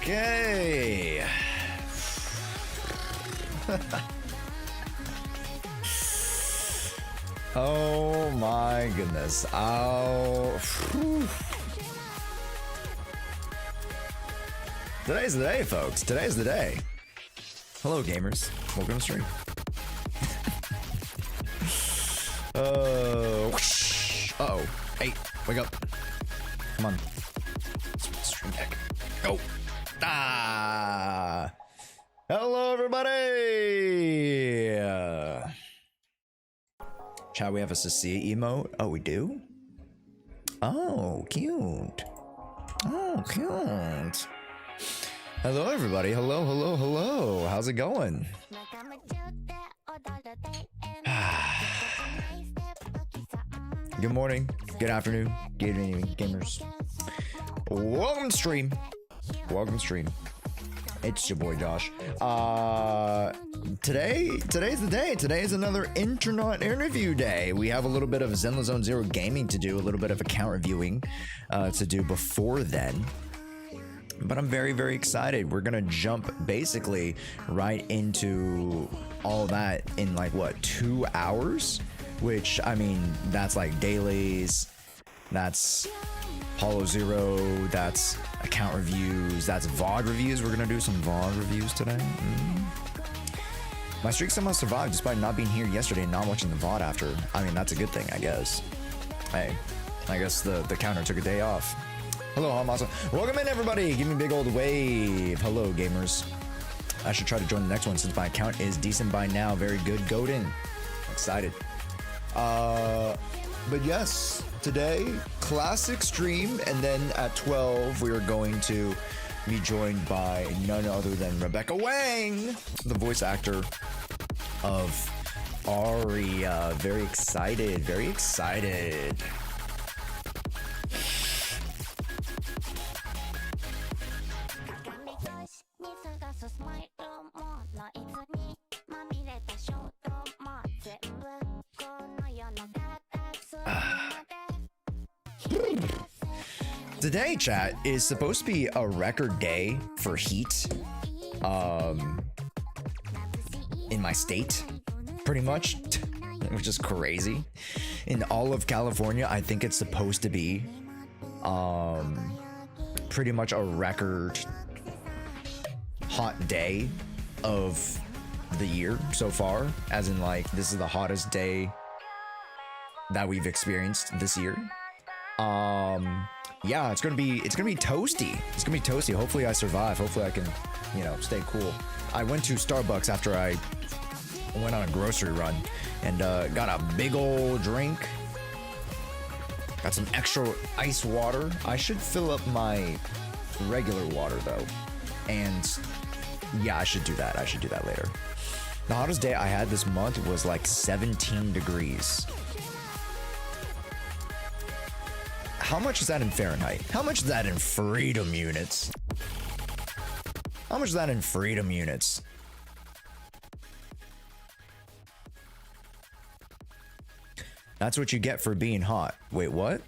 Okay. Oh my goodness. Oh. Today's the day, folks. Today's the day. Hello, gamers. Welcome to stream. Uh-oh. Hey, wake up. Come on. Stream deck. Go. Ah. Hello, everybody. Chat, we have a Sacia emote. Oh, we do? Oh, cute. Oh, cute. Hello, everybody. Hello, hello, hello. How's it going? Good morning, good afternoon, good evening, gamers. Welcome to stream. Welcome to stream. It's your boy Josh. Today's the day. Today is another internet interview day. We have a little bit of Zenless Zone Zero gaming to do, a little bit of account reviewing to do before then. But I'm very, very excited. We're gonna jump basically right into all that in like what, 2 hours? Which, I mean, that's like dailies, that's Hollow Zero, that's account reviews, that's VOD reviews. We're gonna do some VOD reviews today. My streak somehow survived despite not being here yesterday and not watching the VOD after. I mean, that's a good thing, I guess. Hey, I guess the counter took a day off. Hello, I'm awesome. Welcome in, everybody. Give me a big old wave. Hello, gamers. I should try to join the next one since my account is decent by now. Very good, Godin. Excited. But yes, today, classic stream, and then at 12, we are going to be joined by none other than Rebecca Wang, the voice actor of Aria. Very excited, very excited. Today, chat, is supposed to be a record day for heat in my state, pretty much. which is crazy. In all of California, I think it's supposed to be pretty much a record hot day of the year so far, as in like this is the hottest day that we've experienced this year. Yeah, it's gonna be toasty. It's gonna be toasty. Hopefully I survive. Hopefully I can, you know, stay cool. I went to Starbucks after I went on a grocery run and got a big old drink. Got some extra ice water. I should fill up my regular water though. And yeah, I should do that. I should do that later. The hottest day I had this month was like 17 degrees. How much is that in Fahrenheit? How much is that in freedom units? How much is that in freedom units? That's what you get for being hot. Wait, what?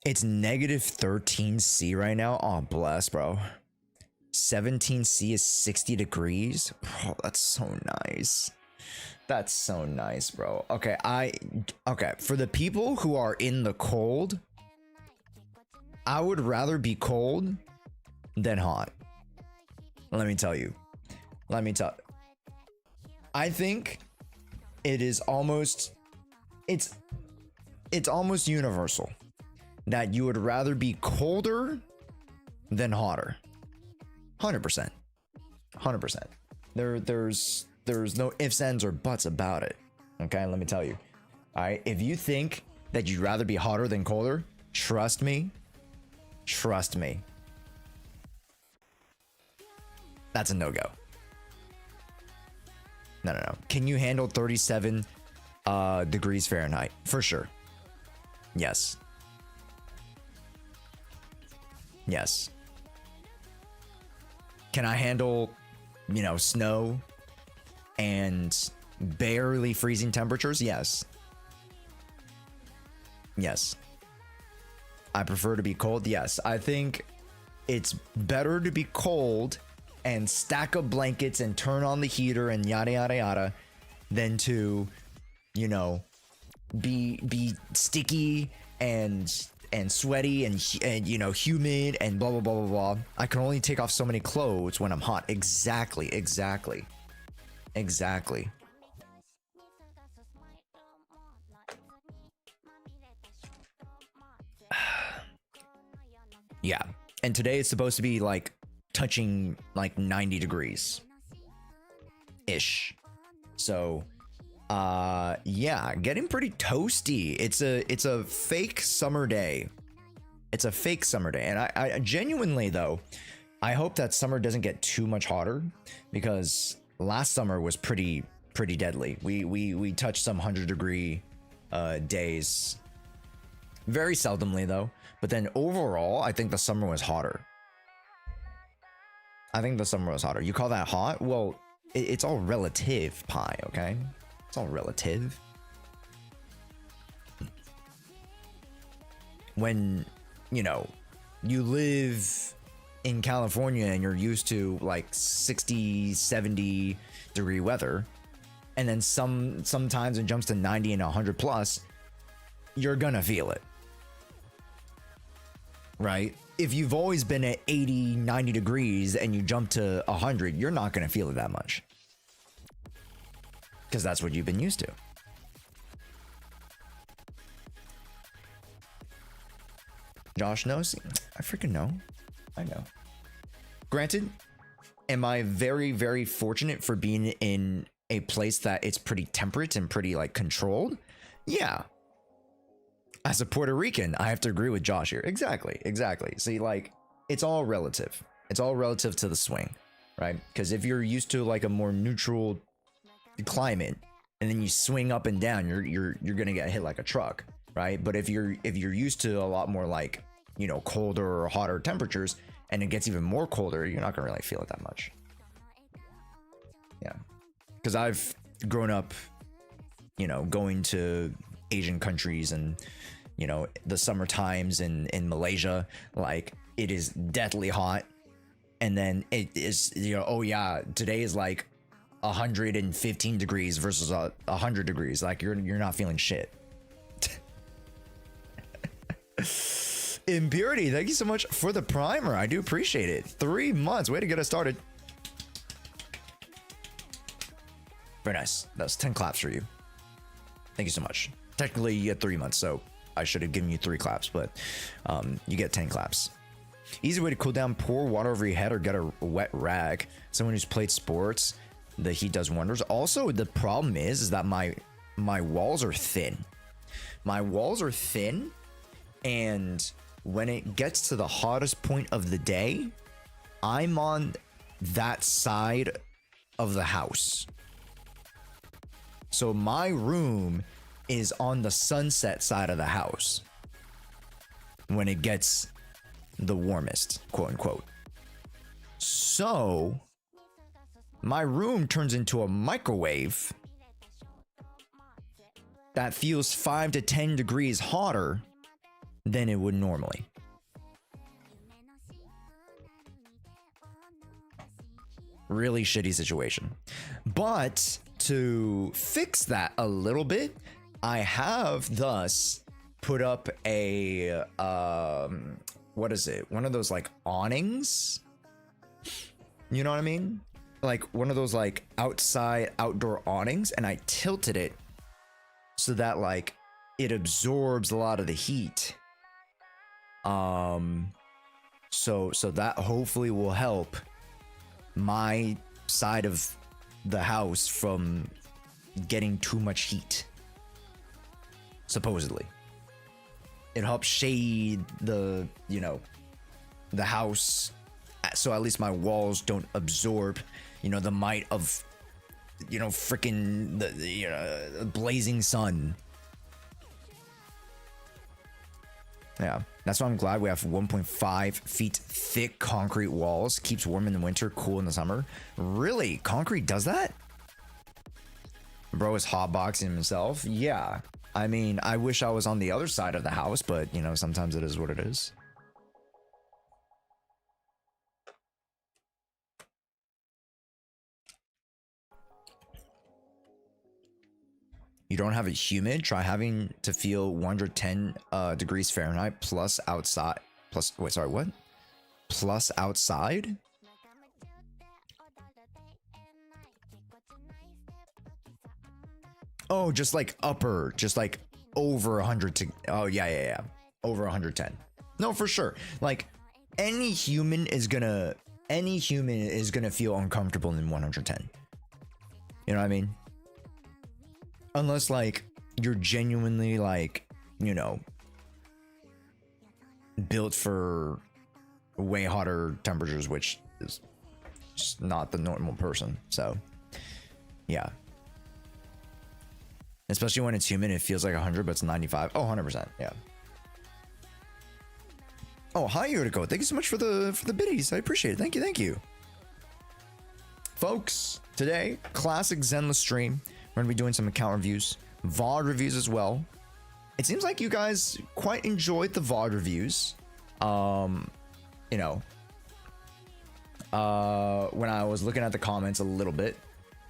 It's negative 13C right now. Oh, bless, bro. 17C is 60 degrees. Bro, that's so nice. That's so nice, bro. Okay, okay, for the people who are in the cold, I would rather be cold than hot. Let me tell you. I think it is almost, it's almost universal that you would rather be colder than hotter. 100%. 100%. There's no ifs, ands, or buts about it. Okay, let me tell you. All right, if you think that you'd rather be hotter than colder, trust me. Trust me. That's a no-go. No. Can you handle 37 degrees Fahrenheit? For sure. Yes. Yes. Can I handle, you know, snow and barely freezing temperatures? Yes. Yes. I prefer to be cold. Yes. I think it's better to be cold and stack up blankets and turn on the heater and yada yada yada than to, you know, be sticky and sweaty and you know, humid and blah blah blah blah blah. I can only take off so many clothes when I'm hot. Exactly. Yeah. And today it's supposed to be like touching like 90 degrees ish. So yeah, getting pretty toasty. It's a fake summer day. It's a fake summer day. And I genuinely though, I hope that summer doesn't get too much hotter, because last summer was pretty deadly. We touched some 100-degree days very seldomly though, but then overall I think the summer was hotter. You call that hot? Well, it's all relative, pie, okay? It's all relative. When, you know, you live in California and you're used to like 60, 70 degree weather, and then sometimes it jumps to 90 and 100 plus, you're gonna feel it. Right? If you've always been at 80, 90 degrees and you jump to 100, you're not gonna feel it that much, because that's what you've been used to. Josh knows. I freaking know. I know. Granted, am I very, very fortunate for being in a place that it's pretty temperate and pretty like controlled? Yeah. As a Puerto Rican, I have to agree with Josh here. Exactly. See, like, it's all relative. It's all relative to the swing, right? Because if you're used to like a more neutral climate and then you swing up and down, you're gonna get hit like a truck, right? But if you're used to a lot more like, you know, colder or hotter temperatures, and it gets even more colder, you're not gonna really feel it that much. Yeah, because I've grown up, you know, going to Asian countries, and you know, the summer times in Malaysia, like, it is deathly hot, and then it is, you know, oh yeah, today is like 115 degrees versus 100 degrees. Like you're not feeling shit. Impurity, thank you so much for the primer. I do appreciate it. 3 months, way to get us started. Very nice. That's 10 claps for you. Thank you so much. Technically, you get 3 months, so I should have given you 3 claps, but you get 10 claps. Easy way to cool down: pour water over your head or get a wet rag. Someone who's played sports, the heat does wonders. Also, the problem is that my walls are thin. My walls are thin, and when it gets to the hottest point of the day, I'm on that side of the house. So my room is on the sunset side of the house when it gets the warmest, quote unquote. So my room turns into a microwave that feels 5 to 10 degrees hotter than it would normally. Really shitty situation. But to fix that a little bit, I have thus put up a what is it? One of those like awnings. You know what I mean? Like one of those like outdoor awnings, and I tilted it so that like it absorbs a lot of the heat. So that hopefully will help my side of the house from getting too much heat. Supposedly. It helps shade the, you know, the house, so at least my walls don't absorb, you know, the might of, you know, freaking the you know, blazing sun. Yeah, that's why I'm glad we have 1.5 feet thick concrete walls. Keeps warm in the winter, cool in the summer. Really? Concrete does that? Bro is hotboxing himself. Yeah. I mean, I wish I was on the other side of the house, but, you know, sometimes it is what it is. You don't have it humid? Try having to feel 110 degrees Fahrenheit plus outside. Plus, wait, sorry, what? Plus outside? Oh, just like upper, just like over 100 to, oh yeah. Over 110. No, for sure. Like any human is gonna feel uncomfortable in 110. You know what I mean? Unless like you're genuinely like, you know, built for way hotter temperatures, which is just not the normal person. So yeah. Especially when it's humid, it feels like 100, but it's 95. Oh, 100%. Yeah. Oh, hi, Yuriko. Thank you so much for the biddies. I appreciate it. Thank you. Folks, today, classic Zenless stream. We're going to be doing some account reviews, VOD reviews as well. It seems like you guys quite enjoyed the VOD reviews. You know, when I was looking at the comments a little bit,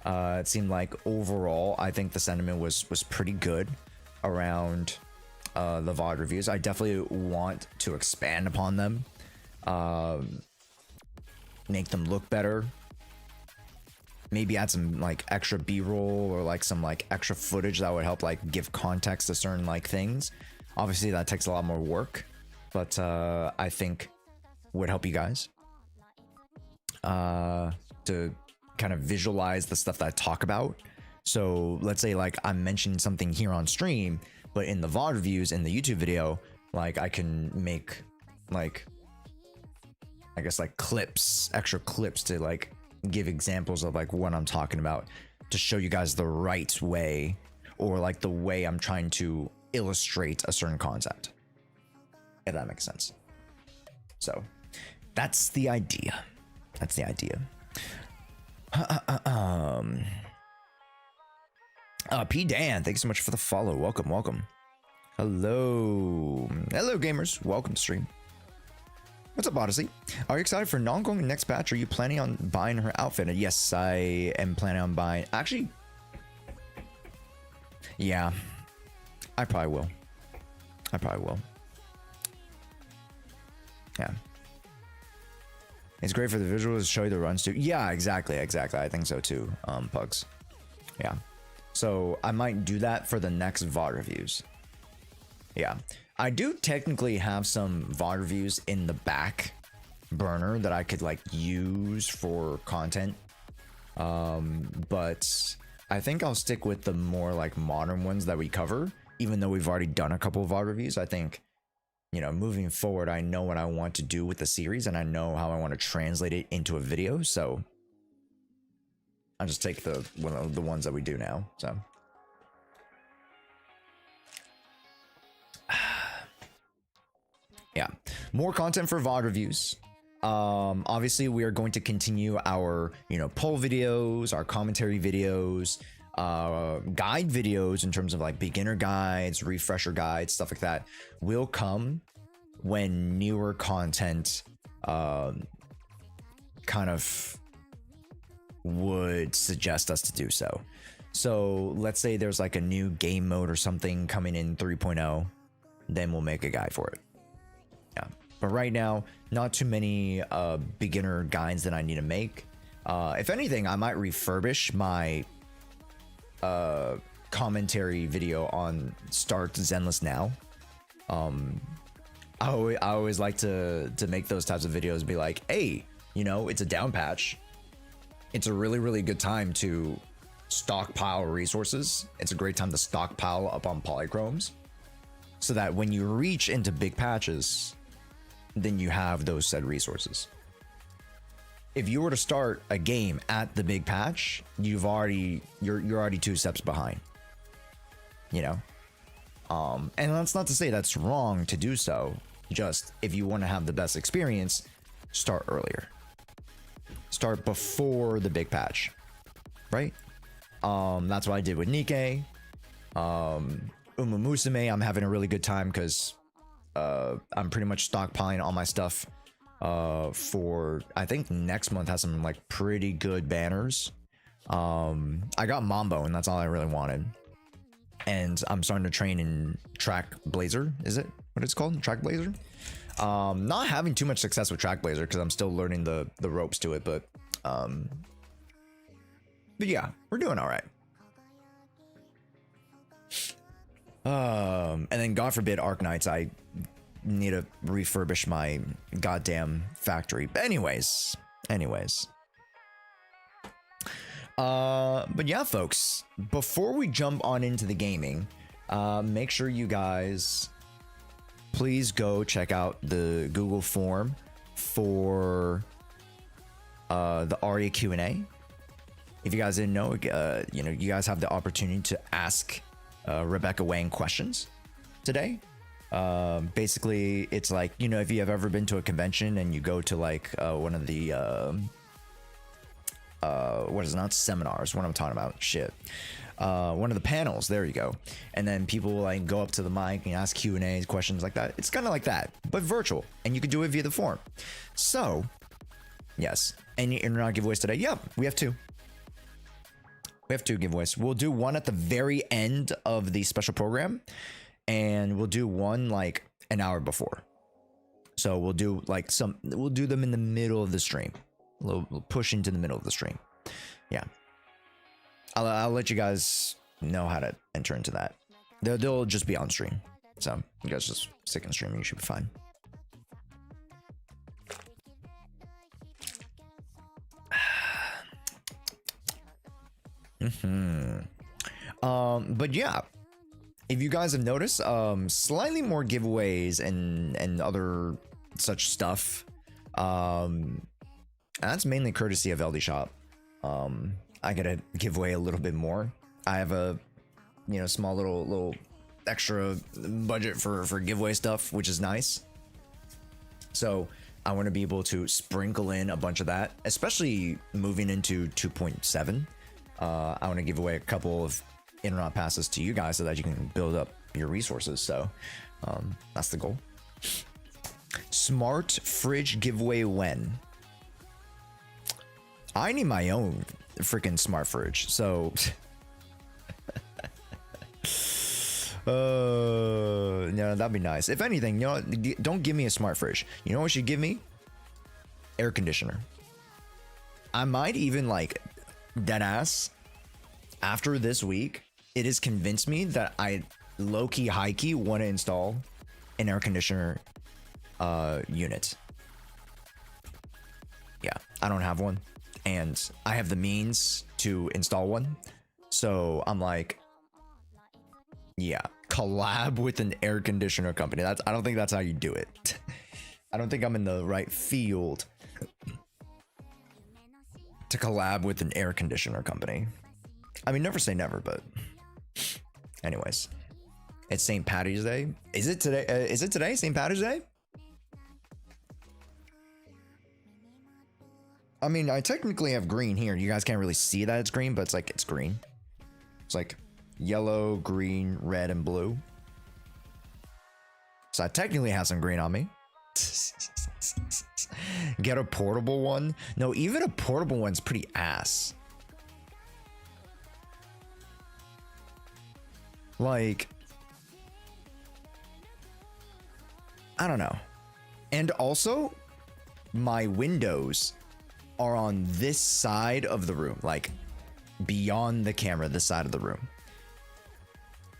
it seemed like overall, I think the sentiment was pretty good around the VOD reviews. I definitely want to expand upon them, make them look better. Maybe add some like extra B-roll or like some like extra footage that would help like give context to certain like things. Obviously that takes a lot more work, but I think would help you guys to kind of visualize the stuff that I talk about. So let's say like I'm mentioning something here on stream, but in the VOD reviews in the YouTube video, like I can make like, I guess like clips, extra clips to like give examples of like what I'm talking about to show you guys the right way, or like the way I'm trying to illustrate a certain concept, if that makes sense. So that's the idea. P Dan, thank you so much for the follow. Welcome. Hello gamers, welcome to stream. What's up, Odyssey? Are you excited for non-going next patch? Are you planning on buying her outfit? Yes, I am planning on buying. Actually, yeah, I probably will. I probably will. Yeah. It's great for the visuals to show you the runs too. Yeah, exactly. I think so too, Pugs. Yeah. So I might do that for the next VOD reviews. Yeah. I do technically have some VOD reviews in the back burner that I could like use for content. But I think I'll stick with the more like modern ones that we cover, even though we've already done a couple of VOD reviews. I think, you know, moving forward, I know what I want to do with the series and I know how I want to translate it into a video. So I'll just take the ones that we do now. So yeah, more content for VOD reviews. Obviously we are going to continue our, you know, poll videos, our commentary videos, guide videos in terms of like beginner guides, refresher guides, stuff like that will come when newer content kind of would suggest us to do so. So let's say there's like a new game mode or something coming in 3.0, then we'll make a guide for it. Yeah, but right now, not too many beginner guides that I need to make. If anything, I might refurbish my commentary video on Start Zenless now. I always like to make those types of videos, be like, hey, you know, it's a down patch. It's a really good time to stockpile resources. It's a great time to stockpile up on polychromes, so that when you reach into big patches, then you have those said resources. If you were to start a game at the big patch, you're already 2 steps behind. You know? And that's not to say that's wrong to do so. Just if you want to have the best experience, start earlier. Start before the big patch. Right? That's what I did with Nikke. Musume, I'm having a really good time because I'm pretty much stockpiling all my stuff for, I think next month has some like pretty good banners. I got Mambo and that's all I really wanted. And I'm starting to train in Track Blazer. Is it what it's called? Track Blazer? Not having too much success with Track Blazer because I'm still learning the ropes to it, but yeah, we're doing all right. And then God forbid Arc Knights, I need to refurbish my goddamn factory. But anyways. But yeah, folks, before we jump on into the gaming, make sure you guys please go check out the Google form for the Aria Q&A. If you guys didn't know, you know, you guys have the opportunity to ask Rebecca Wang questions today. Basically, it's like, you know, if you have ever been to a convention and you go to like one of the what is it, not seminars, what I'm talking about, shit, one of the panels, there you go, and then people will like go up to the mic and ask Q&A questions like that. It's kind of like that, but virtual, and you can do it via the form. So yes, any internet giveaways today? Yep, we have two giveaways. We'll do one at the very end of the special program, and we'll do one like an hour before. So we'll do like we'll do them in the middle of the stream. We'll push into the middle of the stream. Yeah. I'll let you guys know how to enter into that. They'll just be on stream. So you guys just stick in stream and you should be fine. But yeah, if you guys have noticed, slightly more giveaways and other such stuff. That's mainly courtesy of LD Shop. I gotta give away a little bit more. I have a, you know, small little extra budget for giveaway stuff, which is nice. So I want to be able to sprinkle in a bunch of that, especially moving into 2.7. I want to give away a couple of internet passes to you guys so that you can build up your resources. So that's the goal. Smart fridge giveaway when? I need my own freaking smart fridge, so yeah, that'd be nice. If anything, you know, don't give me a smart fridge. You know what you should give me? Air conditioner. I might even, like, dead ass, after this week, it has convinced me that I low-key, high-key want to install an air conditioner unit. Yeah, I don't have one, and I have the means to install one, so I'm like, yeah, collab with an air conditioner company. I don't think that's how you do it. I don't think I'm in the right field to collab with an air conditioner company. I mean, never say never, but anyways, it's St. Patty's Day. Is it today? Is it today, St. Patty's Day? I mean, I technically have green here. You guys can't really see that it's green, but it's like, it's green. It's like yellow, green, red, and blue. So I technically have some green on me. Get a portable one? No, even a portable one's pretty ass. Like, I don't know. And also, my windows are on this side of the room, like beyond the camera, this side of the room.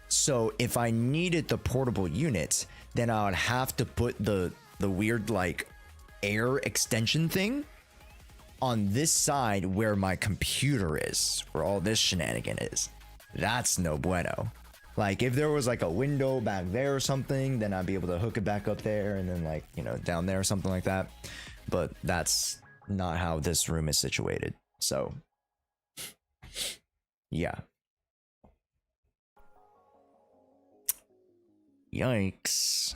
So if I needed the portable unit, then I would have to put the weird, like, air extension thing on this side where my computer is, where all this shenanigan is. That's no bueno. Like, if there was like a window back there or something, then I'd be able to hook it back up there and then, like, you know, down there or something like that. But that's not how this room is situated. So yeah. Yikes.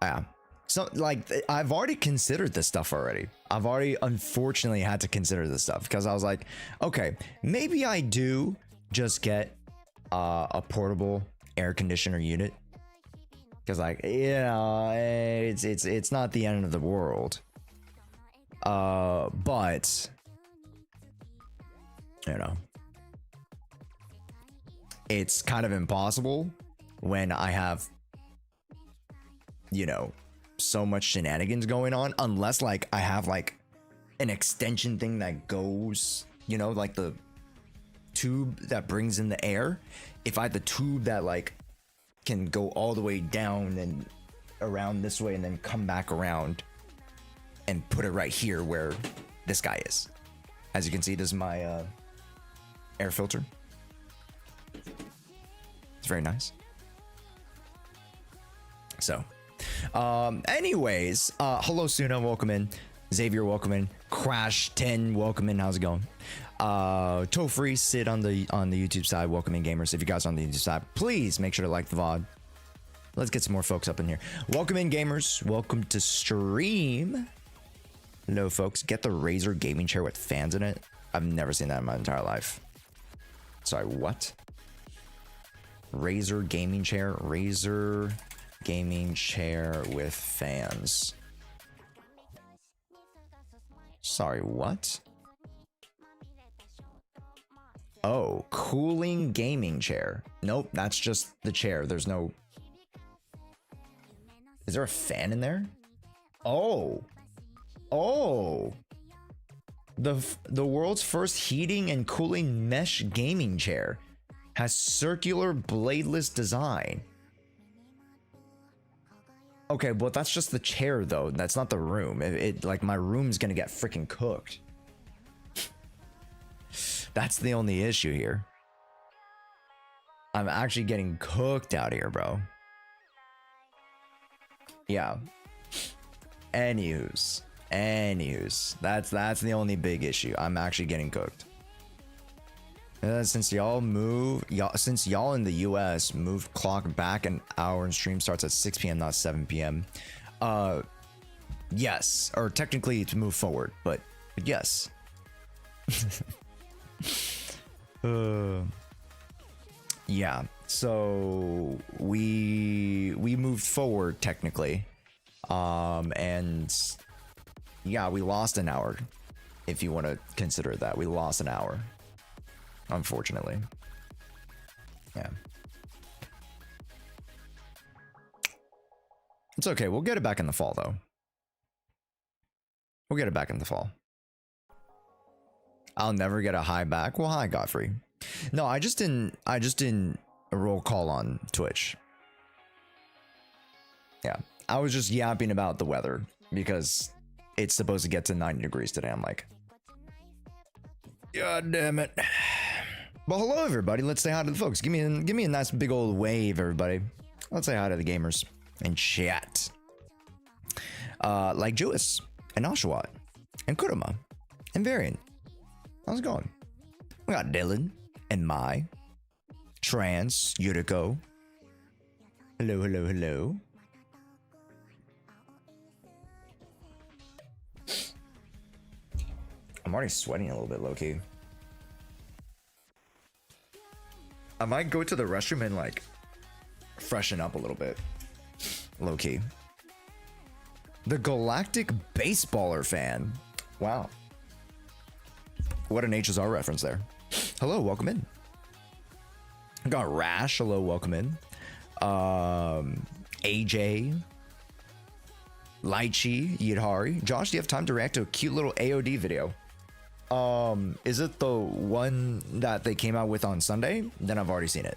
Yeah. So, like, I've already considered this stuff already. I've already, unfortunately, had to consider this stuff because I was like, okay, maybe I do just get a portable air conditioner unit, because, like, you know, it's not the end of the world. But you know, it's kind of impossible when I have, you know, so much shenanigans going on, unless, like, I have, like, an extension thing that goes, you know, like the tube that brings in the air. If I had the tube that, like, can go all the way down and around this way and then come back around and put it right here where this guy is. As you can see, this is my air filter. It's very nice. So anyways, hello Suna, welcome in. Xavier, welcome in. Crash 10, welcome in. How's it going? Tofree, Sid on the YouTube side, welcome in. Gamers, if you guys are on the YouTube side, please make sure to like the VOD. Let's get some more folks up in here. Welcome in, gamers. Welcome to stream. Hello, folks. Get the Razer gaming chair with fans in it. I've never seen that in my entire life. Sorry, what? Razer gaming chair. Razer gaming chair with fans. Sorry, what? Oh, cooling gaming chair. Nope, that's just the chair. There's no... Is there a fan in there? Oh. Oh. The world's first heating and cooling mesh gaming chair has circular bladeless design. Okay, but that's just the chair though. That's not the room. It like, my room's gonna get freaking cooked. That's the only issue here. I'm actually getting cooked out here, bro. Yeah. Anywho's. That's the only big issue. I'm actually getting cooked. Since y'all in the US moved clock back an hour and stream starts at 6 p.m. not 7 p.m. Yes, or technically to move forward, but yes. Yeah. So we moved forward technically, and yeah, we lost an hour. If you want to consider that, we lost an hour, unfortunately. Yeah, it's okay. We'll get it back in the fall, though. We'll get it back in the fall. I'll never get a high back. Well, hi, Godfrey. No, I just didn't a roll call on Twitch. Yeah, I was just yapping about the weather because it's supposed to get to 90 degrees today. I'm like, God damn it. Well, hello everybody. Let's say hi to the folks. Give me a nice big old wave, everybody. Let's say hi to the gamers and chat. Like Jewis and Oshawott and Kurama and Varian. How's it going? We got Dylan and Mai, Trans, Yuriko. Hello, hello, hello. I'm already sweating a little bit, low-key. I might go to the restroom and like freshen up a little bit, low-key. The Galactic Baseballer fan. Wow. What an HSR reference there. Hello, welcome in. I got Rash. Hello, welcome in. AJ, Lychee, Yidhari. Josh, do you have time to react to a cute little AOD video? Is it the one that they came out with on Sunday? Then I've already seen it.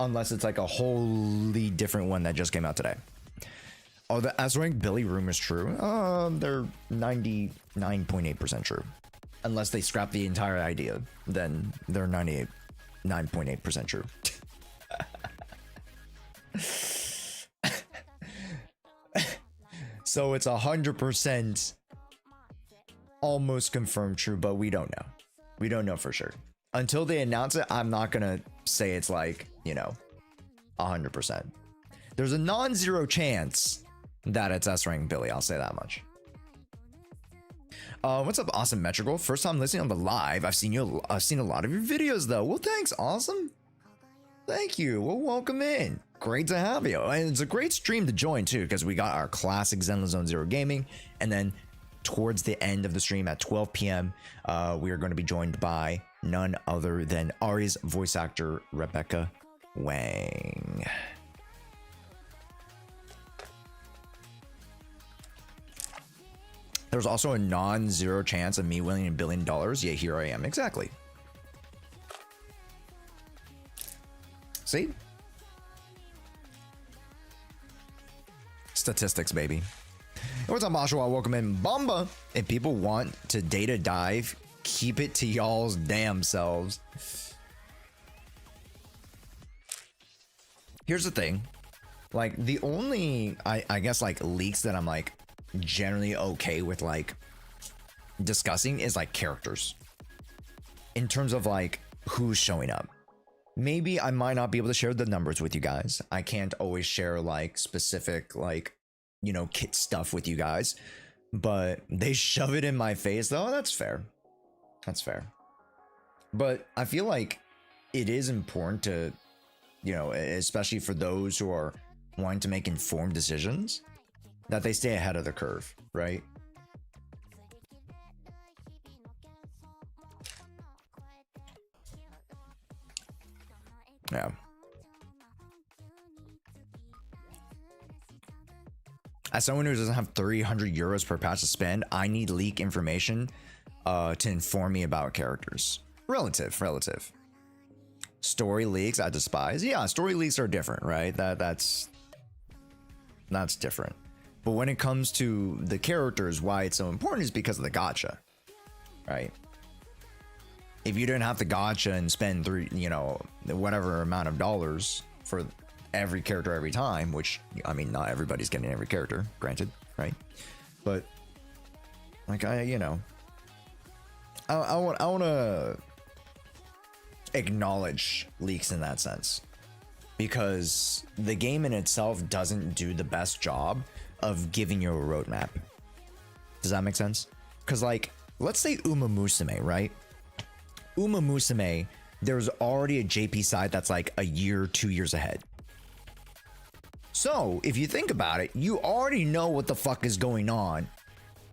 Unless it's like a wholly different one that just came out today. Oh, the S-Rank Billy rumors true? They're 99.8% true. Unless they scrap the entire idea, then they're 99.8% true. So it's 100% almost confirmed true, but we don't know. We don't know for sure. Until they announce it, I'm not gonna say it's like, you know, 100%. There's a non-zero chance that it's S-Rank Billy, I'll say that much. What's up, Awesome Metrical? First time listening on the live. I've seen a lot of your videos though. Well, thanks, Awesome. Thank you. Well, welcome in. Great to have you. And it's a great stream to join too, because we got our classic Zenless Zone Zero gaming, and then towards the end of the stream at 12 p.m., we are going to be joined by none other than Aria'S voice actor Rebecca Wang. There's also a non-zero chance of me winning $1 billion. Yeah, here I am. Exactly. See? Statistics, baby. What's up, Oshawa? Welcome in. Bomba. If people want to data dive, keep it to y'all's damn selves. Here's the thing. Like, the only, I guess, like, leaks that I'm, like, generally okay with, like, discussing is, like, characters. In terms of, like, who's showing up. Maybe I might not be able to share the numbers with you guys. I can't always share, like, specific, like, you know, kit stuff with you guys. But they shove it in my face, though. That's fair. That's fair. But I feel like it is important to, you know, especially for those who are wanting to make informed decisions, that they stay ahead of the curve, right? Yeah. As someone who doesn't have 300 euros per patch to spend, I need leak information to inform me about characters. Relative. Story leaks, I despise. Yeah, story leaks are different, right? That's different. But when it comes to the characters, why it's so important is because of the gacha, right? If you didn't have the gacha and spend whatever amount of dollars for every character every time, which, I mean, not everybody's getting every character, granted, right? But like, I want to acknowledge leaks in that sense, because the game in itself doesn't do the best job of giving you a roadmap. Does that make sense? Because, like, let's say Uma Musume, right? Uma Musume there's already a JP side that's like a year, 2 years ahead. So if you think about it, you already know what the fuck is going on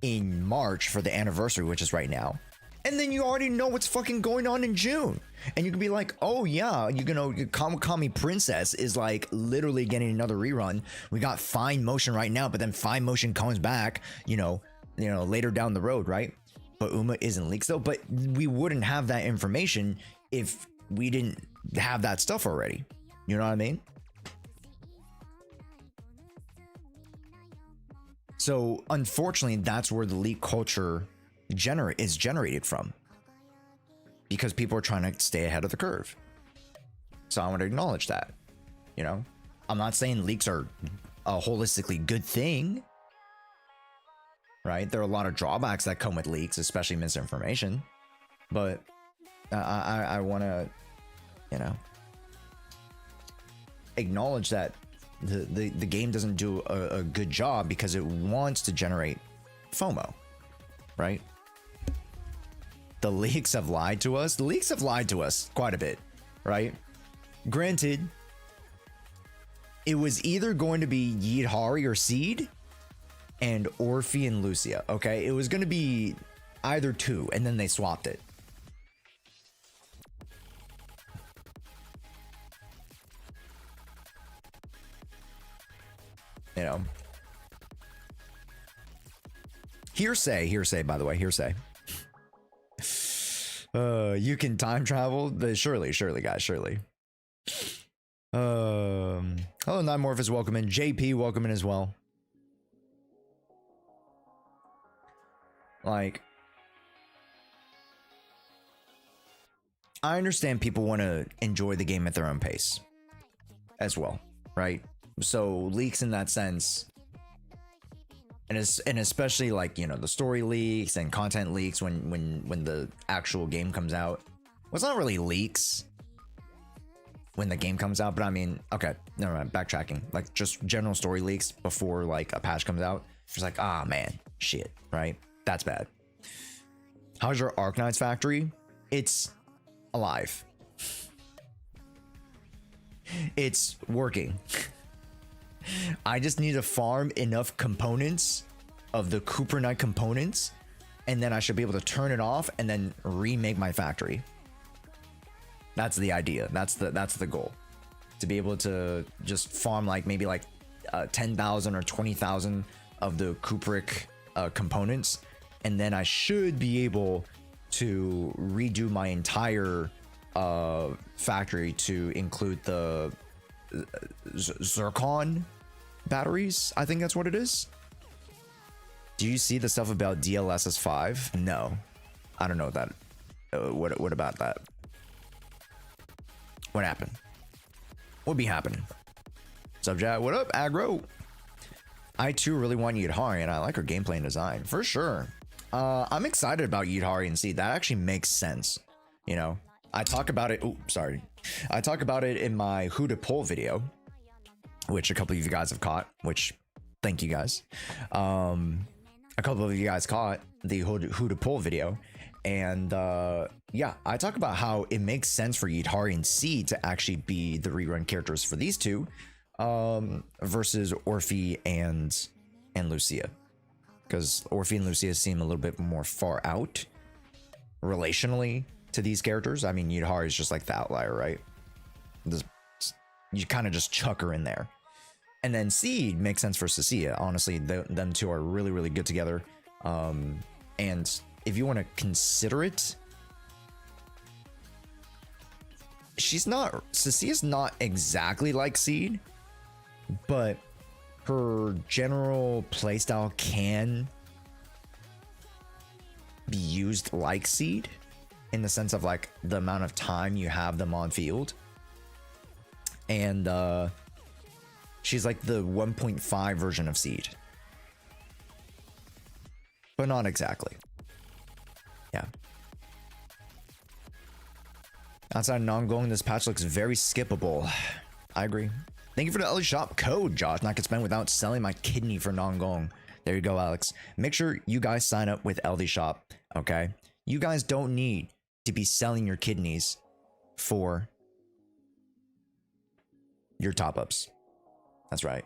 in March for the anniversary, which is right now. And then you already know what's fucking going on in June. And you can be like, oh yeah, Kami Princess is like literally getting another rerun. We got Fine Motion right now, but then Fine Motion comes back, later down the road, right? But Uma isn't leaked still. But we wouldn't have that information if we didn't have that stuff already. You know what I mean? So unfortunately, that's where the leak culture is generated from, because people are trying to stay ahead of the curve. So I want to acknowledge that. I'm not saying leaks are a holistically good thing, right? There are a lot of drawbacks that come with leaks, especially misinformation. But I want to, acknowledge that the game doesn't do a good job because it wants to generate FOMO, right? The leaks have lied to us. The leaks have lied to us quite a bit, right? Granted, it was either going to be Yidhari or Seed and Orphe and Lucia, okay? It was going to be either two, and then they swapped it. Hearsay, by the way, hearsay. You can time travel? Surely, guys, surely. Hello, Nymorphous, welcome in. JP, welcome in as well. Like, I understand people want to enjoy the game at their own pace as well, right? So leaks in that sense, and especially like, the story leaks and content leaks when the actual game comes out. Well, it's not really leaks when the game comes out, but I mean, okay, never mind, backtracking. Like just general story leaks before like a patch comes out. It's like, ah man, shit, right? That's bad. How's your Arknights factory? It's alive. It's working. I just need to farm enough components of the Cooper Knight components, and then I should be able to turn it off and then remake my factory. That's the idea. That's the goal. To be able to just farm like maybe like 10,000 or 20,000 of the Kubrick components, and then I should be able to redo my entire factory to include the Zircon batteries. I think that's what it is. Do you see the stuff about DLSS 5? No, I don't know that. What about that? What happened? What be happening? Subject, what up, aggro? I too really want Yidhari, and I like her gameplay and design for sure. I'm excited about Yidhari and see that actually makes sense. I talk about it. Oh, sorry. I talk about it in my Who to Pull video, which a couple of you guys have caught, which thank you guys. A couple of you guys caught the Who to Pull video. And yeah, I talk about how it makes sense for Yidhari and C to actually be the rerun characters for these two versus Orphe and Lucia. Because Orphe and Lucia seem a little bit more far out relationally to these characters. I mean, Yidhari is just like the outlier, right? You kind of just chuck her in there. And then Seed makes sense for Cecilia. Honestly, them two are really, really good together. And if you want to consider it, Cecilia's not exactly like Seed, but her general playstyle can be used like Seed, in the sense of like the amount of time you have them on field. And she's like the 1.5 version of Seed, but not exactly. Yeah. Outside of non-glowing, this patch looks very skippable. I agree. Thank you for the LD Shop code, Josh. Not gonna spend without selling my kidney for non-glowing. There you go, Alex. Make sure you guys sign up with LD Shop, okay? You guys don't need to be selling your kidneys for your top-ups. That's right.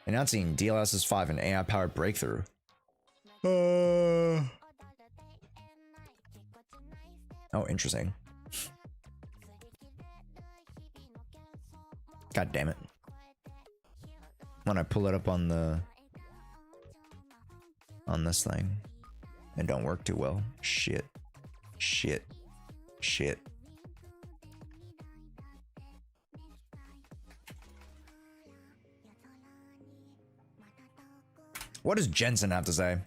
Announcing DLSS 5, an AI-powered breakthrough. Oh, interesting. God damn it. When I pull it up on this thing, it don't work too well. Shit. Shit. Shit. What does Jensen have to say?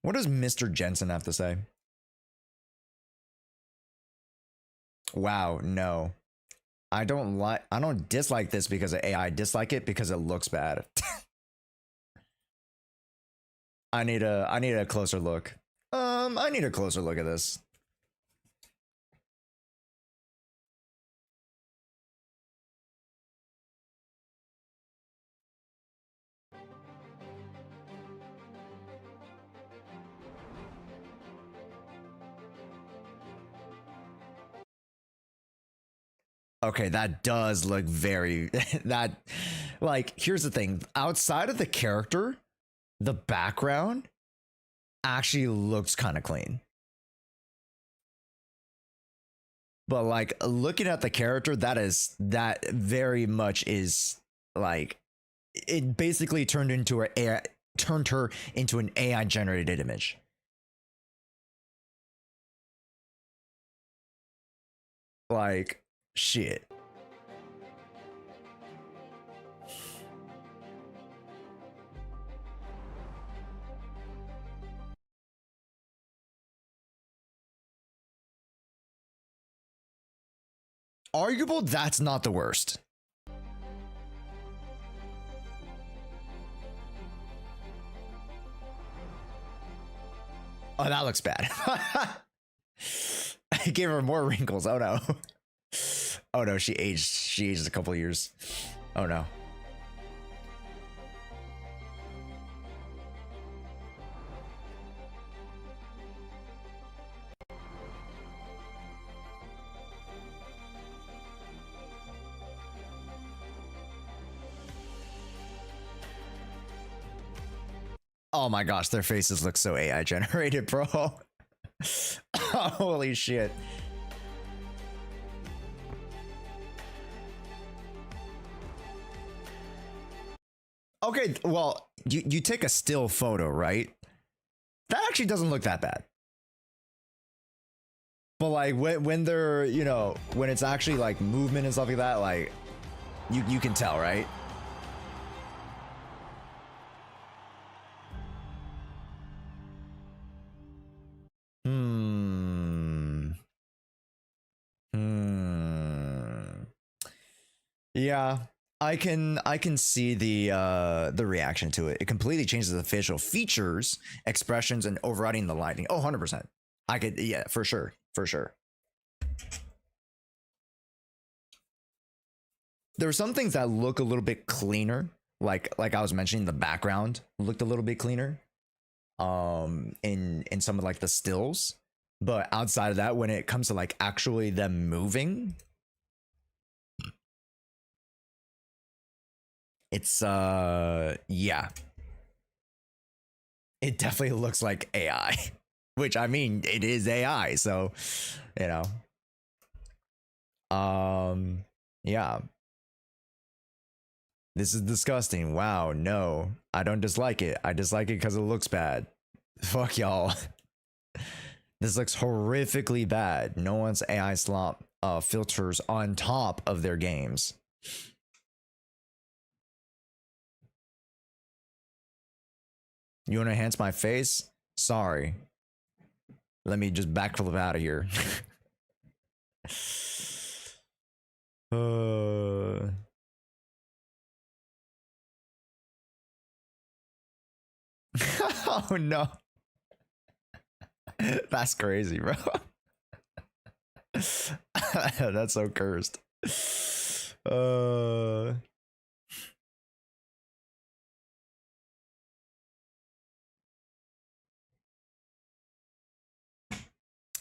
What does Mr. Jensen have to say? Wow, no. I don't dislike this because of AI. I dislike it because it looks bad. I need a closer look. I need a closer look at this. Okay, that does look very that like here's the thing. Outside of the character, the background actually looks kind of clean. But like looking at the character, that very much is like it basically turned her into an AI generated image. Like shit. Arguable, that's not the worst. Oh, that looks bad. I gave her more wrinkles. Oh no. Oh no, she aged a couple years. Oh no. Oh my gosh, their faces look so AI generated, bro. Holy shit. Okay, well, you take a still photo, right? That actually doesn't look that bad. But like when they're, you know, when it's actually like movement and stuff like that, like you can tell, right? Yeah, I can see the reaction to it. It completely changes the facial features, expressions, and overriding the lighting. Oh, 100%. I could, yeah, for sure. For sure. There are some things that look a little bit cleaner. Like I was mentioning, the background looked a little bit cleaner. In some of like the stills. But outside of that, when it comes to like actually them moving, it's yeah. It definitely looks like AI. Which I mean, it is AI, so you know. Yeah. This is disgusting. Wow, no. I don't dislike it. I dislike it because it looks bad. Fuck y'all. This looks horrifically bad. No one's AI slop filters on top of their games. You want to enhance my face? Sorry. Let me just backflip out of here. Oh no. That's crazy, bro. That's so cursed.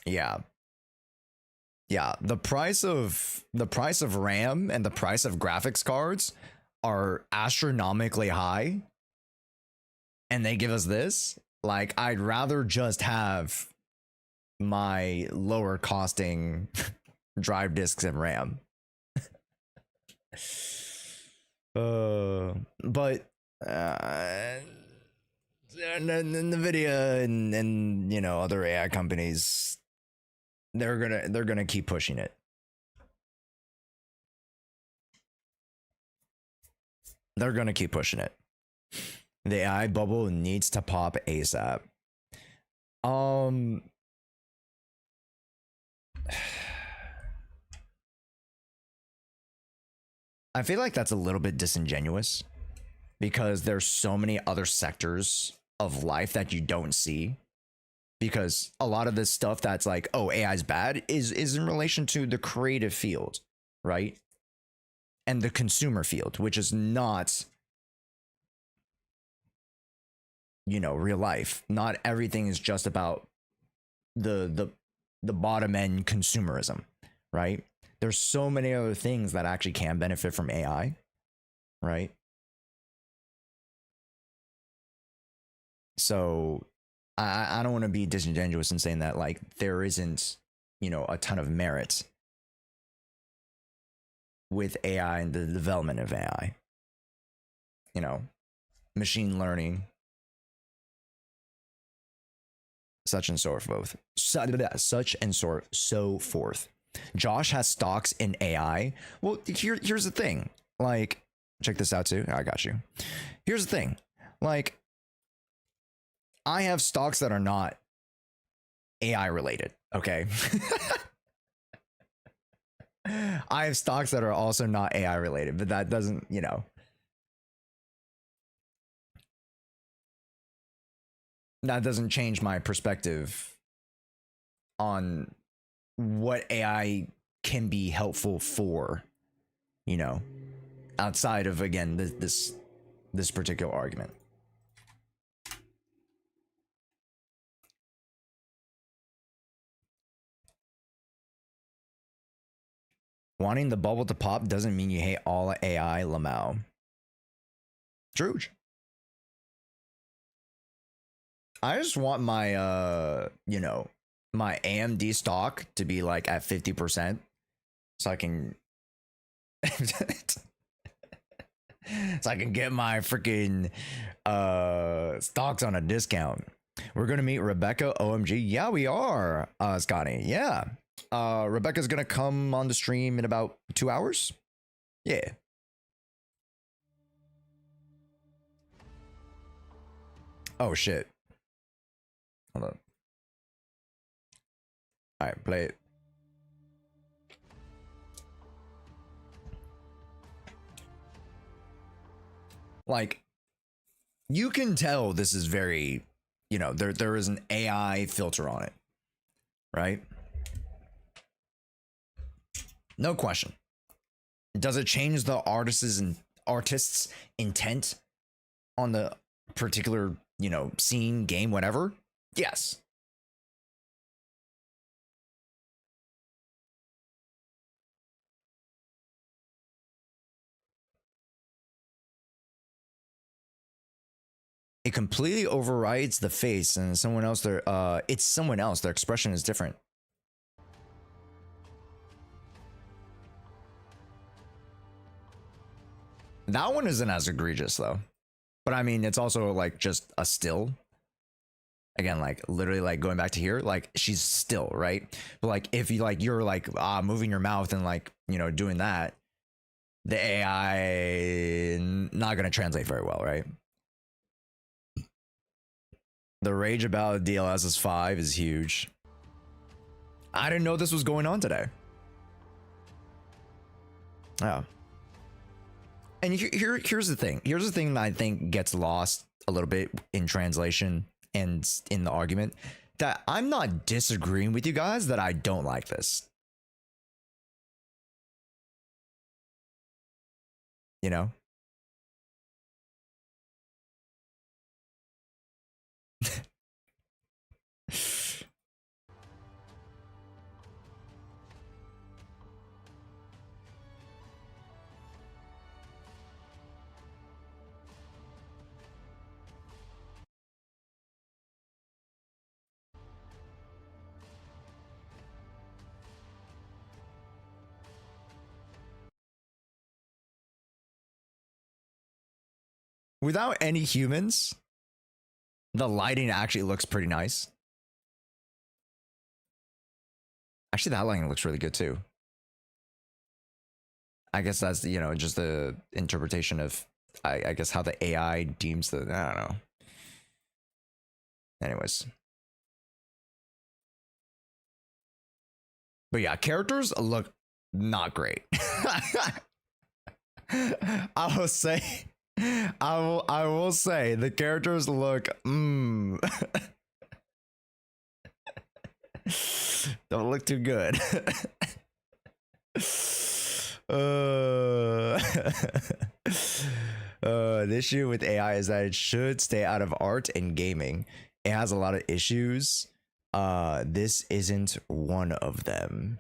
Yeah. Yeah, the price of RAM and the price of graphics cards are astronomically high, and they give us this. Like, I'd rather just have my lower costing drive discs and RAM. But Nvidia and you know other AI companies, they're gonna keep pushing it. They're gonna keep pushing it. The AI bubble needs to pop ASAP. I feel like that's a little bit disingenuous because there's so many other sectors of life that you don't see. Because a lot of this stuff that's like, oh, AI is bad is in relation to the creative field, right? And the consumer field, which is not, you know, real life. Not everything is just about the bottom end consumerism, right? There's so many other things that actually can benefit from AI, right? So I don't want to be disingenuous in saying that like there isn't, you know, a ton of merit with AI and the development of AI. You know, machine learning, such and so forth. Such and so forth. Josh has stocks in AI. Well, here's the thing. Like, check this out too. I got you. Here's the thing. Like, I have stocks that are not AI related. Okay. I have stocks that are also not AI related, but that doesn't, you know, that doesn't change my perspective on what AI can be helpful for, you know, outside of, again, this particular argument. Wanting the bubble to pop doesn't mean you hate all AI, Lamau. True. I just want my you know, my AMD stock to be like at 50% so I can so I can get my freaking stocks on a discount. We're gonna meet Rebecca. OMG. Yeah, we are, Scotty. Yeah. Rebecca's gonna come on the stream in about 2 hours. Yeah. Oh shit. Hold on. All right, play it. Like, you can tell this is very, you know, there is an AI filter on it, right? No question. Does it change the artist's intent on the particular, you know, scene, game, whatever? Yes. It completely overrides the face, and someone else it's someone else, their expression is different. That one isn't as egregious though. But I mean, it's also like just a still. Again, like literally like going back to here, like she's still, right? But like if you like you're like moving your mouth and like, you know, doing that, the AI not gonna translate very well, right? The rage about DLSS 5 is huge. I didn't know this was going on today. Yeah. And here's the thing. Here's the thing that I think gets lost a little bit in translation and in the argument, that I'm not disagreeing with you guys that I don't like this. You know? without any humans, the lighting actually looks pretty nice. Actually, that lighting looks really good too. I guess that's, you know, just the interpretation of, I guess, how the AI deems the, I don't know. Anyways. But yeah, characters look not great. I will say, I will say the characters look, don't look too good. The issue with AI is that it should stay out of art and gaming. It has a lot of issues. This isn't one of them.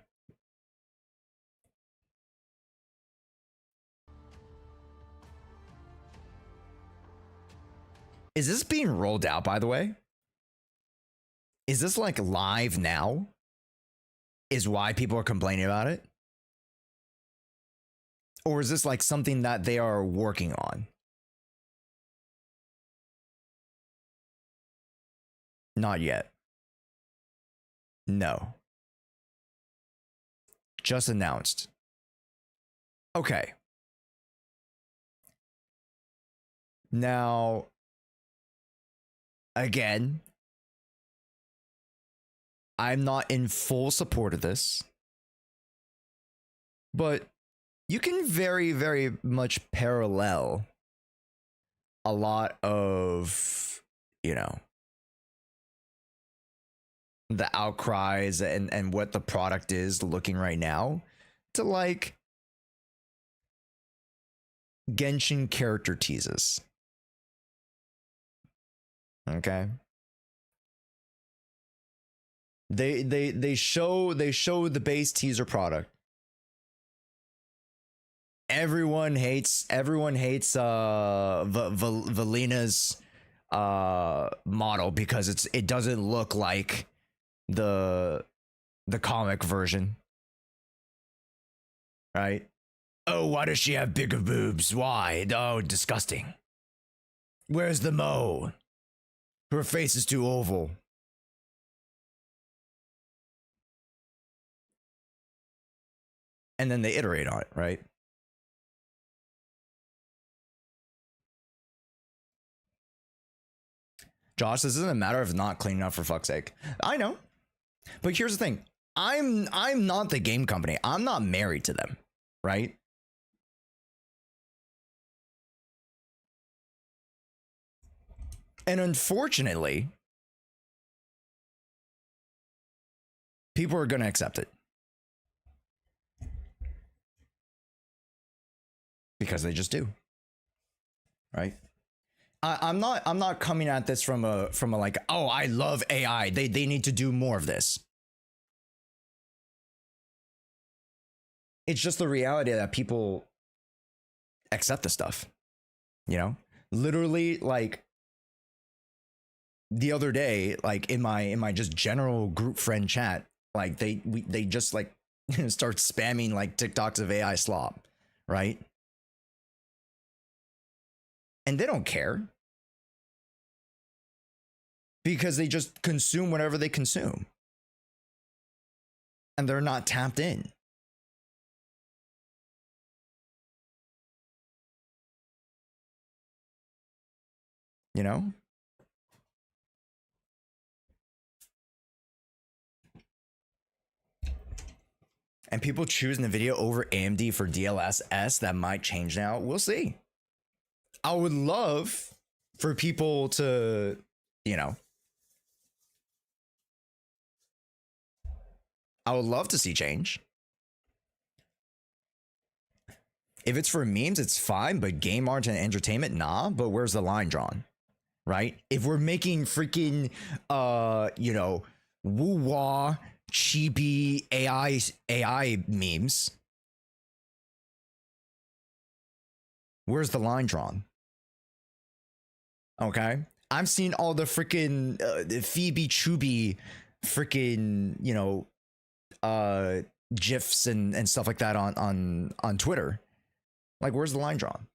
Is this being rolled out, by the way? Is this like live now? Is why people are complaining about it? Or is this like something that they are working on? Not yet. No. Just announced. Okay. Now, again, I'm not in full support of this, but you can very, very much parallel a lot of, you know, the outcries and what the product is looking right now to like Genshin character teases. Okay. They show the base teaser product. Everyone hates Valina's model because it doesn't look like the comic version. Right? Oh, why does she have bigger boobs? Why? Oh, disgusting. Where's the Mo? Her face is too oval. And then they iterate on it, right? Josh, this isn't a matter of not cleaning up, for fuck's sake. I know. But here's the thing. I'm not the game company. I'm not married to them, right? And unfortunately, people are going to accept it. Because they just do. Right? I'm not coming at this from a like, oh, I love AI. They need to do more of this. It's just the reality that people accept the stuff. You know? Literally, like the other day, like in my just general group friend chat, like they just like start spamming like TikToks of AI slop, right? And they don't care because they just consume whatever they consume. And they're not tapped in. You know? And people choose NVIDIA over AMD for DLSS. That might change now. We'll see. I would love for people to, you know, I would love to see change. If it's for memes, it's fine, but game art and entertainment, nah. But where's the line drawn? Right? If we're making freaking, you know, woo-wah, chibi AI memes, where's the line drawn? Okay, I'm seeing all the freaking Phoebe Chubby freaking, you know, gifs and stuff like that on Twitter. Like, where's the line drawn?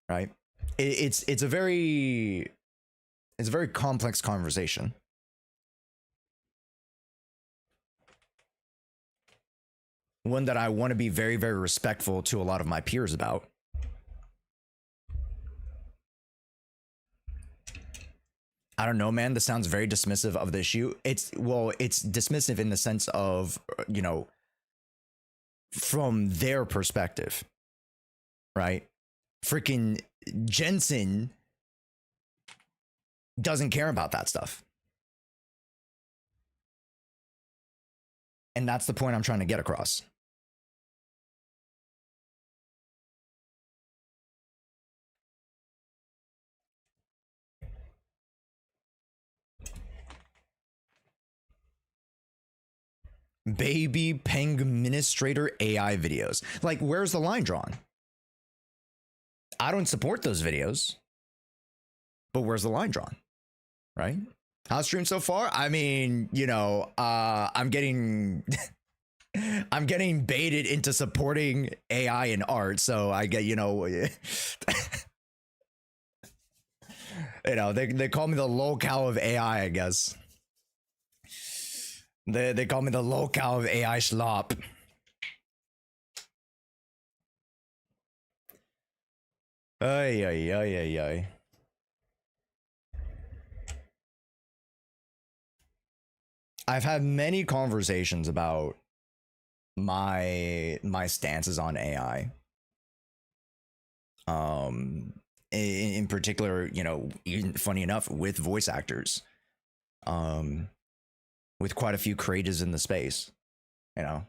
right? It's a very complex conversation. One that I want to be very, very respectful to a lot of my peers about. I don't know, man. This sounds very dismissive of the issue. It's dismissive in the sense of, you know, from their perspective, right? Freaking Genshin doesn't care about that stuff. And that's the point I'm trying to get across. Baby Peng Administrator AI videos. Like, where's the line drawn? I don't support those videos, but where's the line drawn? Right? How's stream so far? I mean, you know, I'm getting I'm getting baited into supporting AI and art, so I get, you know, you know, they call me the locale of AI, I guess. They call me the locale of AI schlop. Ay, ay, ay, ay, ay. I've had many conversations about my stances on AI. In particular, you know, even funny enough, with voice actors. With quite a few creators in the space, you know.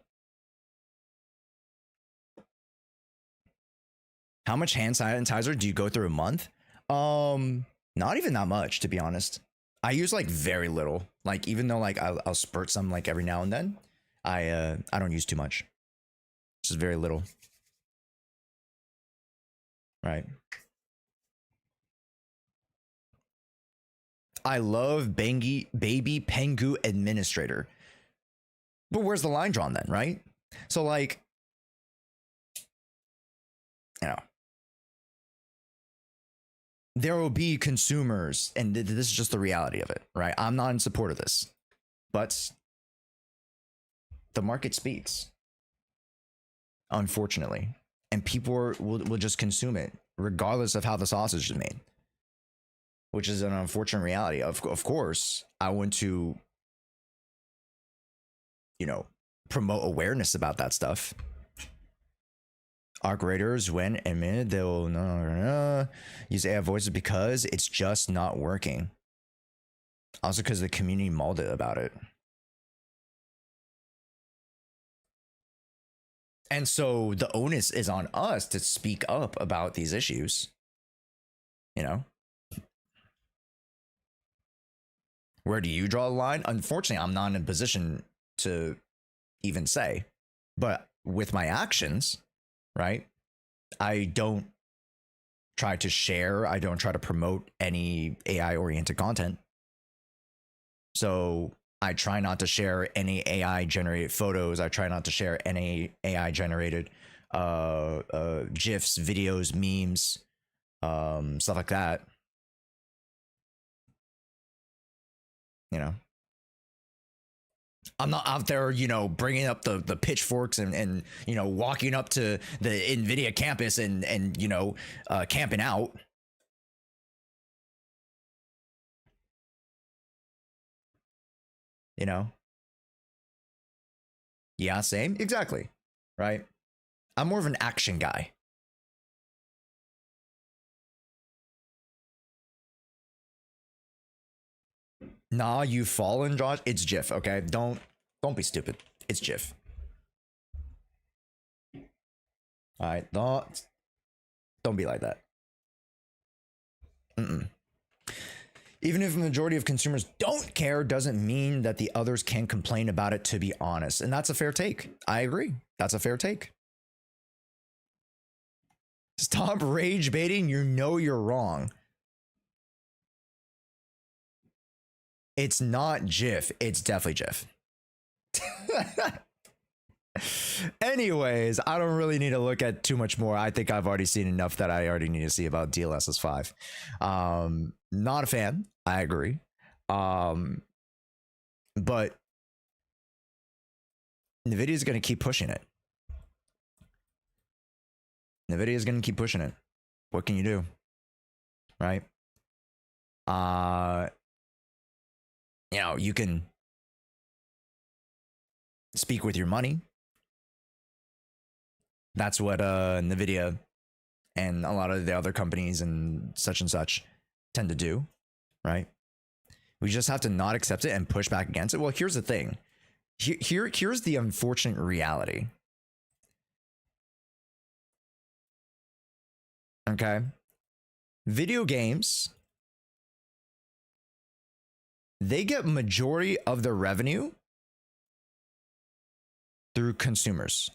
How much hand sanitizer do you go through a month? Not even that much, to be honest. I use like very little. Like, even though like I'll spurt some like every now and then, I don't use too much. Just very little. Right. I love Baby Pengu Administrator. But where's the line drawn then, right? So like, you know, there will be consumers, and this is just the reality of it, right? I'm not in support of this, but the market speaks, unfortunately, and people will just consume it regardless of how the sausage is made, which is an unfortunate reality. Of course, I want to, you know, promote awareness about that stuff. Arc Raiders, when admitted, they'll use AI voices because it's just not working. Also, because the community mauled it about it. And so the onus is on us to speak up about these issues. You know? Where do you draw the line? Unfortunately, I'm not in a position to even say. But with my actions, right? I don't try to share, I don't try to promote any AI oriented content. So I try not to share any AI generated photos. I try not to share any AI generated GIFs, videos, memes, stuff like that. You know, I'm not out there, you know, bringing up the pitchforks and you know, walking up to the NVIDIA campus and you know, camping out. You know? Yeah, same. Exactly. Right? I'm more of an action guy. Nah, you've fallen, Josh. It's GIF, okay? Don't be stupid. It's GIF. Alright, don't be like that. Even if the majority of consumers don't care, doesn't mean that the others can complain about it, to be honest. And that's a fair take. I agree. That's a fair take. Stop rage baiting. You know you're wrong. It's not GIF. It's definitely GIF. Anyways, I don't really need to look at too much more. I think I've already seen enough that I already need to see about DLSS 5. Not a fan. I agree. But NVIDIA is going to keep pushing it. NVIDIA is going to keep pushing it. What can you do? Right? You know, you can speak with your money. That's what NVIDIA and a lot of the other companies and such tend to do, right? We just have to not accept it and push back against it. Well, here's the thing. Here's the unfortunate reality. Okay? Video games, they get majority of their revenue through consumers.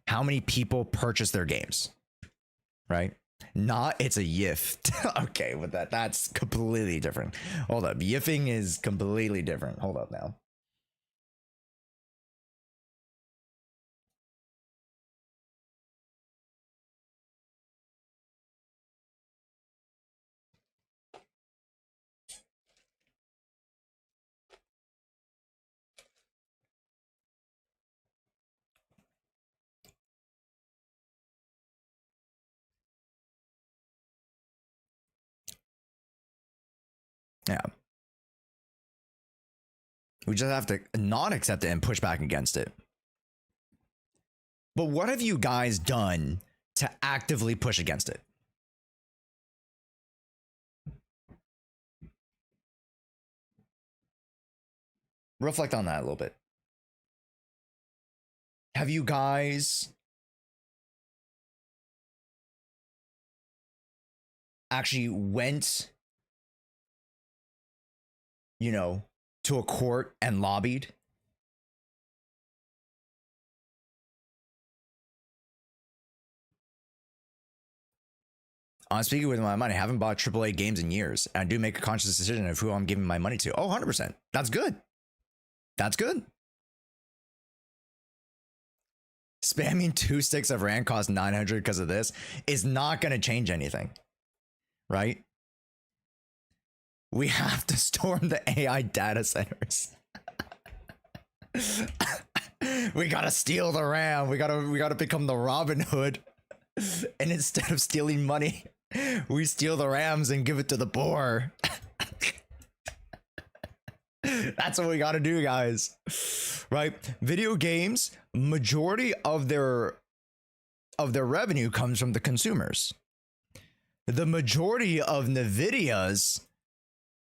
How many people purchase their games, right? Not it's a gift. Okay, with that's completely different. Hold up, yiffing is completely different. Hold up now. Yeah. We just have to not accept it and push back against it. But what have you guys done to actively push against it? Reflect on that a little bit. Have you guys actually went, you know, to a court and lobbied? I'm speaking with my money. I haven't bought AAA games in years. And I do make a conscious decision of who I'm giving my money to. Oh, 100%. That's good. That's good. Spamming 2 sticks of RAM cost 900 because of this is not going to change anything. Right? We have to storm the AI data centers. We gotta steal the RAM. We gotta become the Robin Hood. And instead of stealing money, we steal the RAMs and give it to the poor. That's what we gotta do, guys. Right? Video games, majority of their revenue comes from the consumers. The majority of NVIDIA's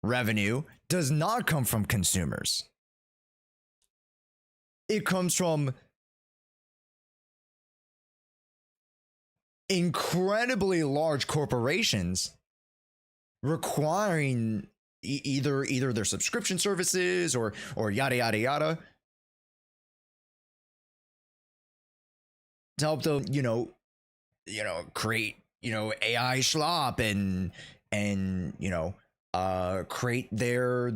revenue does not come from consumers. It comes from incredibly large corporations requiring either their subscription services or yada yada yada to help them, create, AI schlop and create their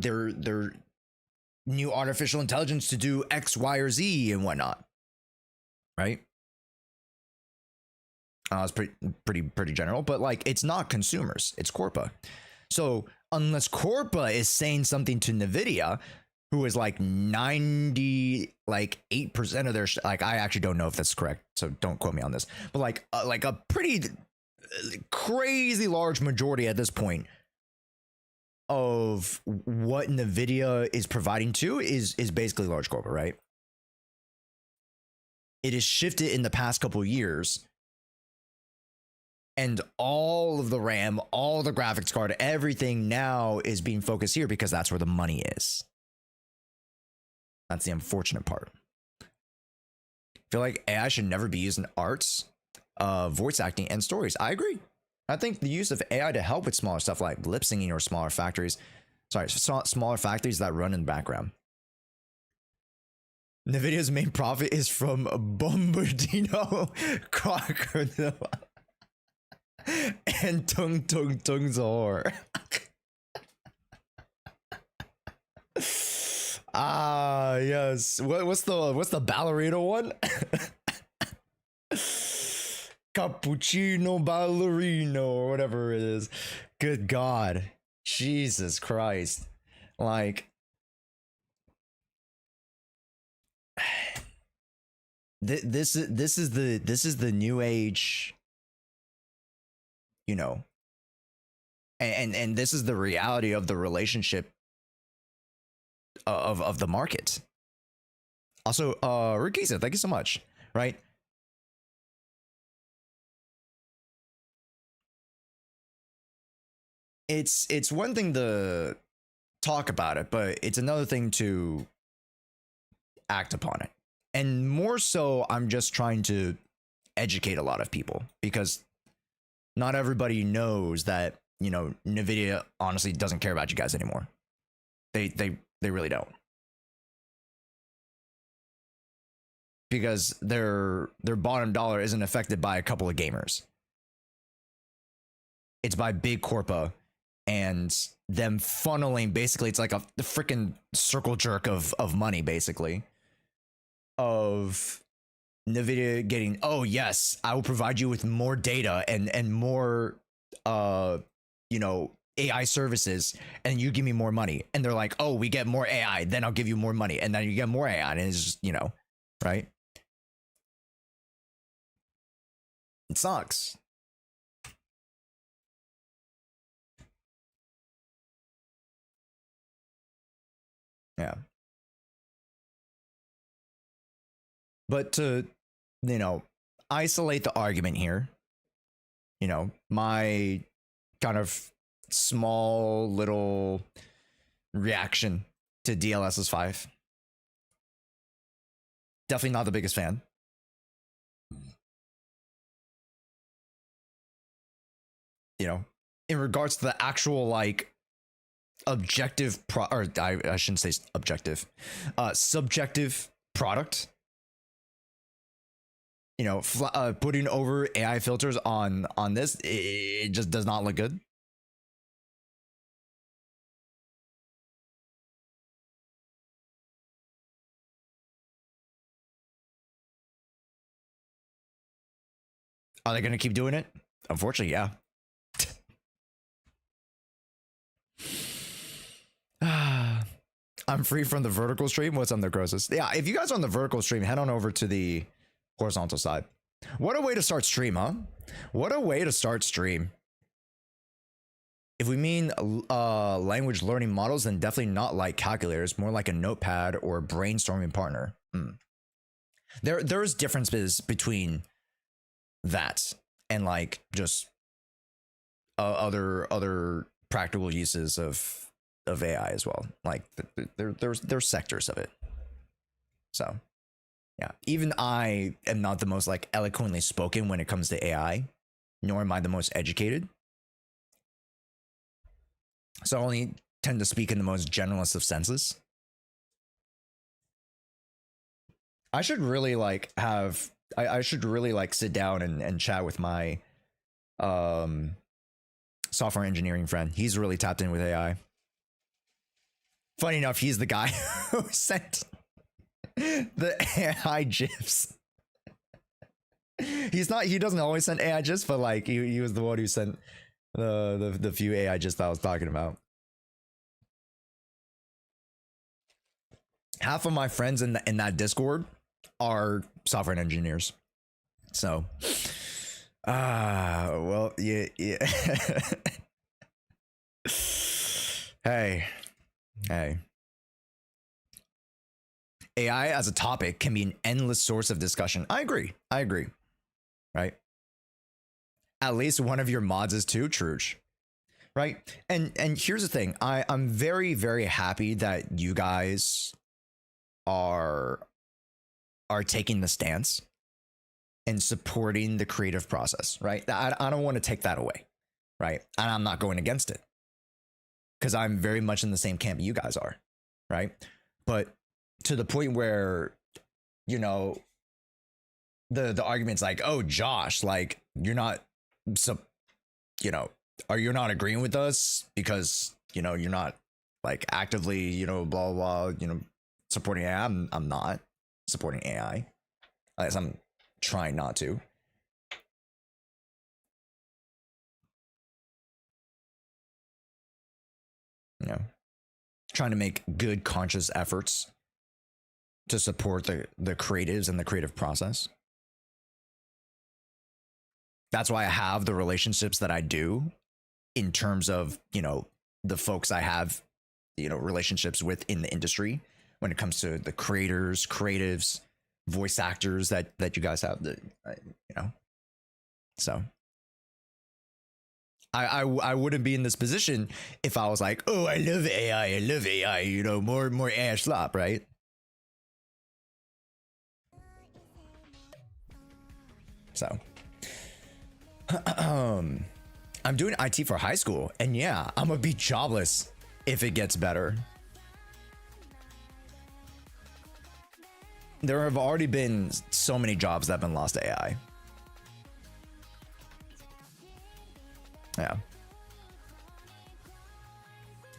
new artificial intelligence to do X, Y, or Z and whatnot. Right? It's pretty general, but like it's not consumers, it's Corpa. So unless Corpa is saying something to NVIDIA, who is like 8% of their like, I actually don't know if that's correct, so don't quote me on this, but like a pretty crazy large majority at this point of what NVIDIA is providing to is basically large corporate, right? It has shifted in the past couple of years, and all of the RAM, all the graphics card, everything now is being focused here because that's where the money is. That's the unfortunate part. I feel like AI should never be used in arts, voice acting, and stories. I agree. I think the use of AI to help with smaller stuff like lip syncing or smaller factories that run in the background. NVIDIA's main profit is from Bombardino, Crocodile, and Tung Tung Tung Zor. Yes. What's the ballerina one? Cappuccino ballerino or whatever it is. Good God. Jesus Christ. Like this is the new age, you know. And this is the reality of the relationship of the market. Also, Rikisa, thank you so much. Right? It's one thing to talk about it, but it's another thing to act upon it. And more so, I'm just trying to educate a lot of people because not everybody knows that, you know, Nvidia honestly doesn't care about you guys anymore. They really don't. Because their bottom dollar isn't affected by a couple of gamers. It's by big corpa and them funneling, basically it's like a freaking circle jerk of money, basically, of Nvidia getting, oh yes, I will provide you with more data and more you know, AI services, and you give me more money. And they're like, oh, we get more AI, then I'll give you more money, and then you get more AI, and it's just, you know, right? It sucks. Yeah. But to, you know, isolate the argument here, you know, my kind of small little reaction to DLSS 5. Definitely not the biggest fan. You know, in regards to the actual like objective or I shouldn't say objective, subjective product. You know, putting over AI filters on this, it just does not look good. Are they going to keep doing it? Unfortunately, yeah. I'm free from the vertical stream. What's on the Croesus? Yeah, if you guys are on the vertical stream, head on over to the horizontal side. What a way to start stream, huh? What a way to start stream. If we mean language learning models, then definitely not like calculators, more like a notepad or a brainstorming partner. There's differences between that and like just other practical uses of AI as well. Like there's sectors of it. So yeah, even I am not the most like eloquently spoken when it comes to AI, nor am I the most educated. So I only tend to speak in the most generalist of senses. I should really like have I should really like sit down and chat with my software engineering friend. He's really tapped in with AI. Funny enough, he's the guy who sent the AI GIFs. He doesn't always send AI GIFs, but like he was the one who sent the few AI GIFs that I was talking about. Half of my friends in that Discord are software engineers. So well, yeah. Hey. AI as a topic can be an endless source of discussion. I agree. Right? At least one of your mods is too, Truge. Right? And here's the thing. I'm very, very happy that you guys are taking the stance and supporting the creative process, right? I don't want to take that away, right? And I'm not going against it because I'm very much in the same camp you guys are, right? But to the point where, you know, the argument's like, oh, Josh, like you're not, you know, you're not agreeing with us because, you know, you're not like actively, you know, blah, blah, you know, supporting AI. I'm not supporting AI. At least I'm trying not to. You know, trying to make good, conscious efforts to support the creatives and the creative process. That's why I have the relationships that I do in terms of, you know, the folks I have, you know, relationships with in the industry when it comes to the creators, creatives, voice actors that you guys have, the you know. So I wouldn't be in this position if I was like, oh, I love AI, you know, more AI slop, right? So I'm doing IT for high school, and yeah, I'm gonna be jobless if it gets better. There have already been so many jobs that have been lost to AI. Yeah.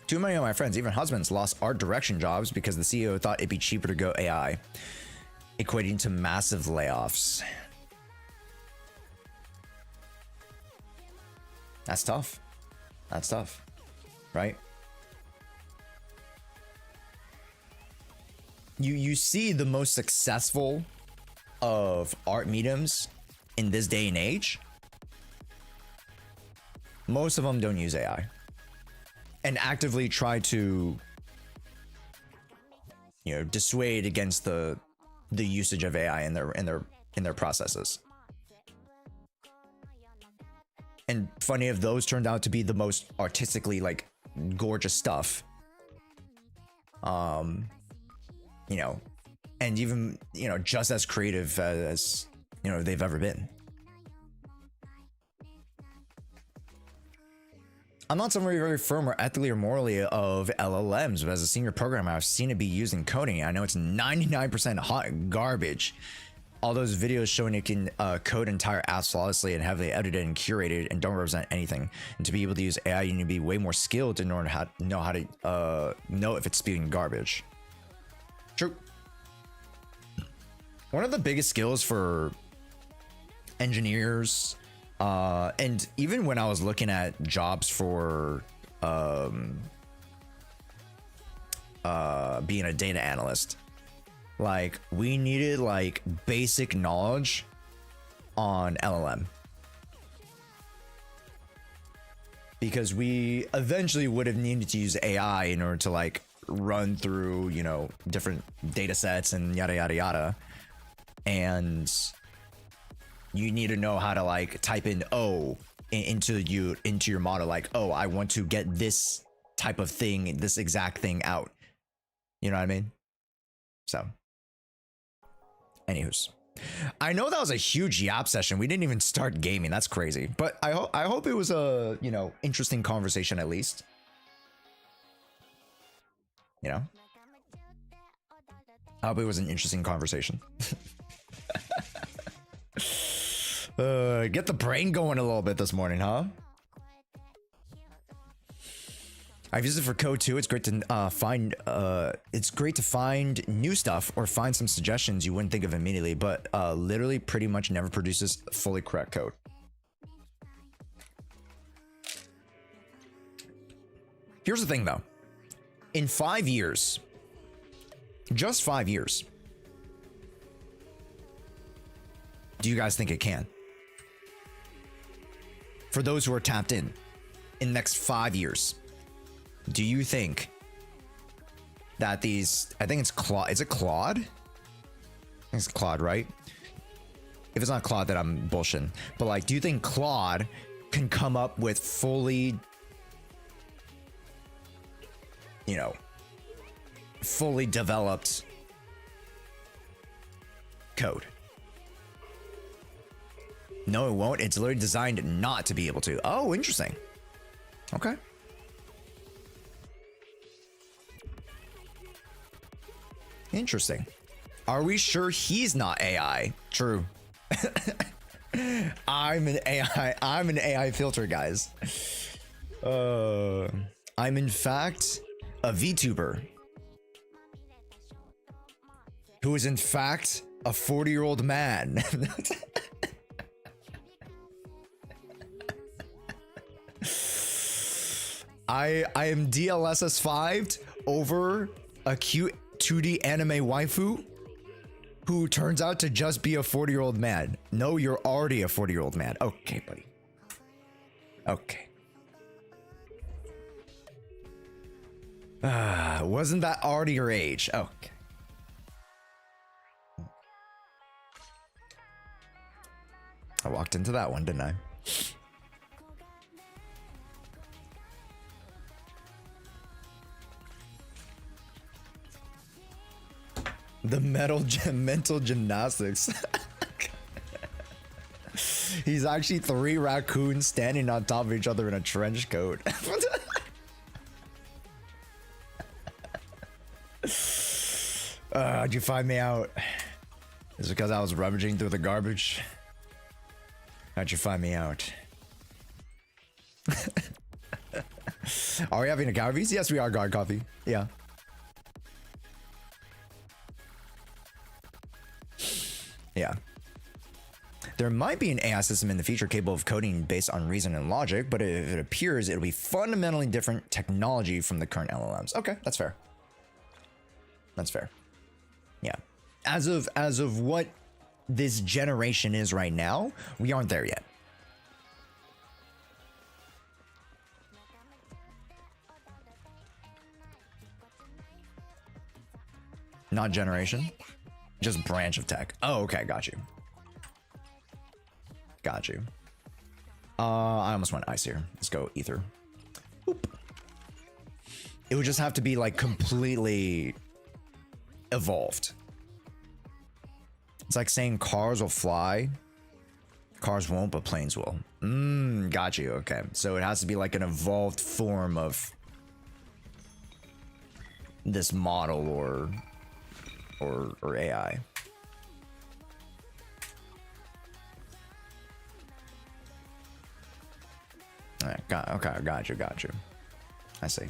Too many of my friends, even husbands, lost art direction jobs because the CEO thought it'd be cheaper to go AI, equating to massive layoffs. That's tough. That's tough, right? You see the most successful of art mediums in this day and age. Most of them don't use AI and actively try to, you know, dissuade against the usage of AI in their processes. And funny if those turned out to be the most artistically like gorgeous stuff. You know, and even, you know, just as creative as, you know, they've ever been. I'm not someone very firm or ethically or morally of LLMs, but as a senior programmer, I've seen it be used in coding. I know it's 99% hot garbage. All those videos showing it can code entire apps flawlessly and heavily edited and curated and don't represent anything. And to be able to use AI, you need to be way more skilled in order to know how to know if it's spewing garbage. True. One of the biggest skills for engineers, and even when I was looking at jobs for being a data analyst, like we needed like basic knowledge on LLM, because we eventually would have needed to use AI in order to like run through, you know, different data sets and yada yada yada. And you need to know how to like type in into your model, like, oh, I want to get this type of thing, this exact thing out. You know what I mean? So anywho's, I know that was a huge yap session. We didn't even start gaming. That's crazy. But I hope it was a, you know, interesting conversation at least. You know? I hope it was an interesting conversation. Get the brain going a little bit this morning, huh? I've used it for code too. It's great to find new stuff or find some suggestions you wouldn't think of immediately, but literally pretty much never produces fully correct code. Here's the thing though. In 5 years, just 5 years, do you guys think it can? For those who are tapped in the next 5 years, do you think that these, I think it's Claude, is it Claude? I think it's Claude, right? If it's not Claude, then I'm bullshitting. But like, do you think Claude can come up with fully, you know, fully developed code? No, it won't. It's literally designed not to be able to. Oh, interesting. Okay. Interesting. Are we sure he's not AI? True. I'm an AI filter, guys. I'm in fact a VTuber. who is in fact a 40-year-old man. I am DLSS 5'd over a cute 2D anime waifu who turns out to just be a 40-year-old man. No, you're already a 40-year-old man. Okay, buddy. Okay. Wasn't that already your age? Okay. I walked into that one, didn't I? The mental gymnastics. He's actually 3 raccoons standing on top of each other in a trench coat. How'd you find me out? Is it because I was rummaging through the garbage? How'd you find me out? Are we having a coffee? Yes, we are. Guard coffee. Yeah. Yeah. There might be an AI system in the future capable of coding based on reason and logic, but if it appears it'll be fundamentally different technology from the current LLMs. Okay, that's fair. That's fair. Yeah. As of what this generation is right now, we aren't there yet. Not generation, just branch of tech. Oh, okay, got you. Got you. I almost went ice here. Let's go ether. Oop. It would just have to be like completely evolved. It's like saying cars will fly. Cars won't, but planes will. Got you. Okay. So it has to be like an evolved form of this model or AI. Okay, got you. I see.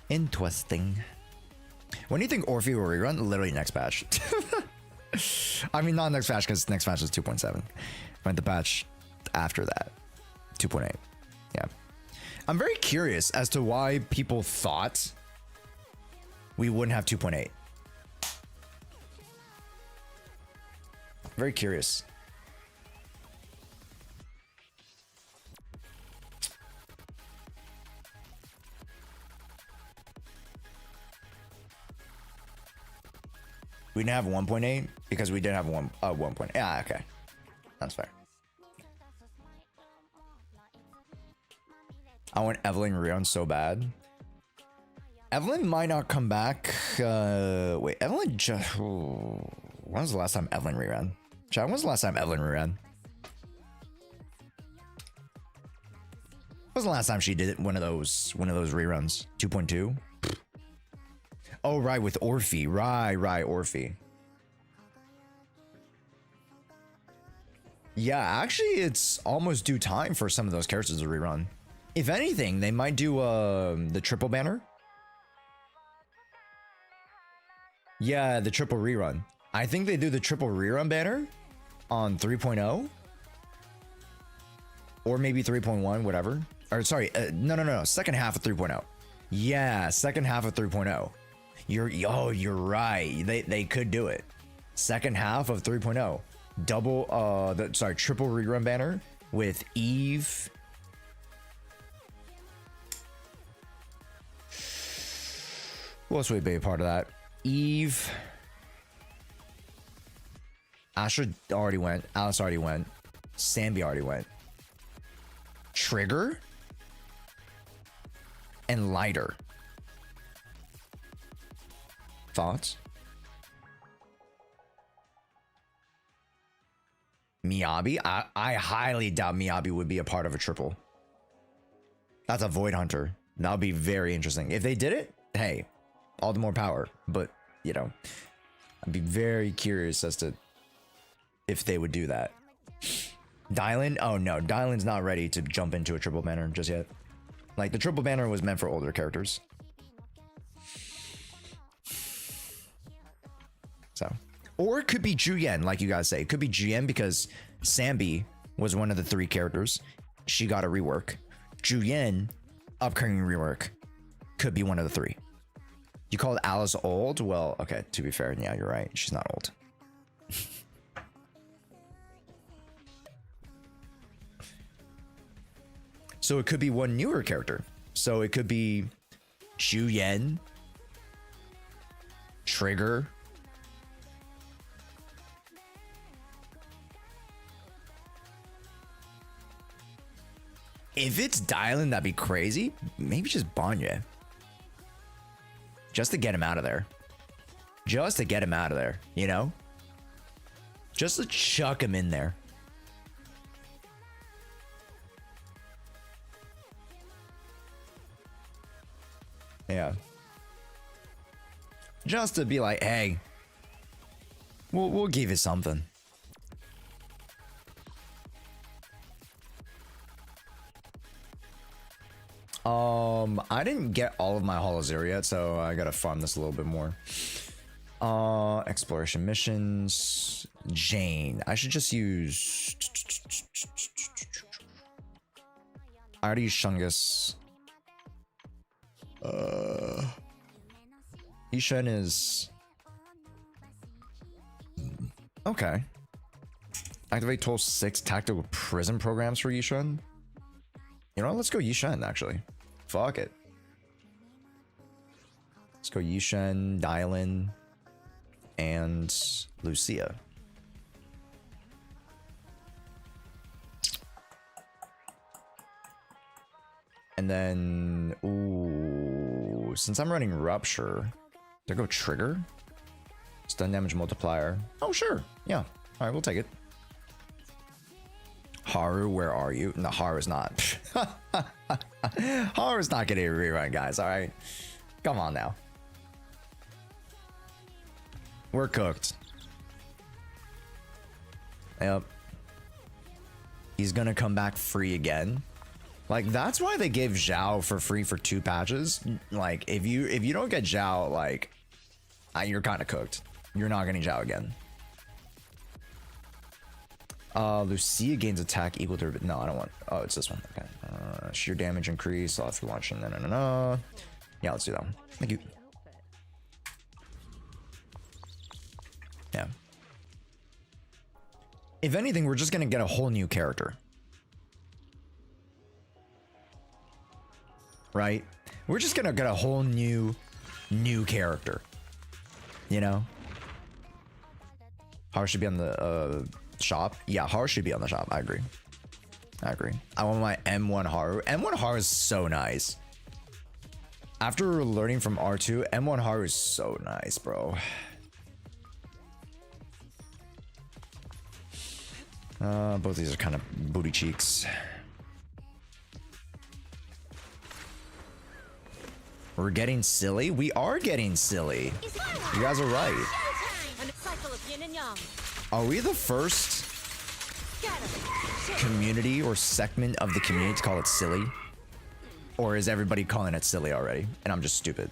Interesting. When do you think Orphe will rerun? Literally next patch. I mean, not next patch, because next patch is 2.7. But the patch after that, 2.8. Yeah. I'm very curious as to why people thought we wouldn't have 2.8. Very curious. We didn't have 1.8 because we did have 1. Yeah, okay, that's fair. I want Evelyn rerun so bad. Evelyn might not come back. Wait, Evelyn just. When was the last time Evelyn rerun? Chad, when was the last time Evelyn rerun? When was the last time she did one of those reruns? 2.2. Oh, right, with Orphe. Right, Orphe. Yeah, actually, it's almost due time for some of those characters to rerun. If anything, they might do the triple banner. Yeah, the triple rerun. I think they do the triple rerun banner on 3.0. Or maybe 3.1, whatever. Or sorry, no. Second half of 3.0. Yeah, second half of 3.0. You're right. They could do it. Second half of 3.0. Triple rerun banner with Eve. Who else would be a part of that? Eve. Asher already went. Alice already went. Sambi already went. Trigger. And Lighter. Thoughts? Miyabi? I highly doubt Miyabi would be a part of a triple. That's a Void Hunter. That would be very interesting. If they did it, hey, all the more power. But, you know, I'd be very curious as to if they would do that. Dylan? Oh, no. Dylan's not ready to jump into a triple banner just yet. Like, the triple banner was meant for older characters. Or it could be Juyen, like you guys say. It could be Juyen because Sambi was one of the 3 characters. She got a rework. Juyen, upcoming rework, could be one of the 3. You called Alice old? Well, okay, to be fair, yeah, you're right. She's not old. So it could be one newer character. So it could be Juyen, Trigger, if it's Dylan, that'd be crazy. Maybe just Banya. Just to get him out of there. Just to get him out of there, you know? Just to chuck him in there. Yeah. Just to be like, hey, we'll give you something. I didn't get all of my Holozero yet, so I gotta farm this a little bit more. Exploration missions. Jane. I should just use... I already used Shungus. Yishen is... Okay. Activate total 6 tactical prison programs for Yishen. You know what? Let's go Yishen, actually. Fuck it. Let's go Yishen, Dylan, and Lucia. And then, ooh, since I'm running Rupture, there go Trigger. Stun damage multiplier. Oh, sure. Yeah. All right, we'll take it. Haru, where are you? No, Haru's not. Haru's not getting a rerun, guys. All right. Come on now. We're cooked. Yep. He's gonna come back free again. Like, that's why they gave Zhao for free for 2 patches. Like, if you don't get Zhao, like, you're kind of cooked. You're not getting Zhao again. Lucia gains attack equal to... No, I don't want... Oh, it's this one. Okay. Sheer damage increase. I'll have to launch... No. Yeah, let's do that one. Thank you. Yeah. If anything, we're just gonna get a whole new character. Right? We're just gonna get a whole new character. You know? Haru should be on the shop. Yeah, Haru should be on the shop. I agree. I want my M1 Haru. M1 Haru is so nice. After learning from R2, M1 Haru is so nice, bro. Both these are kind of booty cheeks. We're getting silly? We are getting silly. You guys are right. Are we the first community or segment of the community to call it silly? Or is everybody calling it silly already? And I'm just stupid.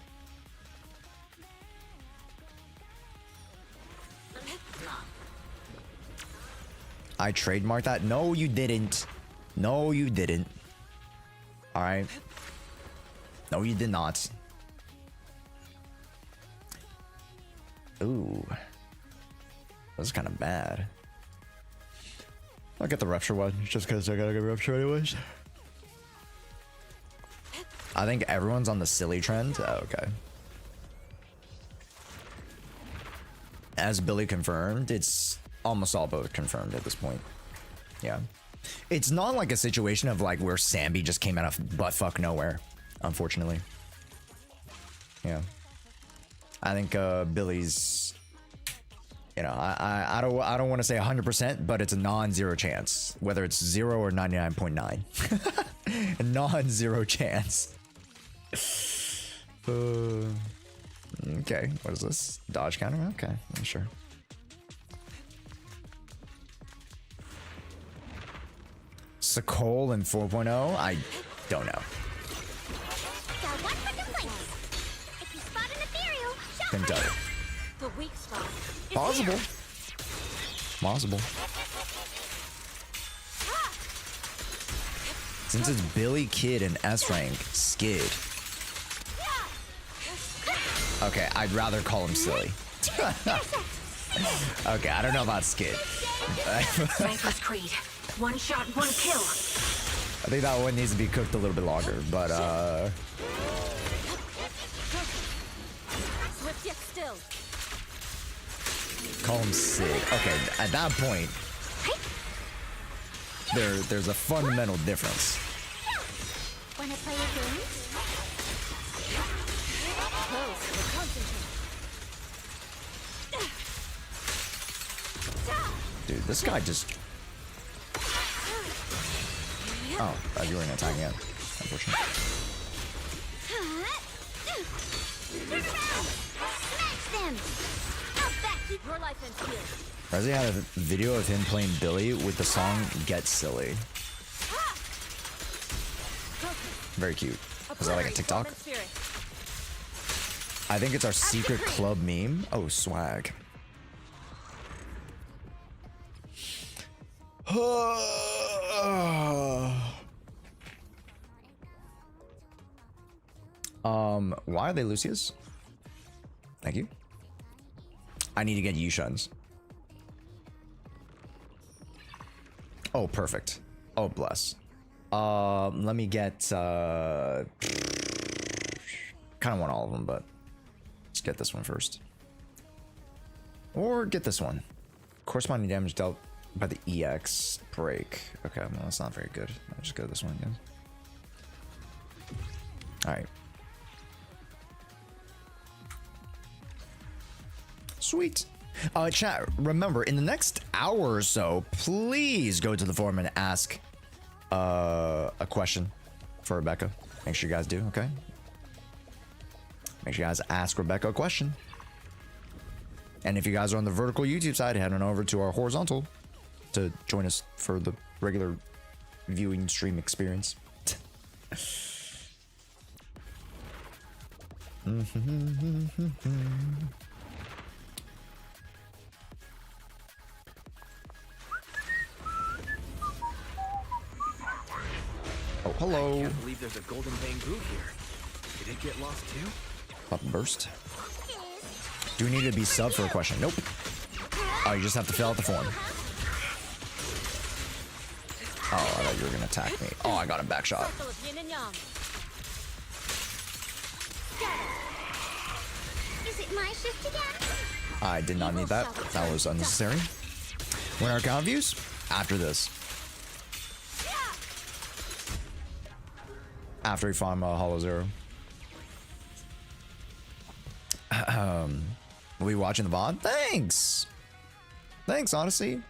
I trademarked that? No, you didn't. No, you didn't. Alright. No, you did not. Ooh. That's kind of bad. I'll get the Rupture one, just because I gotta get Rupture anyways. I think everyone's on the silly trend. Oh, okay. As Billy confirmed, it's almost all both confirmed at this point. Yeah. It's not like a situation of like where Sambi just came out of buttfuck nowhere, unfortunately. Yeah. I think Billy's, you know, I don't want to say 100%, but it's a non-zero chance, whether it's 0 or 99.9. A non-zero chance. Okay, what is this? Dodge counter? Okay, I'm sure. Sakol in 4.0? I don't know. Couldn't tell you. The weak spot Possible. Possible. Since it's Billy Kid and S rank, Skid. Okay, I'd rather call him silly. Okay, I don't know about Skid. Thankless Creed. One shot, one kill. I think that one needs to be cooked a little bit longer, but Swift yet still. call him Sid. Okay, at that point, there's a fundamental difference. Wanna play a game? Close, but concentrate. Dude, this guy just... Oh, you were in attack again. Unfortunately. Smash them! I'll back you. Your life ends here. Resi had a video of him playing Billy with the song Get Silly. Very cute. Was that like a TikTok? I think it's our secret club meme. Oh, swag. Why are they Lucius? Thank you. I need to get Yushuns. Oh, perfect. Oh, bless. Let me get, kind of want all of them, but let's get this one first. Or get this one. Corresponding damage dealt by the EX break. Okay, well, that's not very good. I'll just go this one again. Alright. Sweet. Chat, remember, in the next hour or so, please go to the forum and ask a question for Rebecca. Make sure you guys do, okay? Make sure you guys ask Rebecca a question. And if you guys are on the vertical YouTube side, head on over to our horizontal to join us for the regular viewing stream experience. Oh, hello. I can't believe there's a golden vein groove here. Did it get lost too? Pop burst. Do we need to be sub for a question? Nope. Oh, you just have to fill out the form. Oh, I thought you were gonna attack me. Oh, I got a back shot. Is it my shift again? I did not need that. That was unnecessary. When our account views? After this. After we farm Hollow Zero. Will we watching the VOD? Thanks! Thanks, Odyssey.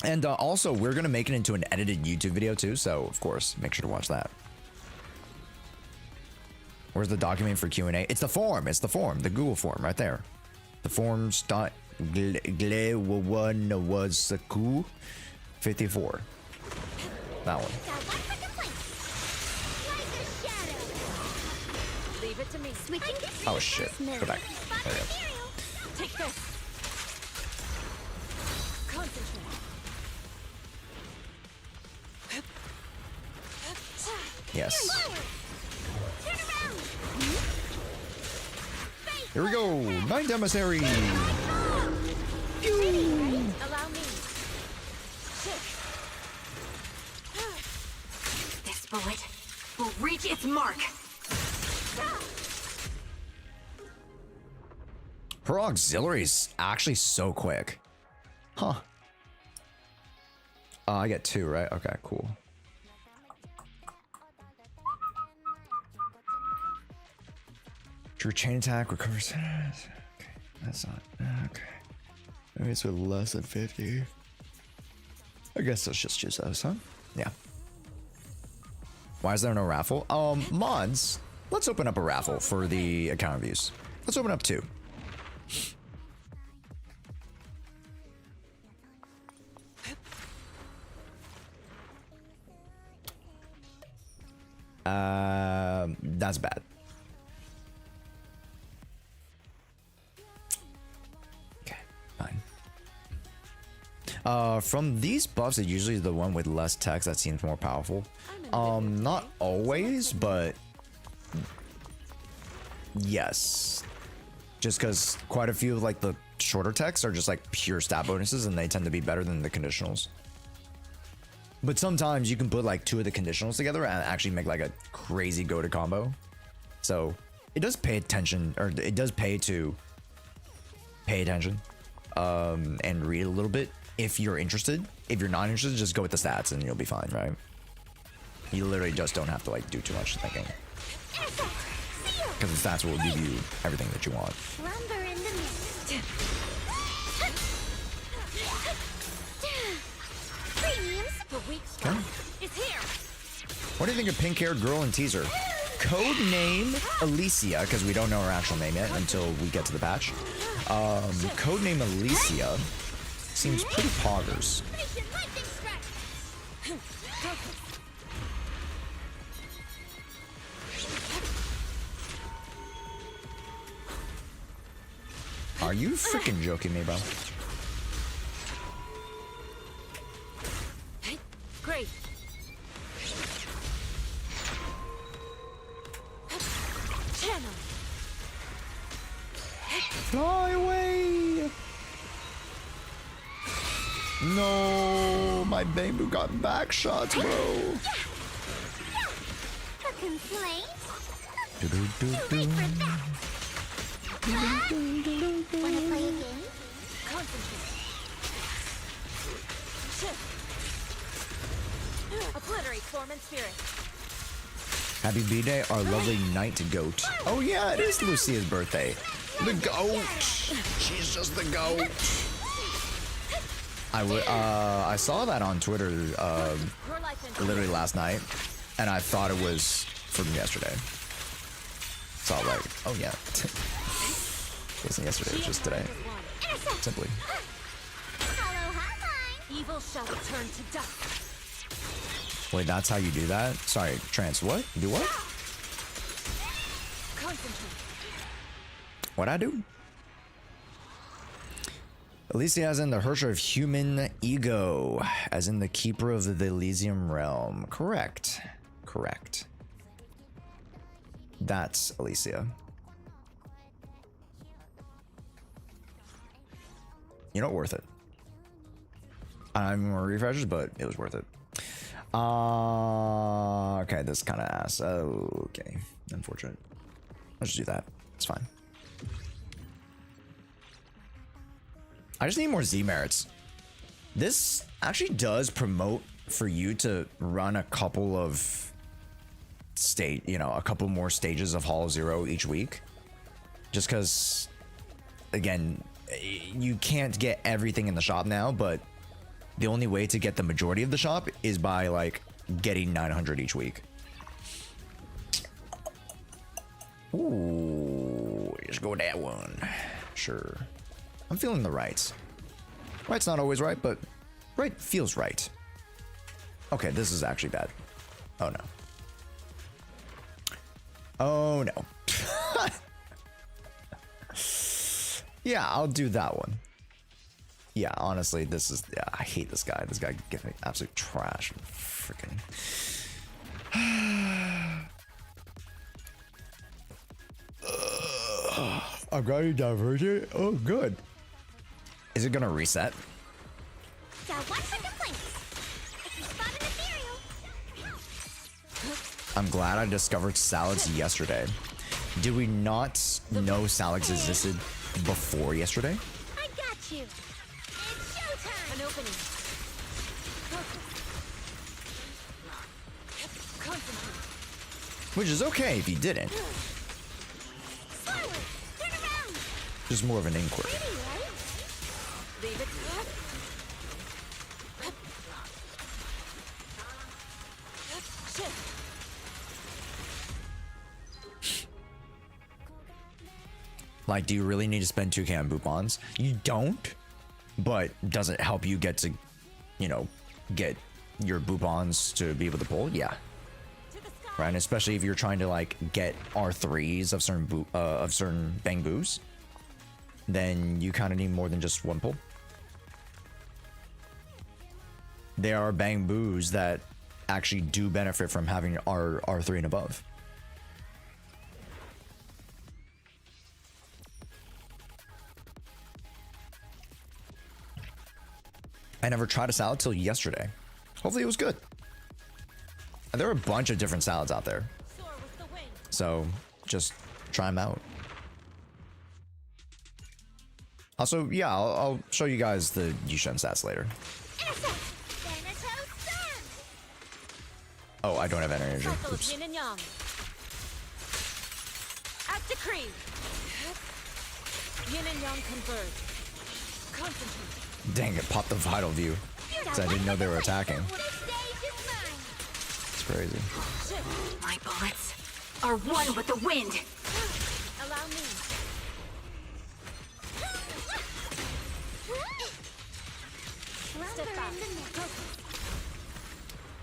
And also, we're going to make it into an edited YouTube video too, so of course, make sure to watch that. Where's the document for Q&A? It's the form, the Google form right there. The forms dot was 54. That one. Leave it to me. Oh shit. Go back. There we go. Take this. Concentrate. Yes. Here we go. Ninth emissary. Allow me. This bullet will reach its mark. Her auxiliary is actually so quick. Huh. I get 2, right? Okay, cool. True chain attack recovers. Okay, that's not. Okay. Maybe it's with less than 50. I guess let's just choose those, huh? Yeah. Why is there no raffle? Mods, let's open up a raffle for the account reviews. Let's open up 2. That's bad. Okay, fine. From these buffs, it's usually the one with less text that seems more powerful. Not always, but yes. Just because quite a few of like the shorter texts are just like pure stat bonuses, and they tend to be better than the conditionals. But sometimes you can put like 2 of the conditionals together and actually make like a crazy go-to combo. So it does pay attention, or it does pay to pay attention and read a little bit if you're interested. If you're not interested, just go with the stats and you'll be fine, right? You literally just don't have to like do too much thinking, because the stats will give you everything that you want. Slumber in the mist. Premiums. The weak spot is here. What do you think of pink-haired girl in teaser? Code name Alicia, because we don't know her actual name yet until we get to the patch. Code name Alicia seems pretty poggers. Lightning strike. Are you freaking joking me, bro? Great. Channel. Fly away! No, my Bamboo got back shots, bro. A complaint? Do-do-do-do. Wanna play a game? Concentrate. Shift. Obliterate form and spirit. Happy B-Day, our lovely night goat. Oh yeah, it is Lucia's birthday. The goat. She's just the goat. I saw that on Twitter Your life and literally last night, and I thought it was from yesterday. So I was like, oh yeah. It wasn't yesterday, it was just today. Simply. Hello, hotline. evil shall return to dust. Wait, that's how you do that? Sorry, Trance, what? You do what? Concentrate. What'd I do? Alicia as in the Herrscher of human ego, as in the keeper of the Elysium realm. Correct. Correct. That's Alicia. You know, worth it. I don't have any more refreshes, but it was worth it. Okay, this kind of ass. Okay, unfortunate. Let's just do that. It's fine. I just need more Z merits. This actually does promote for you to run a couple of a couple more stages of Hall Zero each week. Just because, again, you can't get everything in the shop now, but the only way to get the majority of the shop is by like getting 900 each week. Ooh, just go with that one. Sure. I'm feeling the rights. Right's not always right, but right feels right. Okay, this is actually bad. Oh no. Oh no. Yeah, I'll do that one. Yeah, honestly, this is... Yeah, I hate this guy. This guy gives me absolute trash. Freaking... I'm going to divergent. Oh, good. Is it gonna reset? Got 100 points. If you spot an ethereal. I'm glad I discovered Salads yesterday. Did we not know Salads existed before yesterday? I got you. It's showtime. An opening. Concentrate. Which is okay if you didn't. Forward. Turn around. Just more of an inquiry. Pretty, right? Leave it. Shift. Like, do you really need to spend 2K on Boopons? You don't, but does it help you get to, get your Boopons to be able to pull? Yeah. Right, and especially if you're trying to like get R3s of certain Bang Boos, then you kind of need more than just one pull. there are bang boos that actually do benefit from having R3 and above. I never tried a salad till yesterday. Hopefully it was good. There are a bunch of different salads out there, so just try them out. Also, yeah, I'll show you guys the Yushen stats later. Oh, I don't have energy. Oops. Yin and yang. At decree. Yin and yang converge. Concentrate. Dang it, popped the vital view. So I didn't know they were attacking. It's crazy. My bullets are one with the wind. Allow me. Step back.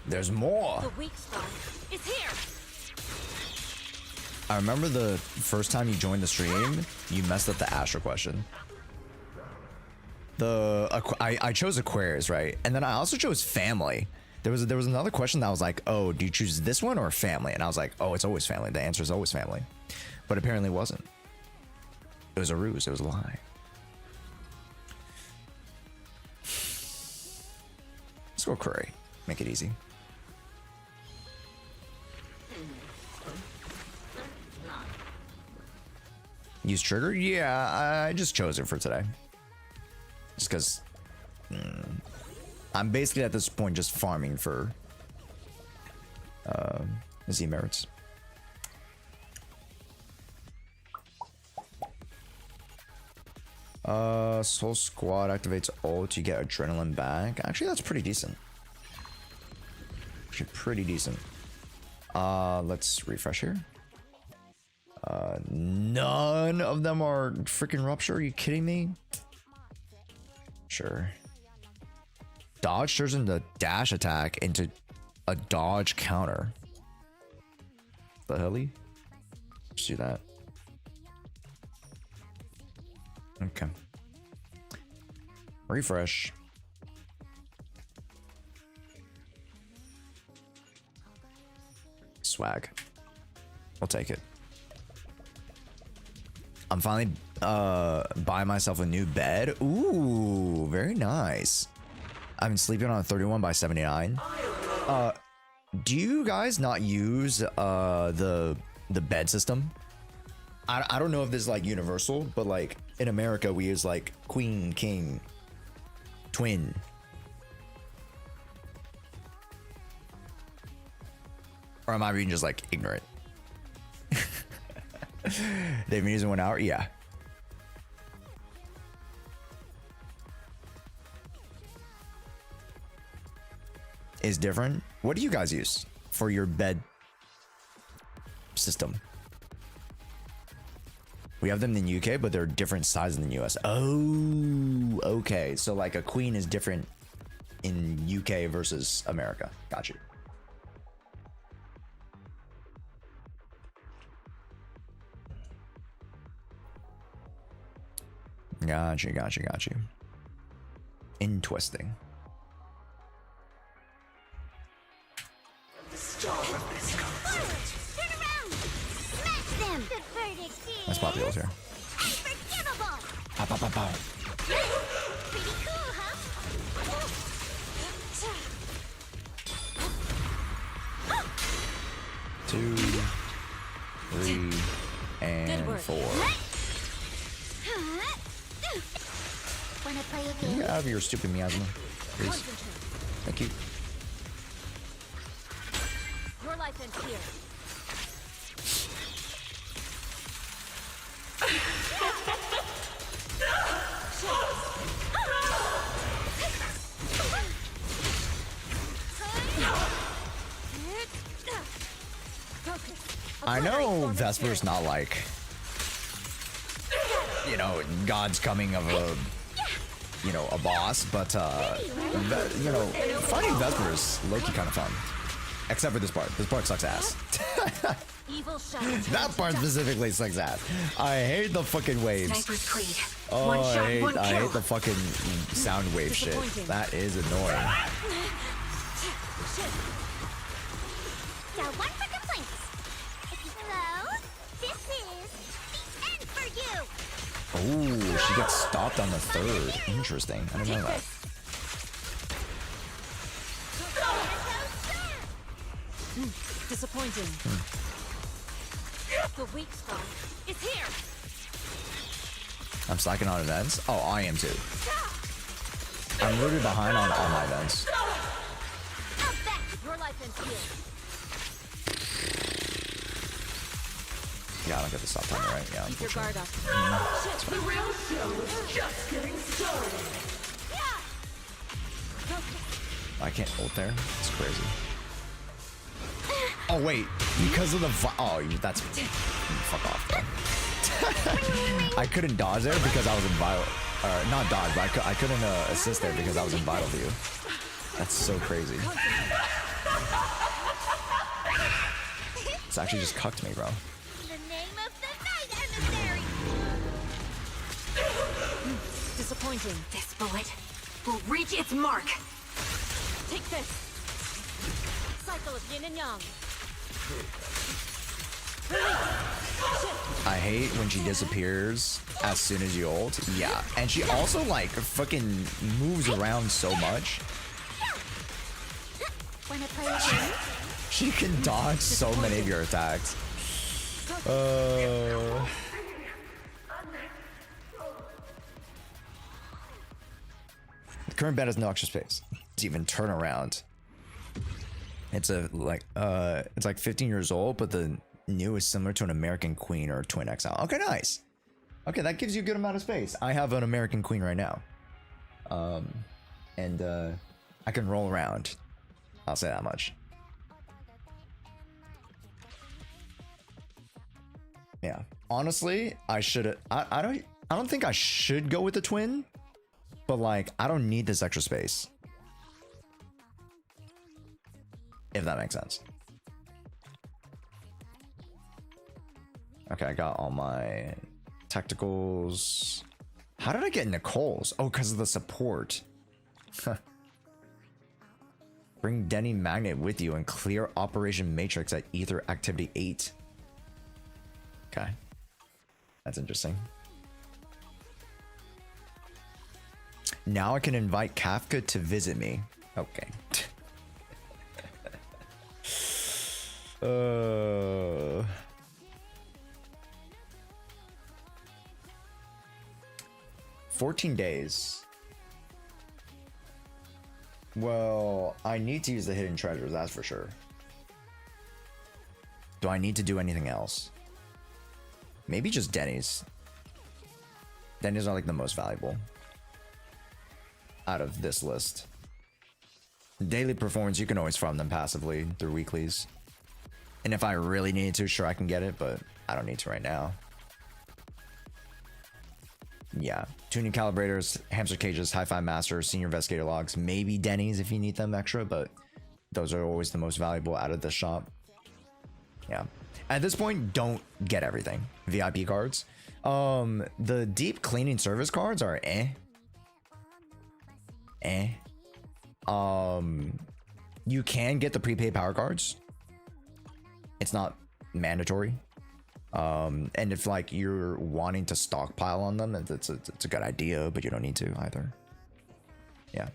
There's more. The weak spot is here. I remember the first time you joined the stream, you messed up the Astra question. I chose Aquarius, right? And then I also chose family. There was another question that was like, oh, do you choose this one or family? And I was like, oh, it's always family. The answer is always family. But apparently it wasn't. It was a ruse. It was a lie. Let's go Curry. Make it easy. Use trigger? Yeah, I just chose it for today. Just because I'm basically at this point just farming for Z merits. Soul Squad activates ult, you get adrenaline back. Actually, that's pretty decent. Actually, pretty decent. Let's refresh here. None of them are freaking rupture. Are you kidding me? Sure. Dodge turns into dash attack into a dodge counter. The helly? Let's do that. Okay. Refresh. Swag. We'll take it. I'm finally buying myself a new bed. Ooh, very nice. I've been sleeping on a 31 by 79. Do you guys not use the bed system? I don't know if this is like universal, but like in America we use like queen, king, twin. Or am I being just like ignorant? They've been using 1 hour? Yeah. Is different. What do you guys use for your bed system? We have them in the UK, but they're different sizes in the US. Oh, okay. So like a queen is different in UK versus America. Got you. Got you. Interesting. Turn around! Smash them! Good verdict. Let's pop the ult here. Unforgivable! Pow, pow, pow, pow. Pretty cool, huh? 2, 3, and 4. Wanna play a Can you game? get out of your stupid miasma, please? Thank you. Your life ends here. I know Vesper's not like, you know, God's coming of a, you know, a boss, but you know, fighting Vesper is low-key kind of fun. Except for this part. This part sucks ass. That part specifically sucks ass. I hate the fucking waves. Oh, I hate the fucking sound wave shit. That is annoying. She gets stopped on the third. Interesting. I didn't know that. Disappointing. The weak spot is here. I'm slacking on events. Oh, I am too. I'm literally behind on all my events. How's that? Your life ends here. Yeah, I don't get the stop timer right. Yeah, Keep your guard up. Shit, The real show is just getting started. I can't ult there. It's crazy. Oh wait, because of the that's fuck off, bro. I couldn't dodge there because I was in vital. Not dodge, but I couldn't assist there because I was in vital view. That's so crazy. It's actually just cucked me, bro. The name of the night, emissary. Disappointing. This bullet will reach its mark. Take this. Cycle of yin and yang. I hate when she disappears as soon as you ult. Yeah, and she also like fucking moves around so much. When I play again, She can dodge so many of your attacks. The current bed has no extra space to even turn around. It's it's like 15 years old, but the new is similar to an American Queen or Twin XL. Okay, nice. Okay, that gives you a good amount of space. I have an American Queen right now. And I can roll around. I'll say that much. Yeah. Honestly, I should I don't think I should go with the twin, but like I don't need this extra space. If that makes sense. Okay, I got all my tacticals. How did I get Nicole's? Oh, because of the support. Bring Denny Magnet with you and clear Operation Matrix at Ether Activity 8. Okay. That's interesting. Now I can invite Kafka to visit me. Okay. 14 days. Well, I need to use the hidden treasures, that's for sure. Do I need to do anything else? Maybe just Denny's. Denny's are like the most valuable out of this list. Daily performance, you can always farm them passively through weeklies. And if I really need to, sure I can get it, but I don't need to right now. Yeah, tuning calibrators, hamster cages, hi-fi masters, senior investigator logs, maybe Denny's if you need them extra, but those are always the most valuable out of the shop. Yeah, at this point, don't get everything. VIP cards. The deep cleaning service cards are you can get the prepaid power cards. It's not mandatory. And if like you're wanting to stockpile on them, it's a good idea, but you don't need to either. Yeah.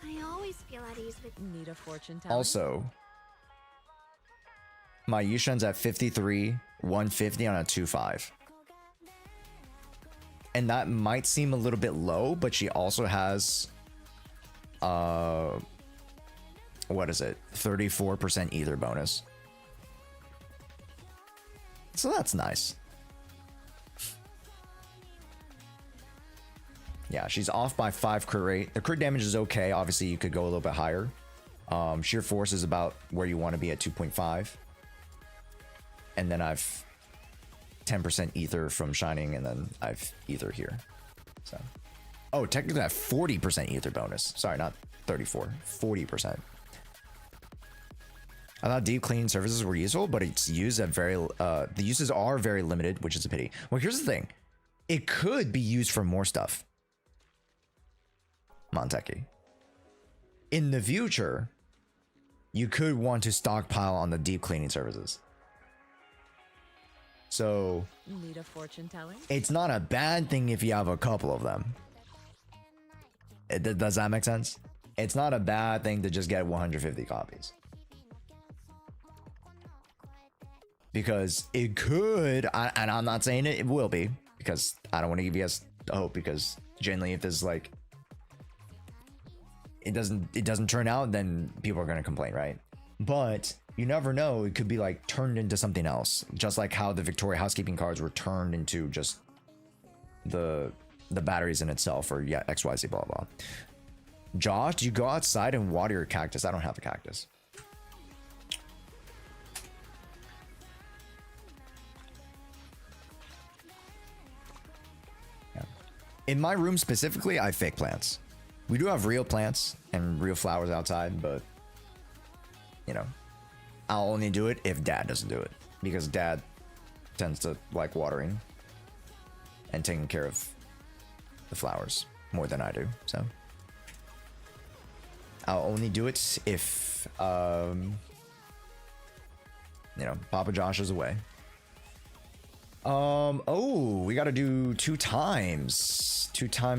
I always feel at ease with need a fortune teller. Also, my Yushan's at 53, 150 on a 2.5. And that might seem a little bit low, but she also has what is it? 34% ether bonus. So that's nice. Yeah, she's off by 5 crit rate. The crit damage is okay. Obviously, you could go a little bit higher. Sheer force is about where you want to be at 2.5. And then I've 10% ether from Shining, and then I've ether here. So, oh, technically I have 40% ether bonus. Sorry, not 34, 40%. I thought deep cleaning services were useful, but it's used at the uses are very limited, which is a pity. Well, here's the thing. It could be used for more stuff. Monteki. In the future, you could want to stockpile on the deep cleaning services. So Need a fortune teller? it's not a bad thing if you have a couple of them. Does that make sense? It's not a bad thing to just get 150 copies. Because it could, and I'm not saying it will be, because I don't want to give you guys hope, because generally if there's like, it doesn't turn out, then people are going to complain, right? But you never know, it could be like turned into something else, just like how the Victoria housekeeping cards were turned into just the batteries in itself, or yeah, XYZ blah blah. Josh, do you go outside and water your cactus? I don't have a cactus. Yeah. In my room specifically, I fake plants. We do have real plants and real flowers outside, but you know, I'll only do it if Dad doesn't do it, because Dad tends to like watering and taking care of the flowers more than I do. So I'll only do it if you know, Papa Josh is away. Oh, we got to do two times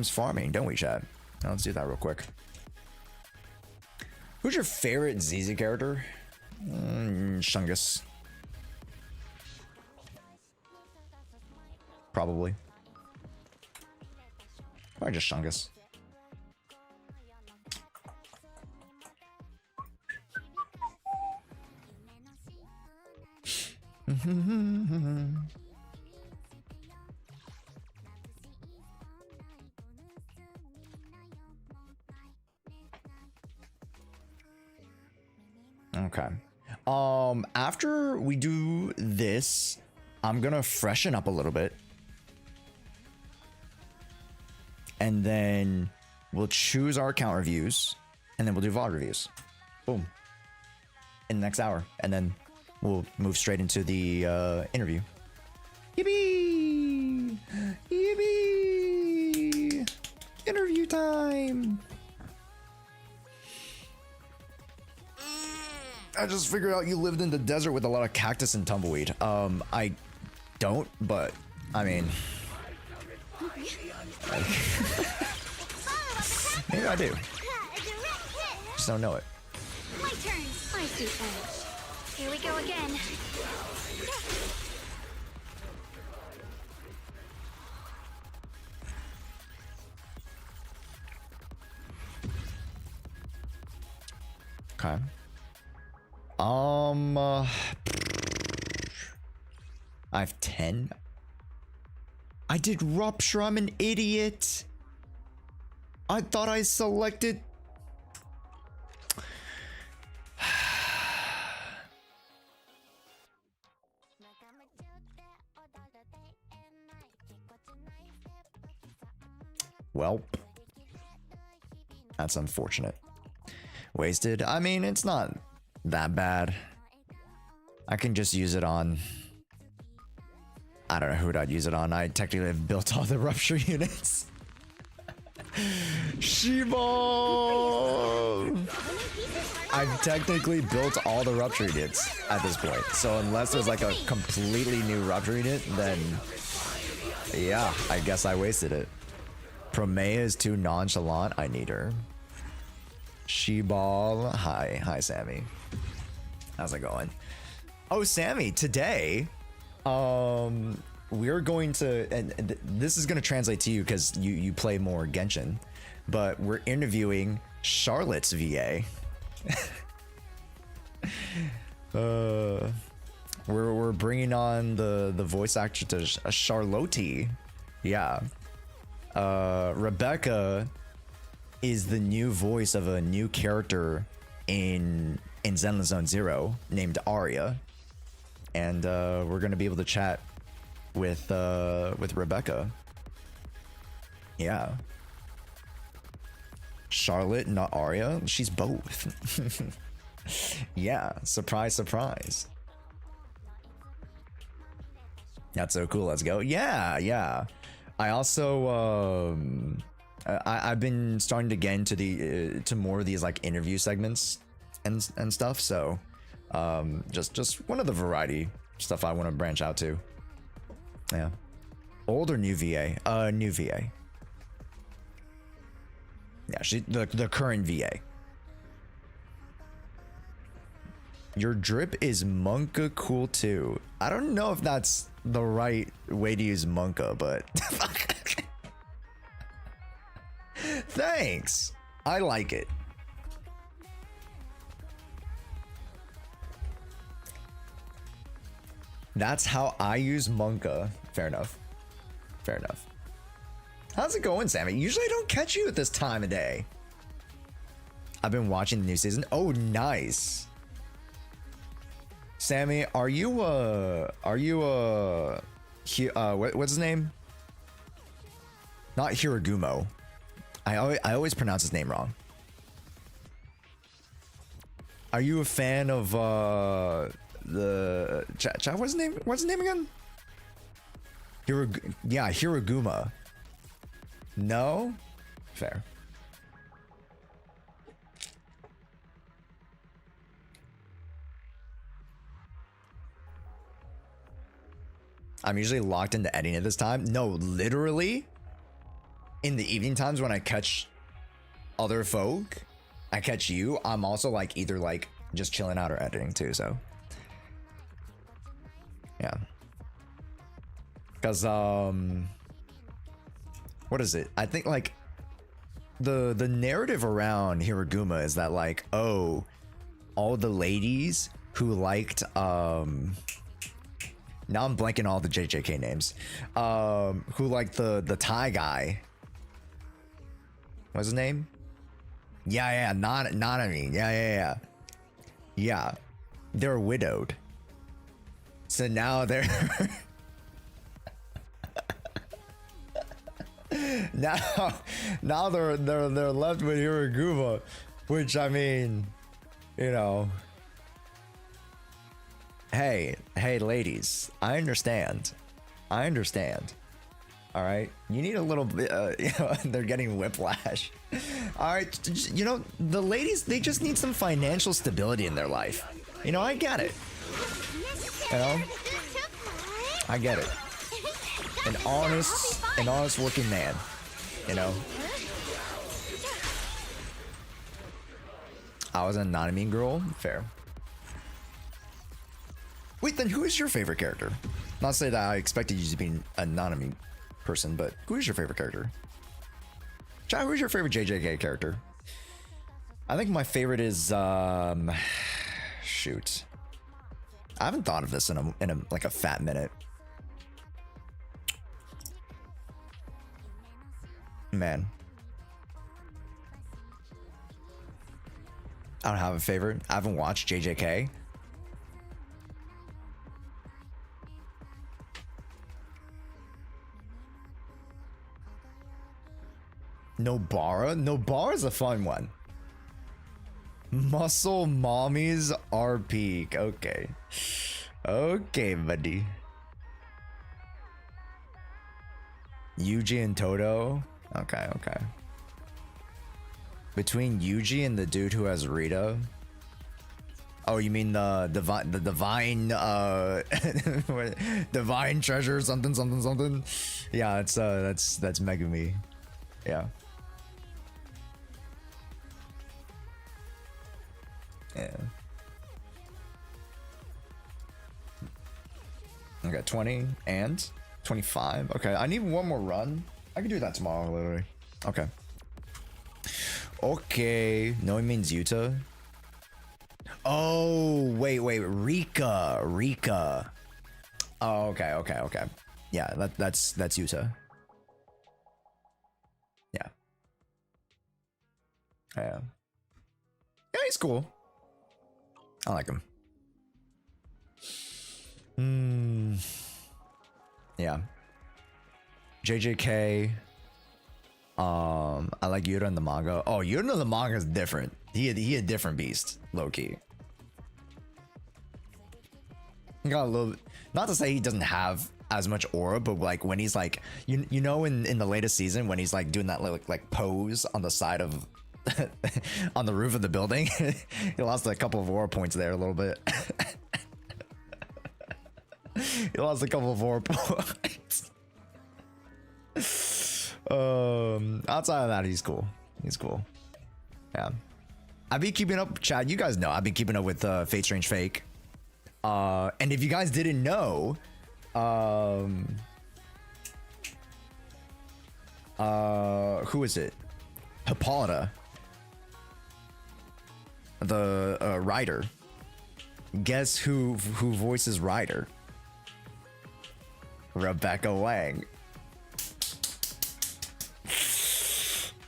farming, don't we, chat? Now let's do that real quick. Who's your favorite ZZ character? Shungus. Probably just Shungus. Okay. After we do this, I'm gonna freshen up a little bit, and then we'll choose our account reviews, and then we'll do VOD reviews. Boom. In the next hour, and then we'll move straight into the interview. Yippee! Yippee! Interview time! I just figured out you lived in the desert with a lot of cactus and tumbleweed. I don't, but I mean, maybe I do. Just don't know it. My turn. I see edge. Here we go again. Okay. I have 10. I did rupture. I'm an idiot. I thought I selected. Well, that's unfortunate. Wasted. I mean, it's not that bad. I can just use it on, I don't know who I'd use it on. I technically have built all the rupture units. Shiba! I've technically built all the rupture units at this point. So unless there's like a completely new rupture unit, then yeah, I guess I wasted it. Promea is too nonchalant. I need her. Sheball. Hi Sammy. How's it going? Oh, Sammy, today we're going to, and this is going to translate to you because you play more Genshin, but we're interviewing Charlotte's VA. We're bringing on the voice actor to Charlotte. Yeah. Rebecca is the new voice of a new character in Zenless Zone Zero named Aria, and we're gonna be able to chat with Rebecca. Yeah, Charlotte, not Aria. She's both. Yeah, surprise. That's so cool. Let's go. Yeah. I also I've been starting to get into to more of these like interview segments and stuff. So just one of the variety stuff I want to branch out to. Yeah. Old or new VA? New VA. Yeah, the current VA. Your drip is Monka cool too. I don't know if that's the right way to use Monka, but thanks. I like it. That's how I use Monka. Fair enough. Fair enough. How's it going, Sammy? Usually I don't catch you at this time of day. I've been watching the new season. Oh, nice. Sammy, are you what's his name? Not Hiragumo. I always pronounce his name wrong. Are you a fan of what's his name? What's his name again? Hiraguma. No? Fair. I'm usually locked into editing at this time. No, literally in the evening times when I catch other folk, I catch you, I'm also like either like just chilling out or editing too, so yeah. Because what is it? I think like the narrative around Hiraguma is that like, oh, all the ladies who liked now I'm blanking all the JJK names. Who liked the Thai guy? What's his name? Yeah, Nanami. Yeah. Yeah. They're widowed. So now they're now they're left with Hiraguma, which I mean, you know. Hey, ladies, I understand. All right, you need a little bit. You know, they're getting whiplash. All right, you know, the ladies, they just need some financial stability in their life. You know, I get it. You know, I get it. An honest working man. You know. I was a Nanami girl. Fair. Wait, then who is your favorite character? Not to say that I expected you to be a Nanami person, but who is your favorite character? Chai, who's your favorite JJK character? I think my favorite is shoot. I haven't thought of this in a like a fat minute. Man. I don't have a favorite. I haven't watched JJK. Nobara's a fun one. Muscle mommies are peak. Okay, buddy. Yuji and Toto. Okay. Between Yuji and the dude who has Rita. Oh, you mean the divine divine treasure something. Yeah, it's that's Megumi. Yeah. Okay, 20 and 25. Okay, I need one more run. I can do that tomorrow, literally. Okay. No, it means Yuta. Oh, wait. Rika. Oh, okay. Yeah, that's Yuta. Yeah. Yeah, he's cool. I like him. Yeah. JJK. I like Yuta in the manga. Oh, Yuta in the manga is different. He a different beast, low key. He got a little. Not to say he doesn't have as much aura, but like when he's like, you know, in the latest season when he's like doing that like pose on the side of. On the roof of the building. He lost a couple of aura points there a little bit. He lost a couple of 4 points. Outside of that, he's cool. He's cool. Yeah. I've been keeping up, chat. You guys know I've been keeping up with Fate Strange Fake. And if you guys didn't know, who is it? Hippolyta, the Ryder. Guess who voices Ryder? Rebecca Wang.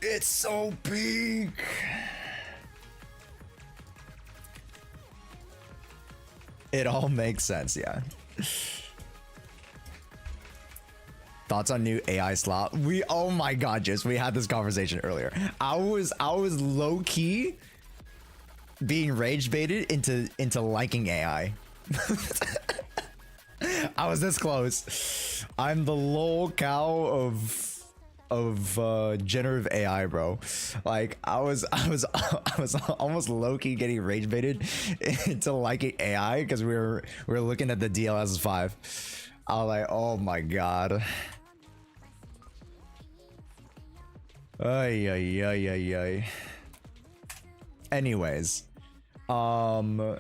It's so big. It all makes sense, yeah. Thoughts on new AI slot? Oh my god, just we had this conversation earlier. I was low key being rage baited into liking AI. I was this close. I'm the lol cow of generative AI, bro. Like I was almost low key getting rage baited into liking AI because we were looking at the DLSS 5. I was like, oh my god. Ay ay ay ay ay. Anyways, I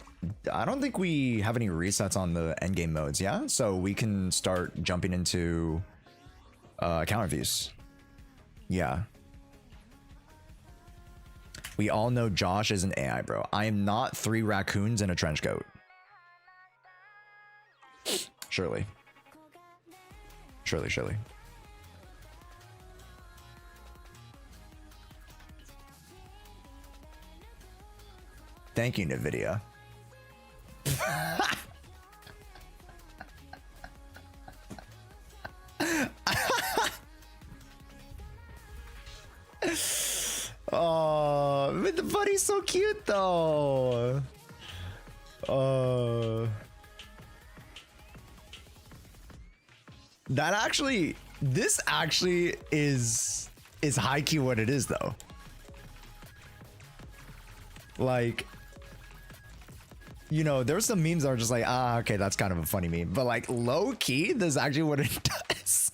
don't think we have any resets on the endgame modes, yeah? So we can start jumping into account reviews. Yeah. We all know Josh is an AI, bro. I am not 3 raccoons in a trench coat. Surely. Surely, surely. Thank you, NVIDIA. Oh, but the buddy's so cute though. This actually is high key what it is though. Like, you know, there's some memes that are just like, ah, okay, that's kind of a funny meme, but like low key, this is actually what it does.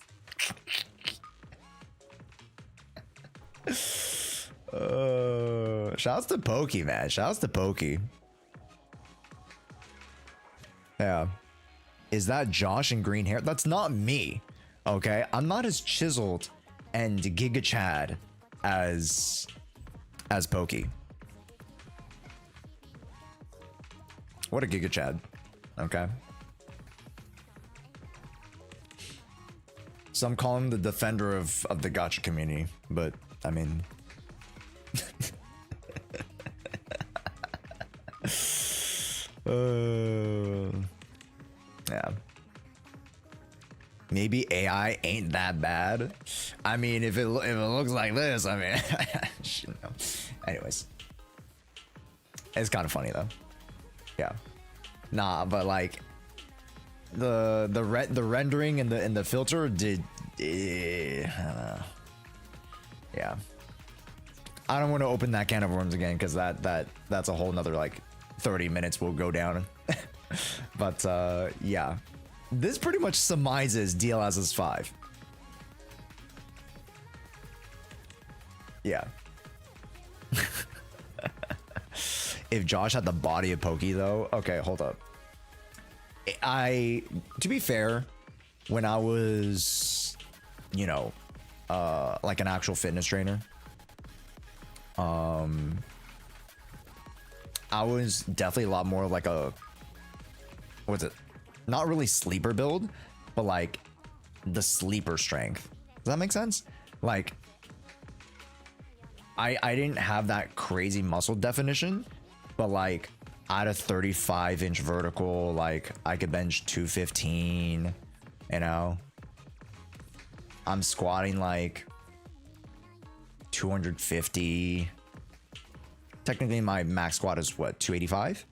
Shouts to Pokey, man. Shouts to Pokey. Yeah. Is that Josh in green hair? That's not me. Okay. I'm not as chiseled and Giga Chad as Pokey. What a Giga Chad. Okay. Some call him the defender of the gacha community, but I mean, yeah. Maybe AI ain't that bad. I mean, if it looks like this, I mean, you know. Anyways, it's kind of funny though. Yeah. Nah, but like the rendering and the filter did. I don't know. Yeah. I don't want to open that can of worms again because that's a whole nother like 30 minutes will go down. But yeah, this pretty much surmises DLSS 5. Yeah. If Josh had the body of Pokey though, okay, hold up. To be fair, when I was, you know, like an actual fitness trainer, I was definitely a lot more like a, what's it? Not really sleeper build, but like the sleeper strength. Does that make sense? Like, I didn't have that crazy muscle definition, but like at a 35-inch vertical, like I could bench 215, you know. I'm squatting like 250. Technically my max squat is what, 285?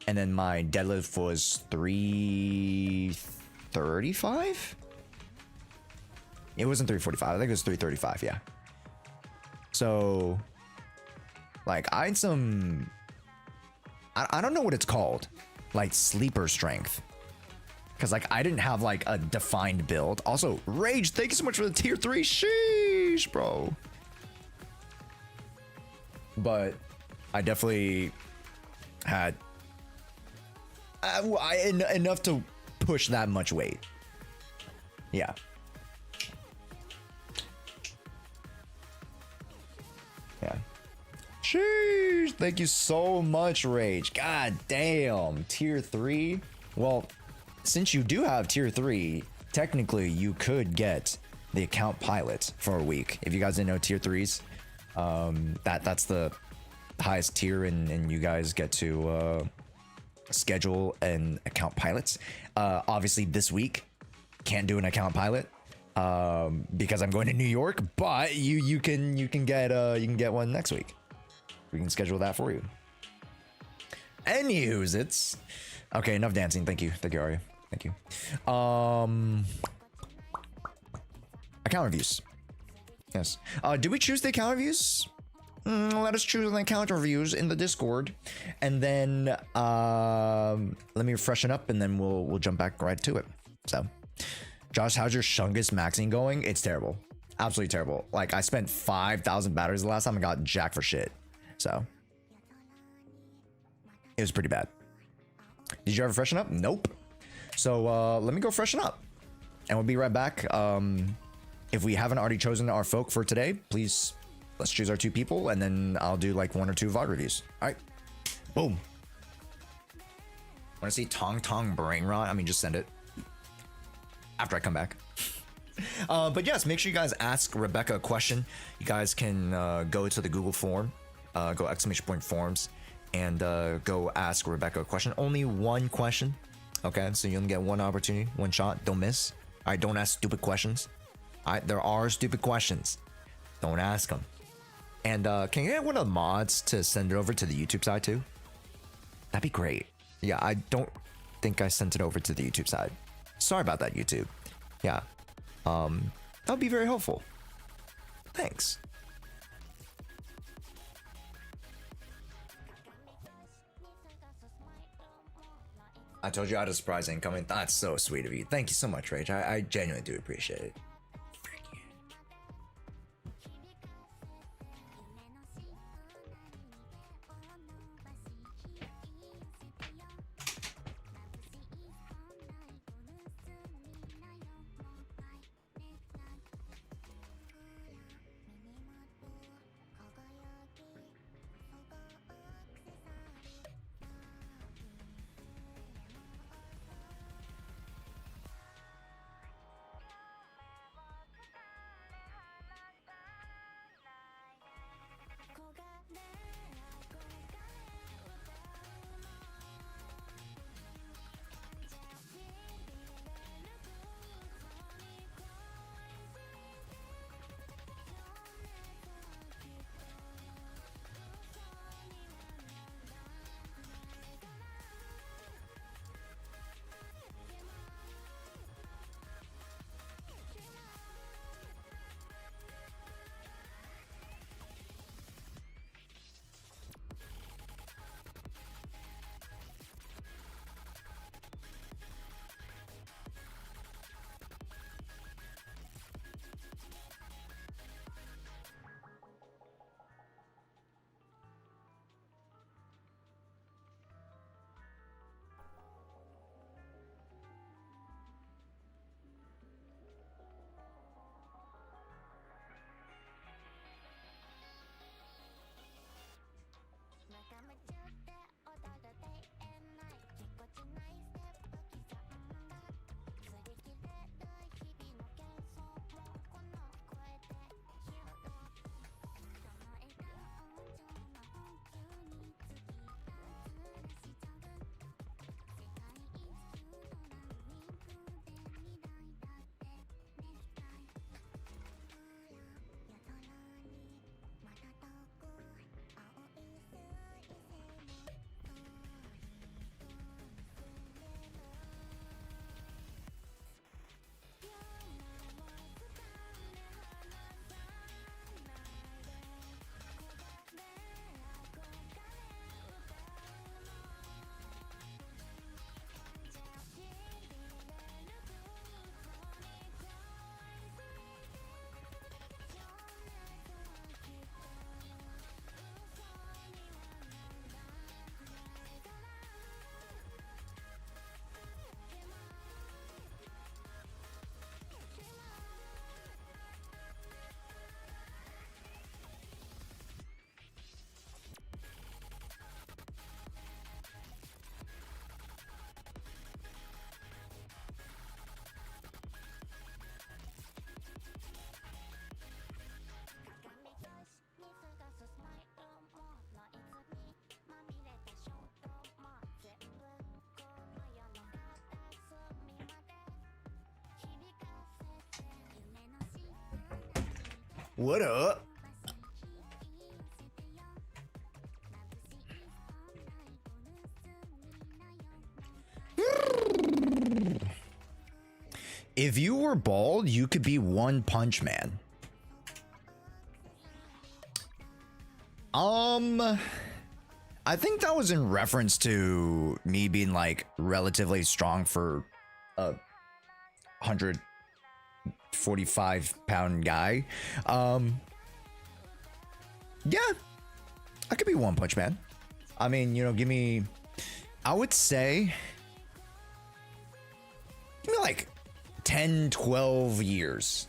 And then my deadlift was 335? It wasn't 345, I think it was 335, yeah. So like I had some, I don't know what it's called, like sleeper strength. because like I didn't have like a defined build. Also, Rage, thank you so much for the tier 3. Sheesh, bro. But I definitely had enough to push that much weight. Yeah. Yeah. Sheesh. Thank you so much, Rage. God damn. Tier 3. Well, since you do have tier 3, technically you could get the account pilot for a week. If you guys didn't know tier 3s, that's the highest tier, and you guys get to schedule an account pilot. Obviously this week can't do an account pilot because I'm going to New York, but you can get one next week. We can schedule that for you. Anywho's, it's okay. Enough dancing. Thank you, Aria. Thank you. Account reviews. Yes. Did we choose the account reviews? Let us choose the account reviews in the Discord, and then let me freshen up, and then we'll jump back right to it. So, Josh, how's your Shungus maxing going? It's terrible, absolutely terrible. Like I spent 5,000 batteries the last time and got jack for shit. So it was pretty bad. Did you ever freshen up? Nope. So let me go freshen up, and we'll be right back. If we haven't already chosen our folk for today, please let's choose our 2 people, and then I'll do like 1 or 2 VOD reviews. All right, boom. Want to see Tong Tong Brain Rot? I mean, just send it after I come back. But yes, make sure you guys ask Rebecca a question. You guys can go to the Google form, go !forms, and go ask Rebecca a question. Only 1 question, okay? So you only get 1 opportunity, 1 shot. Don't miss. All right, don't ask stupid questions. All right, there are stupid questions. Don't ask them. And can you get one of the mods to send it over to the YouTube side too? That'd be great. Yeah, I don't think I sent it over to the YouTube side. Sorry about that, YouTube. Yeah. That'd be very helpful. Thanks. I told you I had a surprise incoming. That's so sweet of you. Thank you so much, Rage. I genuinely do appreciate it. What up? If you were bald, you could be One Punch Man. I think that was in reference to me being like relatively strong for a 145-pound guy. Yeah, I could be One Punch Man. I mean, you know, I would say, give me like 10, 12 years.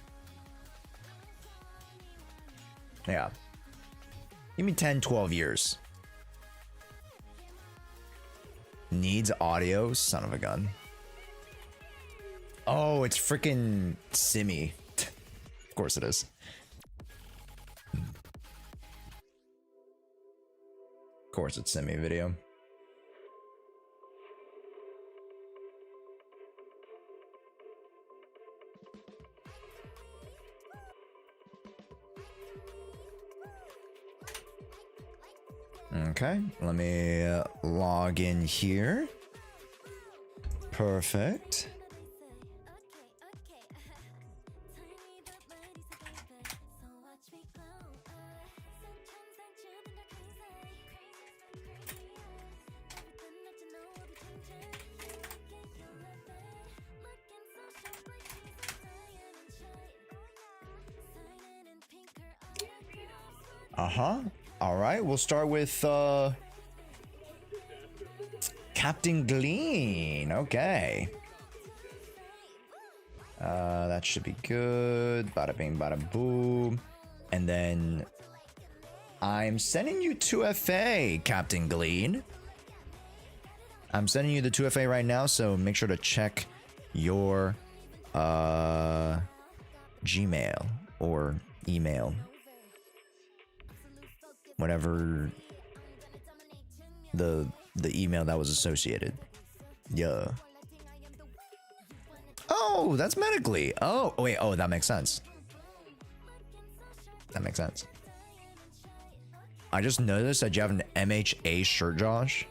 Yeah. Give me 10, 12 years. Needs audio, son of a gun. Oh, it's freaking Simi. Of course it is. Of course it's Simi video. Okay, let me log in here. Perfect. Uh-huh. All right, we'll start with Captain Glean. Okay. That should be good. Bada bing, bada boom. And then I'm sending you 2FA, Captain Glean. I'm sending you the 2FA right now, so make sure to check your Gmail or email. Whatever the email that was associated. Yeah. Oh, that's medically. Oh, wait. Oh, that makes sense. That makes sense. I just noticed that you have an MHA shirt, Josh.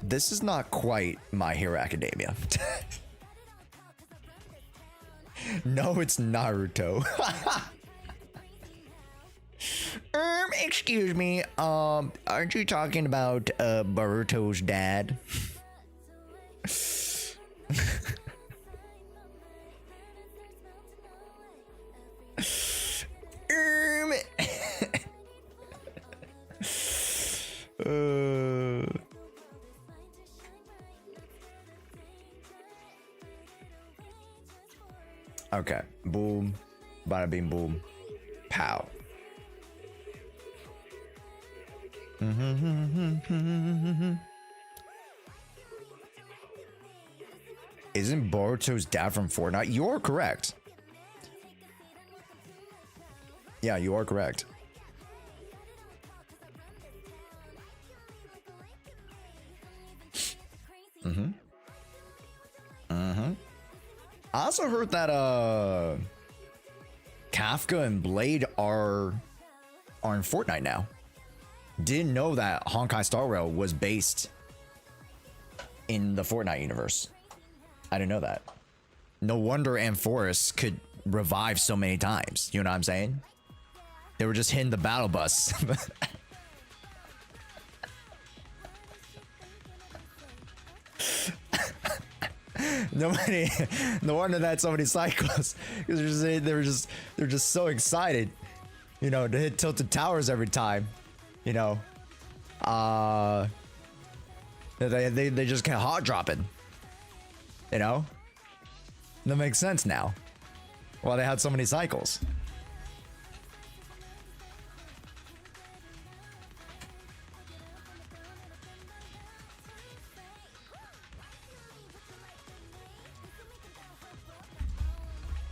This is not quite My Hero Academia. No, it's Naruto. Excuse me. Aren't you talking about Boruto's dad? Okay, boom, bada bing boom, pow. Isn't Boruto's dad from Fortnite? You are correct. Yeah, you are correct. I also heard that Kafka and Blade are in Fortnite now. Didn't know that Honkai Star Rail was based in the Fortnite universe. I didn't know that. No wonder Amphoris could revive so many times. You know what I'm saying? They were just hitting the battle bus. Nobody, no wonder that so many cycles, because they're just so excited, you know, to hit tilted towers every time, you know. They just get hot dropping, you know. That makes sense now. Why they had so many cycles.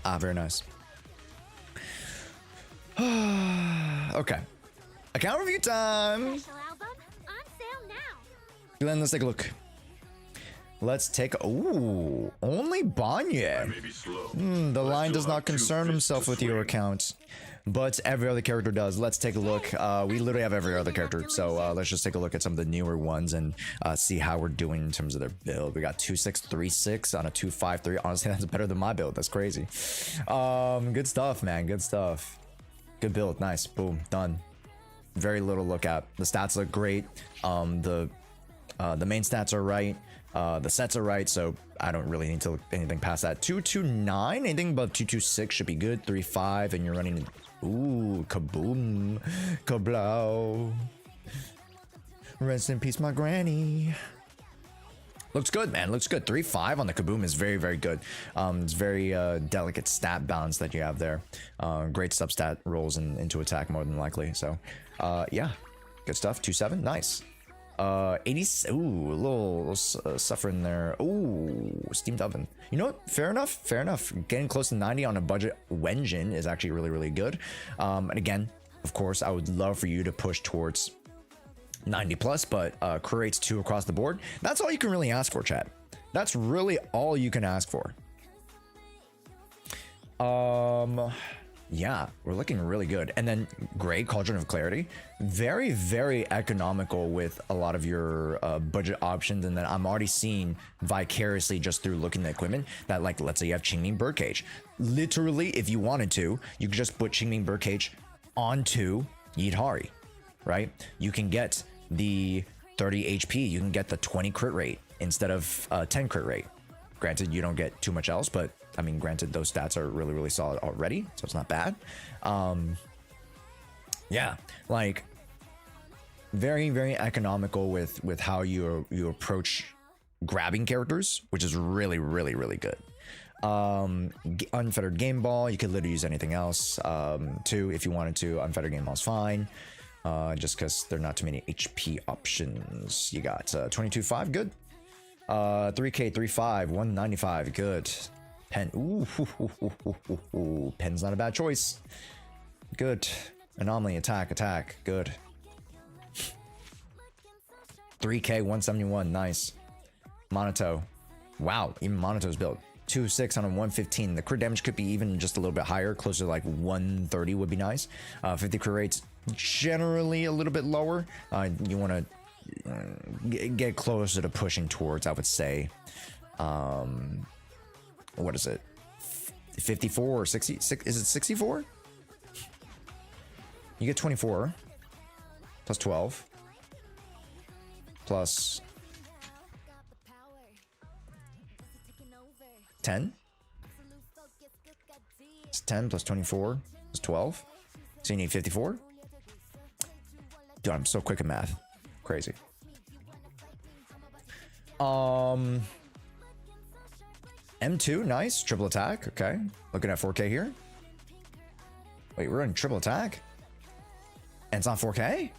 Ah, very nice. Okay. Account review time. Special album on sale now. Glenn, let's take a look. Let's take. Ooh, only Banya. The line does not concern himself with your account, but every other character does. Let's take a look. We literally have every other character, so let's just take a look at some of the newer ones and see how we're doing in terms of their build. We got 2636 on a 253. Honestly, that's better than my build. That's crazy. Good stuff, man. Good stuff. Good build. Nice. Boom. Done. Very little to look at. The stats look great. The main stats are right. The sets are right, so I don't really need to look anything past that. 229, anything above 226 should be good. 35, and you're running. Ooh, kaboom, kablow. Rest in peace, my granny. Looks good, man. Looks good. 3.5 on the kaboom is very, very good. It's very delicate stat balance that you have there. Great substat rolls into attack more than likely. So, yeah, good stuff. 2.7, nice. 80. Ooh, a little suffering there. Ooh, steamed oven. You know what? Fair enough. Fair enough. Getting close to 90 on a budget Genshin is actually really, really good. And again, of course, I would love for you to push towards 90 plus, but crew rates 2 across the board. That's all you can really ask for, chat. That's really all you can ask for. Yeah, we're looking really good. And then Grey Cauldron of Clarity, very, very economical with a lot of your budget options. And then I'm already seeing vicariously just through looking at the equipment that, like, let's say you have Qingming Birdcage. Literally, if you wanted to, you could just put Qingming Birdcage onto Yidhari, right? You can get the 30 HP, you can get the 20 crit rate instead of 10 crit rate. Granted, you don't get too much else, but I mean, granted, those stats are really, really solid already, so it's not bad. Yeah, like very, very economical with how you approach grabbing characters, which is really, really, really good. Unfettered Game Ball, you could literally use anything else too if you wanted to. Unfettered Game Ball is fine, just because there are not too many HP options. You got 22.5, good. 3K 3.5, 195, good. Pen, ooh, pen's not a bad choice. Good. Anomaly, attack, good. 3K 171, nice. Monoto, wow, even Monoto's built. 2.6 on a 115. The crit damage could be even just a little bit higher, closer to like 130 would be nice. 50 crit rates generally a little bit lower. You want to get closer to pushing towards, I would say, what is it, 54 or 60? Is it 64? You get 24 plus 12 plus 10. It's 10 plus 24 is 12. So you need 54. Dude, I'm so quick at math. Crazy. M2, nice. Triple attack. Okay. Looking at 4K here. Wait, we're running triple attack? And it's not 4K?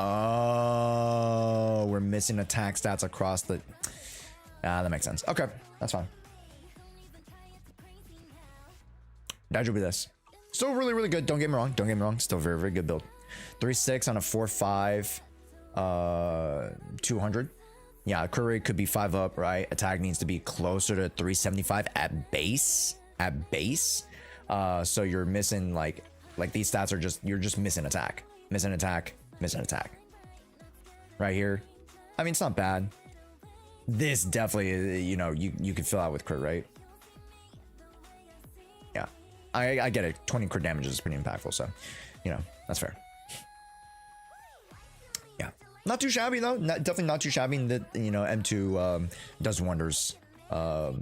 Oh, we're missing attack stats across the... that makes sense. Okay, that's fine. That'll be this. Still really, really good. Don't get me wrong. Don't get me wrong. Still very, very good build. 3.6 on a 4.5, 200. Yeah, crit rate could be 5 up, right? Attack needs to be closer to 375 at base. At base. So you're missing like these stats are just, you're just missing attack. Missing attack. Missing attack. Right here. I mean, it's not bad. This definitely, you know, you can fill out with crit rate. Yeah. I get it. 20 crit damage is pretty impactful, so, you know, that's fair. Yeah. Not too shabby, though. Definitely not too shabby. That, you know, M2 does wonders for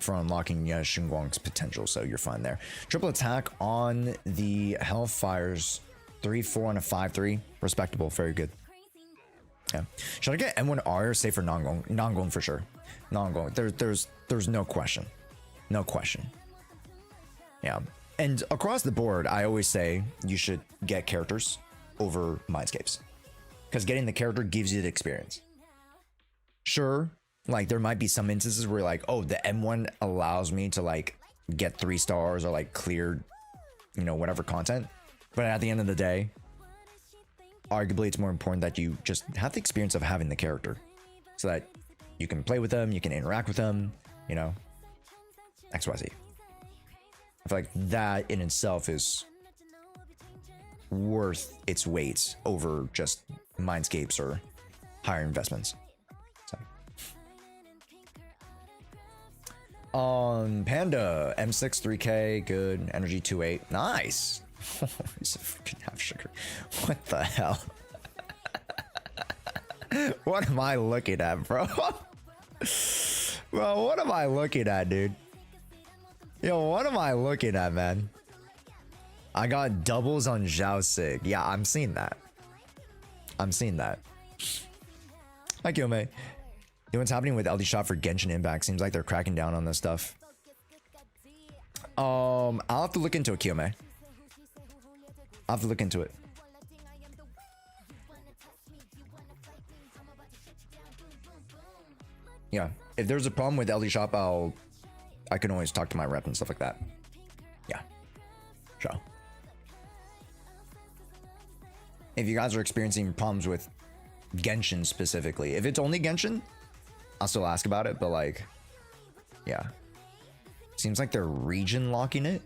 unlocking Xinguang's potential, so you're fine there. Triple attack on the Hellfires. 3.4 on a 5.3. Respectable. Very good. Yeah. Should I get M1R or say for non-going? Non-going for sure. Non-going. There's no question. No question. Yeah. And across the board, I always say you should get characters. over Mindscapes, because getting the character gives you the experience. Sure, like there might be some instances where like, oh, the M1 allows me to like get 3 stars or like clear, you know, whatever content, but at the end of the day, arguably it's more important that you just have the experience of having the character, so that you can play with them, you can interact with them, you know, XYZ. I feel like that in itself is worth its weight over just Mindscapes or higher investments. So. Panda M6 3K, good. Energy 2.8, nice. He's a freaking half sugar. What the hell? What am I looking at, bro? Bro, what am I looking at, dude? Yo, what am I looking at, man? I got doubles on Zhao Sig. Yeah, I'm seeing that. I'm seeing that. Hi, Kyome. You know what's happening with LD Shop for Genshin Impact? Seems like they're cracking down on this stuff. I'll have to look into it, Kyome. I'll have to look into it. Yeah, if there's a problem with LD Shop, I can always talk to my rep and stuff like that. Yeah, sure. If you guys are experiencing problems with Genshin specifically, if it's only Genshin, I'll still ask about it, but like, yeah. Seems like they're region locking it.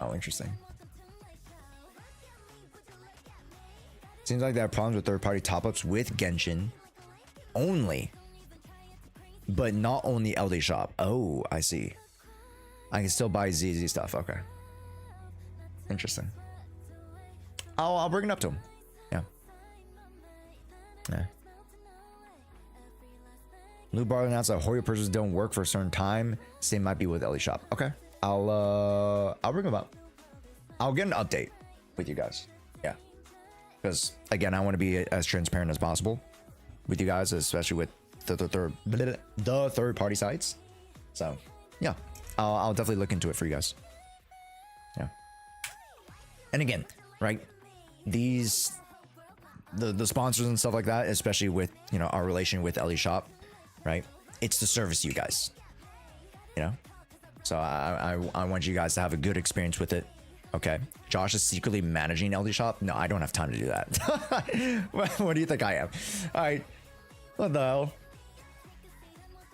Oh, interesting. Seems like they have problems with third-party top-ups with Genshin only, but not on the LD Shop. Oh, I see. I can still buy ZZ stuff. Okay. Interesting. I'll bring it up to him. Yeah. Yeah. Blue Bar announced that Hoyo purchases don't work for a certain time. Same might be with LD Shop. Okay. I'll bring him up. I'll get an update with you guys. Yeah. Because again, I want to be as transparent as possible with you guys, especially with the third party sites. So yeah, I'll definitely look into it for you guys. Yeah. And again, right, these the sponsors and stuff like that, especially with, you know, our relation with LD Shop, right, it's to service you guys, you know. So I want you guys to have a good experience with it. Okay, Josh is secretly managing LD Shop. No, I don't have time to do that. What do you think I am? All right, what the hell?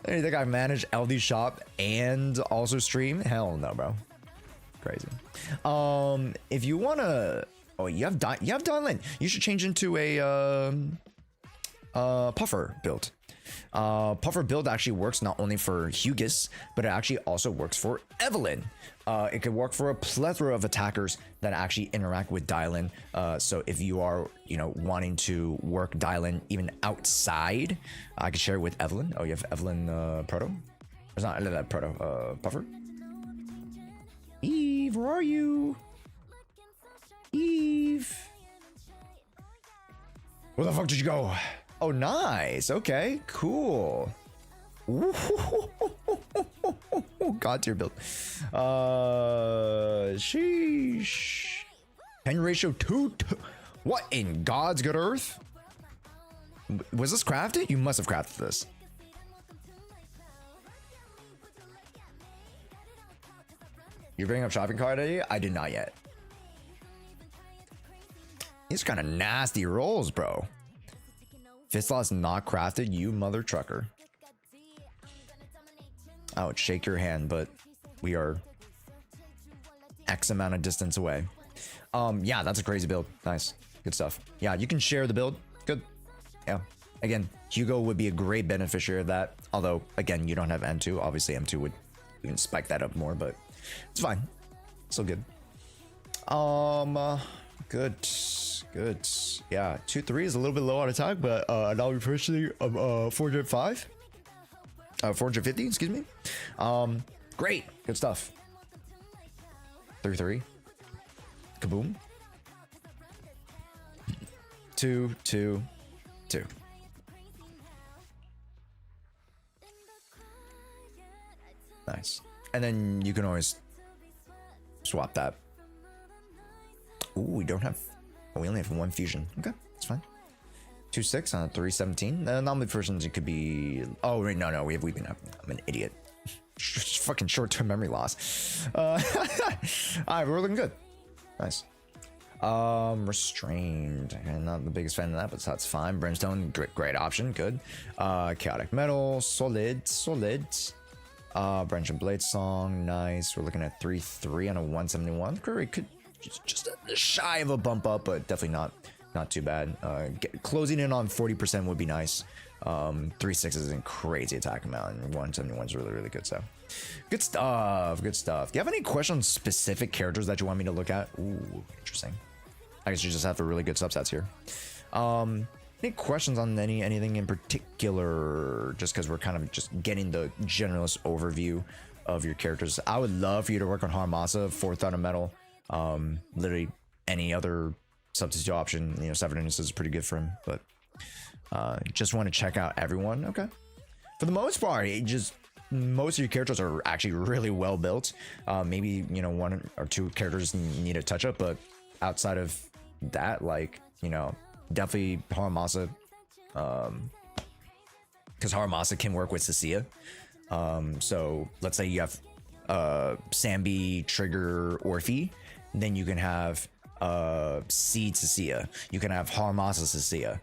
Do you think I manage LD Shop and also stream? Hell no, bro. Crazy. If you wanna, oh, you have Dylan. You should change into a Puffer build. Puffer build actually works not only for Hugis, but it actually also works for Evelyn. It can work for a plethora of attackers that actually interact with Dylan. So if you are, you know, wanting to work Dylan even outside, I can share it with Evelyn. Oh, you have Evelyn Proto? It's not that Proto, Puffer. Eve, where are you? Eve. Where the fuck did you go? Oh, nice. Okay, cool. God tier build. Sheesh. Pen ratio 2. What in God's good earth? Was this crafted? You must have crafted this. You're bringing up shopping cart idea? I did not yet. These kind of nasty rolls, bro. Fistlot's not crafted, you mother trucker. I would shake your hand, but we are X amount of distance away. Yeah, that's a crazy build. Nice. Good stuff. Yeah, you can share the build. Good. Yeah. Again, Hugo would be a great beneficiary of that. Although, again, you don't have M2. Obviously, M2 would even spike that up more, but it's fine. Still good. Good. Good. Yeah, 2-3 is a little bit low on attack, but now we're pushing 405. 450, excuse me. Great. Good stuff. 3-3. Kaboom. 2, 2, 2. Nice. And then you can always swap that Ooh, we don't have. Oh, we only have one fusion. Okay, that's fine. 2-6 on a 317. Normally versions it could be. Oh wait, no, we have weeping. I'm an idiot. Fucking short-term memory loss. All right, we're looking good. Nice. Restrained. I'm not the biggest fan of that, but that's fine. Brimstone, great option. Good. Chaotic metal, solid. Branch and Blade Song, nice. We're looking at 3-3 on a 171. Curry could just shy of a bump up, but definitely not too bad. Closing in on 40% would be nice. 3-6 is a crazy attack amount, and 171 is really good. So good stuff. Do you have any questions on specific characters that you want me to look at? Ooh, interesting. I guess you just have for really good subsets here. Any questions on anything in particular? Just because we're kind of just getting the generalist overview of your characters. I would love for you to work on Haramasa, 4th out of metal. Literally any other substitute option. You know, Severnus is pretty good for him, but just want to check out everyone. Okay, for the most part, most of your characters are actually really well built. Maybe, you know, 1 or 2 characters need a touch up, but outside of that, like, you know, definitely Haramasa, because Haramasa can work with Cecilia. So let's say you have Sambi, Trigger, Orphe, then you can have Seed Cecilia, you can have Haramasa Cecilia,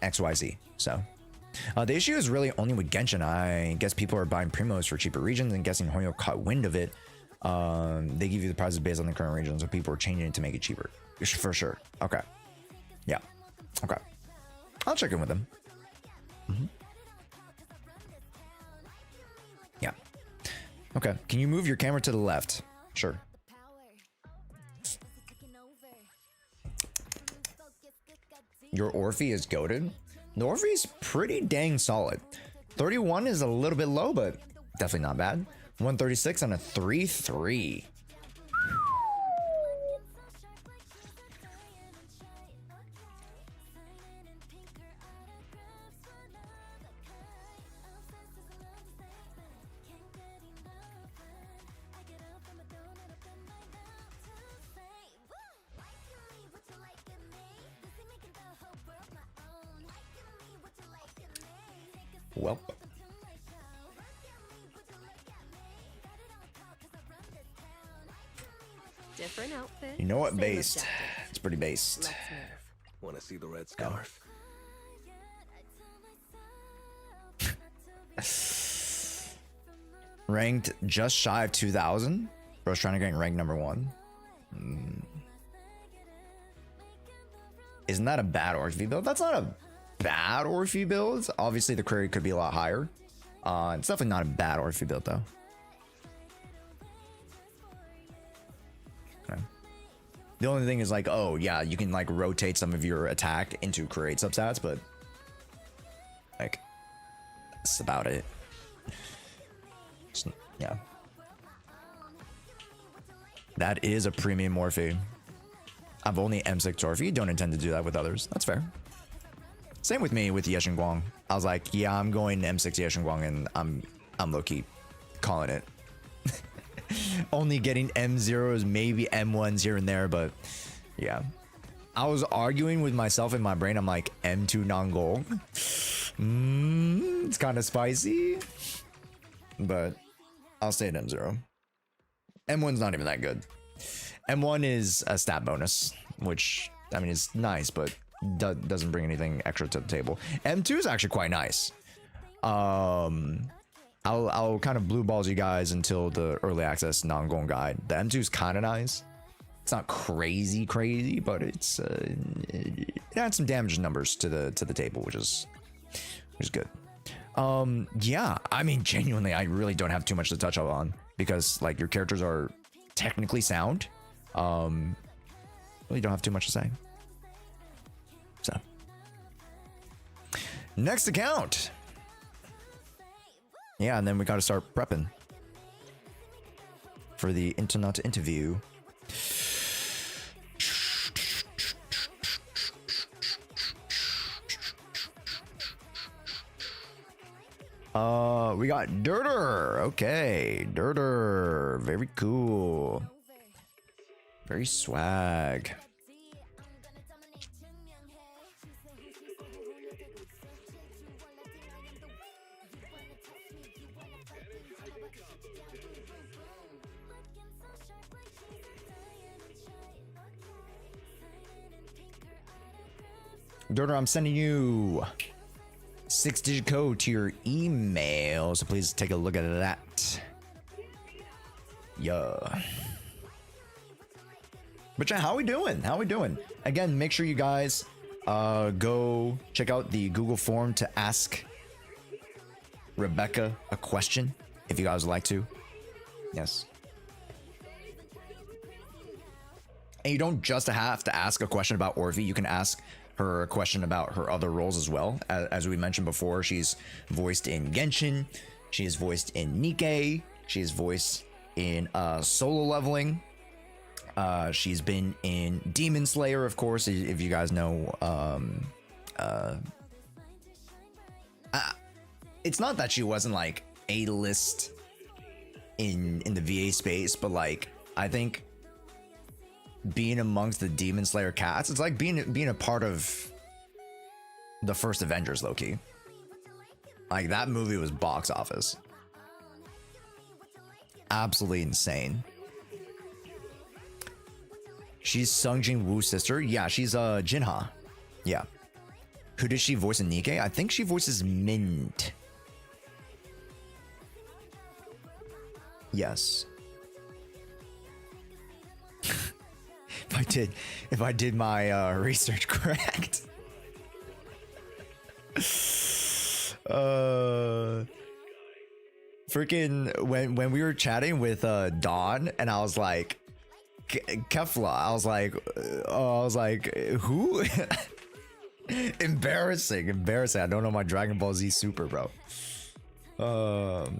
XYZ. So the issue is really only with Genshin. I guess people are buying primos for cheaper regions and guessing Hoyo caught wind of it. They give you the prices based on the current region, so people are changing it to make it cheaper. For sure. Okay. Yeah. Okay. I'll check in with them. Yeah. Okay. Can you move your camera to the left? Sure. Your Orphe is goated. The Orphe is pretty dang solid. 31 is a little bit low, but definitely not bad. 136 on a 3-3. Welp. Different outfit. You know what? Same Based. objective. It's pretty based. Let's move. Want to see the red scarf? Ranked just shy of 2,000. Bro's trying to get ranked number 1. Isn't that a bad Orphe build? That's not a bad Orphe build. Obviously, the query could be a lot higher. It's definitely not a bad Orphe build, though. Okay. The only thing is like, oh yeah, you can like rotate some of your attack into create substats, but like that's about it. Yeah. That is a premium Orphe. I've only M6 Orphe. Don't intend to do that with others. That's fair. Same with me with Yeshin Guang. I was like, yeah, I'm going M6 Yeshin Guang, and I'm low-key calling it. Only getting M0s, maybe M1s here and there, but yeah. I was arguing with myself in my brain. I'm like, M2 Nangong. It's kind of spicy, but I'll stay at M0. M1's not even that good. M1 is a stat bonus, which, I mean, is nice, but doesn't bring anything extra to the table. M2 is actually quite nice. I'll kind of blue balls you guys until the early access Nangong guide. The M2 is kind of nice. It's not crazy, but it's it adds some damage numbers to the table, which is good. Yeah, I mean, genuinely, I really don't have too much to touch up on because like your characters are technically sound. Really don't have too much to say. So, next account. Yeah, and then we got to start prepping for the internet interview. We got Dirter. Okay, Dirter. Very cool. Very swag. Dorner, I'm sending you 6-digit code to your email, so please take a look at that. Yeah. But yeah, how we doing? How we doing? Again, make sure you guys go check out the Google form to ask Rebecca a question if you guys would like to. Yes. And you don't just have to ask a question about Orvi. You can ask her a question about her other roles as well. As we mentioned before, she's voiced in Genshin. She is voiced in Nikke. She is voiced in Solo Leveling. She's been in Demon Slayer, of course, if you guys know. It's not that she wasn't like A-list in the VA space, but like I think being amongst the Demon Slayer cast, it's like being a part of the first Avengers, low-key. Like that movie was box office. Absolutely insane. She's Sung Jin Woo's sister. Yeah, she's Jinha. Yeah. Who does she voice in Nikke? I think she voices Mint. Yes. If I did my research correct. Freaking when we were chatting with Dawn, and I was like Kefla, I was like who? embarrassing. I don't know my Dragon Ball Z Super, bro.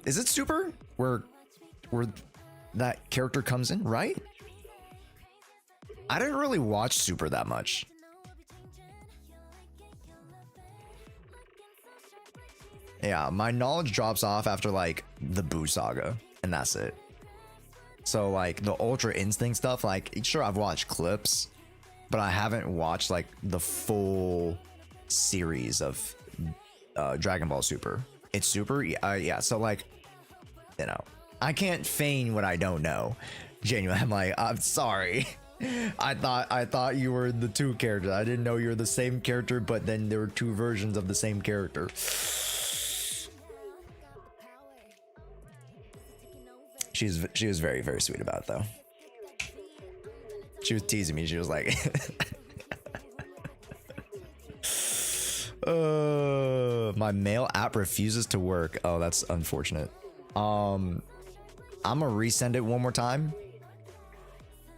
Is it Super where that character comes in, right? I didn't really watch Super that much. Yeah, my knowledge drops off after like the Boo saga, and that's it. So like the Ultra Instinct stuff, like sure I've watched clips, but I haven't watched like the full series of Dragon Ball Super. It's Super, yeah. So like, you know, I can't feign what I don't know. Genuinely, I'm like, I'm sorry. I thought you were the two characters. I didn't know you were the same character, but then there were two versions of the same character. She was very, very sweet about it, though. She was teasing me. She was like, my mail app refuses to work. Oh, that's unfortunate. I'm gonna resend it one more time.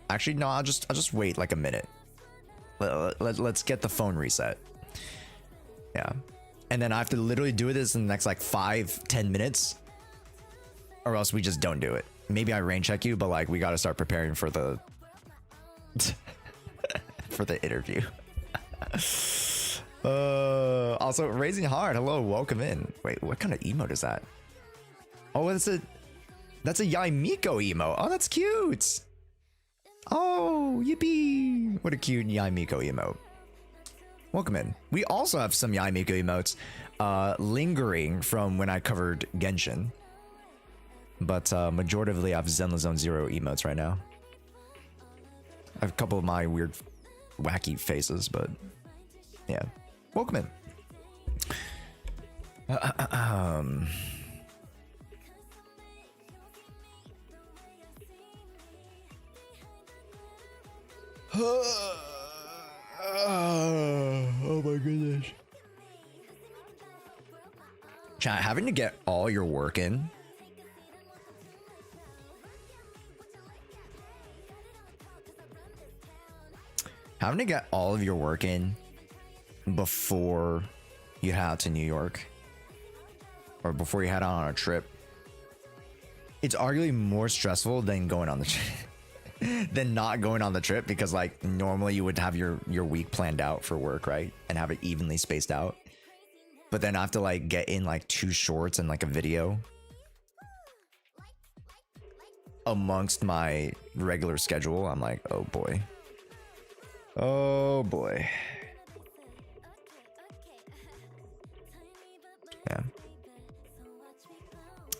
Actually, no, I'll just wait like a minute. Let's get the phone reset. Yeah. And then I have to literally do this in the next like 5-10 minutes, or else we just don't do it. Maybe I rain check you, but like we got to start preparing for the for the interview. Also, Raising Hard, hello, welcome in. Wait, what kind of emote is that? Oh, that's a Yaimiko emote. Oh, that's cute. Oh, yippee. What a cute Yaimiko emote. Welcome in. We also have some Yaimiko emotes lingering from when I covered Genshin. But majoritively I have Zenless Zone Zero emotes right now. I have a couple of my weird, wacky faces, but yeah. Welcome in. Oh my goodness. Chat, having to get all your work in. Having to get all of your work in before you head out to New York, or before you head out on a trip, it's arguably more stressful than going on the trip. Than not going on the trip, because like normally you would have your week planned out for work, right, and have it evenly spaced out, but then I have to like get in like 2 shorts and like a video. amongst my regular schedule, I'm like, oh boy. Oh boy. Yeah.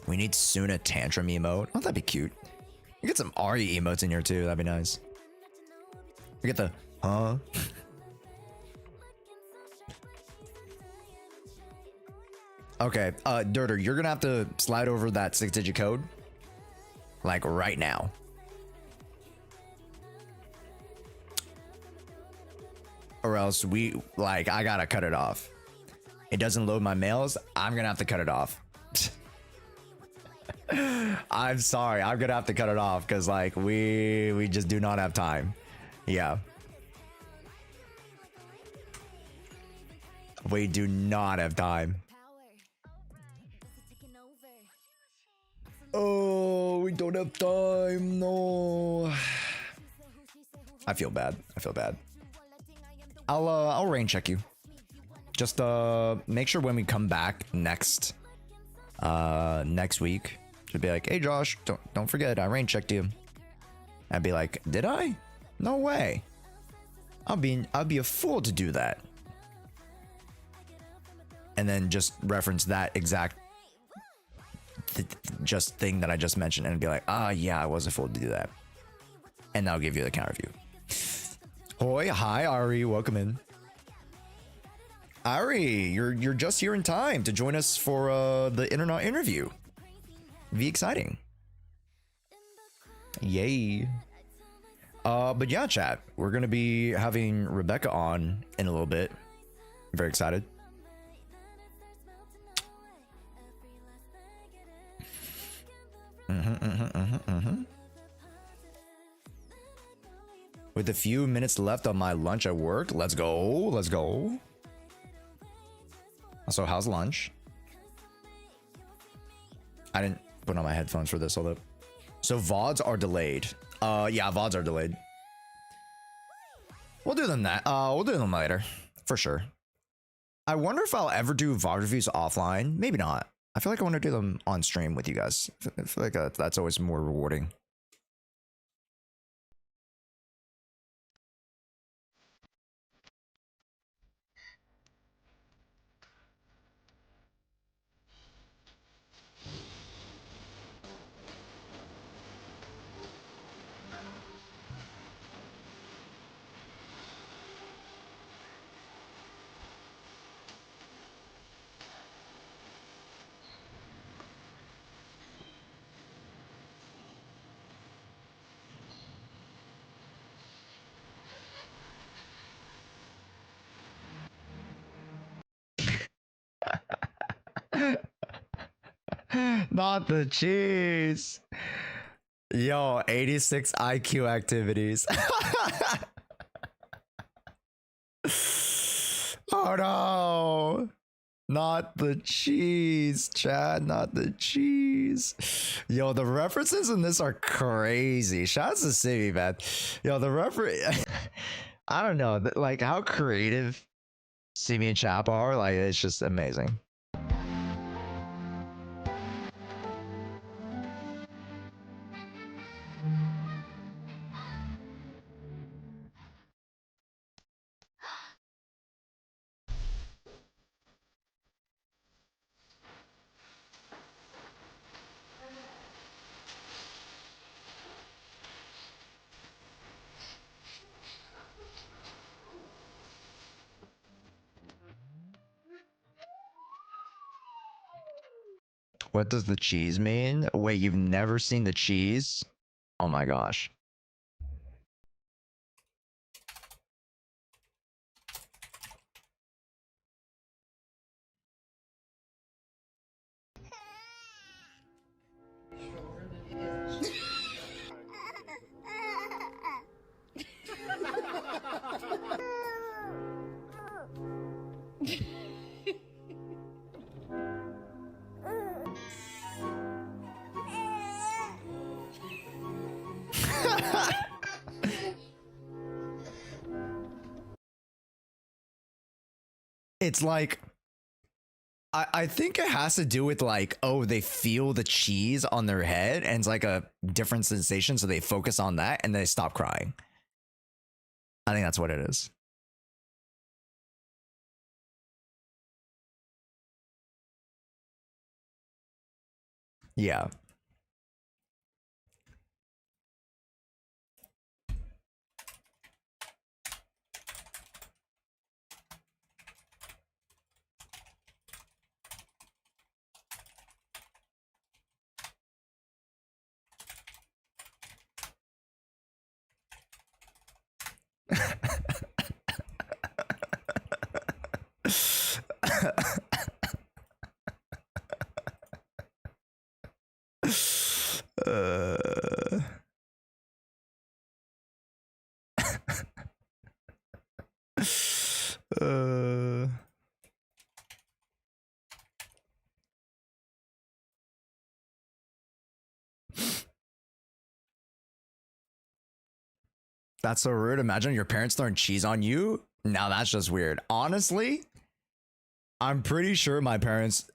We need Suna Tantrum emote. Oh, that'd be cute. You get some Ari emotes in here too. That'd be nice. We get the, huh? Okay, Dirter, you're gonna have to slide over that 6-digit code. Like right now. Or else I gotta cut it off. It doesn't load my mails. I'm gonna have to cut it off. I'm sorry. I'm gonna have to cut it off because like we just do not have time. Yeah. We do not have time. Oh, we don't have time. No. I feel bad. I feel bad. I'll rain check you. Just make sure when we come back next week to be like, hey Josh, don't forget I rain checked you. I'd be like, did I? No way. I'll be a fool to do that. And then just reference that exact just thing that I just mentioned and be like, yeah, I was a fool to do that. And I'll give you the counter view. Hoi, hi Ari, welcome in. Ari, you're just here in time to join us for the internet interview. Be exciting. Yay. But yeah, chat, we're gonna be having Rebecca on in a little bit. Very excited. With a few minutes left on my lunch at work, let's go, let's go. So how's lunch? I didn't put on my headphones for this, hold up. So VODs are delayed. Yeah, VODs are delayed. We'll do them we'll do them later, for sure. I wonder if I'll ever do VOD reviews offline. Maybe not. I feel like I want to do them on stream with you guys. I feel like that's always more rewarding. Not the cheese. Yo, 86 IQ activities. Oh no. Not the cheese, Chad. Not the cheese. Yo, the references in this are crazy. Shouts to Simi, man. Yo, the reference. I don't know. Like how creative Simi and Chap are. Like it's just amazing. What does the cheese mean? Wait, you've never seen the cheese? Oh my gosh. It's like I think it has to do with like, oh, they feel the cheese on their head and it's like a different sensation, so they focus on that and they stop crying. I think that's what it is. Yeah. uh... uh... That's so rude. Imagine your parents throwing cheese on you. Now that's just weird. Honestly, I'm pretty sure my parents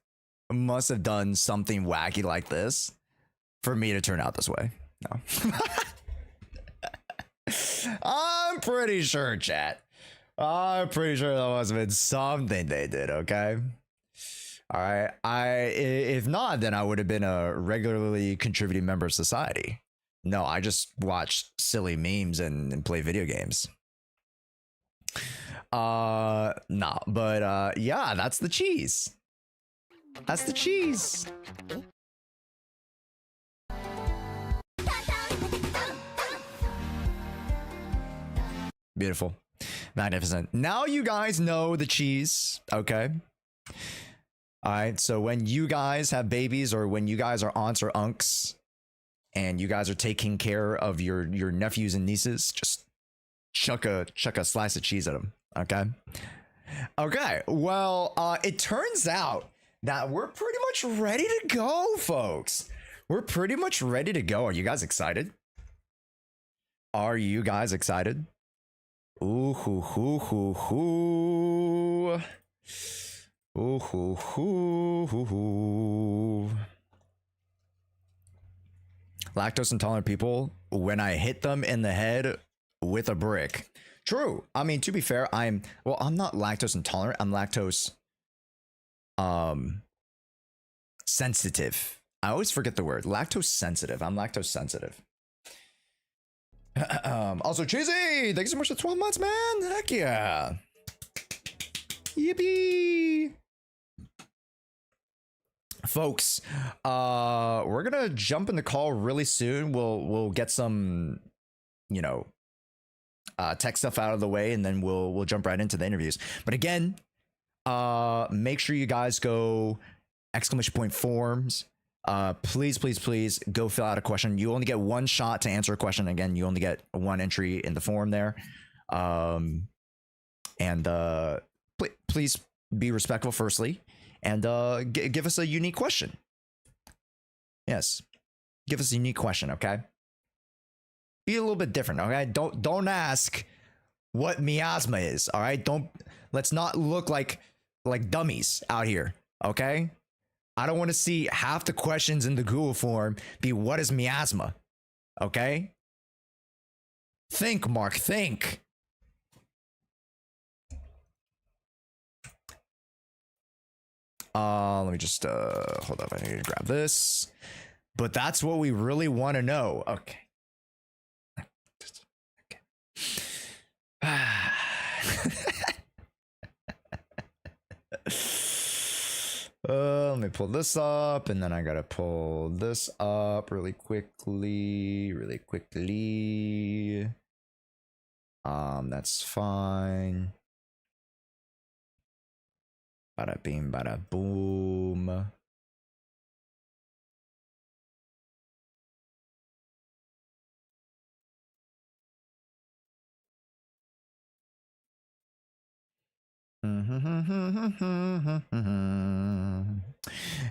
must have done something wacky like this for me to turn out this way. No. I'm pretty sure, chat. I'm pretty sure that must have been something they did, okay? All right. If not, then I would have been a regularly contributing member of society. No, I just watch silly memes and play video games. Nah, but yeah, that's the cheese. That's the cheese. Beautiful. Magnificent. Now you guys know the cheese, okay? All right, so when you guys have babies or when you guys are aunts or unks and you guys are taking care of your nephews and nieces, just chuck a slice of cheese at them, okay? Okay, well, it turns out that we're pretty much ready to go, folks. We're pretty much ready to go. Are you guys excited? Are you guys excited? Ooh, hoo, hoo, hoo, hoo. Ooh, hoo, hoo, hoo, hoo. Lactose intolerant people, when I hit them in the head with a brick. True. I mean, to be fair, I'm not lactose intolerant. I'm lactose sensitive. I always forget the word. Lactose sensitive. I'm lactose sensitive. Also, Cheesy, thank you so much for 12 months, man. Heck yeah. Yippee. Folks, we're gonna jump in the call really soon. We'll get some, you know, tech stuff out of the way, and then we'll jump right into the interviews. But again, make sure you guys go !forms. Please go fill out a question. You only get one shot to answer a question. Again, you only get one entry in the form there. Please be respectful firstly, and give us a unique question. Yes, give us a unique question, okay? Be a little bit different, okay? Don't ask what miasma is, all right? Let's not look like dummies out here, okay? I don't want to see half the questions in the Google form be what is miasma, okay? Think, Mark, think. Let me just hold up. I need to grab this. But that's what we really want to know. Okay. Let me pull this up, and then I gotta pull this up really quickly. That's fine. Bada bing, bada boom.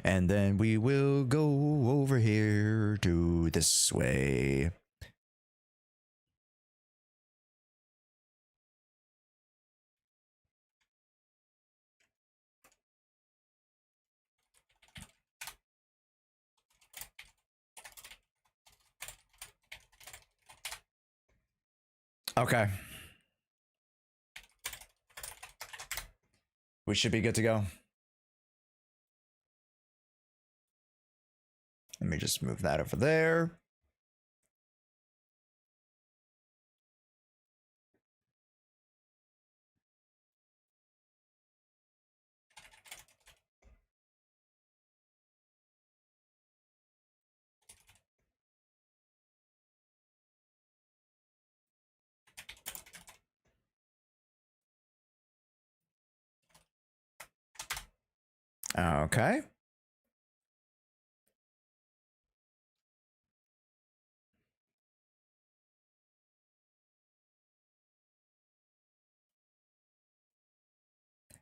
And then we will go over here to this way. Okay. We should be good to go. Let me just move that over there. Okay.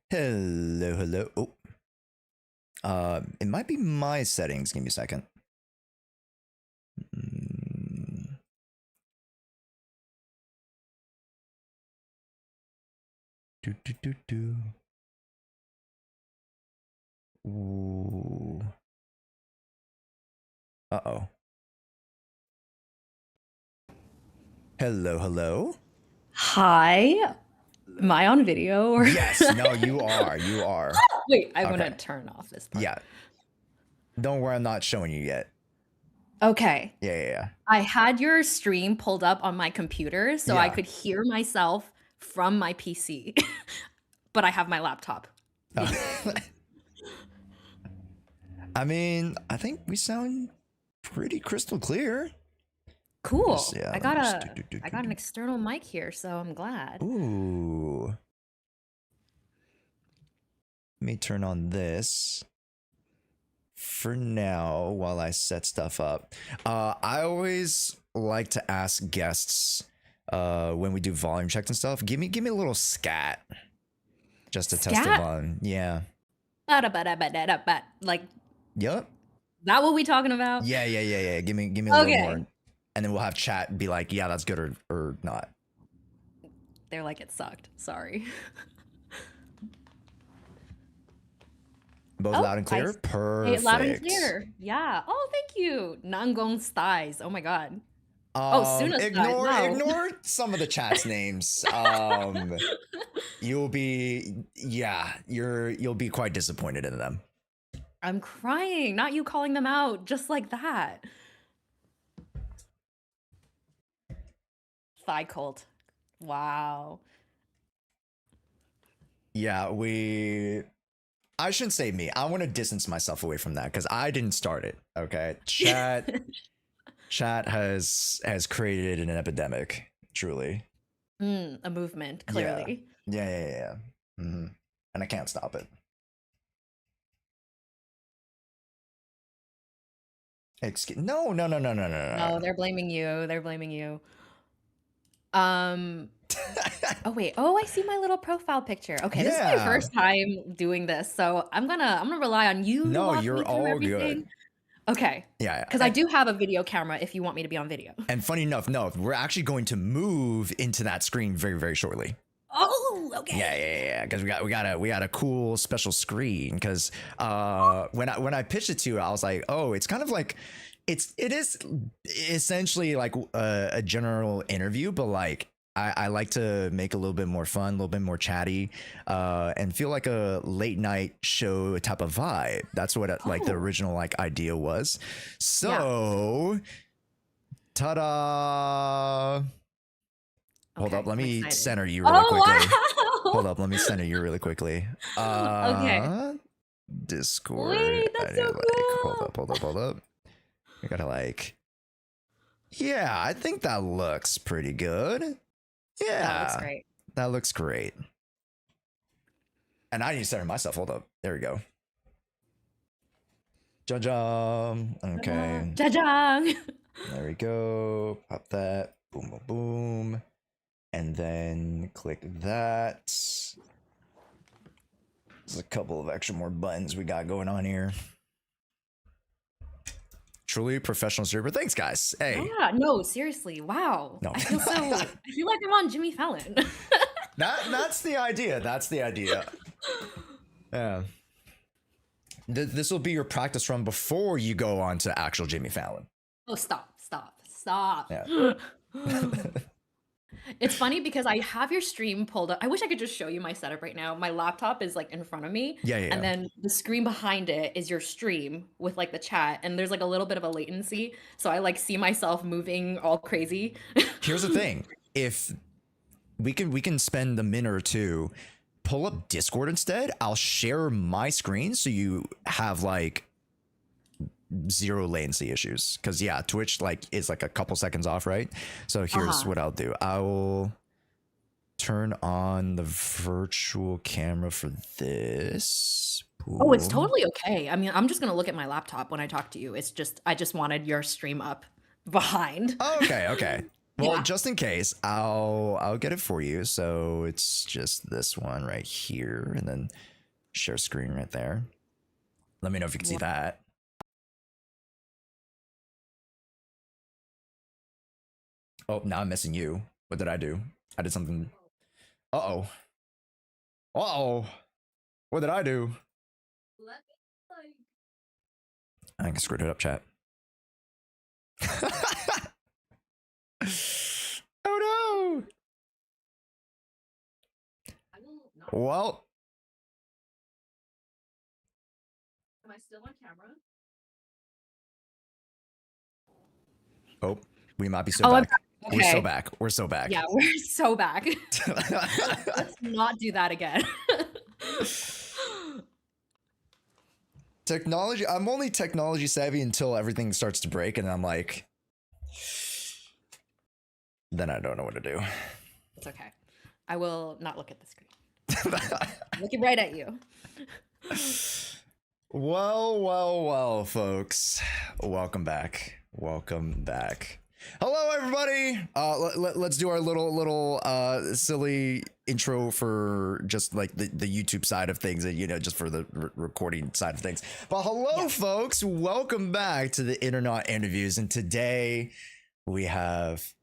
Hello, hello. Oh. It might be my settings. Give me a second. Do do do do. Ooh. Uh-oh. Hello, hello. Hi. Am I on video? Or Yes, no, you are. You are. Wait, I want to Okay. turn off this part. Yeah. Don't worry, I'm not showing you yet. Okay. Yeah. I had your stream pulled up on my computer so I Yeah. could hear myself from my PC. But I have my laptop. I mean, I think we sound pretty crystal clear. Cool. Just, yeah, I let got me just I got an external mic here, so I'm glad. Ooh. Let me turn on this for now while I set stuff up. I always like to ask guests when we do volume checks and stuff, give me a little scat just to test the Scat? volume. Yeah. Like, Yep. that what we talking about? Yeah. Give me a little Okay. more. And then we'll have chat and be like, yeah, that's good or not. They're like, it sucked. Sorry. Both loud and clear? Hey, Perfect. loud and clear. Yeah. Oh, thank you. Nangong styes. Oh my god. Suna styes. Wow. Ignore some of the chat's names. You'll be quite disappointed in them. I'm crying. Not you calling them out just like that. Thigh cult. Wow. Yeah, I shouldn't say me. I want to distance myself away from that because I didn't start it. Okay. Chat has created an epidemic, truly. A movement, clearly. Yeah. And I can't stop it. No. No, they're blaming you. They're blaming you. Oh wait. Oh, I see my little profile picture. Okay, this is my Yeah. first time doing this, so I'm gonna rely on you to No, walk you're me through all everything. good. Okay. Yeah. Because I do have a video camera if you want me to be on video. And funny enough, no, we're actually going to move into that screen very, very shortly. Oh, okay. Yeah. Because we got a cool special screen. Because when I pitched it to you, I was like, oh, it's kind of like it is essentially like a general interview, but like I like to make a little bit more fun, a little bit more chatty, and feel like a late night show type of vibe. That's what like the original like idea was. So, ta-da! Hold up, let me center you really quickly. Wow. Hold up, let me center you really quickly. Okay. Discord. Wait, that's so cool. Hold up. We gotta like. Yeah, I think that looks pretty good. Yeah. That looks great. That looks great. And I need to center myself. Hold up. There we go. Ja-jam. Okay. Ja-jang. There we go. Pop that. Boom, boom, boom. And then click that. There's a couple of extra more buttons we got going on here. Truly professional streamer. Thanks, guys. Hey. Yeah, no, seriously. Wow. No. I feel like I'm on Jimmy Fallon. That's the idea. That's the idea. Yeah. This will be your practice run before you go on to actual Jimmy Fallon. Oh, stop. Yeah. It's funny because I have your stream pulled up. I wish I could just show you my setup right now. My laptop is like in front of me, Yeah, yeah, and yeah. then the screen behind it is your stream with like the chat, and there's like a little bit of a latency, so I like see myself moving all crazy. Here's the thing: if we can spend a minute or two, pull up Discord instead. I'll share my screen so you have like zero latency issues. Because yeah, Twitch like is like a couple seconds off, right? So here's what I'll do. I will turn on the virtual camera for this. Oh, it's Boom. totally okay. I mean, I'm just gonna look at my laptop when I talk to you. It's just I just wanted your stream up behind. Okay, okay. Well, Yeah. just in case, I'll get it for you. So it's just this one right here, and then share screen right there. Let me know if you can see that. Oh, now I'm missing you. What did I do? I did something. Uh-oh. Uh-oh. What did I do? I can screw it up, chat. Oh no! Well, Am I still on camera? oh, we might be so Oh, I'm back. back. We're so Okay. back. We're so back. Yeah, we're so back. Let's not do that again. Technology. I'm only technology savvy until everything starts to break, and I'm like, then I don't know what to do. It's okay. I will not look at the screen. Looking right at you. Well, folks. Welcome back. Welcome back. Hello, everybody. Let's do our little silly intro for just like the YouTube side of things, and just for the recording side of things. But hello, folks. Welcome back to the Internet Interviews, and today we have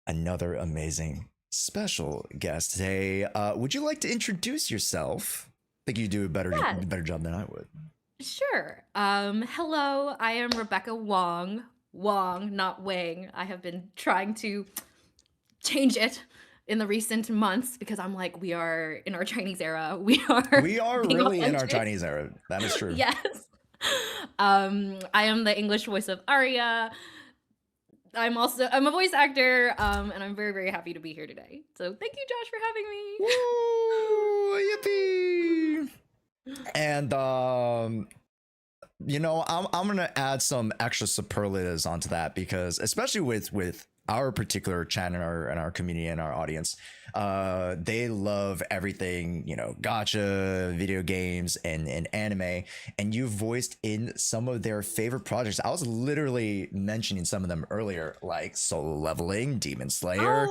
another amazing special guest. Today, would you like to introduce yourself? I think you do a better job than I would. Sure. Hello, I am Rebecca Wong. Wong, not Wang. I have been trying to change it in the recent months because I'm like, we are in our Chinese era. We are being Really in our authentic. Chinese era. That is true. Yes. I am the English voice of Aria. I'm a voice actor, and I'm very, very happy to be here today. So thank you, Josh, for having me. Woo, yippee! And I'm gonna add some extra superlatives onto that, because especially with our particular channel and our community and our audience, they love everything, gacha, video games, and anime, and you voiced in some of their favorite projects. I was literally mentioning some of them earlier, like Solo Leveling, Demon Slayer.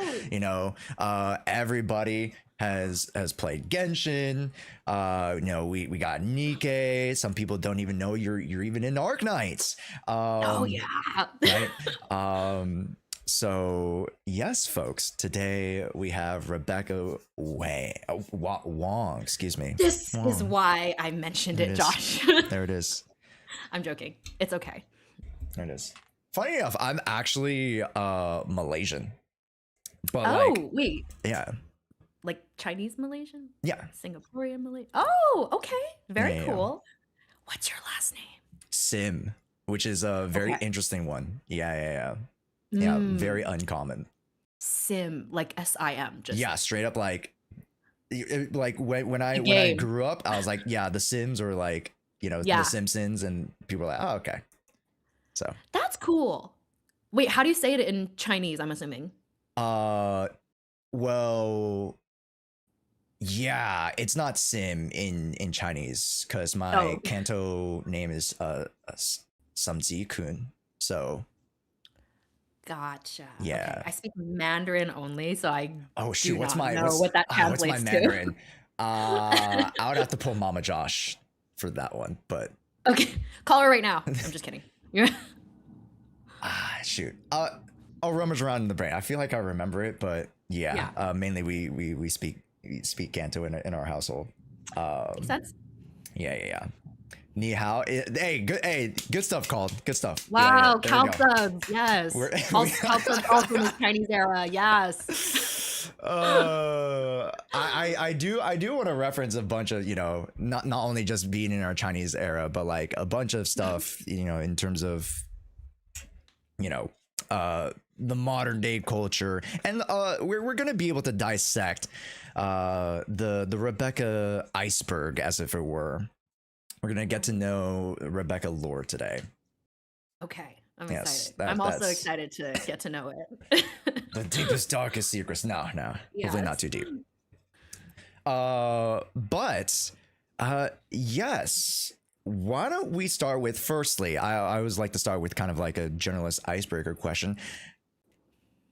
Everybody has played Genshin. We got Nikkei. Some people don't even know you're even in Arknights. Oh yeah. Right. So yes, folks, today we have Rebecca Wong, excuse me. This Wong. is why I mentioned it, Josh. There it is. I'm joking. It's okay. There it is. Funny enough, I'm actually Malaysian. But wait. Yeah. Like Chinese Malaysian? Yeah. Singaporean Malaysian? Oh, okay. Very cool. What's your last name? Sim, which is a very interesting one. Yeah, very uncommon. Sim, like S-I-M. Just straight up like when I grew up, I was like, yeah, the Sims, or like, the Simpsons, and people were like, oh, okay. So that's cool. Wait, how do you say it in Chinese, I'm assuming? Well, yeah, it's not Sim in Chinese, because my Kanto name is Samzi Kun. So gotcha. Yeah. Okay. I speak Mandarin only, so I what's my Mandarin? I would have to pull Mama Josh for that one, but okay, call her right now. I'm just kidding. Shoot. I'll rummage around in the brain. I feel like I remember it, but mainly we speak Kanto in our household. Makes sense. Yeah. Ni hao. Hey, good stuff, called. Good stuff. Wow, Cal subs, yes. Cal subs also in the Chinese era, yes. I do want to reference a bunch of, not only just being in our Chinese era, but like a bunch of stuff, in terms of, the modern day culture, and we're gonna be able to dissect the Rebecca iceberg, as if it were. We're gonna get to know Rebecca lore today. Okay, I'm Yes, excited. I'm also excited to get to know it. The deepest, darkest secrets. No, hopefully not too deep. But yes. Why don't we start with, firstly, I always like to start with kind of like a journalist icebreaker question.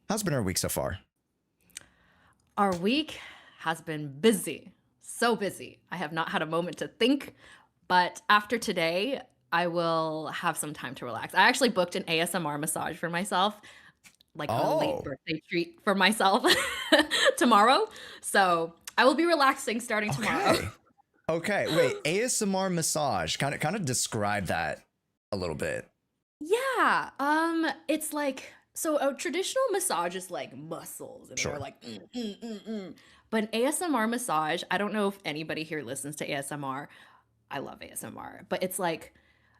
How's been our week so far? Our week has been busy, so busy. I have not had a moment to think, but after today, I will have some time to relax. I actually booked an ASMR massage for myself, like a late birthday treat for myself tomorrow. So I will be relaxing starting tomorrow. Okay, wait, ASMR massage. Kind of describe that a little bit. Yeah, it's like, so a traditional massage is like muscles and they're like, But an ASMR massage, I don't know if anybody here listens to ASMR. I love ASMR, but it's like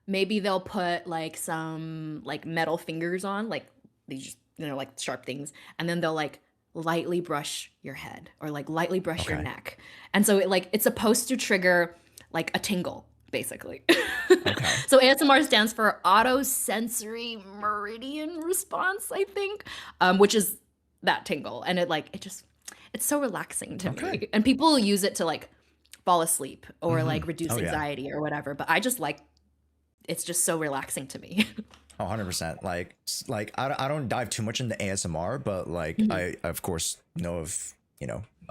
maybe they'll put like some like metal fingers on, like these, like sharp things, and then they'll like lightly brush your head or like lightly brush your neck. And so it's supposed to trigger like a tingle, basically. So ASMR stands for autosensory meridian response, I think, which is that tingle. And it's so relaxing to me. And people use it to like fall asleep or like reduce anxiety or whatever. But I just it's just so relaxing to me. 100%. Like I don't dive too much into ASMR, but like I of course know of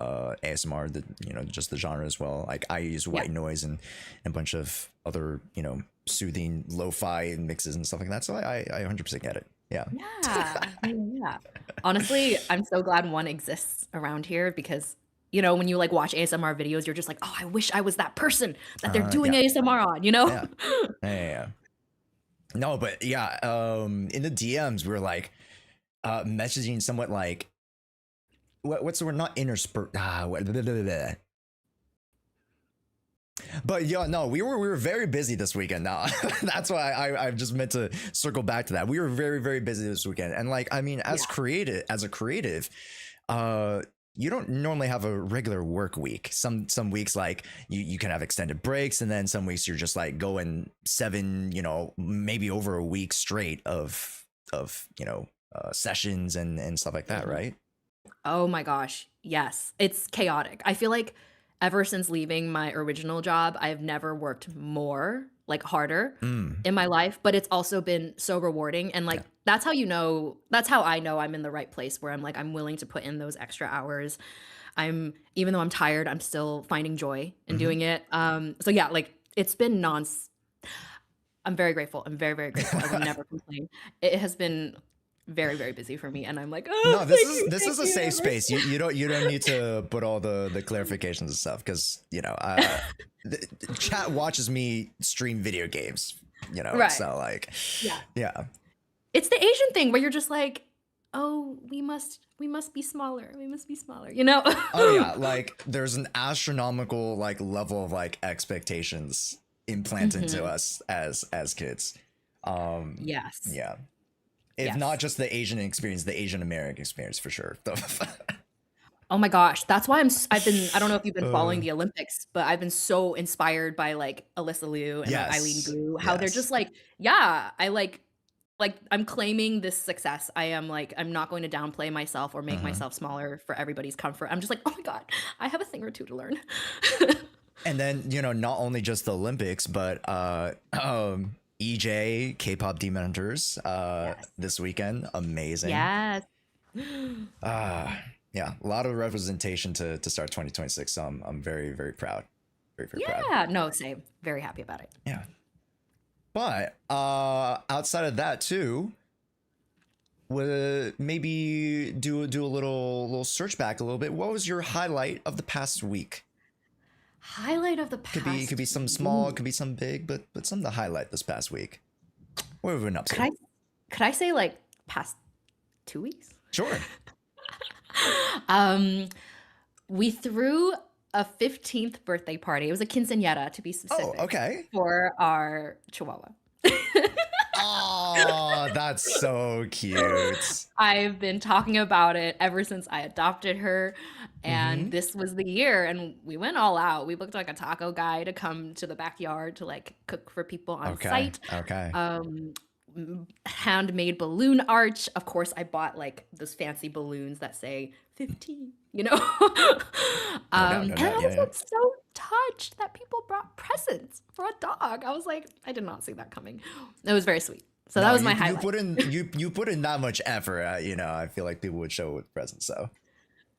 ASMR, just the genre as well. Like I use white noise and a bunch of other soothing lo-fi mixes and stuff like that. So I 100% get it. Yeah. Honestly, I'm so glad one exists around here because when you like watch ASMR videos, you're just like, oh, I wish I was that person that they're doing ASMR on. Yeah. No, but yeah, in the DMs, we were like messaging somewhat like, what's the word? Not interspersed. But yeah, no, we were very busy this weekend. Now that's why I just meant to circle back to that. We were very, very busy this weekend, and like, I mean, as a creative, you don't normally have a regular work week. Some weeks like you can have extended breaks, and then some weeks you're just like going 7, maybe over a week straight of sessions and stuff like that, right? Oh my gosh, yes, it's chaotic. I feel like ever since leaving my original job, I've never worked more, like harder in my life, but it's also been so rewarding. And like, that's how I know I'm in the right place where I'm like, I'm willing to put in those extra hours. Even though I'm tired, I'm still finding joy in doing it. So yeah, like it's been I'm very grateful. I'm very, very grateful. I would never complain. It has been very, very busy for me, and I'm like, oh, no, this is a safe space. You don't need to put all the clarifications and stuff, because the chat watches me stream video games, right. So like, yeah, it's the Asian thing where you're just like, oh, we must be smaller, Oh yeah, like there's an astronomical like level of like expectations implanted to us as kids. Yes. Yeah. If not just the Asian experience, the Asian American experience for sure. Oh my gosh, that's why I don't know if you've been following the Olympics, but I've been so inspired by like Alyssa Liu and like, Eileen Gu, how they're just like, I like I'm claiming this success. I'm not going to downplay myself or make myself smaller for everybody's comfort. I'm just like, oh my God, I have a thing or two to learn. And then, not only just the Olympics, but EJ, K-pop Demon Hunters, this weekend. Amazing. Yes. Yeah, a lot of representation to start 2026. So I'm very, very proud. Very, very proud. Yeah, no, same. Very happy about it. Yeah. But outside of that too, maybe do a little search back a little bit. What was your highlight of the past week? Highlight of the past could be some small, could be some big, but some to highlight this past week. What have we been up to? Could I say like past 2 weeks? Sure. We threw a 15th birthday party. It was a quinceañera, to be Oh, specific, okay. for our chihuahua. Oh, that's so cute. I've been talking about it ever since I adopted her, Mm-hmm. and this was the year, and we went all out. We booked like a taco guy to come to the backyard to like cook for people on Okay. site. Okay. Handmade balloon arch. Of course, I bought like those fancy balloons that say 15, you know? No doubt, no And I doubt. was Yeah, like so touched that people brought presents for a dog. I was like, I did not see that coming. It was very sweet. So yeah. that No, was my you highlight. put in you put in that much effort. You know, I feel like people would show with presents. So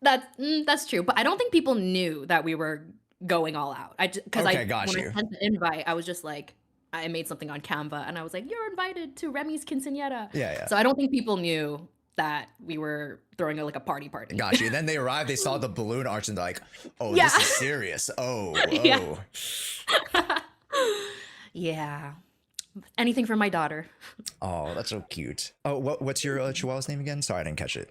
That's true, but I don't think people knew that we were going all out. Because okay, got when I you. sent the invite, I was just like, I made something on Canva, and I was like, "You're invited to Remy's quinceañera." Yeah, yeah. So I don't think people knew that we were throwing like a party. Got you. Then they arrived. They saw the balloon arch and they're like, "Oh, Yeah. this is serious." Oh, Yeah. oh, Yeah. Anything for my daughter. oh, that's so cute. Oh, what's your chihuahua's name again? Sorry, I didn't catch it.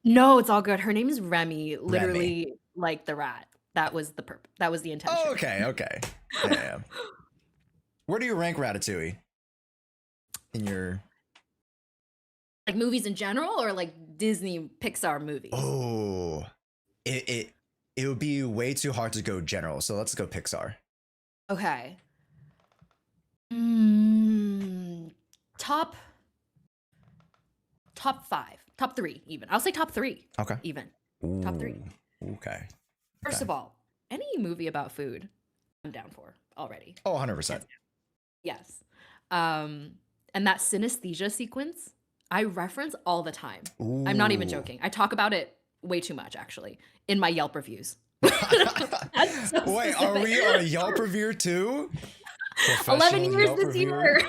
No, it's all good. Her name is Remy, literally like the rat. That was the purpose. That was the intention. Oh, okay, okay. Yeah. Where do you rank Ratatouille in your? Like movies in general, or like Disney Pixar movies? Oh, it would be way too hard to go general. So let's go Pixar. Okay. Top 5, top 3 even. I'll say top 3 Okay. even. Top 3. Ooh, okay. First Okay. of all, any movie about food, I'm down for already. Oh, 100%. Yes. And that synesthesia sequence, I reference all the time. I'm not even Ooh. joking. I talk about it way too much, actually, in my Yelp reviews. That's so Wait, are we specific. a Yelp reviewer too? 11 Professional years Yelp this reviewer? year.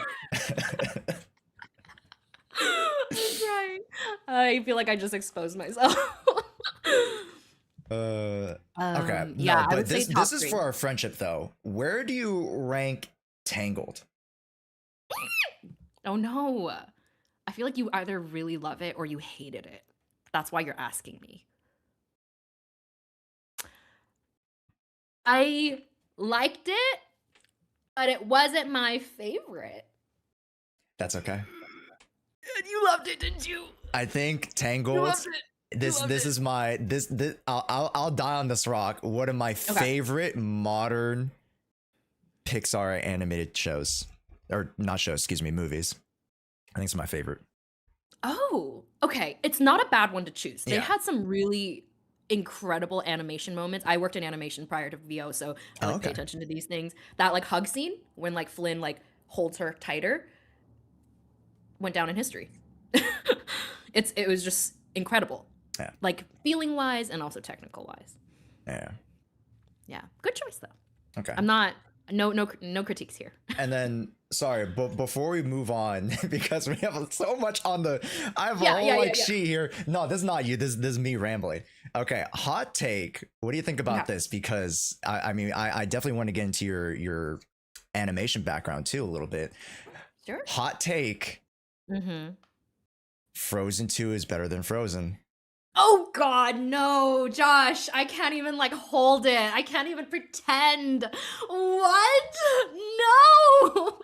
That's right. I feel like I just exposed myself. Okay. Yeah, No, I but would say this top is 3. for our friendship though. Where do you rank Tangled? Oh no. I feel like you either really love it or you hated it. That's why you're asking me. I liked it, but it wasn't my favorite. That's okay. And you loved it, didn't you? I think You Tangled. loved it. This loved this it. is my this I'll die on this rock. One of my favorite modern Pixar animated shows, or not shows, excuse me, movies. I think it's my favorite. Oh, okay. It's not a bad one to choose. They Yeah. had some really incredible animation moments. I worked in animation prior to VO, so I Oh, like pay okay. attention to these things. That like hug scene when like Flynn like holds her tighter went down in history. It was just incredible. Yeah. Like feeling wise and also technical wise. Yeah. Yeah. Good choice though. Okay. I'm not no critiques here. And then, sorry, but before we move on, because we have so much on the, I have a whole sheet here. No, this is not you. This is me rambling. Okay, hot take. What do you think about this? Because I mean, I definitely want to get into your animation background too a little bit. Sure. Hot take. Mm-hmm. Frozen 2 is better than Frozen. Oh God, no, Josh! I can't even like hold it. I can't even pretend. What? No.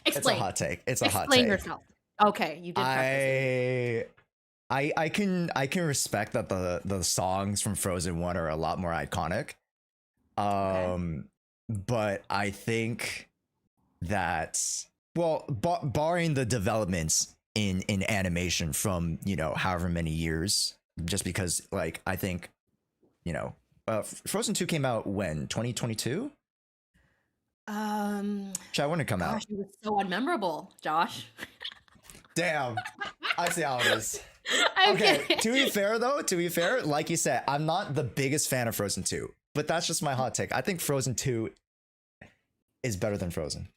Explain. It's a hot take. It's a hot Explain take. yourself. Okay, you did. I can respect that the songs from Frozen 1 are a lot more iconic. But I think that, well, barring the developments in animation from, you know, however many years, just because like I think, you know, Frozen 2 came out when, 2022? Chad, when did it come out? Gosh, it was so unmemorable, Josh. Damn, I see how it is. Okay. Okay, to be fair, like you said, I'm not the biggest fan of Frozen 2, but that's just my hot take. I think Frozen 2 is better than Frozen.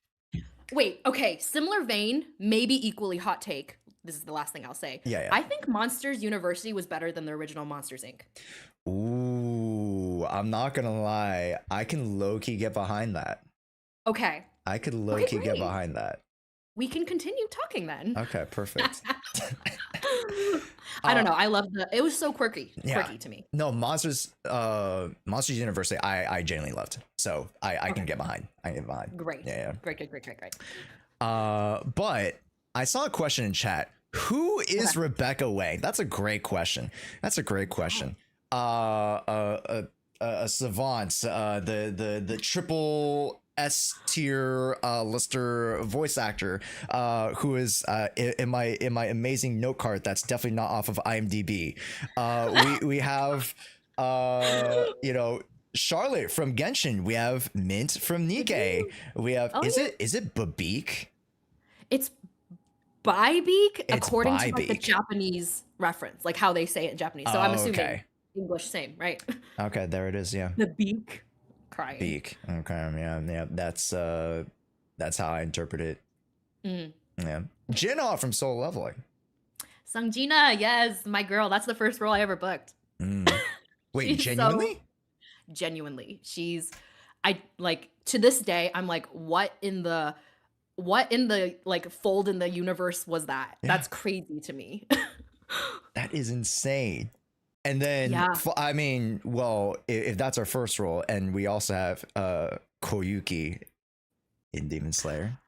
Wait, okay, similar vein, maybe equally hot take. This is the last thing I'll say. Yeah. I think Monsters University was better than the original Monsters Inc. Ooh, I'm not gonna lie. I can low-key get behind that. Okay. I could low-key get great. behind that. We can continue talking then. Okay, perfect. I don't know. I love it was so quirky Yeah. to me. No, Monsters University, I genuinely loved. So I can get behind. I can get behind. Great. Yeah. Great. But I saw a question in chat. Who is Rebecca Wang? That's a great question. A savant, the triple S tier lister voice actor, who is in my amazing note card that's definitely not off of IMDb. We have Charlotte from Genshin. We have Mint from Nikkei. We have is it Babik? It's Bybeak, It's according to like the Bybeak. Japanese reference, like how they say it in Japanese. So I'm assuming Okay. English same, right? Okay, there it is. Yeah. The beak crying. Beak. Okay, yeah. That's how I interpret it. Yeah. Jinna from Soul Leveling. Sungjina, yes, my girl. That's the first role I ever booked. Wait, She's genuinely? Genuinely. I like to this day, I'm like, what in the like fold in the universe was that? Yeah. That's crazy to me. That is insane. And then, Yeah. I mean, well, if that's our first role, and we also have Koyuki in Demon Slayer.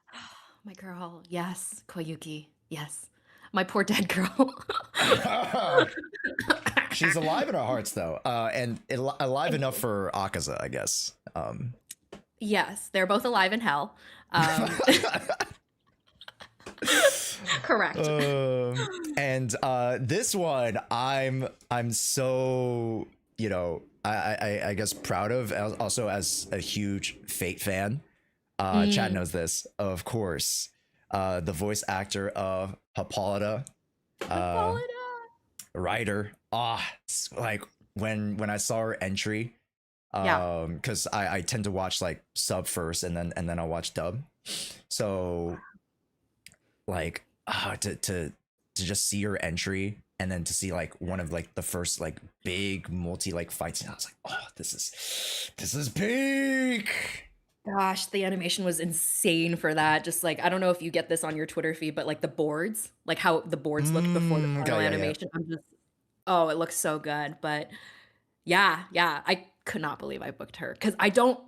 My girl, yes. Koyuki, yes. My poor dead girl. She's alive in our hearts, though, and alive enough for Akaza, I guess. Yes, they're both alive in hell. Correct. And this one, I'm so I guess proud of, also as a huge Fate fan. Chad knows this, of course. The voice actor of Hippolyta, Ryder. It's like when I saw her entry, because I tend to watch like sub first and then I'll watch dub. So like to just see her entry and then to see like one of like the first like big multi like fights, I was like, oh, this is peak. Gosh, the animation was insane for that. Just like, I don't know if you get this on your Twitter feed, but like the boards, like how the boards looked before the final animation. I'm just, oh, it looks so good. But yeah, I could not believe I booked her because I don't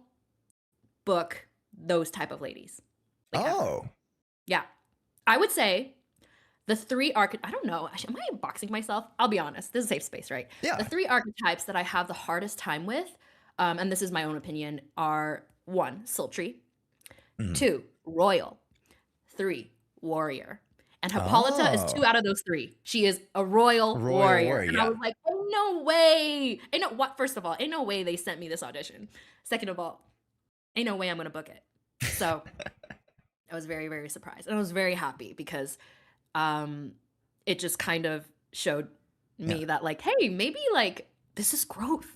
book those type of ladies. Like, ever. Yeah. I would say the three I don't know. Am I boxing myself? I'll be honest. This is a safe space, right? Yeah. The three archetypes that I have the hardest time with, and this is my own opinion, are 1, sultry, 2, royal, 3, warrior. And Hippolyta is 2 out of those 3. She is a royal warrior. And I was like, oh, no way. First of all, ain't no way they sent me this audition. Second of all, ain't no way I'm going to book it. So I was very, very surprised. And I was very happy because it just kind of showed me that like, hey, maybe like this is growth.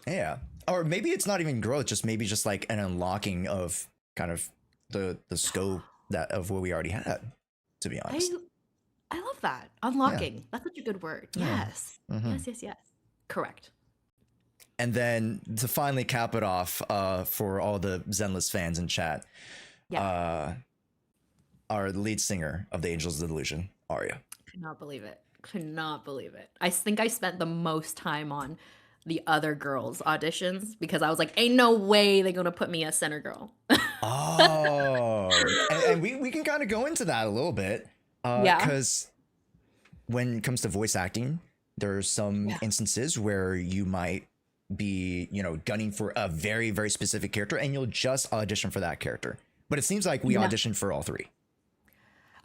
Yeah. Or maybe it's not even growth, maybe just like an unlocking of kind of the scope of what we already had, to be honest. I love that. Unlocking. That's such a good word. Yeah. Yes. Mm-hmm. Yes. Correct. And then to finally cap it off, for all the Zenless fans in chat, our lead singer of the Angels of Delusion, Aria. Could not believe it. I think I spent the most time on the other girls' auditions because I was like, ain't no way they're gonna put me as center girl. And we can kind of go into that a little bit. Because when it comes to voice acting, there's some instances where you might be, gunning for a very, very specific character and you'll just audition for that character. But it seems like we auditioned for all 3.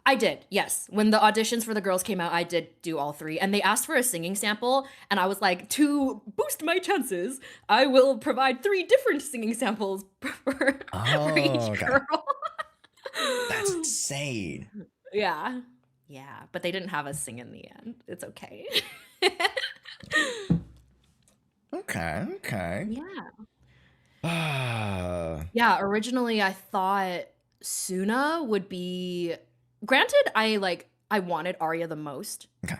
I did, yes. When the auditions for the girls came out, I did do all 3. And they asked for a singing sample. And I was like, to boost my chances, I will provide 3 different singing samples for each girl. That's insane. Yeah. But they didn't have us sing in the end. It's okay. Okay. Yeah, originally I thought Suna would be... Granted, I wanted Arya the most. Okay.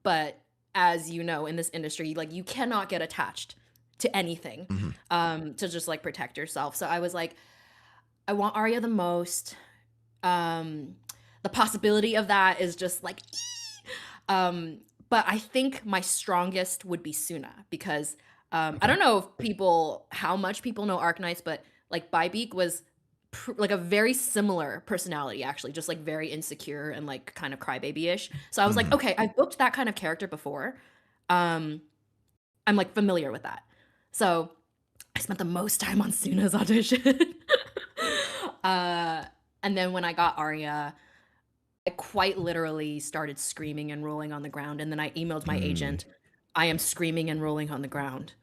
But as you know, in this industry, like you cannot get attached to anything to just like protect yourself. So I was like, I want Arya the most. the possibility of that is just like but I think my strongest would be Suna because I don't know how much people know Arknights, but like Bybeak was like a very similar personality actually, just like very insecure and like kind of crybaby-ish. So I was like, okay, I've booked that kind of character before. I'm like familiar with that. So I spent the most time on Suna's audition. And then when I got Arya, I quite literally started screaming and rolling on the ground. And then I emailed my agent, I am screaming and rolling on the ground.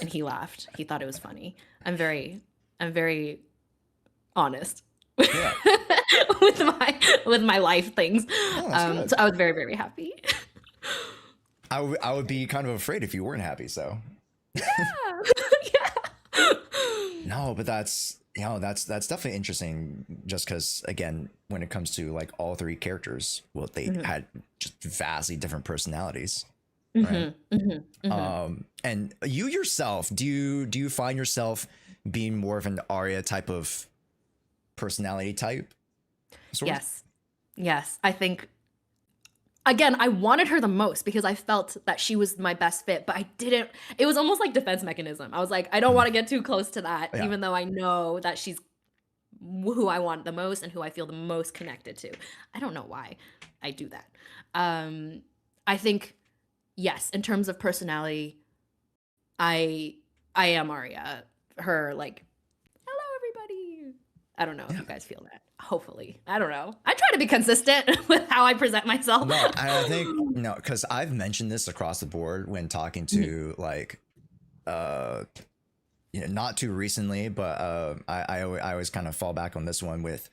And he laughed. He thought it was funny. I'm very honest Yeah. with my life things. that's good. So I was very, very happy. I would be kind of afraid if you weren't happy. So Yeah. no, but that's definitely interesting. Just because again, when it comes to like all three characters, well, they had just vastly different personalities. Right. And you yourself, do you find yourself being more of an Arya type of personality type? Sort of? Yes. I think, again, I wanted her the most because I felt that she was my best fit, but I didn't. It was almost like defense mechanism. I was like, I don't want to get too close to that, Yeah. even though I know that she's who I want the most and who I feel the most connected to. I don't know why I do that. I think, yes, in terms of personality, I am Arya. Her like, hello everybody. I don't know if you guys feel that. Hopefully, I don't know. I try to be consistent with how I present myself. No, I think no, because I've mentioned this across the board when talking to like, not too recently, but I always kind of fall back on this one with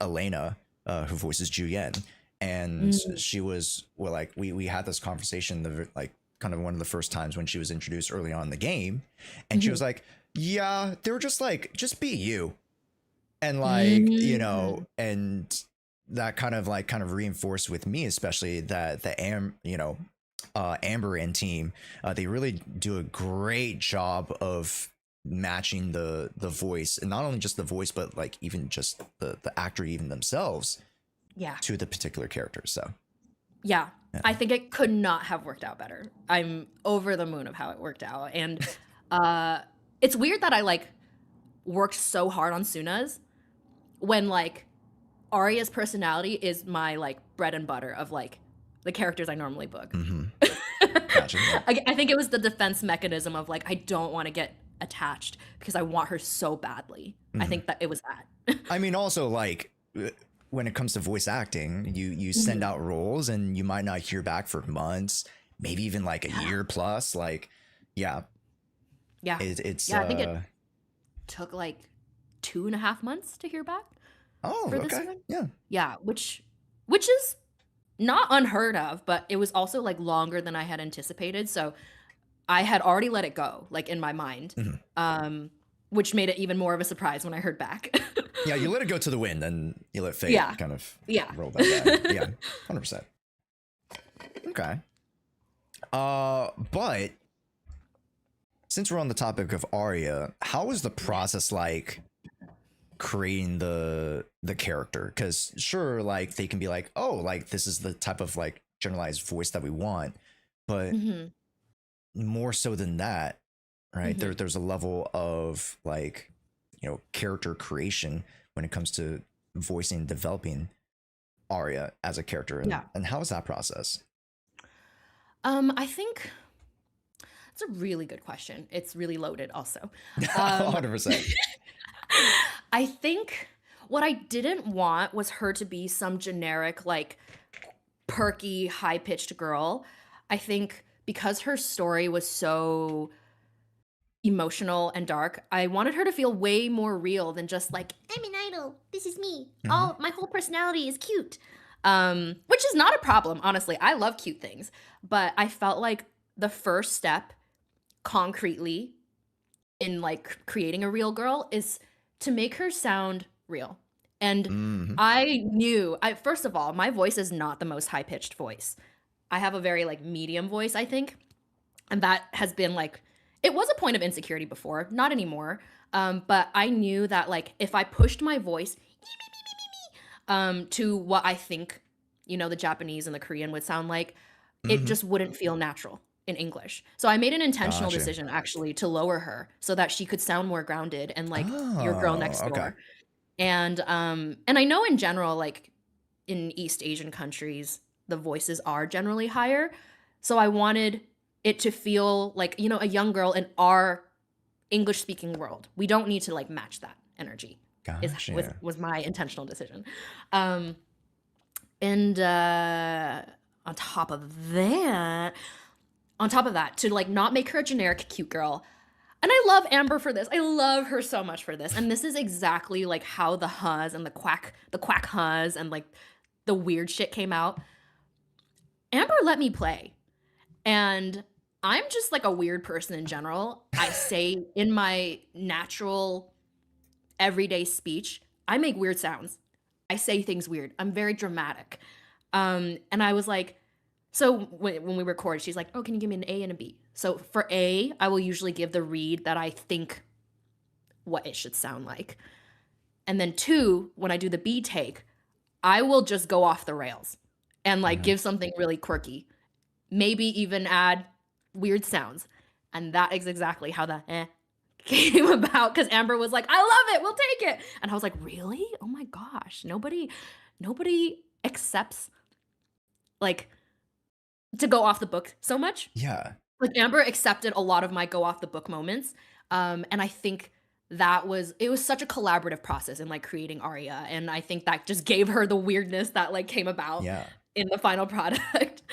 Elena, who voices Juyen, and she was like we had this conversation like kind of one of the first times when she was introduced early on in the game, and she was like, yeah, they were just like, just be you. And like, and that kind of reinforced with me, especially that the Amber and team, they really do a great job of matching the voice, and not only just the voice, but like even just the actor even themselves to the particular character. So yeah, I think it could not have worked out better. I'm over the moon of how it worked out. And it's weird that I like worked so hard on Suna's when like Arya's personality is my like bread and butter of like the characters I normally book. gotcha. Yeah. I think it was the defense mechanism of like, I don't want to get attached because I want her so badly. I think that it was that. I mean, also like when it comes to voice acting, you send out roles and you might not hear back for months, maybe even like a year plus. Like, it's I think it took like 2.5 months to hear back. Oh, for okay. This one. Yeah, which is not unheard of, but it was also like longer than I had anticipated. So I had already let it go, like in my mind, which made it even more of a surprise when I heard back. Yeah, you let it go to the wind, and you let fate kind of roll that back. Yeah, 100%. Okay. But since we're on the topic of Arya, how was the process like creating the character? Because sure, like they can be like, oh, like this is the type of like generalized voice that we want, but more so than that, right? There's a level of like, character creation when it comes to voicing and developing Arya as a character. And how is that process? I think it's a really good question. It's really loaded also. 100%. I think what I didn't want was her to be some generic, like perky, high-pitched girl. I think because her story was so emotional and dark, I wanted her to feel way more real than just like, I'm an idol, this is me, my whole personality is cute, which is not a problem, honestly. I love cute things, but I felt like the first step concretely in like creating a real girl is to make her sound real. And I knew, first of all, my voice is not the most high-pitched voice. I have a very like medium voice, I think, and that has been like, it was a point of insecurity before, not anymore. But I knew that like if I pushed my voice, to what I think, the Japanese and the Korean would sound like, it just wouldn't feel natural in English. So I made an intentional Gotcha. decision actually to lower her so that she could sound more grounded and like your girl Oh, next okay. door. And I know in general, like in East Asian countries, the voices are generally higher. So I wanted it to feel like, a young girl in our English speaking world. We don't need to like match that energy. Gotcha. Was my intentional decision. Um and on top of that, to like not make her a generic cute girl. And I love Amber for this. I love her so much for this. And this is exactly like how the Huzz and the quack Huzz and like the weird shit came out. Amber let me play. And I'm just like a weird person in general. I say in my natural everyday speech, I make weird sounds. I say things weird. I'm very dramatic. And I was like, so when we record, she's like, oh, can you give me an A and a B? So for A, I will usually give the read that I think what it should sound like. And then 2, when I do the B take, I will just go off the rails and like give something really quirky. Maybe even add weird sounds. And that is exactly how the came about, because Amber was like, I love it, we'll take it. And I was like, really? Oh my gosh. Nobody accepts like to go off the book so much. Yeah. Like Amber accepted a lot of my go off the book moments. And I think it was such a collaborative process in like creating Aria. And I think that just gave her the weirdness that like came about Yeah. in the final product.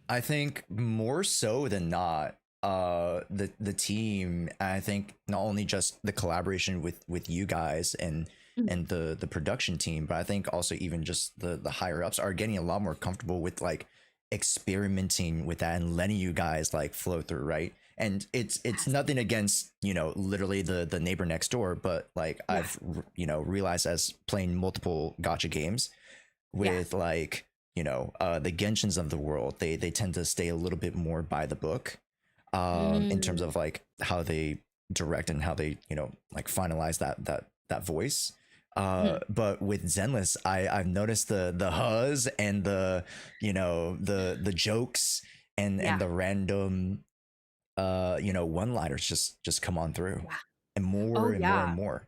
I think more so than not, the team, I think not only just the collaboration with you guys and the production team, but I think also even just the higher ups are getting a lot more comfortable with like experimenting with that and letting you guys like flow through, right? And it's nothing against, literally the neighbor next door, but like I've realized as playing multiple gacha games with like the Genshins of the world, they tend to stay a little bit more by the book in terms of like how they direct and how they like finalize that voice. But with Zenless, I've noticed the Huzz and the the jokes and the random one-liners just come on through and more and more and more.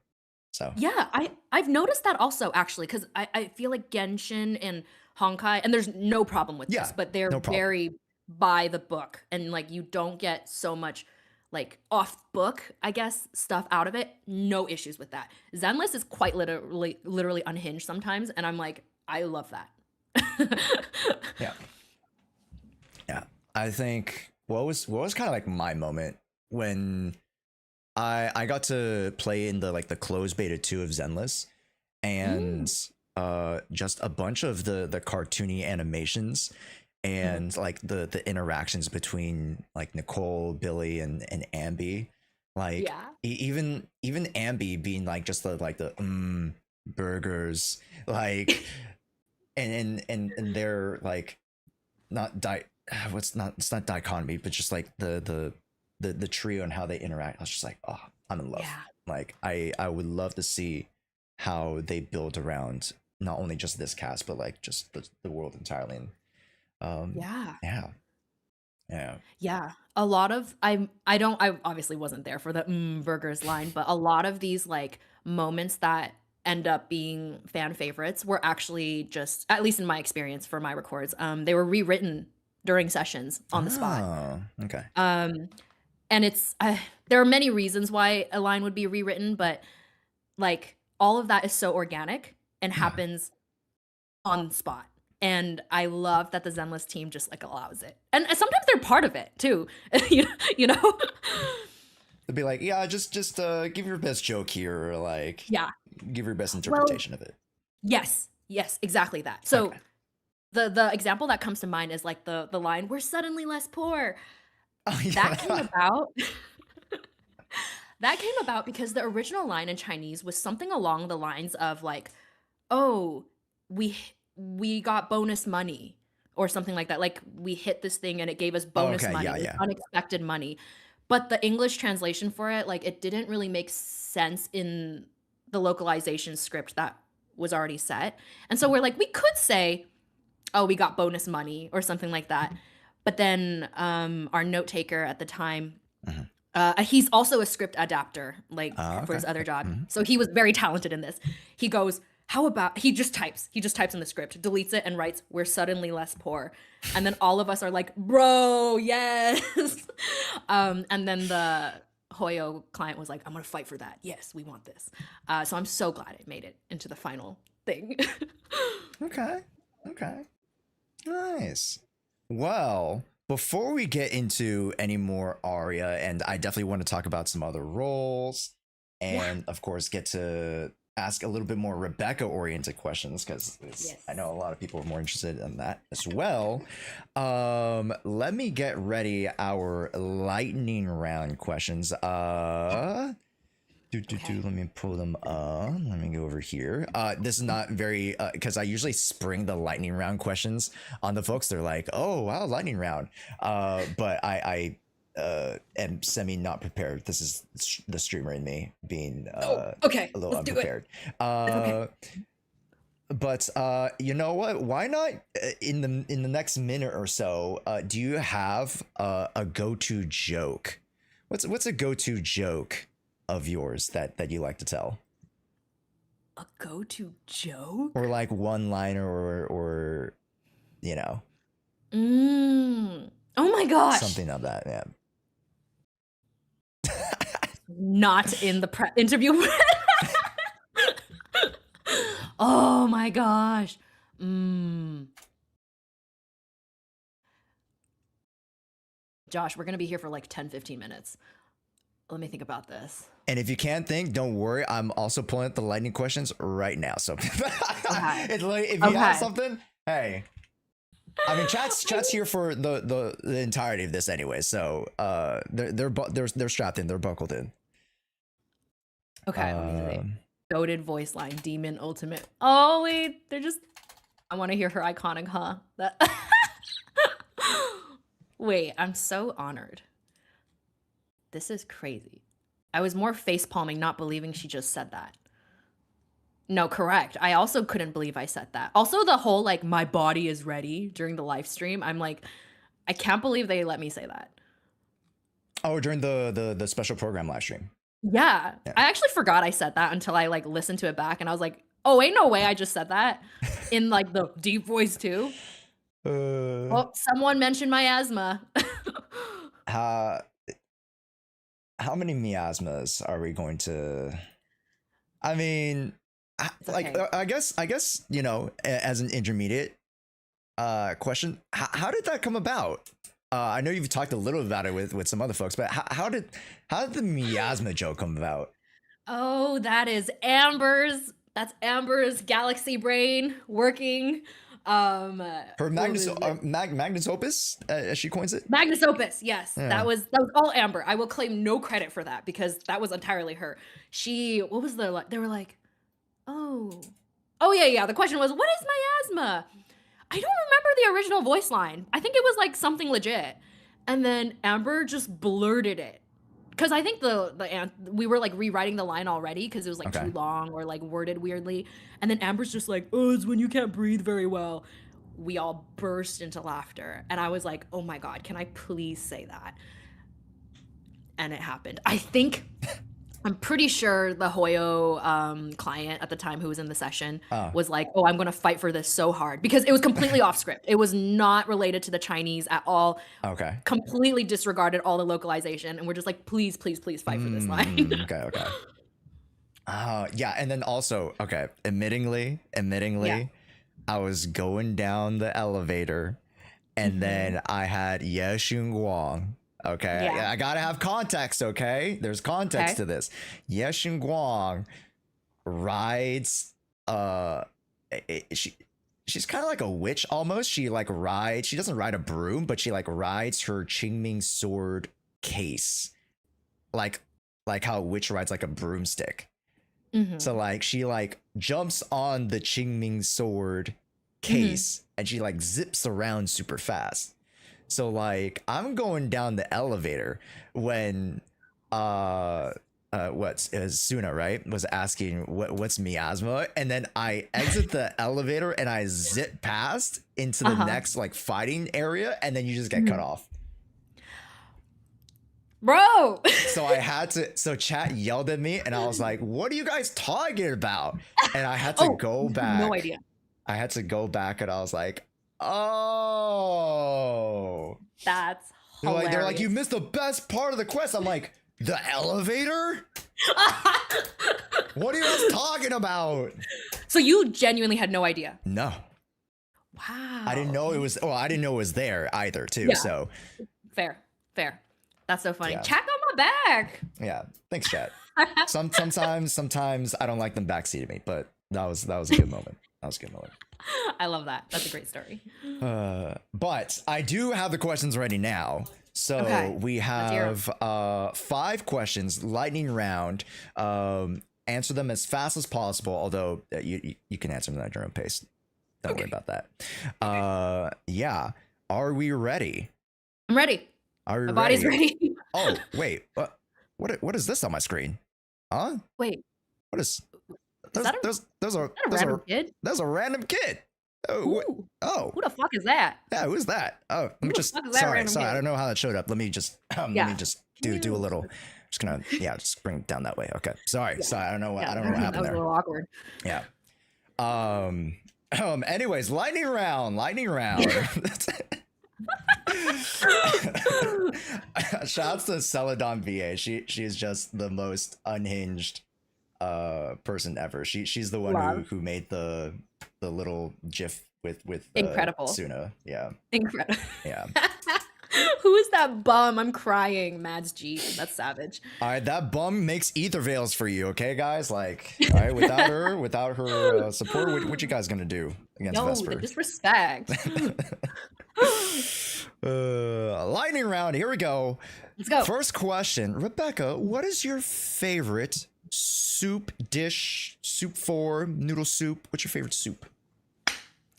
So Yeah, I've noticed that also actually, because I feel like Genshin and Honkai, and there's no problem with this, yeah, but they're no problem. very by the book, and like you don't get so much like off book, I guess, stuff out of it. No issues with that. Zenless is quite literally unhinged sometimes, and I'm like, I love that. Yeah. Yeah. I think what was kind of like my moment when I got to play in the closed beta 2 of Zenless, and just a bunch of the cartoony animations and like the interactions between like Nicole, Billy, and Ambi. Like Yeah. even Ambi being like just the burgers, like and they're like not it's not dichotomy, but just like the trio and how they interact. I was just like, oh, I'm in love. Yeah. Like I would love to see how they build around not only just this cast, but like just the world entirely. And Yeah. yeah. Yeah. A lot of I obviously wasn't there for the burgers line, but a lot of these like moments that end up being fan favorites were actually just, at least in my experience for my records, they were rewritten during sessions on the spot. Oh, okay. And it's there are many reasons why a line would be rewritten, but like all of that is so organic and happens on the spot. And I love that the Zenless team just like allows it. And sometimes they're part of it too. you know? They'd be like, yeah, just give your best joke here, or like Yeah. give your best interpretation of it. Yes, exactly that. So Okay. the example that comes to mind is like the line, "We're suddenly less poor." Oh, yeah. That came about that came about because the original line in Chinese was something along the lines of like, "Oh, we got bonus money," or something like that. Like we hit this thing and it gave us bonus okay, money, yeah, like, yeah. unexpected money. But the English translation for it, like it didn't really make sense in the localization script that was already set. And so we're like, we could say, oh, we got bonus money or something like that. But then our note taker at the time, he's also a script adapter, like for his other job. So he was very talented in this. He goes, how about, he just types in the script, deletes it and writes, we're suddenly less poor. And then all of us are like, bro, yes. And then the Hoyo client was like, I'm going to fight for that. Yes, we want this. So I'm so glad it made it into the final thing. Okay. Nice. Well, before we get into any more Aria, and I definitely want to talk about some other roles, and of course get to ask a little bit more Rebecca-oriented questions, because I know a lot of people are more interested in that as well. Let me get ready our lightning round questions. Let me pull them up. Let me go over here. This is not very, because I usually spring the lightning round questions on the folks. They're like, oh, wow, lightning round. But I am semi not prepared. This is the streamer in me being a little unprepared. But you know what? Why not in the next minute or so? Do you have a go-to joke? What's a go-to joke of yours that you like to tell? A go-to joke? Or like one liner or you know. Oh my gosh. Something of that, yeah. Not in the interview. Oh my gosh. Josh, we're going to be here for like 10-15 minutes. Let me think about this. And if you can't think, don't worry. I'm also pulling up the lightning questions right now. So it's like, if you have something, hey. I mean, chat's here for the entirety of this anyway. So they're strapped in. They're buckled in. Okay. Let me think. Goated voice line, demon ultimate. Oh wait, I want to hear her iconic huh. Wait, I'm so honored. This is crazy. I was more face palming, not believing she just said that. No, correct. I also couldn't believe I said that. Also, the whole like my body is ready during the live stream. I'm like, I can't believe they let me say that. Oh, during the special program live stream. Yeah. I actually forgot I said that until I like listened to it back, and I was like, oh, ain't no way I just said that in like the deep voice too. Oh, someone mentioned my asthma. How many miasmas are we going to? I mean, I guess you know, as an intermediate question, how did that come about? I know you've talked a little about it with some other folks, but how did the miasma joke come about? Oh, that is Amber's. That's Amber's galaxy brain working. Her Magnus Opus, as she coins it. Magnus Opus, yes. Yeah. That was all Amber. I will claim no credit for that because that was entirely her. What was they were like, oh yeah. The question was, what is miasma? I don't remember the original voice line. I think it was like something legit. And then Amber just blurted it. Because I think we were like rewriting the line already because it was like too long or like worded weirdly. And then Amber's just like, oh, it's when you can't breathe very well. We all burst into laughter. And I was like, oh my God, can I please say that? And it happened. I'm pretty sure the Hoyo client at the time who was in the session was like, oh, I'm going to fight for this so hard because it was completely off script. It was not related to the Chinese at all. Okay. Completely disregarded all the localization. And we're just like, please, please, please fight for this line. Okay. Yeah. And then also, admittingly, I was going down the elevator and then I had Yeshun Guang. Okay, yeah. I gotta have context, okay? There's context to this. Yeshun Guang rides, she's kind of like a witch almost. She doesn't ride a broom, but she like rides her Qingming sword case. Like how a witch rides like a broomstick. Mm-hmm. So like she like jumps on the Qingming sword case and she like zips around super fast. So like I'm going down the elevator when Suna, right, was asking what's miasma, and then I exit the elevator and I zip past into the next like fighting area, and then you just get cut off. Bro. So chat yelled at me and I was like, what are you guys talking about? And I had to go back. No idea. I had to go back and I was like, oh. That's hilarious. They're like, you missed the best part of the quest. I'm like, the elevator? What are you guys talking about? So you genuinely had no idea? No. Wow. I didn't know it was, I didn't know it was there either too. Yeah. So. Fair. That's so funny. Yeah. Chat got my back. Yeah. Thanks, chat. Sometimes I don't like them backseating me, but that was a good moment. I love that. That's a great story. But I do have the questions ready now. So we have 5 questions, lightning round. Answer them as fast as possible, although you can answer them at your own pace. Don't worry about that. Yeah. Are we ready? I'm ready. Are we My body's ready. Oh, wait. What is this on my screen? Huh? Wait. What is... There's a random kid. Oh, who the fuck is that? Yeah, who's that? Oh, let me just. Sorry, I don't know how that showed up. Let me just. Let me just do a little. Just gonna just bring it down that way. Okay. Sorry. I don't know what happened there. That was a little awkward. Yeah. Anyways, lightning round. Shouts to Celadon VA. She is just the most unhinged person ever. She's the one who made the little gif with incredible Suna. Yeah. Incredible. Yeah. Who is that bum? I'm crying. Mads G. That's savage. All right, that bum makes ether veils for you, okay, guys? Like, all right, without her support, what you guys gonna do against Vesper? The disrespect. Lightning round. Here we go. Let's go. First question, Rebecca. What is your favorite soup dish? Soup noodle soup. What's your favorite soup?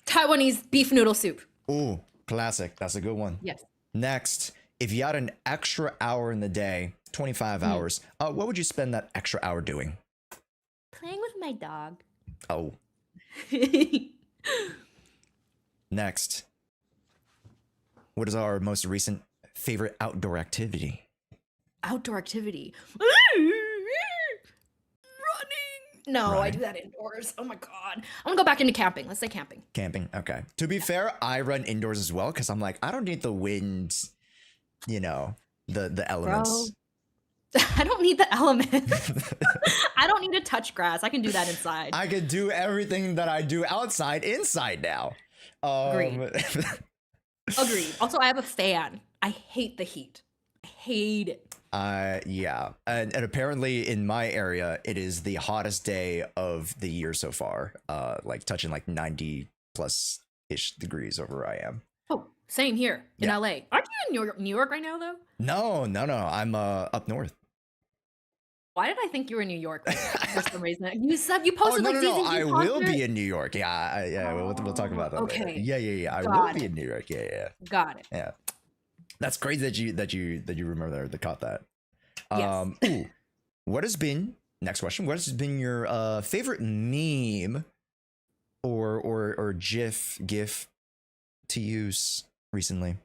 Taiwanese beef noodle soup. Ooh, classic. That's a good one. Yes. Next, if you had an extra hour in the day, 25 hours, what would you spend that extra hour doing? Playing with my dog. Oh. Next, what is our most recent favorite outdoor activity? Outdoor activity. Running. No, I do that indoors. Oh my God. I want to go back into camping. Let's say camping. Camping. Okay. To be fair, I run indoors as well because I'm like, I don't need the wind, the elements. Bro, I don't need the elements. I don't need to touch grass. I can do that inside. I can do everything that I do outside inside now. Agreed. Also, I have a fan. I hate the heat. I hate it. Yeah. And apparently in my area, it is the hottest day of the year so far. Like touching like 90 plus ish degrees over where I am. Oh, same here in LA. Aren't you in New York right now though? No. I'm up north. Why did I think you were in New York right now for some reason? You said you posted no, I will be in New York. Yeah. We'll talk about that later. Yeah. I will be in New York. Yeah. Got it. Yeah. That's crazy that you remember that caught that. Yes. What has been your favorite meme or GIF to use recently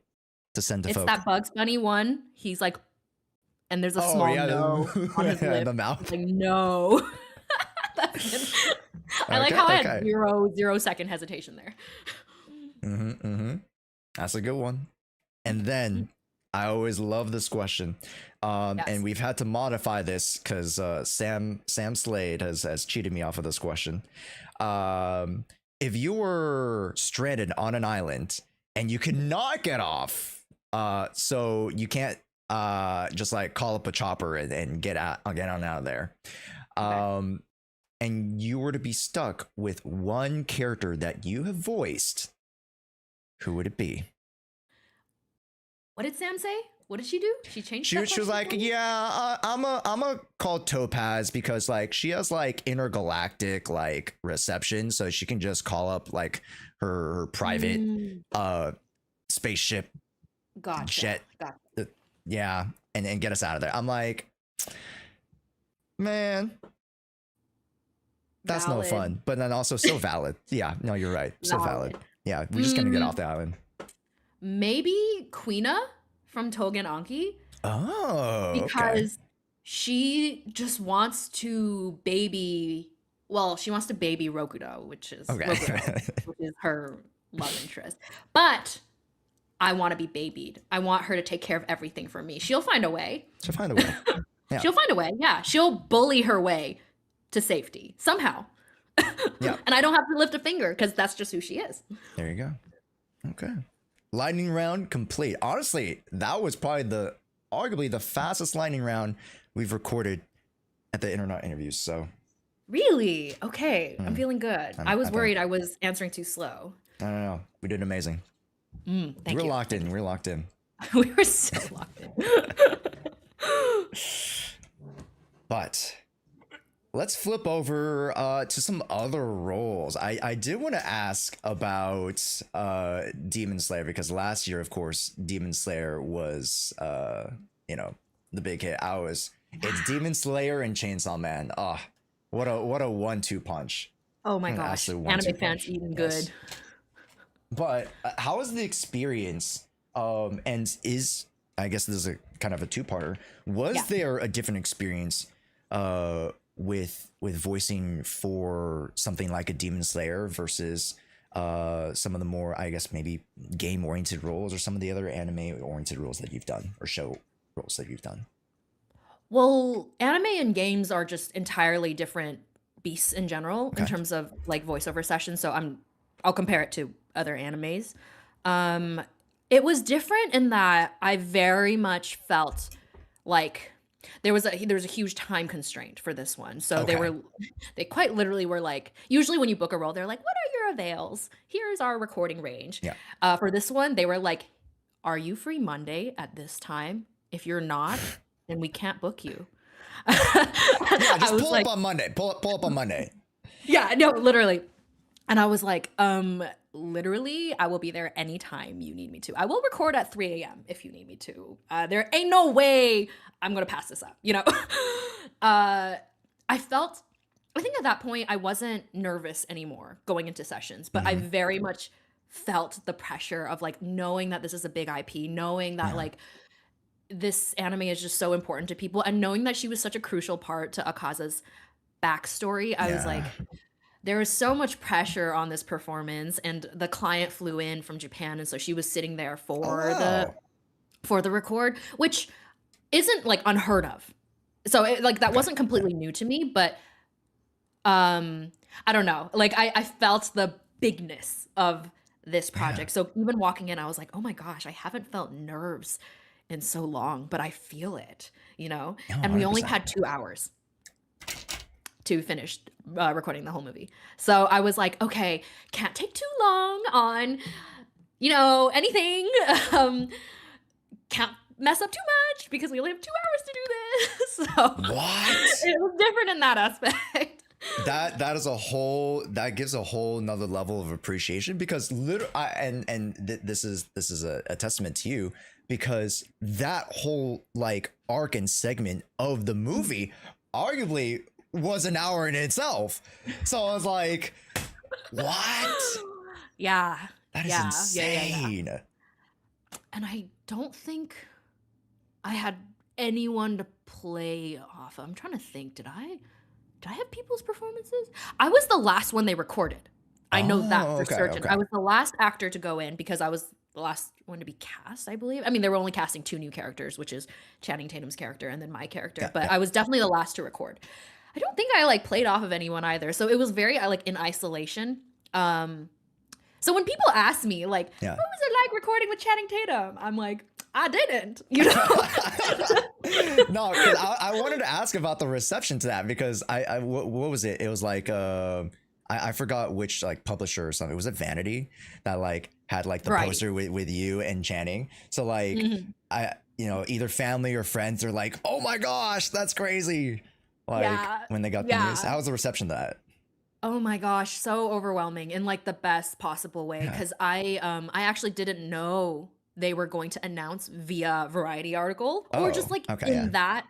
to send to it's folk? That Bugs Bunny one. He's like, and there's a small no on his lip. The mouth. He's like, no. I like how I had 0 second hesitation there. That's a good one. And then I always love this question. And we've had to modify this because Sam Slade has cheated me off of this question. If you were stranded on an island and you could not get off, so you can't just like call up a chopper and get on out of there. And you were to be stuck with one character that you have voiced, who would it be? What did Sam say? What did she do? She changed. She was like, yeah, I'm a call Topaz because like she has like intergalactic like reception, so she can just call up like her private spaceship jet. Yeah, and get us out of there. I'm like, Man, that's no Valid. fun. But then also so valid. Yeah, no, you're right. So valid. Valid. Yeah, we're just gonna get off the island. Maybe Queena from Togen Anki, Oh, okay. because she just wants to baby. Well, she wants to baby Rokudo, which is Okay. Rokudo, which is her love interest. But I want to be babied. I want her to take care of everything for me. She'll find a way. She'll find a way. Yeah. She'll find a way. Yeah, she'll bully her way to safety somehow. Yeah. And I don't have to lift a finger because that's just who she is. There you go. Okay. Lightning round complete. Honestly, that was probably arguably the fastest lightning round we've recorded at the internet interviews. So Really? Okay, I'm feeling good. I was I think- worried I was answering too slow. I don't know. We did amazing. Thank We're you. locked in. We're locked in. We were so locked in. But let's flip over to some other roles. I did want to ask about Demon Slayer, because last year, of course, Demon Slayer was the big hit. It's Demon Slayer and Chainsaw Man. Oh, what a 1-2 punch. Oh my An gosh, absolute anime 1-2 fans punch. eating Yes. good. But how was the experience? And I guess this is a kind of a two-parter. Was Yeah. there a different experience with voicing for something like a Demon Slayer versus some of the more, I guess, maybe game-oriented roles, or some of the other anime-oriented roles that you've done, or show roles that you've done? Well, anime and games are just entirely different beasts in general in Okay. terms of like voiceover sessions. So I'll compare it to other animes. It was different in that I very much felt like there was a huge time constraint for this one. So Okay. they quite literally were like, usually when you book a role, they're like, what are your avails? Here's our recording range. Yeah. For this one, they were like, are you free Monday at this time? If you're not, then we can't book you. Yeah, I just was pull like, up on Monday. Pull up on Monday. yeah, no, literally. And I was like, literally, I will be there anytime you need me to. I will record at 3 a.m. if you need me to. There ain't no way I'm gonna pass this up, you know? I think at that point I wasn't nervous anymore going into sessions, but I very much felt the pressure of like knowing that this is a big IP, knowing that like this anime is just so important to people, and knowing that she was such a crucial part to Akaza's backstory. I was Yeah. like, there was so much pressure on this performance, and the client flew in from Japan, and so she was sitting there for wow. the record, which isn't like unheard of. So that wasn't completely new to me, but I don't know. Like I felt the bigness of this project. So even walking in, I was like, oh my gosh, I haven't felt nerves in so long, but I feel it, you know? Yeah, And we only 100%. had 2 hours to finish recording the whole movie. So I was like, okay, can't take too long on, anything. Can't mess up too much because we only have 2 hours to do this. So What? it was different in that aspect. That gives a whole nother level of appreciation, because this is a testament to you, because that whole like arc and segment of the movie arguably was an hour in itself. So I was like, what? Yeah. That is Yeah. insane. And I don't think I had anyone to play off of. I'm trying to think, did I have people's performances? I was the last one they recorded. I know that Oh, for okay, certain. okay. I was the last actor to go in because I was the last one to be cast, I believe. I mean, they were only casting 2 new characters, which is Channing Tatum's character and then my character. Yeah, But yeah. I was definitely the last to record. I don't think I like played off of anyone either. So it was very like in isolation. So when people ask me like, Yeah. what was it like recording with Channing Tatum? I'm like, I didn't, you know? No, 'cause I wanted to ask about the reception to that, because what was it? It was like I forgot which like publisher or something. Was it Vanity that like had like the Right. poster with you and Channing? So like either family or friends are like, oh my gosh, that's crazy. Like Yeah, when they got the news. yeah. How was the reception to that? Oh my gosh, so overwhelming in like the best possible way, Yeah. because I actually didn't know they were going to announce via Variety article, or just Oh, like okay, in yeah. that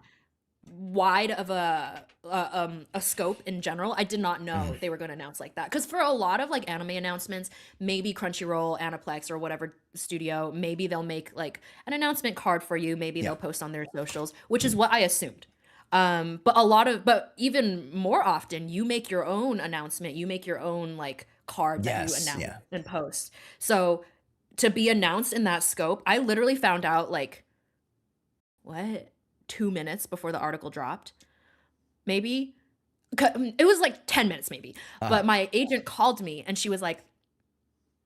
wide of a scope in general. I did not know they were going to announce like that, because for a lot of like anime announcements, maybe Crunchyroll, Aniplex, or whatever studio, maybe they'll make like an announcement card for you, maybe they'll post on their socials, which is what I assumed. But even more often, you make your own announcement, you make your own like card that you Yes, announce yeah. and post. So to be announced in that scope, I literally found out like what, 2 minutes before the article dropped, maybe. It was like 10 minutes maybe. But my agent called me and she was like,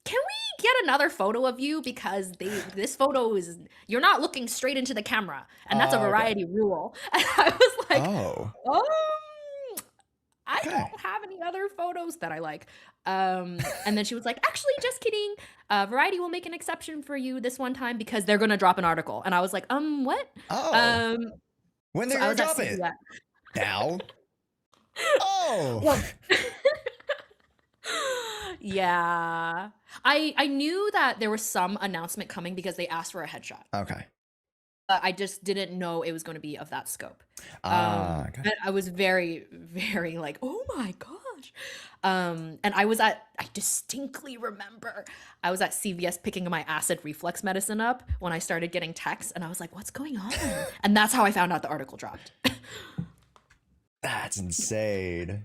can we get another photo of you, because this photo is, you're not looking straight into the camera, and that's a Okay. variety rule. And I was like, Oh, I okay. don't have any other photos that I like. And then she was like, actually, just kidding. Variety will make an exception for you this one time because they're gonna drop an article. And I was like, what? Oh, Um, when so they're I gonna was at drop it? CVS. Now? Oh, Well, yeah. I knew that there was some announcement coming because they asked for a headshot. okay. But I just didn't know it was going to be of that scope. Okay. And I was very, very like, oh my gosh. And I distinctly remember I was at CVS picking my acid reflux medicine up when I started getting texts, and I was like, what's going on? And that's how I found out the article dropped. That's insane.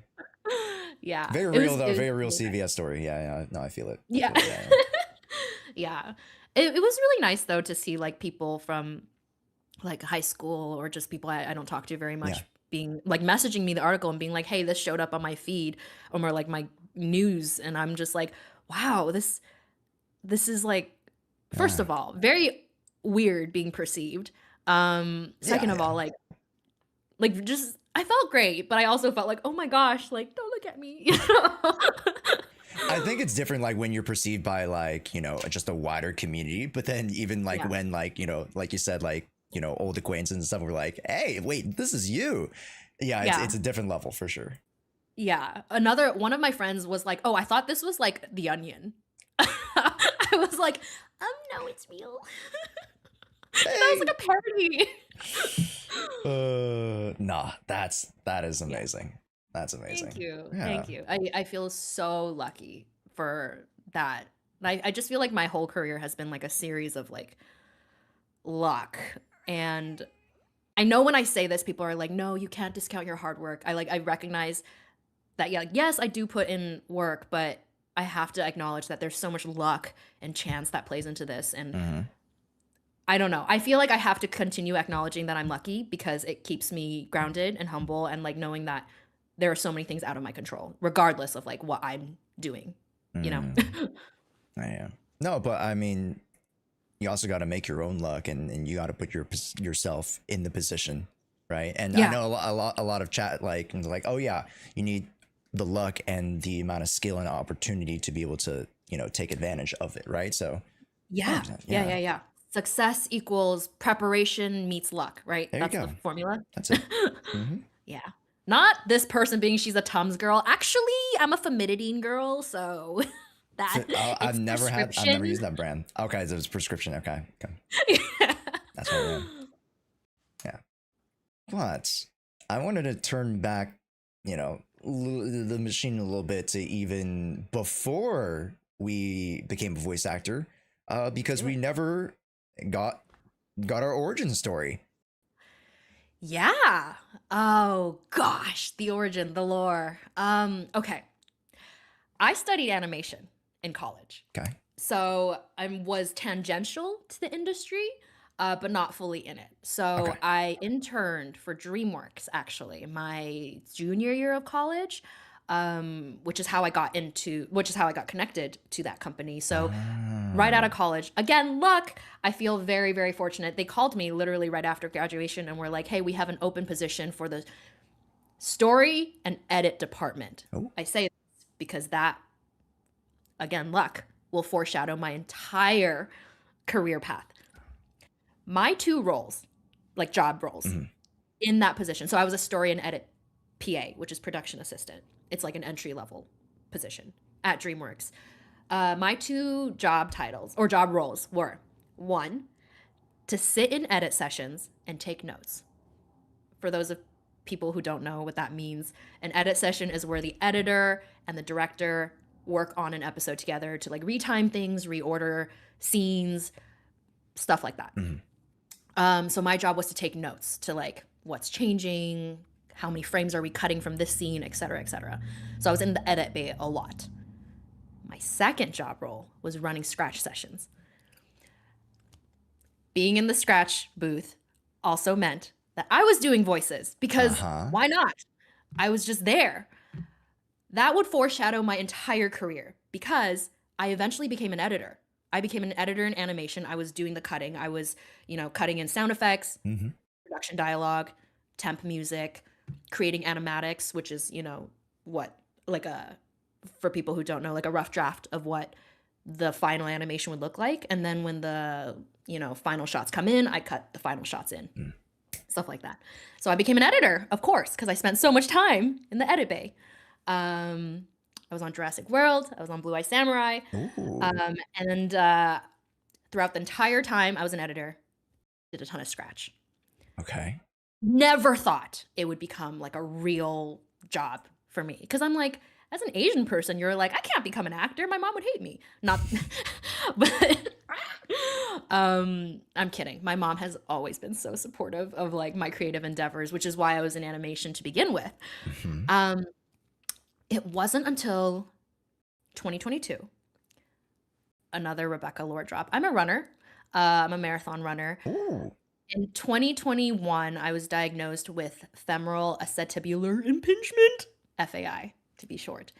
Yeah. Very It real was- though. it was Very real really nice. CVS story. Yeah. No, I feel it. I Yeah. feel it, Yeah. It was really nice though to see like people from like high school, or just people I don't talk to very much, Yeah. being like messaging me the article and being like, hey, this showed up on my feed or more like my news. And I'm just like, wow, this is like, first Yeah. of all, very weird being perceived. Second Yeah, of all, like just I felt great, but I also felt like, oh my gosh, like don't look at me. I think it's different like when you're perceived by like, just a wider community, but then even like Yeah. when like, like you said, like, old acquaintances and stuff were like, hey, wait, this is you. Yeah, Yeah. it's a different level for sure. Yeah. One of my friends was like, oh, I thought this was like The Onion. I was like, no, it's real. That was like a parody. Nah, that is amazing. That's amazing. Thank you. Yeah. Thank you. I feel so lucky for that. I just feel like my whole career has been like a series of like luck. And I know when I say this, people are like, no, you can't discount your hard work. I recognize that, yeah, like, yes, I do put in work, but I have to acknowledge that there's so much luck and chance that plays into this. And Mhm. I don't know. I feel like I have to continue acknowledging that I'm lucky, because it keeps me grounded and humble, and like knowing that there are so many things out of my control, regardless of like what I'm doing, you know? I am. No, but I mean, you also got to make your own luck, and you got to put yourself in the position, right? And Yeah. I know a lot of chat like oh yeah, you need the luck and the amount of skill and opportunity to be able to take advantage of it, right? So Yeah. 100%, Yeah. Success equals preparation meets luck, right? There you That's the go. formula. That's it. Mhm. Yeah. Not this person being she's a Tums girl. Actually, I'm a Famididine girl, so that I've it's never prescription. used that brand. Okay, so it's prescription. Okay. Yeah. That's what I am. Yeah. But I wanted to turn back, the machine a little bit to even before we became a voice actor, because we never got our origin story. Yeah. Oh gosh, the origin, the lore. Okay. I studied animation in college. Okay. So I was tangential to the industry, but not fully in it. So Okay. I interned for DreamWorks actually my junior year of college, which is how I got connected to that company. So right out of college, again, luck. I feel very, very fortunate. They called me literally right after graduation and were like, "Hey, we have an open position for the story and edit department." Oh. I say this because that, again, luck will foreshadow my entire career path. My two roles, like job roles, in that position. So I was a story and edit PA, which is production assistant. It's like an entry level position at DreamWorks. My two job titles or job roles were, one, to sit in edit sessions and take notes for those of people who don't know what that means, an edit session is where the editor and the director work on an episode together to like retime things, reorder scenes, stuff like that. So my job was to take notes to like what's changing, how many frames are we cutting from this scene, et cetera, et cetera. So I was in the edit bay a lot. My second job role was running scratch sessions. Being in the scratch booth also meant that I was doing voices because why not? I was just there. That would foreshadow my entire career because I eventually became an editor. I became an editor in animation. I was doing the cutting. I was, cutting in sound effects, production dialogue, temp music, creating animatics, which is, for people who don't know, like a rough draft of what the final animation would look like. And then when the, final shots come in, I cut the final shots in, stuff like that. So I became an editor, of course, because I spent so much time in the edit bay. I was on Jurassic World. I was on Blue Eye Samurai. And throughout the entire time I was an editor, did a ton of scratch. Okay. Never thought it would become like a real job for me. Because I'm like, as an Asian person, you're like, I can't become an actor. My mom would hate me. Not, but I'm kidding. My mom has always been so supportive of like my creative endeavors, which is why I was in animation to begin with. It wasn't until 2022, another Rebecca lore drop. I'm a runner. I'm a marathon runner. Ooh. In 2021, I was diagnosed with femoral acetabular impingement, FAI to be short.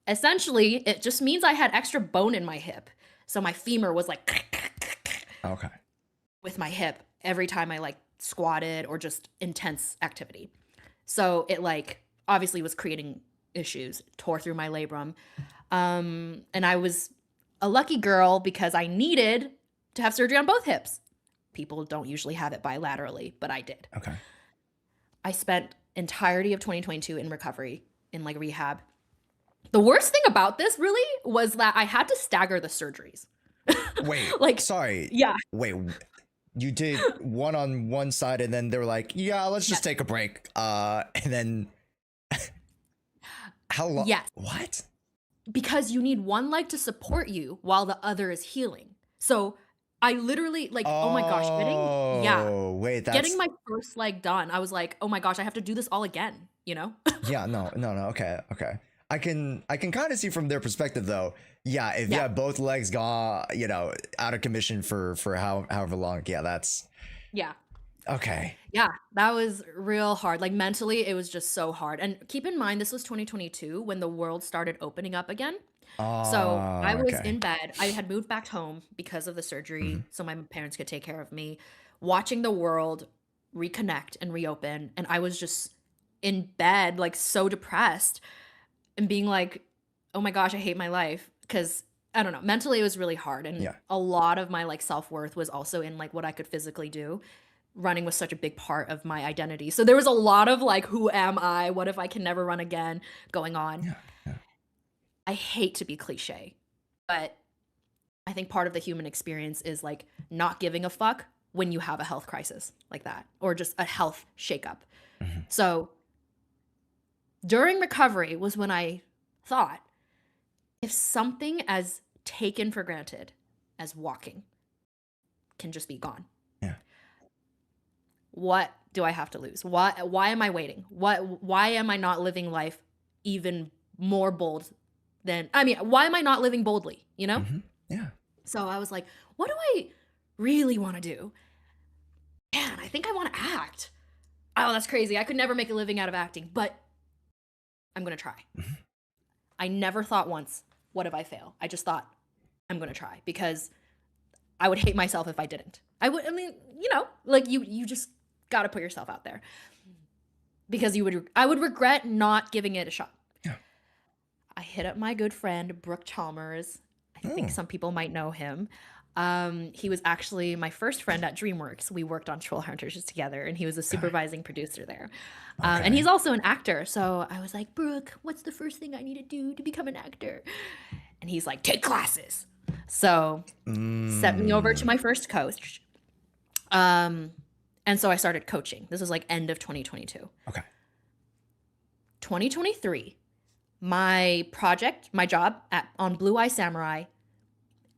Essentially, it just means I had extra bone in my hip. So my femur was like Okay. with my hip every time I like squatted or just intense activity. So it like obviously was creating issues, tore through my labrum. And I was a lucky girl because I needed to have surgery on both hips. People don't usually have it bilaterally, but I did. Okay. I spent entirety of 2022 in recovery, in like rehab. The worst thing about this really was that I had to stagger the surgeries. Wait, sorry. Yeah. Wait, you did one on one side and then they were like, yeah, let's just take a break. And then how long? Yes. What? Because you need one leg to support you while the other is healing. So I literally like, oh my gosh, getting my first leg done. I was like, oh my gosh, I have to do this all again, Yeah, no. Okay. I can kind of see from their perspective though. Yeah, if you have both legs gone, out of commission for however long. Yeah, that's okay. Yeah, that was real hard. Like mentally, it was just so hard. And keep in mind, this was 2022 when the world started opening up again. So I was in bed. I had moved back home because of the surgery, so my parents could take care of me, watching the world reconnect and reopen. And I was just in bed, like so depressed and being like, oh my gosh, I hate my life. Because I don't know, mentally it was really hard. And a lot of my like self-worth was also in like what I could physically do. Running was such a big part of my identity. So there was a lot of like, who am I? What if I can never run again going on? Yeah. I hate to be cliche, but I think part of the human experience is like not giving a fuck when you have a health crisis like that or just a health shakeup. So during recovery was when I thought, if something as taken for granted as walking can just be gone, what do I have to lose? Why am I waiting? Why am I not living life even more bold why am I not living boldly, Yeah. So I was like, what do I really want to do? Man, I think I want to act. Oh, that's crazy. I could never make a living out of acting, but I'm going to try. I never thought once, what if I fail? I just thought, I'm going to try because I would hate myself if I didn't. Like you just got to put yourself out there because I would regret not giving it a shot. I hit up my good friend, Brooke Chalmers. I think some people might know him. He was actually my first friend at DreamWorks. We worked on Troll Hunters together, and he was a supervising producer there. And he's also an actor. So I was like, Brooke, what's the first thing I need to do to become an actor? And he's like, take classes. So sent me over to my first coach. And so I started coaching. This was like end of 2022. Okay. 2023, my job on Blue Eye Samurai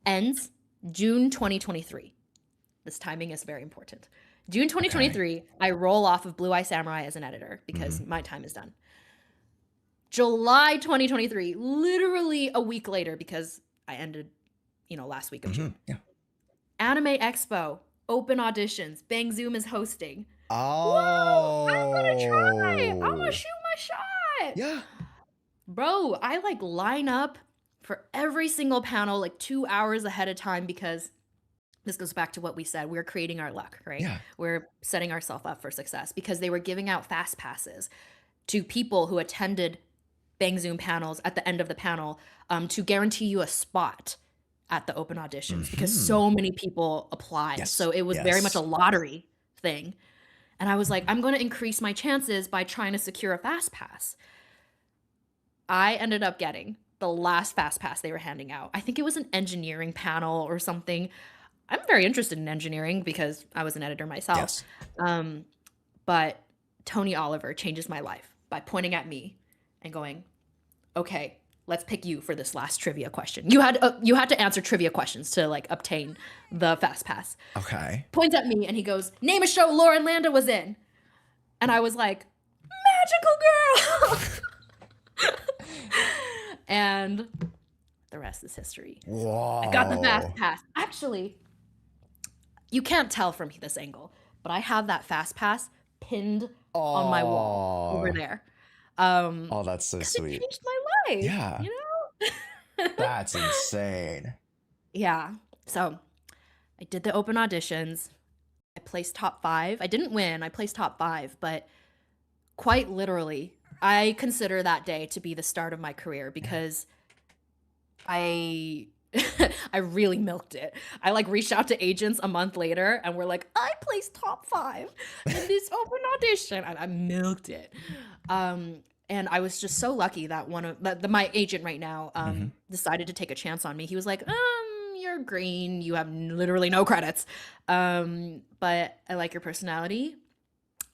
ends June 2023. This timing is very important. June 2023, I roll off of Blue Eye Samurai as an editor because my time is done. July 2023, literally a week later, because I ended, last week of June. Yeah. Anime Expo, open auditions. Bang Zoom is hosting. Oh. Whoa, I'm gonna try. I'm gonna shoot my shot. Yeah. Bro, I like line up for every single panel like 2 hours ahead of time because this goes back to what we said. We're creating our luck, right? Yeah. We're setting ourselves up for success because they were giving out fast passes to people who attended Bang Zoom panels at the end of the panel to guarantee you a spot at the open auditions because so many people applied. Yes. So it was very much a lottery thing. And I was like, I'm going to increase my chances by trying to secure a fast pass. I ended up getting the last fast pass they were handing out. I think it was an engineering panel or something. I'm very interested in engineering because I was an editor myself. Yes. But Tony Oliver changes my life by pointing at me and going, okay, let's pick you for this last trivia question. You had to answer trivia questions to like obtain the fast pass. Okay. Points at me and he goes, name a show Lauren Landa was in. And I was like, Magical Girl. And the rest is history. Whoa. I got the fast pass. Actually, you can't tell from this angle, but I have that fast pass pinned on my wall over there. Oh, that's so 'cause sweet. it changed my life. Yeah. You know? That's insane. Yeah. So I did the open auditions. I placed top 5. I didn't win. I placed top 5, but quite literally, I consider that day to be the start of my career because I really milked it. I like reached out to agents a month later and we're like, I placed top 5 in this open audition. And I milked it. And I was just so lucky that my agent right now decided to take a chance on me. He was like, you're green. You have literally no credits. But I like your personality.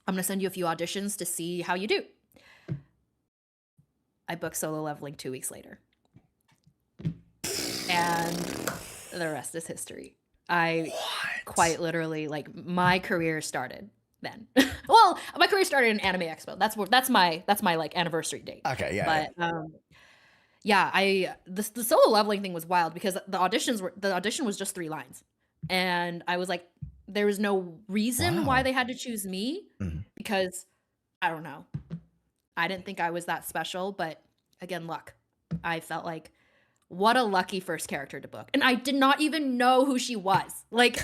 I'm going to send you a few auditions to see how you do. I booked solo leveling 2 weeks later. And the rest is history. Quite literally, like, my career started then. Well, my career started in Anime Expo. That's my like anniversary date. Okay, yeah. But yeah, the solo leveling thing was wild because the audition was just 3 lines. And I was like, there was no reason why they had to choose me because I don't know. I didn't think I was that special, but again, luck. I felt like what a lucky first character to book. And I did not even know who she was. Like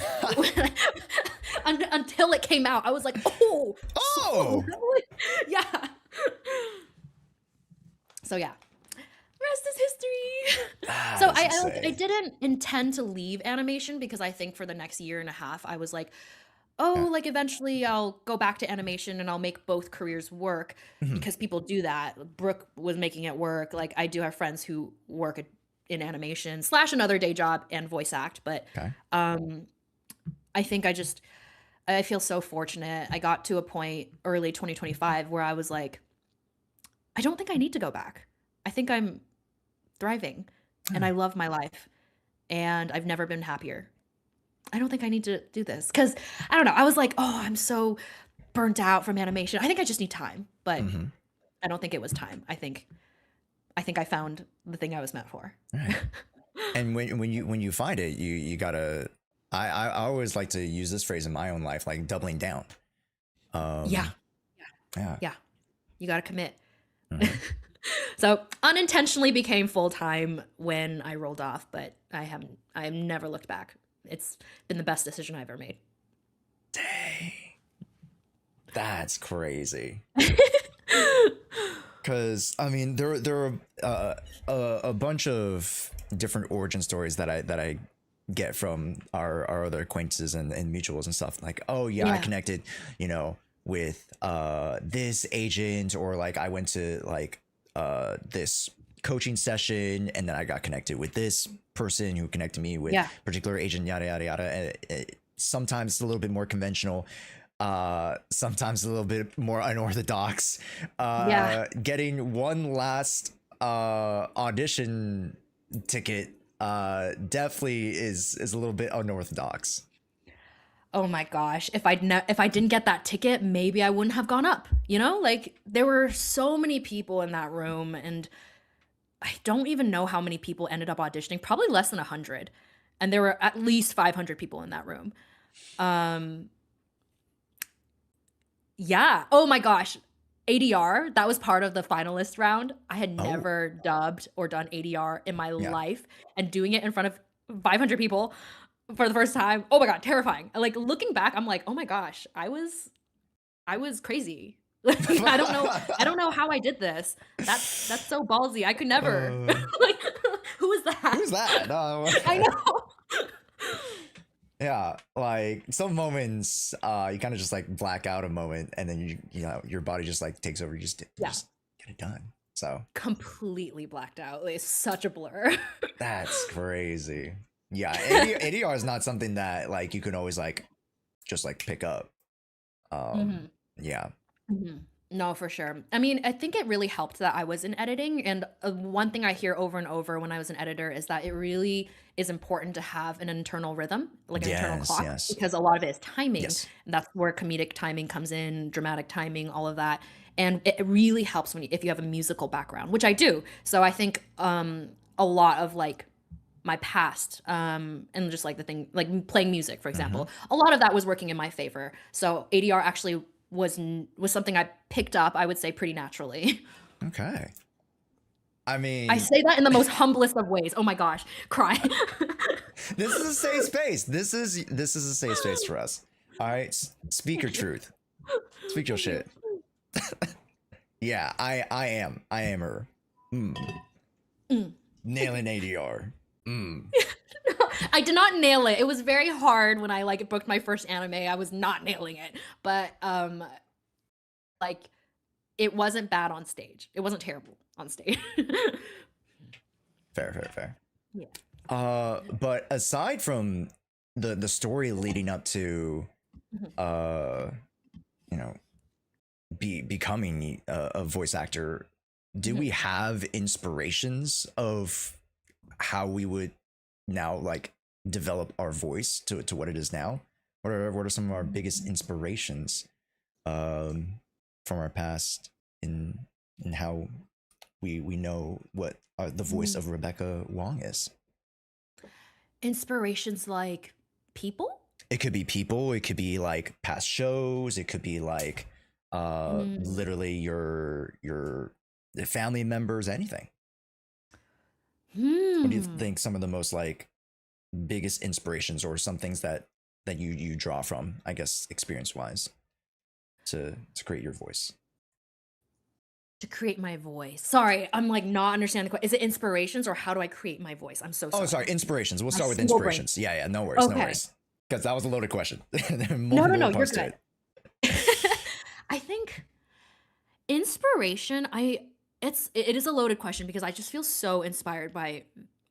until it came out, I was like, oh, yeah. So yeah, rest is history. So I didn't intend to leave animation because I think for the next year and a half, I was like, like eventually I'll go back to animation and I'll make both careers work because people do that. Brooke was making it work. Like I do have friends who work in animation / another day job and voice act. But I think I feel so fortunate. I got to a point early 2025 where I was like, I don't think I need to go back. I think I'm thriving and I love my life and I've never been happier. I don't think I need to do this because I don't know. I was like, I'm so burnt out from animation. I think I just need time, but I don't think it was time. I think I found the thing I was meant for. Right. And when you find it, you gotta. I always like to use this phrase in my own life, like doubling down. Yeah. You gotta commit. Mm-hmm. So unintentionally became full time when I rolled off, but I have never looked back. It's been the best decision I've ever made. Dang. That's crazy. Because I mean, there are a bunch of different origin stories that I get from our other acquaintances and mutuals and stuff. Like, I connected, with this agent, or like I went to like this coaching session and then I got connected with this person who connected me with particular agent, yada yada yada. Sometimes it's a little bit more conventional. sometimes a little bit more unorthodox. Yeah. Getting one last audition ticket definitely is a little bit unorthodox. Oh my gosh, if I didn't get that ticket, maybe I wouldn't have gone up. You know, like there were so many people in that room, and I don't even know how many people ended up auditioning. Probably less than 100, and there were at least 500 people in that room. Um, yeah. Oh my gosh, ADR. That was part of the finalist round. I had Oh, never dubbed or done ADR in my yeah. life, and doing it in front of 500 people for the first time. Oh my god, terrifying. Like looking back, I'm like, oh my gosh, I was crazy. Like I don't know how I did this. That's so ballsy. I could never. uh, Like who is that? who's that? I know. Yeah, like some moments, you kind of just like black out a moment, and then you know your body just like takes over. You Yeah, just get it done. So completely blacked out. Like, it's such a blur. that's crazy. Yeah, ADR is not something that like you can always like just like pick up. Mhm. Yeah. Mhm. No, for sure. I mean, I think it really helped that I was in editing. And one thing I hear over and over when I was an editor is that it really is important to have an internal rhythm, like an internal Yes. clock, Yes. because a lot of it is timing. Yes. And that's where comedic timing comes in, dramatic timing, all of that. And it really helps when if you have a musical background, which I do. So I think a lot of like my past and just like the thing like playing music for Mm-hmm. example, a lot of that was working in my favor, so ADR actually was something I picked up, I would say, pretty naturally. Okay. I I mean, say that in the most humblest of ways. Oh my gosh, cry. this is a safe space. This is a safe space for us. All right, speak your truth. Speak your shit. Yeah, I am her. Nailing ADR. I did not nail it. It was very hard when I like booked my first anime. I was not nailing it, but like it wasn't bad on stage. It wasn't terrible on stage. Fair. Yeah. But aside from the story leading up to Mhm. you know, becoming a voice actor, do we have inspirations of how we would now like develop our voice to what it is now? What are some of our biggest inspirations from our past in how we know what the voice of Rebecca Wong is? Inspirations like people? It could be people, it could be like past shows, it could be like Mm. literally your family members, anything. What do you Hmm. think some of the most like biggest inspirations or some things that you draw from, I guess, experience wise, to create your voice? To create my voice. Sorry, I'm like not understanding the question. Is it inspirations or how do I create my voice? I'm so Oh, sorry, sorry. inspirations. We'll My start with single brain. inspirations. Yeah, no worries, no Okay. worries. Because that was a loaded question. There are No, no, multiple no, you're parts to good. it. I think inspiration, it is a loaded question because I just feel so inspired by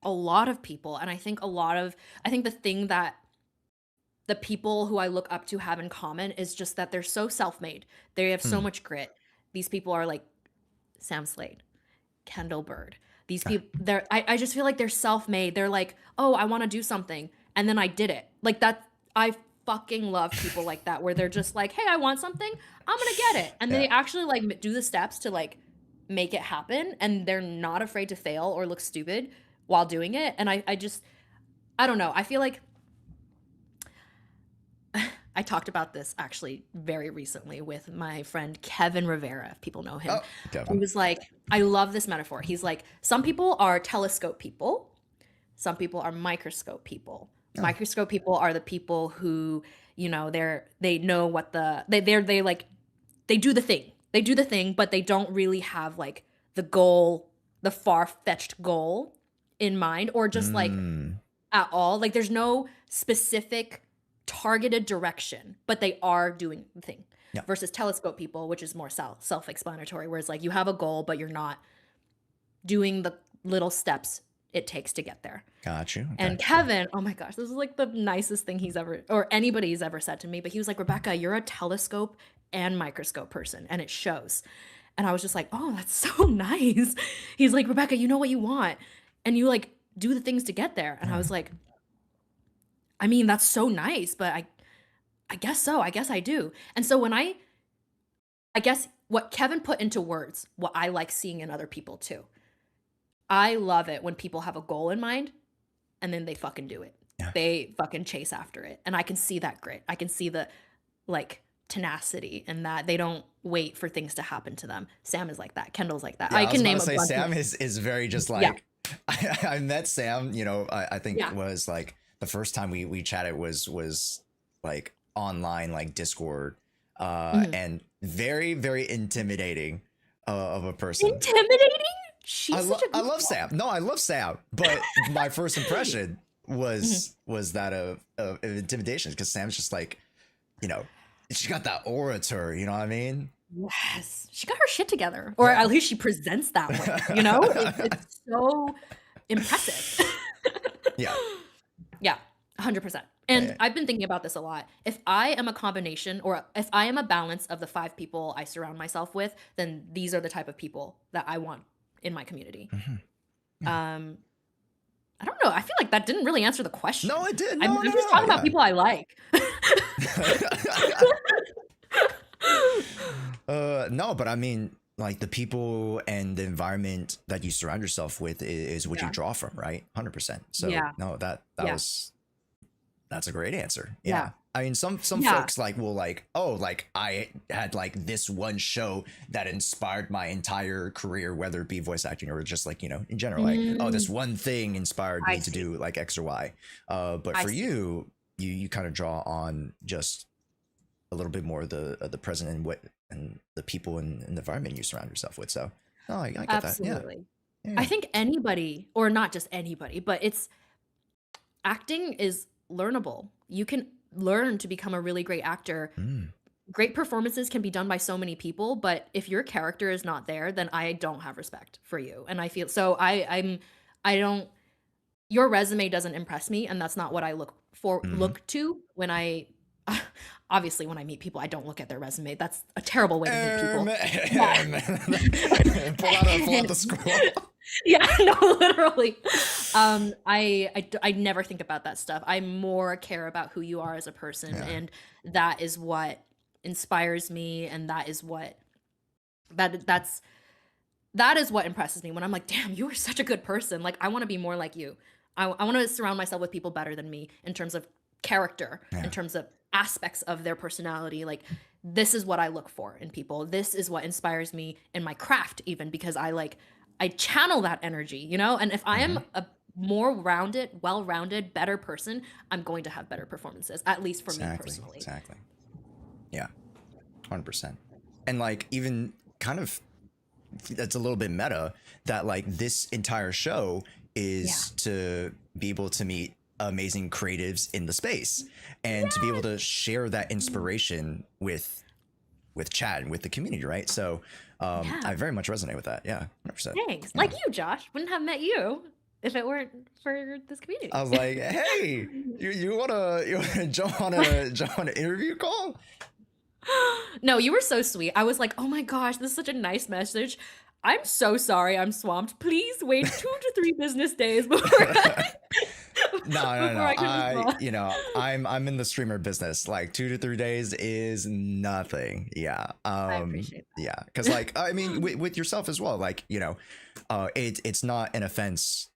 a lot of people. And I think the thing that the people who I look up to have in common is just that they're so self-made. They have so Hmm. much grit. These people are like Sam Slade, Kendall Bird. These Ah, people, I just feel like they're self-made. They're like, oh, I want to do something. And then I did it. Like that, I fucking love people like that, where they're just like, hey, I want something, I'm gonna get it. And yeah. they actually like do the steps to like make it happen. And they're not afraid to fail or look stupid while doing it. And I just, I don't know. I feel like I talked about this actually very recently with my friend Kevin Rivera, if people know him. Oh, He Kevin. was like, I love this metaphor. He's like, some people are telescope people, some people are microscope people. Oh. Microscope people are the people who, you know, they know what they like they do the thing. They do the thing, but they don't really have like the goal, the far-fetched goal in mind, or just like Mm, at all. Like there's no specific targeted direction, but they are doing the thing. yeah. Versus telescope people, which is more self-explanatory, whereas like you have a goal, but you're not doing the little steps it takes to get there. Got you. Okay. And Kevin, oh my gosh, this is like the nicest thing he's ever, or anybody's ever said to me. But he was like, Rebecca, you're a telescope and microscope person, and it shows. And I was just like, oh, that's so nice. He's like, Rebecca, you know what you want, and you like do the things to get there. And I was like, I mean, that's so nice, but I guess so. I guess I do. And so when I guess what Kevin put into words, what I like seeing in other people too. I love it when people have a goal in mind and then they fucking do it. Yeah. They fucking chase after it. And I can see that grit. I can see the like tenacity and that they don't wait for things to happen to them. Sam is like that. Kendall's like that. Yeah, I can name a say bunch Sam of- is very just like Yeah. I met Sam, you know, I think Yeah. it was like the first time we chatted was like online, like Discord, and very, very intimidating of a person. Intimidating? She's such a I good love girl. Sam. No, I love Sam. But my first impression was that of intimidation, because Sam's just like, you know, she got that aura to her, you know what I mean? Yes. She got her shit together. Or at least she presents that way, you know? It's so impressive. Yeah. Yeah, 100%. And Yeah. I've been thinking about this a lot. If I am a combination or if I am a balance of the 5 people I surround myself with, then these are the type of people that I want in my community. I don't know. I feel like that didn't really answer the question. No, it did. I'm just talking about people I like. No, but I mean, like the people and the environment that you surround yourself with is what you Yeah. draw from, right? 100%. So Yeah. no, that Yeah. that's a great answer. Yeah. Yeah. I mean, some Yeah. folks like will like, oh, like I had like this one show that inspired my entire career, whether it be voice acting or just like, you know, in general, like, oh, this one thing inspired me I to see. do like X or Y. But I for see. you kind of draw on just a little bit more of the present and what and the people and the environment you surround yourself with. So no, I get that. Absolutely. Yeah. I think anybody, or not just anybody, but it's acting is learnable. You can learn to become a really great actor. Mm. Great performances can be done by so many people, but if your character is not there, then I don't have respect for you. And I feel so I don't, your resume doesn't impress me, and that's not what I look to when I obviously when I meet people. I don't look at their resume. That's a terrible way to meet people. pull out the scroll. Yeah, no, literally. I never think about that stuff. I more care about who you are as a person, Yeah. and that is what inspires me, and that is what that is what impresses me when I'm like, damn, you are such a good person. Like, I want to be more like you. I want to surround myself with people better than me in terms of character, in terms of aspects of their personality. Like, this is what I look for in people. This is what inspires me in my craft, even because I channel that energy, you know? And if I am a more rounded, well-rounded, better person, I'm going to have better performances, at least for me personally. Exactly. Yeah. 100%. And like even kind of that's a little bit meta that like this entire show is to be able to meet amazing creatives in the space and to be able to share that inspiration with Chad and with the community, right? So I very much resonate with that. Yeah, 100%. Thanks. Like you, Josh. Wouldn't have met you if it weren't for this community. I was like, hey, you wanna jump on an interview call? No, you were so sweet. I was like, oh my gosh, this is such a nice message. I'm so sorry I'm swamped. Please wait 2 to 3 business days before No. I can respond. You know, I'm in the streamer business. Like 2 to 3 days is nothing. Yeah. I appreciate that. Yeah, because like I mean, with yourself as well. Like, you know, it's not an offense,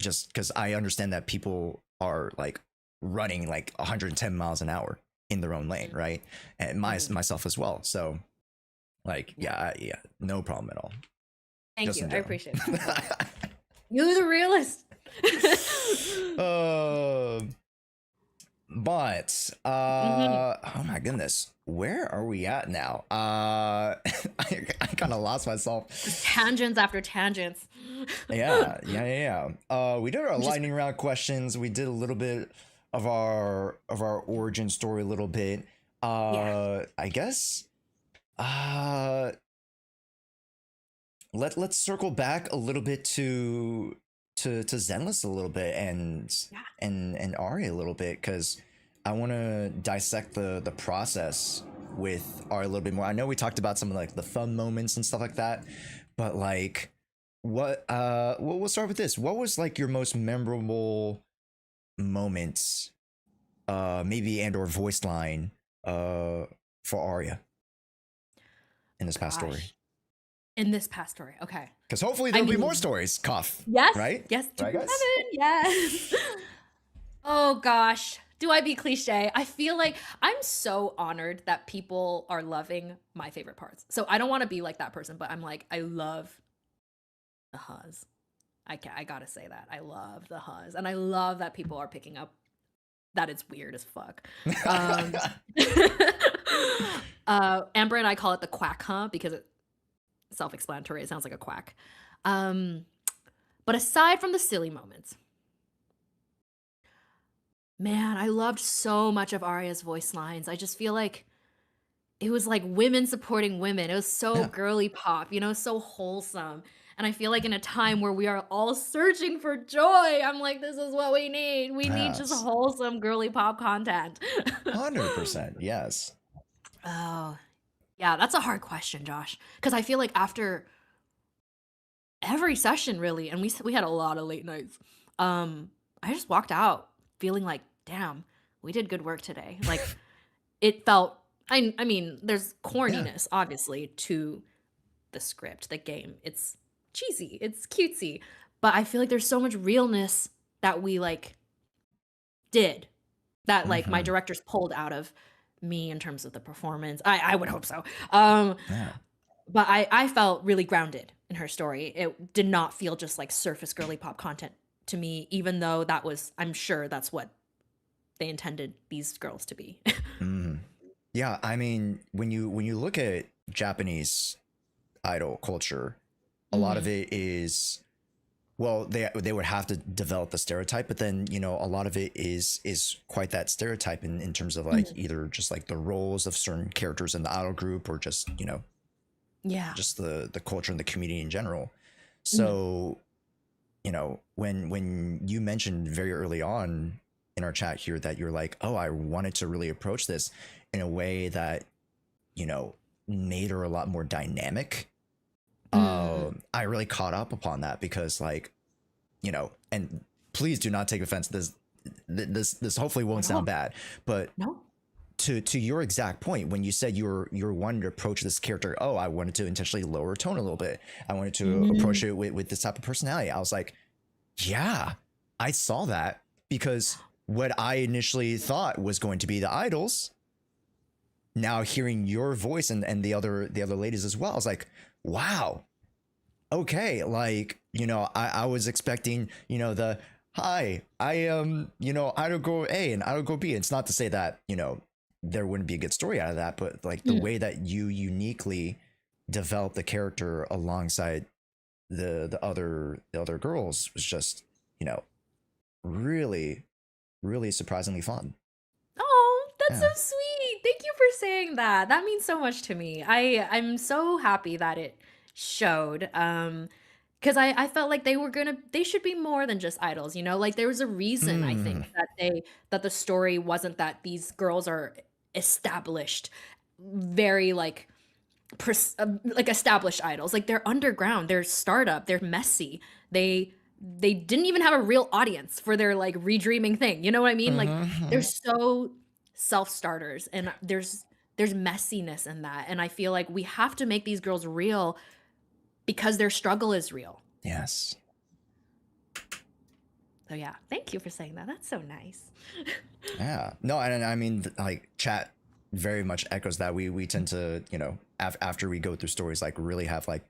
just because I understand that people are like running like 110 miles an hour in their own lane, right? And myself as well. So, like, yeah, no problem at all. Thank Just you. in I general. appreciate that. You're the realist. But oh my goodness, where are we at now? I kind of lost myself. Tangents after tangents. Yeah. We did our lightning round questions. We did a little bit of our origin story, a little bit. I guess. Let's circle back a little bit to to Zenless a little bit and Ari a little bit, because I want to dissect the process with Ari a little bit more. I know we talked about some of like the fun moments and stuff like that, but like we'll start with this. What was like your most memorable moments, maybe and or voice line for Arya in this past story? In this past story, okay. Because hopefully there'll be more stories. Cough. Yes. Right? Yes. Right, guys? Yes. Oh gosh. Do I be cliche? I feel like I'm so honored that people are loving my favorite parts. So I don't want to be like that person, but I'm like, I love the Huzz. I gotta say that. I love the Huzz. And I love that people are picking up that it's weird as fuck. Amber and I call it the quack huh because it's self-explanatory. It sounds like a quack. But aside from the silly moments, man, I loved so much of Aria's voice lines. I just feel like it was like women supporting women. It was so girly pop, you know, so wholesome. And I feel like in a time where we are all searching for joy, I'm like, this is what we need. We need just Yes. wholesome girly pop content. 100%. Yes. Oh, yeah, that's a hard question, Josh. Because I feel like after every session, really, and we had a lot of late nights, I just walked out feeling like, damn, we did good work today. Like, it felt, I mean, there's corniness, obviously, to the script, the game. It's cheesy, it's cutesy, but I feel like there's so much realness that we, like, did, that, like, my directors pulled out of me in terms of the performance. I would hope so. But I felt really grounded in her story. It did not feel just like surface girly pop content to me, even though that was, I'm sure that's what they intended these girls to be. Yeah, I mean, when you look at Japanese idol culture, a lot of it is, well, they would have to develop the stereotype, but then, you know, a lot of it is quite that stereotype in terms of like either just like the roles of certain characters in the idol group, or just, you know, just the culture and the community in general. So, you know, when you mentioned very early on in our chat here that you're like, oh, I wanted to really approach this in a way that, you know, made her a lot more dynamic. I really caught up upon that because, like, you know, and please do not take offense. This hopefully won't sound bad, but to your exact point, when you said you're wanting to approach this character, oh, I wanted to intentionally lower tone a little bit. I wanted to approach it with this type of personality. I was like, yeah, I saw that, because what I initially thought was going to be the idols, now hearing your voice and the other ladies as well, I was like, wow, okay, like, you know, I was expecting, you know, the hi, I am, you know, idol girl A and idol girl B. It's not to say that, you know, there wouldn't be a good story out of that, but like the way that you uniquely develop the character alongside the other girls was just, you know, really surprisingly fun. Oh, that's so sweet. Thank you for saying that. That means so much to me. I'm so happy that it showed. Because I felt like they should be more than just idols, you know? Like, there was a reason, I think, that the story wasn't that these girls are established, very like established idols. Like, they're underground, they're startup, they're messy. They didn't even have a real audience for their like redreaming thing. You know what I mean? Like, they're so self-starters, and there's messiness in that. And I feel like we have to make these girls real because their struggle is real. Yes. So yeah, thank you for saying that. That's so nice. Yeah. No, and I mean, like, chat very much echoes that. We tend to, you know, after we go through stories, like, really have like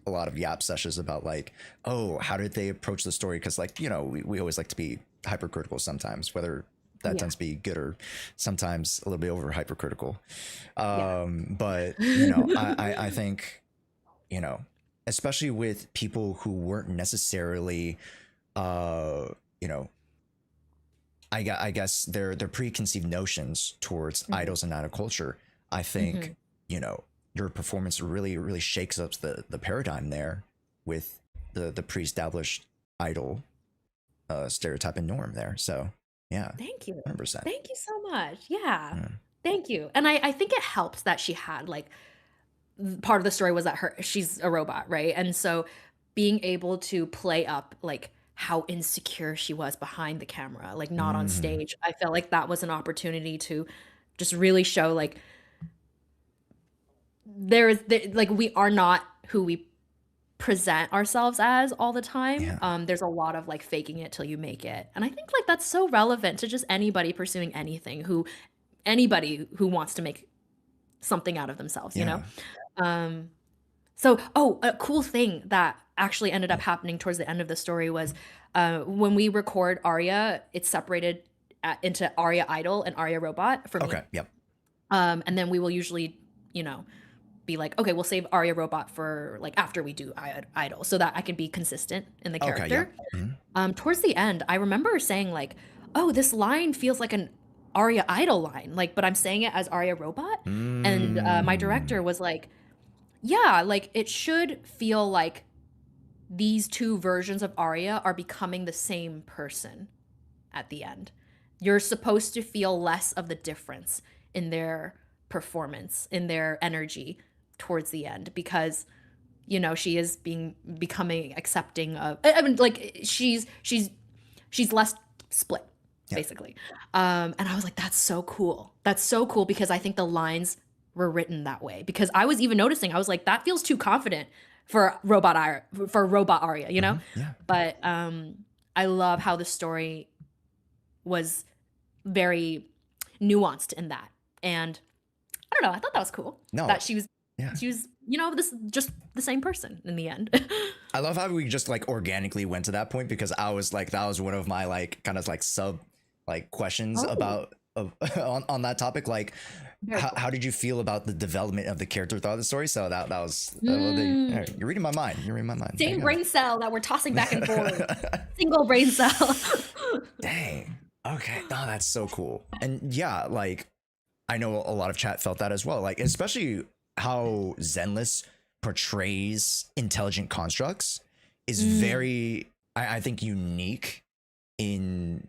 a lot of yap sessions about like, oh, how did they approach the story? Because, like, you know, we always like to be hypercritical sometimes, whether that tends to be good or sometimes a little bit over hypercritical. But, you know, I think, you know, especially with people who weren't necessarily, you know, I guess their preconceived notions towards idols and idol culture. I think, you know, your performance really shakes up the paradigm there with the pre-established idol stereotype and norm there. So yeah, Thank you. 100%. Thank you so much. Yeah. Yeah. Thank you. And I think it helps that she had like part of the story was that she's a robot, right? And so being able to play up like how insecure she was behind the camera, like not on stage. I felt like that was an opportunity to just really show like like we are not who we present ourselves as all the time. Yeah. There's a lot of like faking it till you make it. And I think like that's so relevant to just anybody pursuing anybody who wants to make something out of themselves, you know? So, a cool thing that actually ended up happening towards the end of the story was when we record Aria, it's separated into Aria Idol and Aria Robot for me. Okay. Yep. And then we will usually, be like, okay, we'll save Aria Robot for like after we do Idol so that I can be consistent in the character. Okay, yeah. Towards the end, I remember saying like, oh, this line feels like an Aria Idol line, like, but I'm saying it as Aria Robot. And my director was like, yeah, like it should feel like these two versions of Aria are becoming the same person at the end. You're supposed to feel less of the difference in their performance, in their energy towards the end, because she is becoming accepting of, I mean, like she's less split, basically. And I was like, that's so cool because I think the lines were written that way, because I was even noticing, I was like, that feels too confident for robot Aria, Yeah. But I love how the story was very nuanced in that. And I don't know, I thought that was cool. No. That she was this just the same person in the end. I love how we just like organically went to that point, because I was like, that was one of my like kind of like sub like questions about on that topic. Like, how did you feel about the development of the character throughout the story? So that was you're reading my mind. Same brain cell that we're tossing back and forth. Single brain cell. Dang. Okay. No, that's so cool. And yeah, like I know a lot of chat felt that as well. Like especially how Zenless portrays intelligent constructs is very, I think, unique in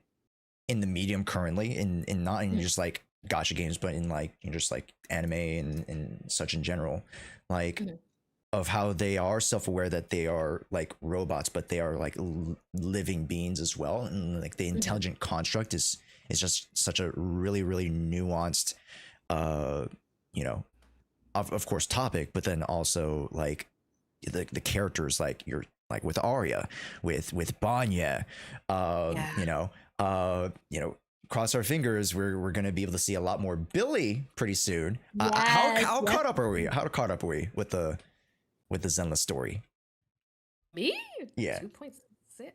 the medium currently, in not in just like gacha games, but in like just like anime and such in general, like of how they are self-aware that they are like robots, but they are like living beings as well, and like the intelligent construct is just such a really nuanced of course topic, but then also like the characters, like you're like with Arya, with Banya, cross our fingers, we're gonna be able to see a lot more Billy pretty soon. How caught up are we? How caught up are we with the Zenless story? Me? Yeah. 2.6.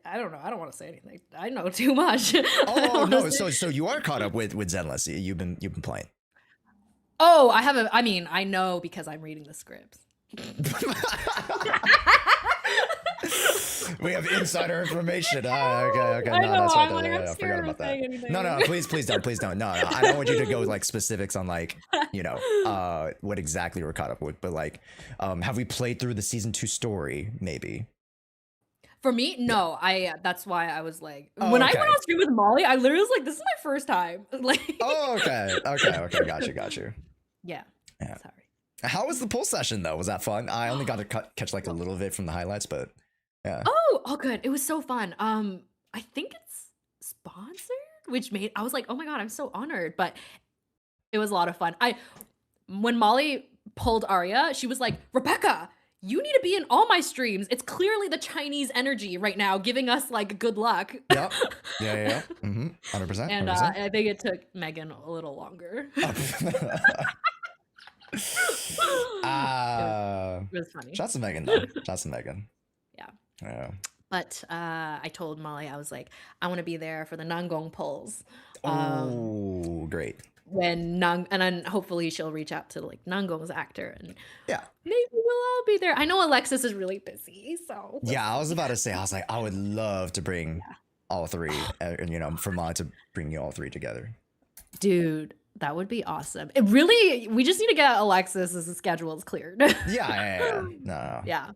I don't know. I don't want to say anything. I know too much. Oh no! So you are caught up with Zenless. You've been playing. Oh, I know because I'm reading the scripts. We have insider information. Okay. I know, That's right. I'm like, I'm I forgot scared about of that. saying anything. No, please don't. No, I don't want you to go like specifics on like what exactly we're caught up with, but like, have we played through the season 2 story? Maybe. For me, no. That's why I was like, when I went on stream with Molly, I literally was like, this is my first time. Like. Oh, okay. Got you. Yeah. Sorry. How was the poll session though? Was that fun? I only got to catch like a little bit from the highlights, but yeah. Oh, good. It was so fun. I think it's sponsored, I was like, oh my god, I'm so honored. But it was a lot of fun. When Molly pulled Arya, she was like, Rebecca, you need to be in all my streams. It's clearly the Chinese energy right now giving us like good luck. Yep. Yeah. 100%. And I think it took Megan a little longer. It was funny. Shots to Megan though. Yeah. But I told Molly, I was like, I want to be there for the Nangong polls. Oh, great. And then hopefully she'll reach out to like Nangong's actor, and yeah, maybe we'll all be there. I know Alexis is really busy, so yeah. I was about to say, I was like, I would love to bring all three, for Molly to bring you all three together. Dude, that would be awesome. We just need to get Alexis's schedule cleared. Yeah. No. Yeah.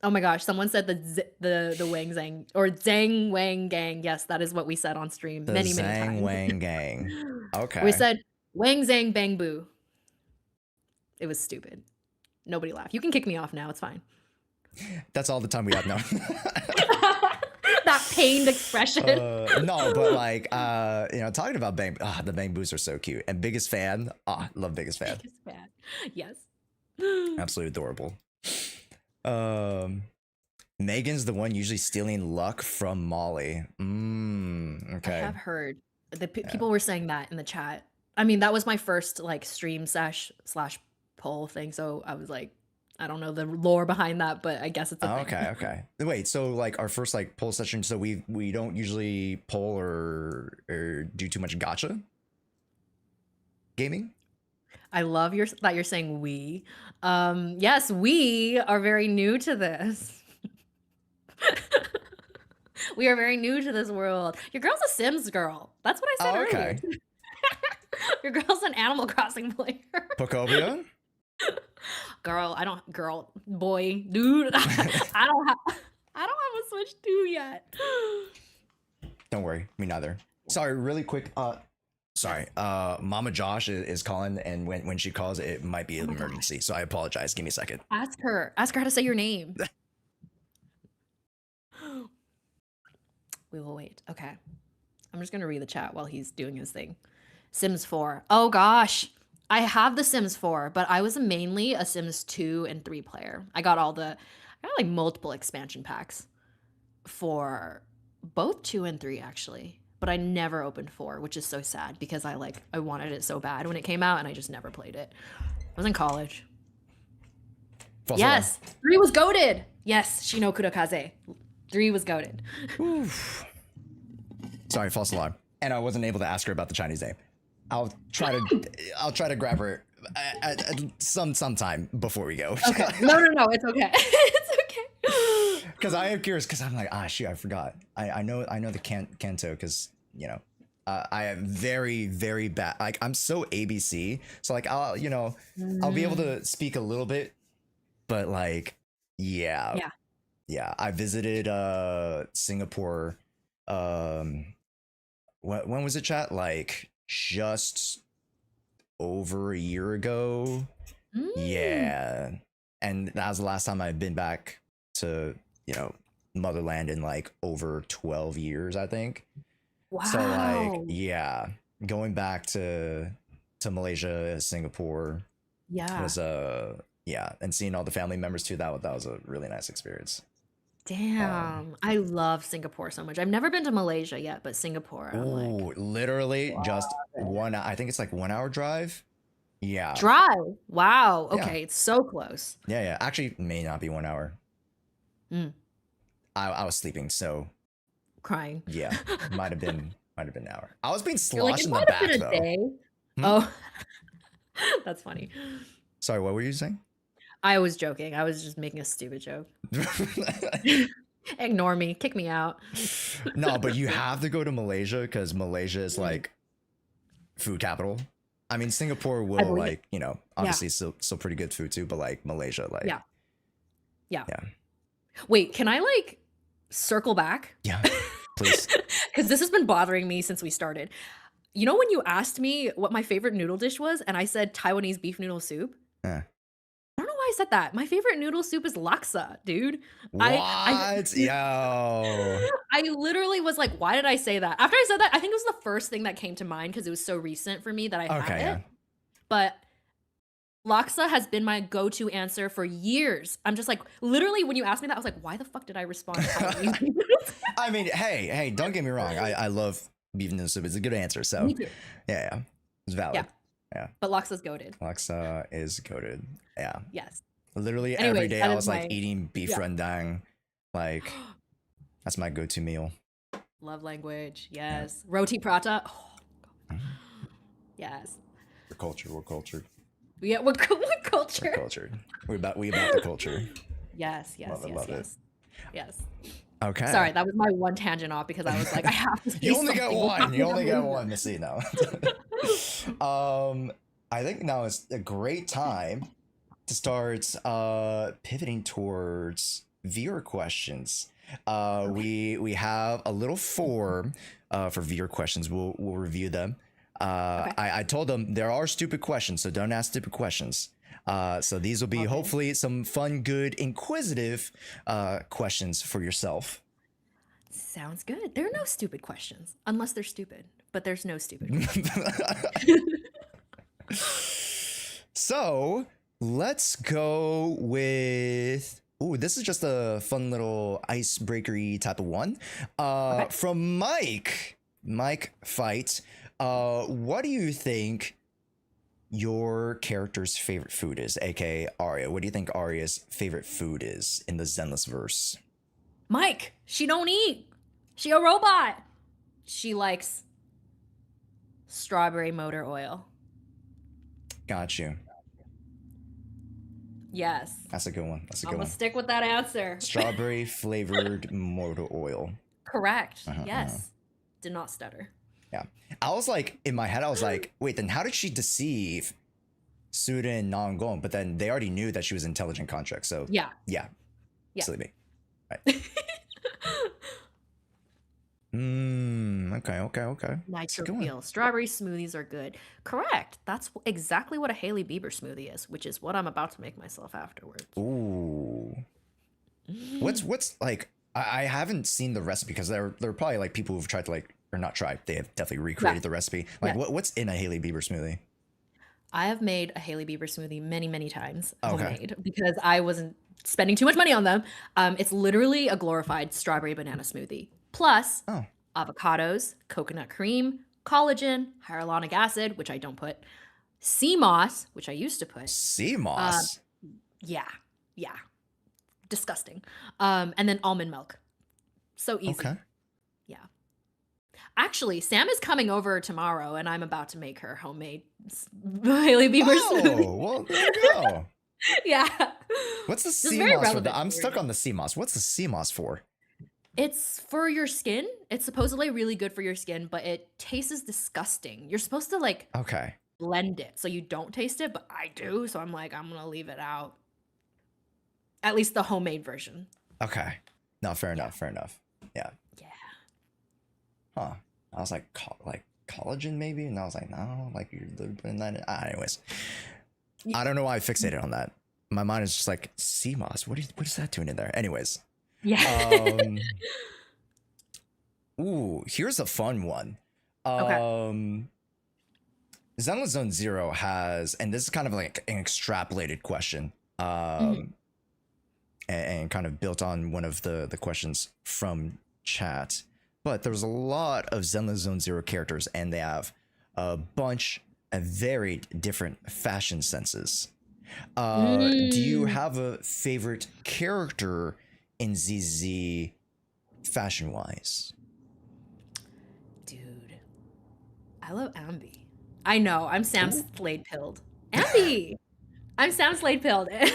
Oh my gosh, someone said the Wang Zhang or Zhang Wang Gang. Yes, that is what we said on stream The many Zhang times. Wang Gang. We Okay. said Wang Zhang Bang Boo. It was stupid. Nobody laughed. You can kick me off now. It's fine. That's all the time we have now. That pained expression. No, but like, talking about the Bang Boos are so cute. And biggest fan. Love biggest fan. Biggest fan. Yes. Absolutely adorable. Megan's the one usually stealing luck from Molly. Okay. I have heard people were saying that in the chat. I mean, that was my first like stream / poll thing, so I was like, I don't know the lore behind that, but I guess it's a thing. Okay. Wait, so like our first like poll session, so we don't usually poll or do too much gotcha gaming? I love that you're saying we. Yes, we are very new to this. We are very new to this world. Your girl's a Sims girl. That's what I said earlier. Your girl's an Animal Crossing player. Pocobia? Boy, dude. I don't have a Switch 2 yet. Don't worry, me neither. Sorry, really quick. Mama Josh is calling, and when she calls, it might be an emergency. So I apologize. Give me a second. Ask her how to say your name. We will wait. Okay. I'm just going to read the chat while he's doing his thing. Sims 4. Oh gosh. I have the Sims 4, but I was mainly a Sims 2 and 3 player. I got like multiple expansion packs for both 2 and 3 actually. But I never opened 4, which is so sad because I wanted it so bad when it came out and I just never played it. I was in college. False yes. 3 was goated. Yes, Shino Kurokaze. 3 was goated. Sorry, false alarm. And I wasn't able to ask her about the Chinese name. I'll try to grab her at sometime before we go. Okay. No, it's okay. It's okay. Because I am curious. Because I'm like, shoot, I forgot. I know the Kanto because I am very, very bad. Like I'm so ABC. So like I'll be able to speak a little bit, but like yeah. I visited Singapore. When was it, chat? Like just over a year ago. Yeah, and that was the last time I've been back to motherland in like over 12 years, I think. Wow. So like yeah, going back to Malaysia, Singapore was and seeing all the family members too, that was a really nice experience. Damn, I love Singapore so much. I've never been to Malaysia yet, but Singapore. Literally just I think it's like 1 hour drive. Yeah. Drive. Wow. Okay, Yeah. it's so close. Yeah. Actually, may not be 1 hour. I was sleeping, so Crying. yeah, might have been an hour. I was being You're like, sloshed it in the might have back been though. a day. Oh, that's funny. Sorry, what were you saying? I was joking. I was just making a stupid joke. Ignore me. Kick me out. No, but you have to go to Malaysia because Malaysia is like food capital. I mean, Singapore will like, obviously still pretty good food too, but like Malaysia, like yeah. Wait, can I like circle back? Yeah, please. Because this has been bothering me since we started. You know when you asked me what my favorite noodle dish was, and I said Taiwanese beef noodle soup? Yeah. I don't know why I said that. My favorite noodle soup is laksa, dude. What? Yo. I literally was like, why did I say that? After I said that, I think it was the first thing that came to mind because it was so recent for me that I had it. But laksa has been my go-to answer for years. I'm just like, literally, when you asked me that, I was like, why the fuck did I respond? I mean, hey, don't get me wrong. I love beef noodle soup. It's a good answer. So Me too. yeah, it's valid. Yeah. But laksa's goated. Laksa is goated. Yeah. Yes. Literally Anyways, every day that I is was like my- eating beef rendang. Like that's my go-to meal. Love language. Yes. Roti prata. Oh, yes. We're cultured. Yeah, what culture? We're cultured. We about the culture. Yes. Love it. Yes. Okay. Sorry, that was my one tangent off because I was like, I have to. You only get one. You only get one, Missy. No. I think now is a great time to start pivoting towards viewer questions. We have a little form for viewer questions. We'll review them. I told them there are stupid questions, so don't ask stupid questions. So these will be hopefully some fun, good, inquisitive questions for yourself. Sounds good. There are no stupid questions, unless they're stupid. But there's no stupid So let's go with. Ooh, this is just a fun little icebreakery type of one. From Mike. Mike Fight. What do you think your character's favorite food is, aka Aria? What do you think Aria's favorite food is in the Zenless verse? Mike, she don't eat. She a robot. She likes strawberry motor oil. Got you. Yes. That's a good one. That's a good I'm one. gonna stick with that answer. Strawberry flavored motor oil. Correct. Yes. Did not stutter. Yeah. I was like, in my head, I was like, wait, then how did she deceive Suda and Nangon? But then they already knew that she was intelligent contract. So Yeah. Yeah. Silly me. Right. Okay. Nitro Good one. feel. Strawberry smoothies are good. Correct. That's exactly what a Hailey Bieber smoothie is, which is what I'm about to make myself afterwards. Ooh. What's like, I haven't seen the recipe because there are probably like people who've tried to like, or not tried, they have definitely recreated the recipe. Like what's in a Hailey Bieber smoothie? I have made a Hailey Bieber smoothie many, many times Okay. homemade because I wasn't spending too much money on them. It's literally a glorified strawberry banana smoothie. Plus avocados, coconut cream, collagen, hyaluronic acid, which I don't put, sea moss, which I used to put. Sea moss? Yeah. Disgusting. And then almond milk. So easy. Okay. Yeah. Actually, Sam is coming over tomorrow, and I'm about to make her homemade Hailey Bieber smoothie. Oh, well, there you go. Yeah. What's the This sea is very moss for? relevant I'm here. stuck on the sea moss. What's the sea moss for? It's for your skin. It's supposedly really good for your skin, but it tastes disgusting. You're supposed to like Okay. blend it so you don't taste it, but I do. So I'm like, I'm going to leave it out. At least the homemade version. Okay. No, fair enough. Yeah. Yeah. Huh. I was like, collagen maybe? And I was like, no, like you're putting that in. Anyways. I don't know why I fixated on that. My mind is just like, sea moss. What is that doing in there? Anyways. Yeah. Ooh, here's a fun one. Okay. Zenless Zone Zero has, and this is kind of like an extrapolated question, and kind of built on one of the questions from chat. But there's a lot of Zenless Zone Zero characters, and they have a bunch of varied different fashion senses. Do you have a favorite character in ZZ fashion wise? Dude, I love Ambi. I know, I'm Sam Slade pilled. Ambi! I'm Sam Slade pilled. I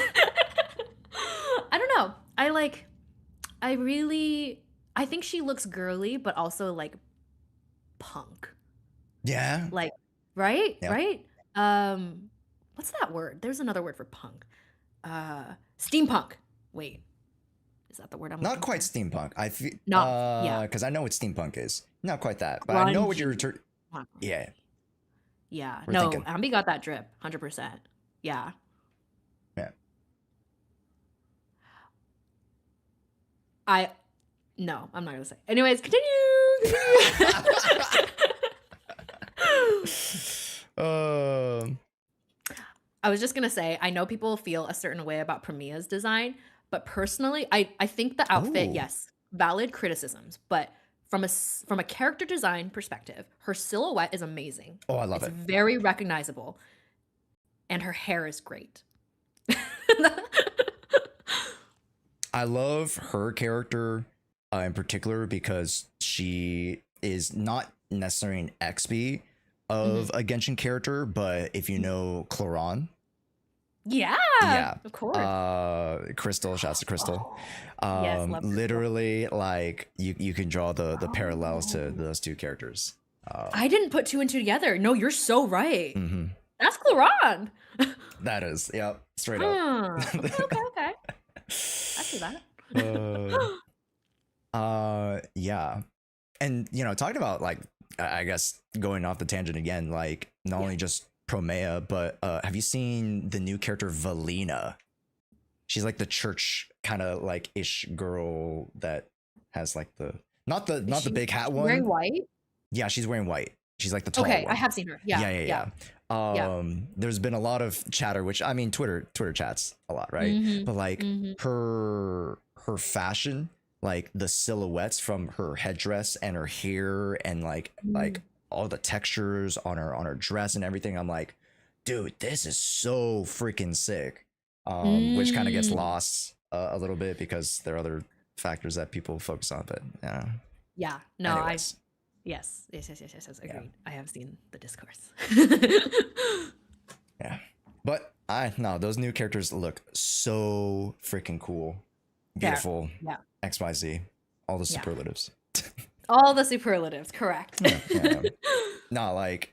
don't know. I think she looks girly, but also like punk. Yeah. Like, right? Yeah. Right? What's that word? There's another word for punk. Steampunk. Wait. Is that the word I'm Not looking quite for? steampunk. I feel yeah. because I know what steampunk is. Not quite that, but I know what you're. Yeah. Yeah. We're No, thinking. Ambi got that drip. 100%. Yeah. Yeah. No, I'm not gonna say. Anyways, continue. I was just gonna say, I know people feel a certain way about Premia's design, but personally, I think the outfit, Ooh. yes, valid criticisms, but from a character design perspective, her silhouette is amazing. Oh, I love It's it. very recognizable, and her hair is great. I love her character in particular because she is not necessarily an XP of a Genshin character, but if you know Cloran, Yeah, of course. Crystal, shouts to Crystal. Yes, love Crystal. Literally, like you can draw the parallels to those two characters. I didn't put two and two together. No, you're so right. Mhm. That's Cloran. That is, yep, straight up. Okay. I see that. Yeah. And talking about like I guess going off the tangent again, like not only just Promea, but have you seen the new character Valina? She's like the church kind of like ish girl that has like the not the big hat one. Wearing white? Yeah, she's wearing white. She's like the tall Okay, one. I have seen her. Yeah. Yeah. There's been a lot of chatter, which I mean Twitter chats a lot, right? But like her fashion, like the silhouettes from her headdress and her hair and like all the textures on her dress and everything, I'm like, dude, this is so freaking sick. Which kind of gets lost a little bit because there are other factors that people focus on, but yeah. Yeah. No, Anyways. Yes. Agreed. Yeah. I have seen the discourse. Yeah. But those new characters look so freaking cool. Beautiful. Yeah. XYZ. All the superlatives. All the superlatives, correct. Yeah. No, like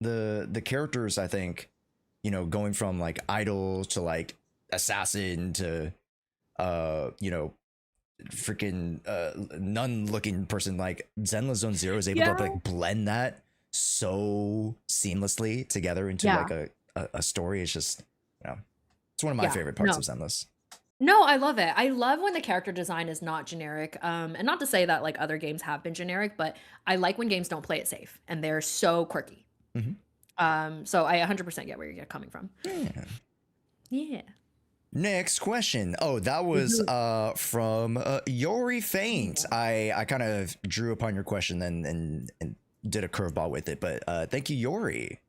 the characters, I think, going from like idol to like assassin to freaking nun looking person, like Zenless Zone Zero is able to like blend that so seamlessly together into like a story. It's just it's one of my favorite parts of Zenless. No, I love it. I love when the character design is not generic. And not to say that like other games have been generic, but I like when games don't play it safe and they're so quirky. So I 100% get where you're coming from. Yeah. Next question. Oh, that was from Yori Faint. I kind of drew upon your question and did a curveball with it, but thank you, Yori.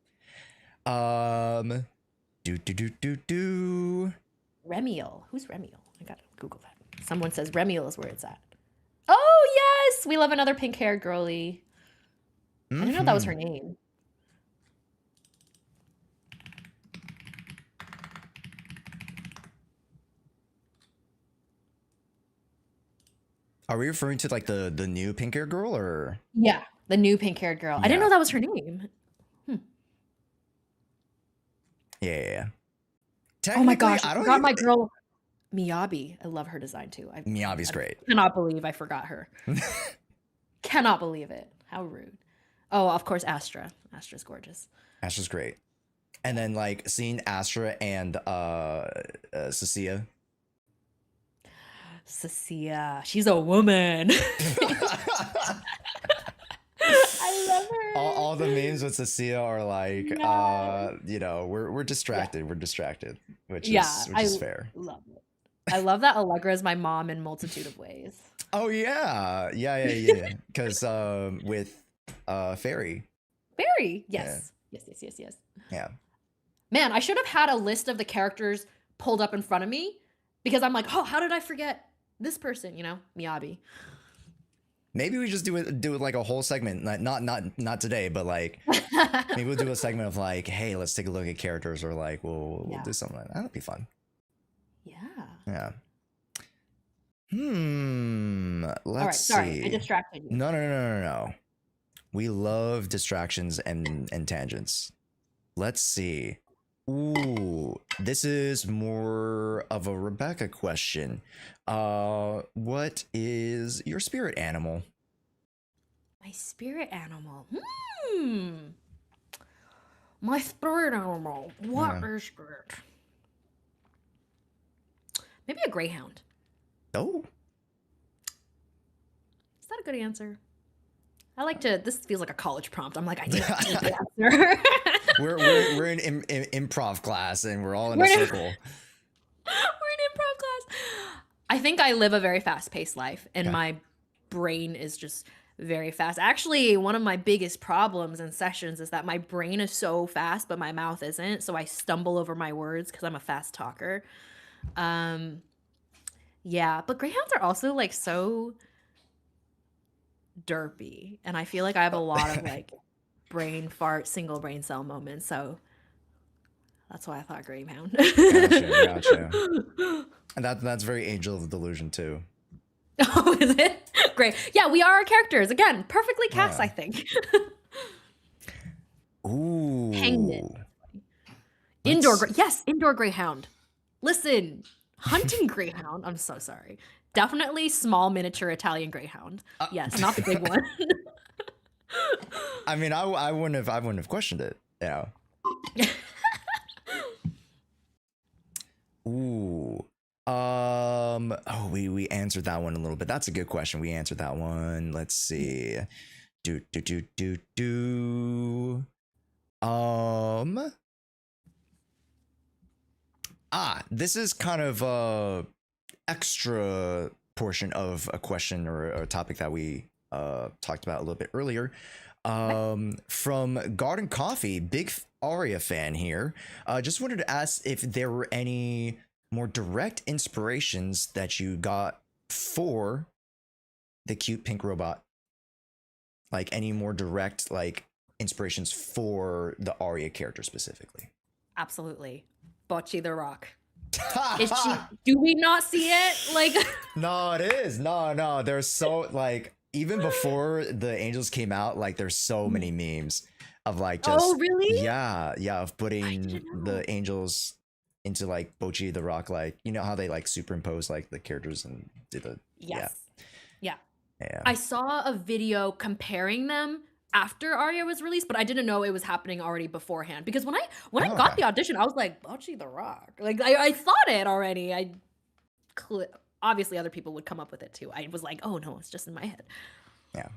Remiel. Who's Remiel? I gotta Google that. Someone says Remiel is where it's at. Oh yes, we love another pink-haired girly. I didn't know that was her name. Are we referring to like the new pink hair girl or? Yeah, the new pink-haired girl. I didn't know that was her name. Yeah. Oh my gosh, I forgot my girl Miyabi. I love her design too. Miyabi's great. Cannot believe I forgot her. Cannot believe it. How rude. Oh, of course, Astra. Astra's gorgeous. Astra's great. And then like seeing Astra and Cecilia. Cecilia, she's a woman. I love her. All the memes with Cecilia are like, we're distracted. We're distracted, which is fair. Love it. I love that Allegra is my mom in multitude of ways. Oh yeah. Because with Fairy. Fairy, yes. Yes. Yeah. Man, I should have had a list of the characters pulled up in front of me because I'm like, oh, how did I forget this person? Miyabi. Maybe we just do it like a whole segment, not today, but like maybe we'll do a segment of like, hey, let's take a look at characters, or like we'll do something like that. That'd be fun. Yeah. Let's see. Sorry, I distracted you. No. We love distractions and tangents. Let's see. Ooh, this is more of a Rebecca question. What is your spirit animal? My spirit animal. My spirit animal. What is spirit? Maybe a greyhound. Oh. Is that a good answer? I like to. This feels like a college prompt. I'm like, I need a deep answer. we're in improv class and we're all in a circle. We're in improv class. I think I live a very fast-paced life, and my brain is just very fast. Actually, one of my biggest problems in sessions is that my brain is so fast, but my mouth isn't. So I stumble over my words because I'm a fast talker. Yeah, but greyhounds are also like so derpy, and I feel like I have a lot of like brain fart, single brain cell moments. So that's why I thought greyhound. Gotcha. And that's very Angel of the Delusion too. Oh, is it? Great. Yeah, we are our characters. Again, perfectly cast, I think. Ooh. Hangman. Indoor greyhound. Listen, Hunting greyhound. I'm so sorry. Definitely small miniature Italian greyhound. Yes, not the big one. I mean, I wouldn't have questioned it. Ooh. Oh, we answered that one a little bit. That's a good question. We answered that one. Let's see. Do. This is kind of a extra portion of a question or a topic that we talked about a little bit earlier. From Garden Coffee, big Aria fan here. Just wanted to ask if there were any more direct inspirations that you got for the cute pink robot. Like any more direct like inspirations for the Aria character specifically. Absolutely. Bocce the Rock. Do we not see it? Like No, it is. No. There's so like even before the angels came out, like there's so many memes of like just oh really? Yeah, of putting the angels into like Bocce the Rock, like you know how they like superimpose like the characters and did the Yes. Yeah. Yeah. I saw a video comparing them after Aria was released, but I didn't know it was happening already beforehand. Because when I got okay. the audition, I was like, Bocce the Rock. Like I thought it already. Obviously other people would come up with it too. I was like, oh no, it's just in my head. Yeah.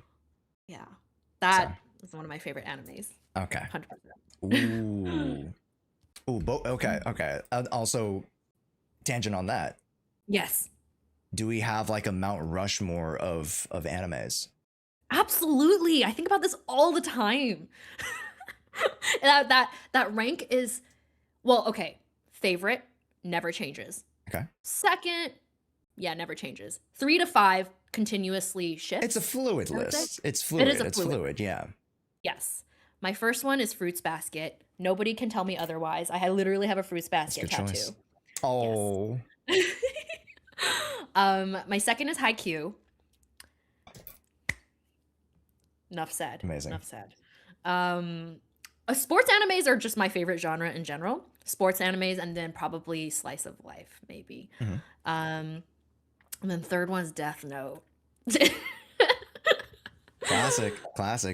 Yeah. That is one of my favorite animes. Okay. 100%. Okay. Also, tangent on that. Yes. Do we have like a Mount Rushmore of animes? Absolutely. I think about this all the time. that rank is, well, okay. Favorite, never changes. Okay. Second, yeah, never changes. 3 to 5 continuously shifts. It's a fluid list. It's fluid. It's fluid. Yeah. Yes. My first one is Fruits Basket. Nobody can tell me otherwise. I literally have a Fruits Basket tattoo. Choice. Oh. Yes. My second is Haikyuu. Enough said. Amazing. Enough said. Sports animes are just my favorite genre in general. Sports animes, and then probably slice of life, maybe. Mm-hmm. And then third one's Death Note. Classic.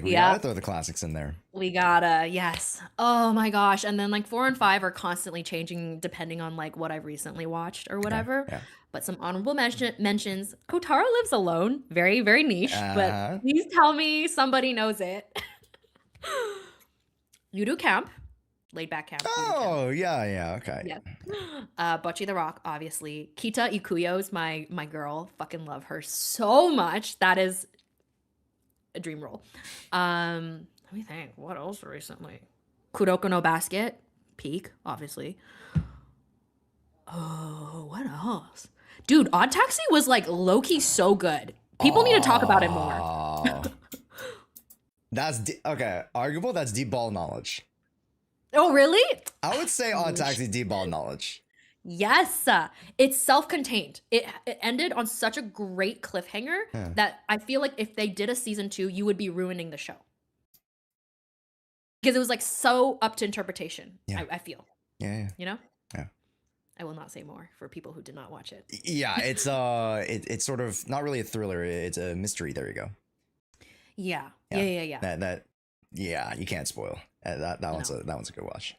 We gotta throw the classics in there. We gotta, yes. Oh my gosh. And then like 4 and 5 are constantly changing depending on like what I've recently watched or whatever. Okay, yeah. But some honorable mentions. Kotaro Lives Alone. Very, very niche. But please tell me somebody knows it. Yudu Camp. Laid back camp. Oh, yeah, okay. Yes. Bocce the Rock, obviously. Kita Ikuyo's my girl. Fucking love her so much. That is a dream role. Let me think. What else recently? Kuroko no Basket. Peak, obviously. Oh, what else? Dude, Odd Taxi was like low-key so good. People need to talk about it more. That's okay. Arguable. That's deep ball knowledge. Oh, really? I would say Odd Taxi deep ball knowledge. Yes. It's self-contained. It ended on such a great cliffhanger that I feel like if they did a season 2, you would be ruining the show. Because it was like so up to interpretation, I feel. Yeah. You know? Yeah. I will not say more for people who did not watch it. Yeah, it's it's sort of not really a thriller, it's a mystery. There you go. Yeah. That you can't spoil. That one's a good watch.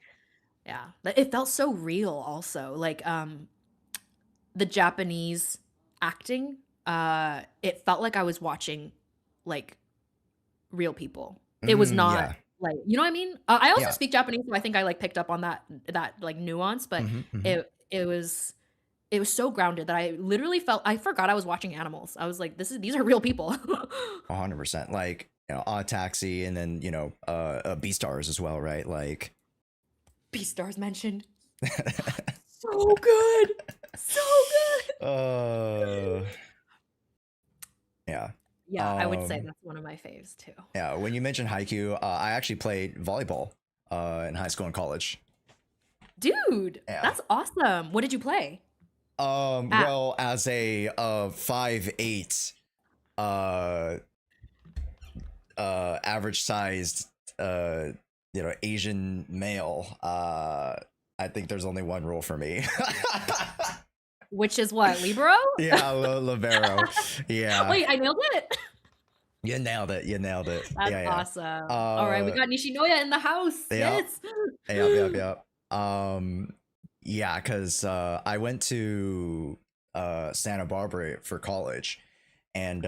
Yeah. But it felt so real also. Like the Japanese acting, it felt like I was watching like real people. It was not like, you know what I mean? I also speak Japanese, so I think I like picked up on that like nuance, but it was so grounded that I literally felt, I forgot I was watching animals. I was like, these are real people. 100%. Like, you know, Odd Taxi, and then, you know, Beastars as well, right? Like Beastars mentioned. So good. So good. Yeah. Yeah, I would say that's one of my faves too. Yeah, when you mentioned Haikyuu, I actually played volleyball in high school and college. Dude, that's awesome. What did you play? Well, as a 5'8", average sized, you know, Asian male, I think there's only one rule for me. Which is what, Libero? Yeah, libero. Yeah, Wait, I nailed it. you nailed it. You nailed it. That's Yeah, yeah. awesome. All right, we got Nishinoya in the house. Yep. Yes. Yep. Yeah, because I went to Santa Barbara for college, and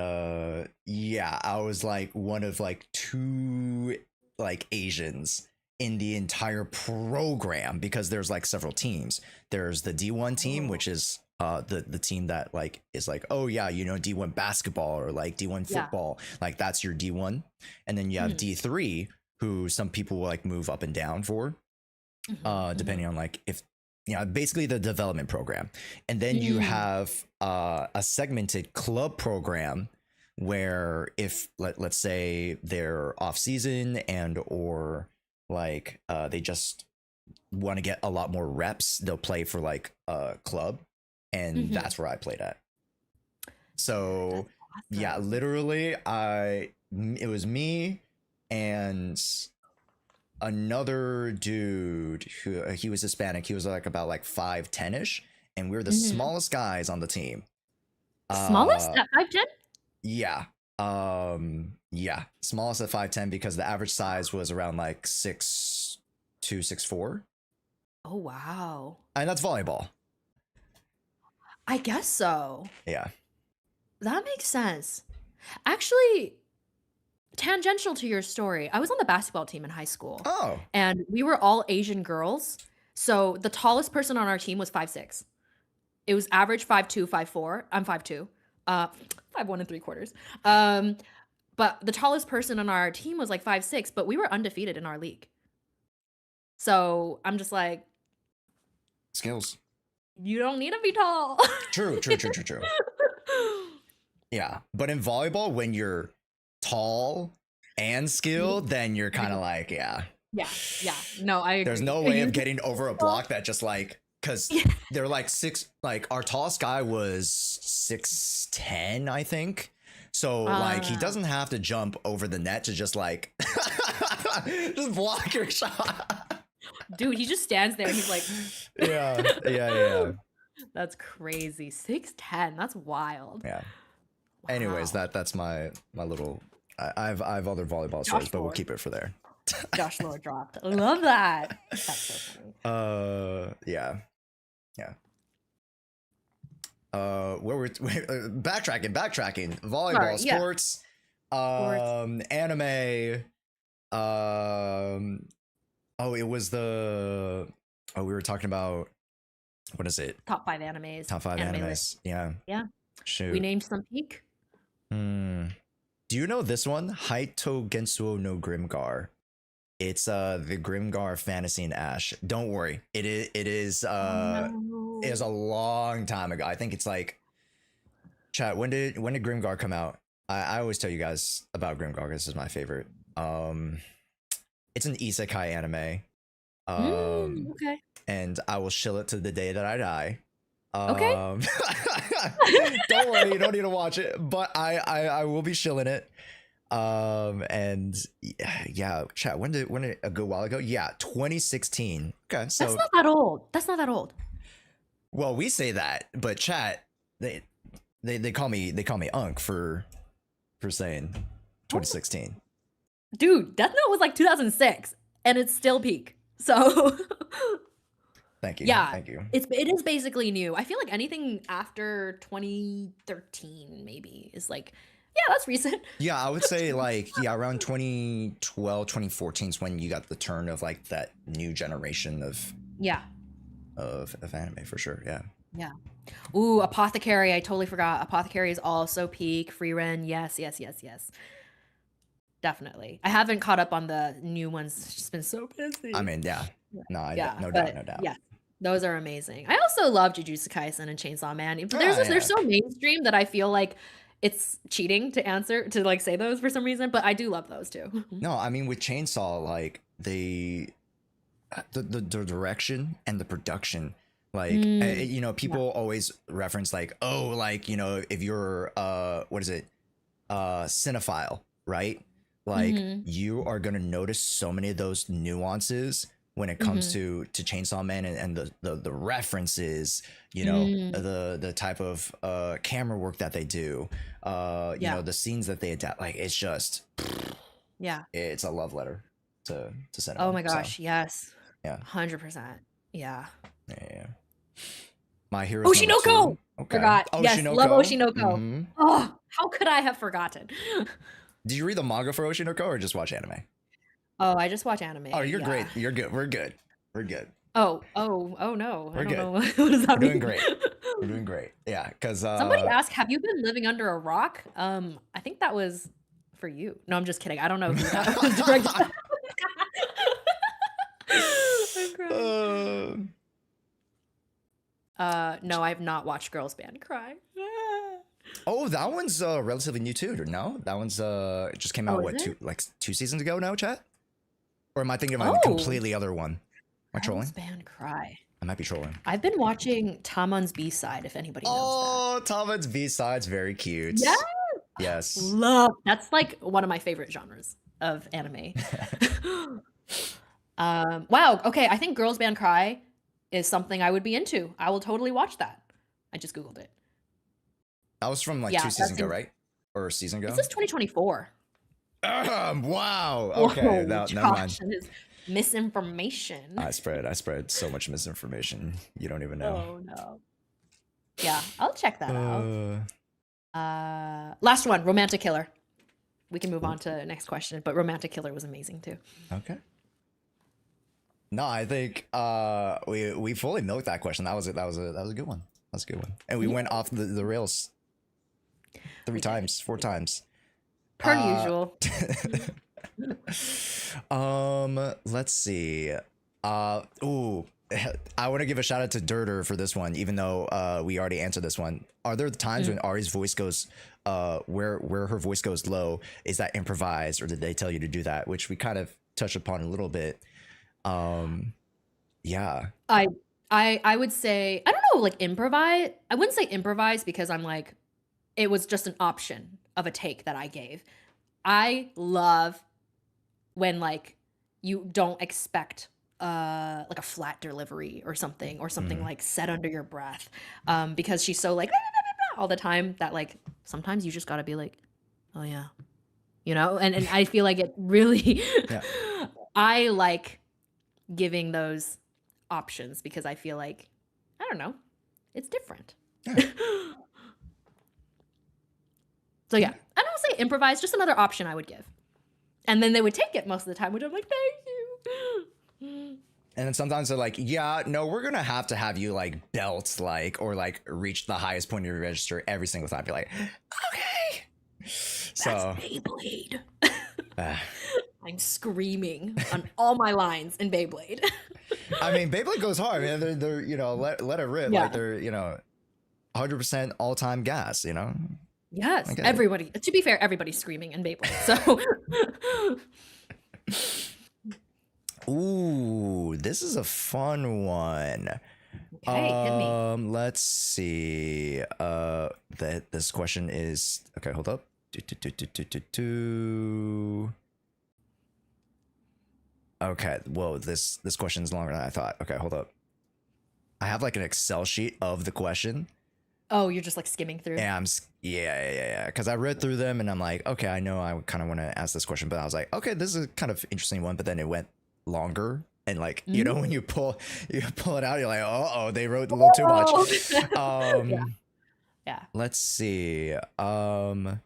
yeah, I was like one of like two like Asians in the entire program because there's like several teams. There's the D1 team, which is the team that like is like, oh yeah, you know, D1 basketball or like D1 Yeah. football, like that's your D1. And then you have Mhm. D3, who some people will like move up and down for, depending on like if, you know, basically the development program. And then you have a segmented club program where if let's say they're off season and or like they just want to get a lot more reps, they'll play for like a club, and that's where I played at. So yeah, literally it was me and another dude who he was Hispanic. He was like about like 5'10" ish, and we were the smallest guys on the team. Smallest at 5'10"? Yeah. Yeah, smallest at 5'10" because the average size was around like 6'2", 6'4". Oh wow. And that's volleyball. I guess so. Yeah. That makes sense. Actually, tangential to your story, I was on the basketball team in high school. Oh. And we were all Asian girls. So the tallest person on our team was 5'6". It was average 5'2", 5'4". I'm 5'2". 5'1" and 3/4. But the tallest person on our team was like 5'6", but we were undefeated in our league. So I'm just like, Skills. you don't need to be tall. True. Yeah. But in volleyball, when you're tall and skilled, then you're kind of like, yeah. Yeah. No, I agree. There's no way of getting over a block that just like, because they're like our tallest guy was 6'10", I think. So like he doesn't have to jump over the net to just like just block your shot. Dude, he just stands there and he's like, Yeah. that's crazy. 6'10", that's wild. Yeah. Wow. Anyways, that's my little. I have other volleyball stories, but we'll Lord. keep it for there. Josh Lord dropped. I love that. That's so funny. Yeah. Where we're backtracking. Volleyball, Sorry, yeah. sports, anime. It was we were talking about, what is it? Top 5 animes. Top 5 anime animes. list. Yeah. Shoot. We named some peak. Do you know this one? Haito Gensuo no Grimgar. It's the Grimgar fantasy in Ash. Don't worry. It is it is a long time ago. I think it's like, chat, when did Grimgar come out? I always tell you guys about Grimgar. This is my favorite. It's an isekai anime. Okay. And I will shill it to the day that I die. Okay. Don't worry, you don't need to watch it, but I will be shilling it. And yeah, chat, when did a good while ago? Yeah, 2016. Okay, so That's not that old. well, we say that, but chat, they call me Unk for saying 2016. Dude, Death Note was like 2006 and it's still peak. So Thank you. yeah, Thank you. it is basically new. I feel like anything after 2013 maybe is like, yeah, that's recent. Yeah, I would say like, yeah, around 2012, 2014 is when you got the turn of like that new generation of anime for sure. Yeah. Ooh, Apothecary. I totally forgot. Apothecary is also peak. Free Ren. Yes. Definitely. I haven't caught up on the new ones. It's just been so busy. I mean, yeah. No but doubt. Yeah, those are amazing. I also love Jujutsu Kaisen and Chainsaw Man. They're so mainstream that I feel like it's cheating to answer to like say those for some reason, but I do love those too. No, I mean with Chainsaw, like the direction and the production, like you know, people always reference like, oh, like, you know, if you're cinephile, right? Like you are gonna notice so many of those nuances when it comes to Chainsaw Man and the references, you know, the type of camera work that they do, you know, the scenes that they adapt. Like it's just, it's a love letter to cinema. Oh my gosh, so, yes. Yeah. 100%. Yeah. Yeah. My Hero. Oshinoko! Okay. Forgot. Yes, love Oshinoko. Oh, how could I have forgotten? Did you read the manga for Oshinoko or just watch anime? Oh, I just watch anime. Oh, you're great. You're good. We're good. We're good. Oh no. We're I don't good. know. What does that We're mean? doing great. We're doing great. Yeah, because Somebody asked, have you been living under a rock? I think that was for you. No, I'm just kidding. I don't know who that was directed at. I'm crying. No, I've not watched Girls Band Cry. Oh, that one's relatively new too. No, that one's just came out is it? two seasons ago now, chat? Or am I thinking of a completely other one? Am I trolling? Girls Band Cry. I might be trolling. I've been watching Tamon's B-side, if anybody knows that. Oh, Taman's B-side's very cute. Yeah. Yes. Love. That's like one of my favorite genres of anime. Wow. Okay. I think Girls Band Cry is something I would be into. I will totally watch that. I just Googled it. That was from like 2 seasons ago, right? Or a season ago? This is 2024. Wow. Okay. Never mind. And his misinformation. I spread so much misinformation. You don't even know. Oh no. Yeah, I'll check that out. Last one, Romantic Killer. We can move on to the next question, but Romantic Killer was amazing too. Okay. No, I think we fully milked that question. That was a good one. That's a good one. And we went off the rails 4 times. Per usual. Let's see. Ooh, I want to give a shout out to Dirter for this one, even though we already answered this one. Are there times when Ari's voice goes where her voice goes low? Is that improvised, or did they tell you to do that? Which we kind of touched upon a little bit. Yeah. I would say, I don't know, like improvise. I wouldn't say improvise because I'm like, it was just an option of a take that I gave. I love when like you don't expect like a flat delivery or something like said under your breath, because she's so like all the time that like sometimes you just gotta be like, oh yeah, you know, and I feel like it really I like giving those options because I feel like, I don't know, it's different. So yeah, I don't say improvise, just another option I would give. And then they would take it most of the time, which I'm like, thank you. And then sometimes they're like, yeah, no, we're going to have you like belt like, or like reach the highest point of your register every single time. You're like, okay. So that's Beyblade. I'm screaming on all my lines in Beyblade. I mean, Beyblade goes hard, man. They're you know, let it rip. Yeah. Like they're, you know, 100% all time gas, you know? Yes, everybody. To be fair, everybody's screaming in Beyblade. So, ooh, this is a fun one. Okay, hit me. Let's see. This question is okay. Hold up. Okay. Whoa. This question is longer than I thought. Okay, hold up. I have like an Excel sheet of the question. Oh, you're just like skimming through. Yeah, yeah. Because I read through them and I'm like, okay, I know I kind of want to ask this question, but I was like, okay, this is a kind of interesting one. But then it went longer, and like you know, when you pull it out, you're like, oh, they wrote a little too much. Yeah. Let's see. Sorry,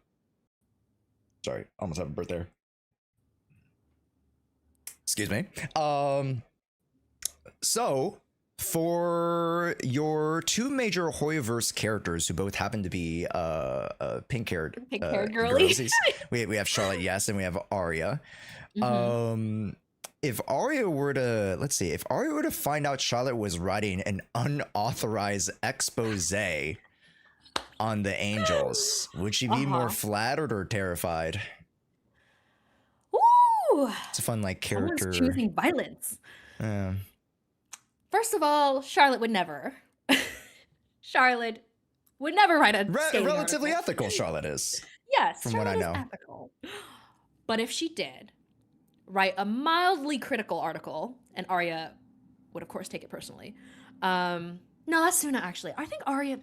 almost have a birth there. Excuse me. So. For your 2 major Hoyoverse characters who both happen to be pink-haired girlies, we have Charlotte, yes, and we have Aria. If Aria were to find out Charlotte was writing an unauthorized expose on the Angels, would she be more flattered or terrified? Ooh, it's a fun like character. Someone's choosing violence. First of all, Charlotte would never. Charlotte would never write a relatively article. Ethical. Charlotte is. Yes, from Charlotte what I know. Is ethical. But if she did, write a mildly critical article, and Arya would of course take it personally. No, that's Suna actually. I think Arya.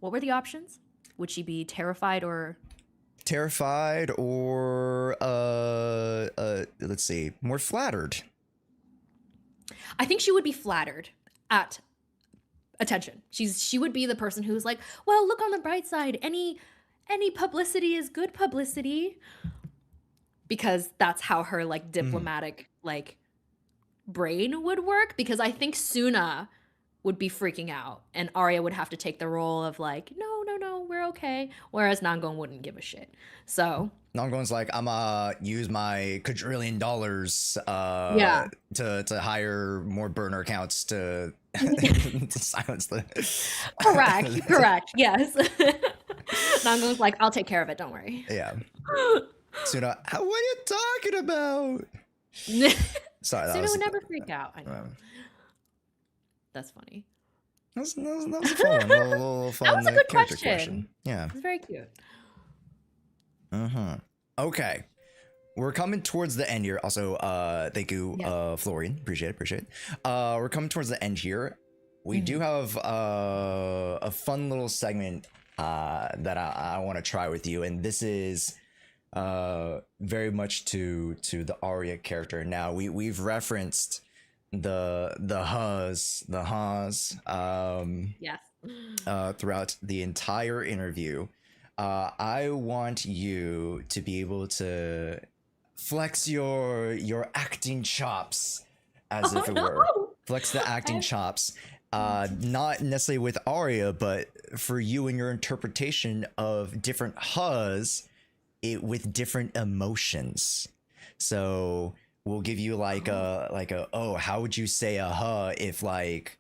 What were the options? Would she be terrified or let's see, more flattered? I think she would be flattered at attention. She would be the person who's like, well, look on the bright side. Any publicity is good publicity. Because that's how her like diplomatic like brain would work. Because I think Suna would be freaking out and Arya would have to take the role of like, no, we're okay. Whereas Nangon wouldn't give a shit. So Nangon's like, I'm use my quadrillion dollars to hire more burner accounts to, to silence the correct, yes. Nangon's like, I'll take care of it, don't worry. Yeah. Suna, what are you talking about? Sorry, Suna would never freak out. I know. That's funny. That was a fun one. Little fun, that was a good character question. Yeah. It was very cute. Okay. We're coming towards the end here. Also, thank you, Florian. Appreciate it. We're coming towards the end here. We do have a fun little segment that I want to try with you, and this is very much to the Arya character. Now we've referenced the Ha's Yes. throughout the entire interview. I want you to be able to flex your acting chops, as if it were. Flex the acting chops. Not necessarily with Arya, but for you and your interpretation of different Ha's with different emotions. So we'll give you like a how would you say a Ha if like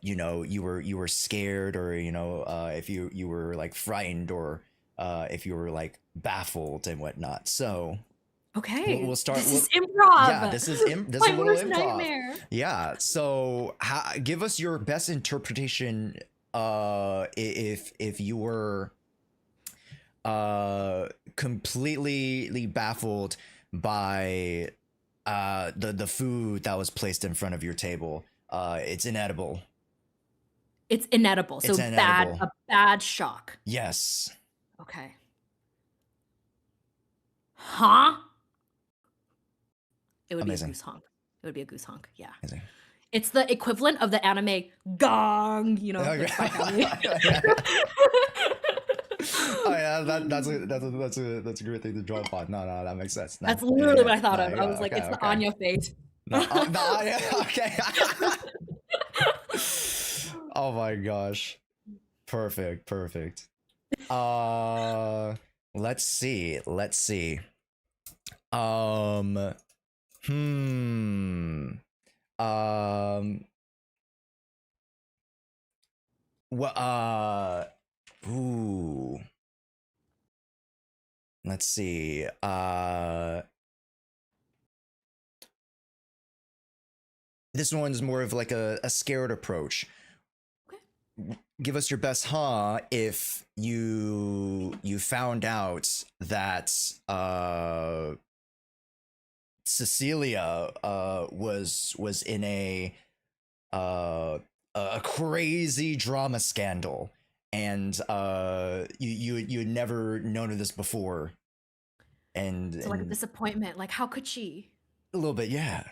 you were scared, or if you were like frightened, or if you were like baffled and whatnot. So okay, we'll start. This is improv. Yeah, this is a little worst improv. nightmare. Yeah. So give us your best interpretation. If you were completely baffled by the food that was placed in front of your table. It's inedible. It's inedible. So It's inedible. a bad shock. Yes. Okay. Huh? It would Amazing. be a goose honk. It would be a goose honk. Yeah. Amazing. It's the equivalent of the anime gong, Okay. the Spy Family. Oh yeah, that's a great thing to draw upon. No, that makes sense. No, That's literally yeah, what I thought no, of. yeah, I was like, okay, it's the okay. Anya fate. No, yeah, okay. Oh my gosh. Perfect. Let's see. What ooh. Let's see. This one's more of like a scared approach. Okay. Give us your best if you found out that Cecilia was in a crazy drama scandal, and you had never known of this before, and So like a disappointment. Like, how could she? a little bit, yeah.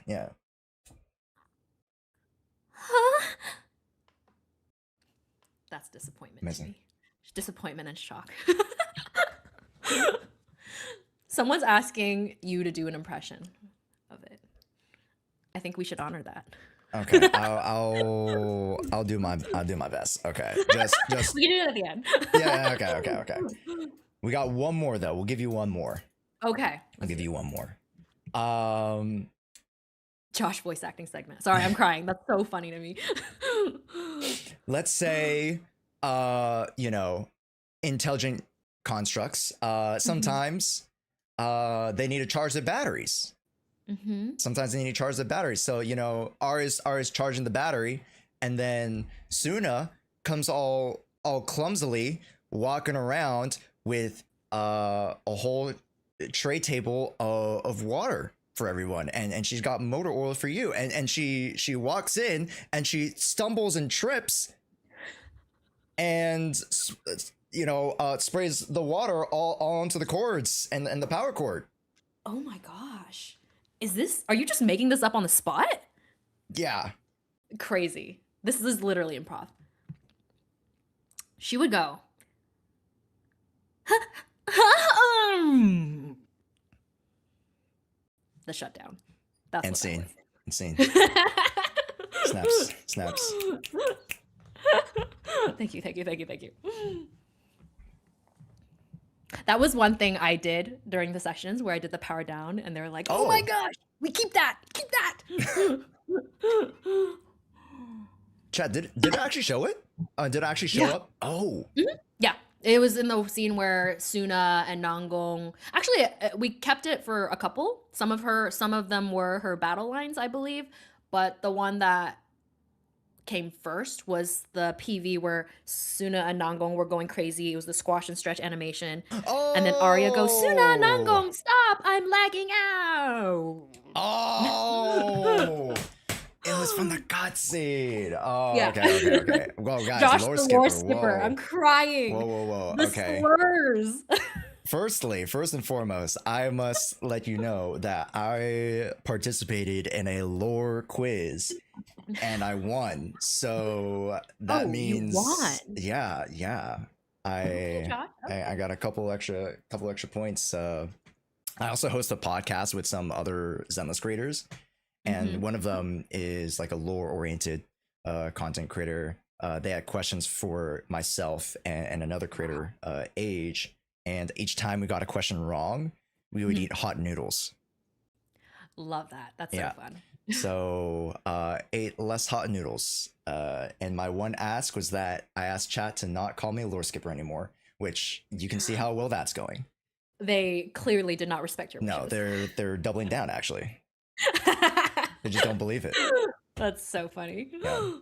Huh? That's disappointment Amazing. to me. Disappointment and shock. Someone's asking you to do an impression of it. I think we should honor that. Okay, I'll do my best. Okay, just We can do it at the end. yeah. Okay. We got one more though. We'll give you one more. Okay. I'll give you one more. Josh voice acting segment. Sorry, I'm crying. That's so funny to me. Let's say, intelligent constructs. Sometimes, they need to charge their batteries. Mm-hmm. Sometimes they need to charge the battery. So, Ari's charging the battery, and then Suna comes all clumsily walking around with a whole tray table of water for everyone, and she's got motor oil for you, and she walks in and she stumbles and trips and sprays the water all onto the cords and the power cord. Oh my gosh. Are you just making this up on the spot? Yeah. Crazy. This is literally improv. She would go. The shutdown. That's Insane. What Insane. that was. Snaps. Thank you. That was one thing I did during the sessions where I did the power down, and they were like, "Oh my gosh, we keep that." Chat, did it actually show it? Did it actually show up? Oh. Mm-hmm. Yeah, it was in the scene where Suna and Nangong. Actually, we kept it for a couple. Some of them were her battle lines, I believe, but the one that came first was the PV where Suna and Nangong were going crazy. It was the squash and stretch animation. Oh. And then Arya goes, "Suna, Nangong, stop! I'm lagging out." Oh. It was from the cutscene. Oh, Yeah. Okay. Well, guys, Josh, lore the skipper. lore skipper. Whoa. I'm crying. Whoa. The Okay. slurs. First and foremost, I must let you know that I participated in a lore quiz and I won. So that means you won. Yeah. I got a couple extra points. I also host a podcast with some other Zenless creators, and one of them is like a lore-oriented content creator. They had questions for myself and another creator, Age, and each time we got a question wrong, we would eat hot noodles. Love that. That's so fun. So ate less hot noodles. And my one ask was that I asked chat to not call me a lore skipper anymore, which you can see how well that's going. They clearly did not respect your No, wishes. they're doubling down actually. They just don't believe it. That's so funny. Yeah.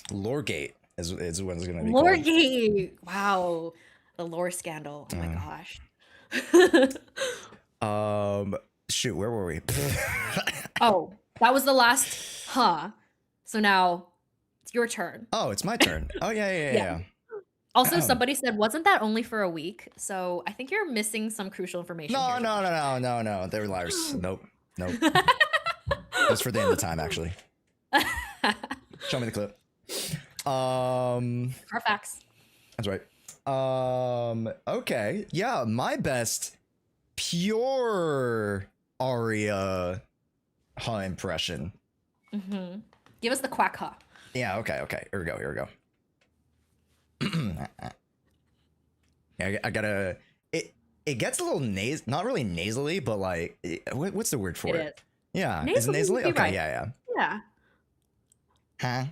Loregate is what it's gonna be called. Loregate. Wow. The lore scandal. Oh my gosh. Shoot, where were we? Oh, that was the last So now it's your turn. Oh, it's my turn. Oh yeah. Also, somebody said, wasn't that only for a week? So I think you're missing some crucial information. No. here. They're liars. Nope. That's for the end of the time, actually. Show me the clip. Our facts. That's right. Okay. Yeah, my best pure Aria impression. Give us the quack ha. Yeah, okay. Here we go. Yeah, I gotta. It gets a little not really nasally, but like, what's the word for it? Is. Yeah, is it nasally? Nasally, Okay, right. yeah. Yeah. Huh?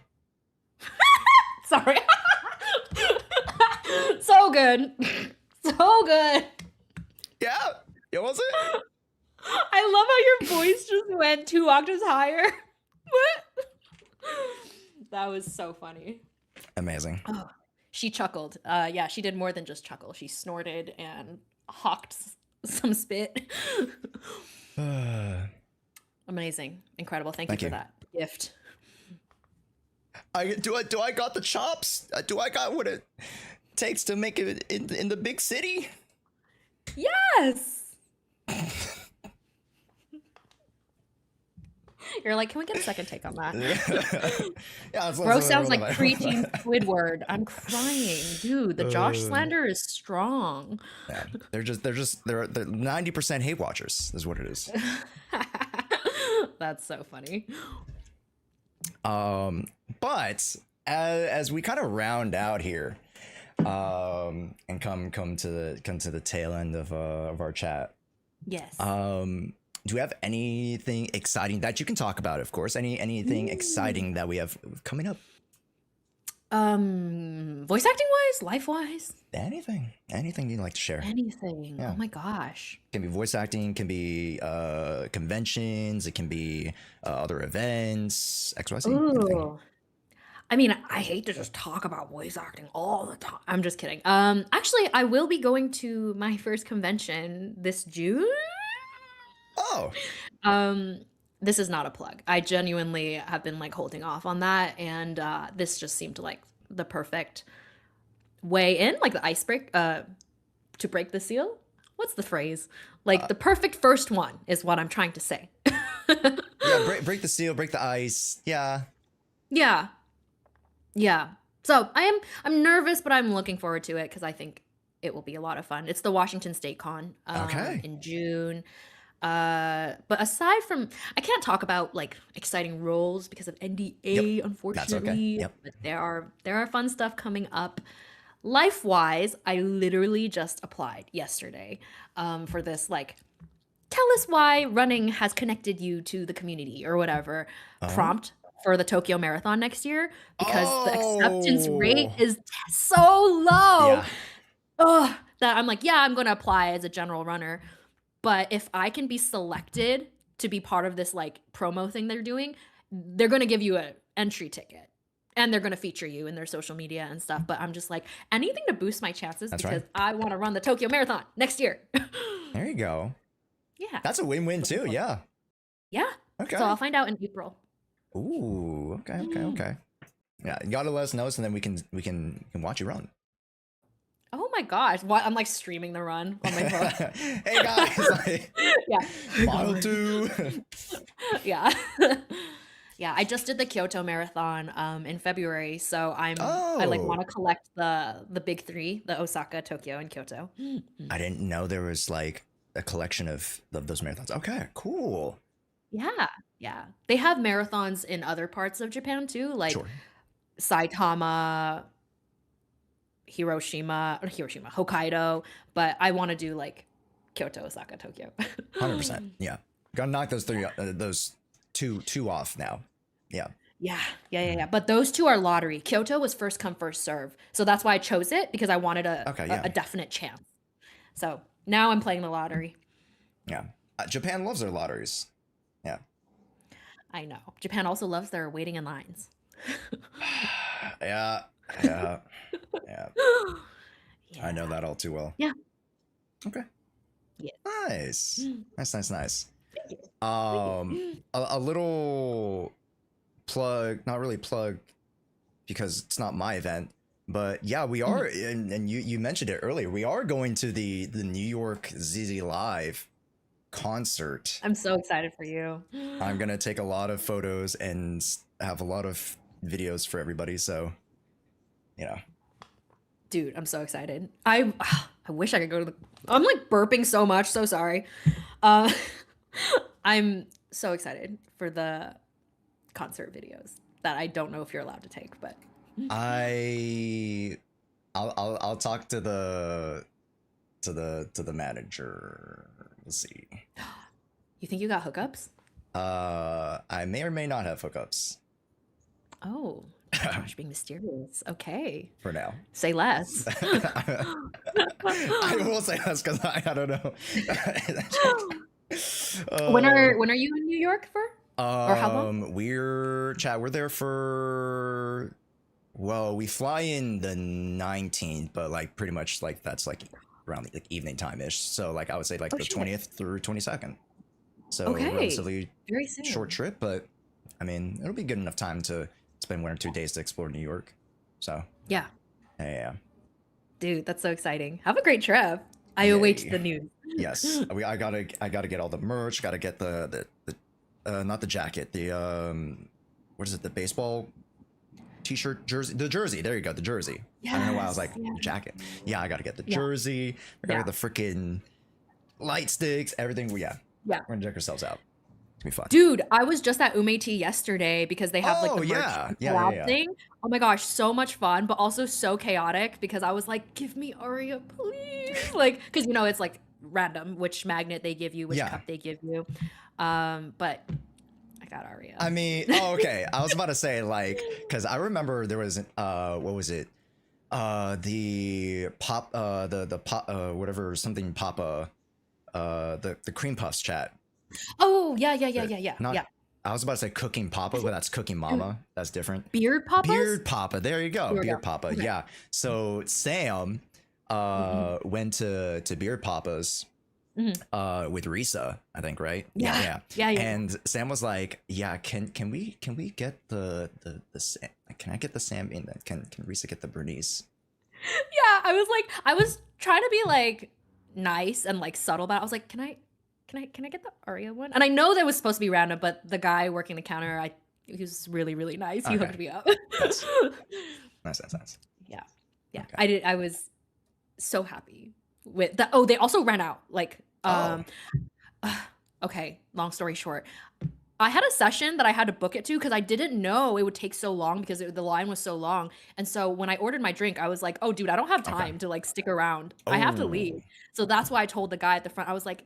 Sorry. So good. So good. Yeah. Yeah, was it? I love how your voice just went 2 octaves higher. What? That was so funny. Amazing. Oh, she chuckled. Yeah, she did more than just chuckle. She snorted and hawked some spit. Amazing. Incredible. Thank you for that gift. Do I got the chops? Do I got what it takes to make it in the big city? Yes. You're like, can we get a second take on that? Yeah, Bro sounds like preaching Squidward. I'm crying, dude. The Josh slander is strong. Yeah, they're 90% hate watchers. Is what it is. That's so funny. But as we kind of round out here, and come to the tail end of our chat. Yes. Do we have anything exciting that you can talk about? Of course, anything exciting that we have coming up? Voice acting wise, life wise, Anything you'd like to share? anything. Yeah. Oh my gosh. Can be voice acting, can be conventions, it can be other events, XYZ. anything. Ooh. I mean, I hate to just talk about voice acting all the time. I'm just kidding. Actually, I will be going to my first convention this June. Oh, Um, this is not a plug. I genuinely have been like holding off on that, and this just seemed like the perfect way in, like the to break the seal. What's the phrase? Like the perfect first one is what I'm trying to say. yeah. Break the seal, break the ice. Yeah. Yeah. Yeah. So I'm nervous, but I'm looking forward to it because I think it will be a lot of fun. It's the Washington State Con Okay. in June. But aside from, I can't talk about like exciting roles because of NDA, That's okay. unfortunately. Yep. But there are fun stuff coming up. Life-wise, I literally just applied yesterday for this like tell us why running has connected you to the community or whatever prompt for the Tokyo Marathon next year because the acceptance rate Oh. is so low. Yeah. Ugh, that I'm like, yeah, I'm going to apply as a general runner. But if I can be selected to be part of this like promo thing they're doing, they're going to give you an entry ticket and they're going to feature you in their social media and stuff. But I'm just like, anything to boost my chances That's because right. I want to run the Tokyo Marathon next year. There you go. Yeah. That's a win-win too. Yeah. Yeah. Okay. So I'll find out in April. Ooh. Okay. Yeah. You gotta let us know, so then we can watch you run. Oh my gosh. What? I'm like streaming the run on my phone. Hey guys. Like, Yeah. mile 2. Yeah. Yeah, I just did the Kyoto Marathon in February, so I like Oh. want to collect the big 3, the Osaka, Tokyo, and Kyoto. I didn't know there was like a collection of those marathons. Okay. Cool. Yeah. Yeah. They have marathons in other parts of Japan too, like Sure. Saitama, Hokkaido, but I want to do like Kyoto, Osaka, Tokyo. 100%. Yeah. Gotta knock those two off now. Yeah. Yeah. But those 2 are lottery. Kyoto was first come, first serve. So that's why I chose it because I wanted a definite chance. So now I'm playing the lottery. Yeah. Japan loves their lotteries. Yeah. I know. Japan also loves their waiting in lines. Yeah. I know that all too well. Yeah. Okay. Yeah. Nice. Nice. Thank you. A little plug, not really plug because it's not my event, but yeah, we are, and you mentioned it earlier, we are going to the New York ZZ Live concert. I'm so excited for you. I'm gonna take a lot of photos and have a lot of videos for everybody, so Dude, I'm so excited. I wish I could go to the. I'm like burping so much. So sorry. I'm so excited for the concert videos that I don't know if you're allowed to take, but I'll talk to the manager. Let's see. you think you got hookups? I may or may not have hookups Oh, gosh, being mysterious. Okay, for now. say less. I will say that's because I don't know. When are you in New York for? Or how long? We're there for, well, we fly in the 19th, but like pretty much like that's like around like evening time ish. So like I would say like the shit. 20th through 22nd. So Okay. relatively Very soon. short trip, but I mean it'll be good enough time to spend 1 or 2 days to explore New York. So Yeah. yeah. Dude, that's so exciting. Have a great trip. I await Yay. the news. Yes, I gotta get all the merch. Gotta get the not the jacket. The what is it? The baseball t-shirt, jersey. The jersey. There you go. The jersey. I don't know why I was like jacket. Yeah, I gotta get the jersey. I gotta get the freaking light sticks. Everything. Yeah. We're gonna check ourselves out. It's gonna be fun. Dude, I was just at Umeti yesterday because they have like the merch collab thing. Oh my gosh, so much fun, but also so chaotic because I was like, give me Aria, please. Like, because it's like random which magnet they give you, which cup they give you. But I got Aria. I mean, oh, okay. I was about to say like, because I remember there was what was it? The pop, the pop, whatever something Papa, the cream puffs chat. Oh yeah. Not, Yeah. I was about to say cooking papa, but that's cooking mama. That's different. Beard papas? Beard papa. There you go. There we Beard go. papa. Okay. Yeah. So Sam went to Beard Papa's with Risa, I think, right? Yeah. And Sam was like, "Yeah, can we get the Sam? Can I get the Sam in that? Can Risa get the Bernice?" Yeah, I was trying to be like nice and like subtle, but I was like, can I get the Aria one? And I know that was supposed to be random, but the guy working the counter, he was really, really nice. He Okay. hooked me up. Nice. Yeah. Okay. I was so happy with that. Oh, they also ran out. Like, okay, long story short. I had a session that I had to book it to because I didn't know it would take so long because the line was so long. And so when I ordered my drink, I was like, oh, dude, I don't have time to like stick around. I have to leave. So that's why I told the guy at the front, I was like,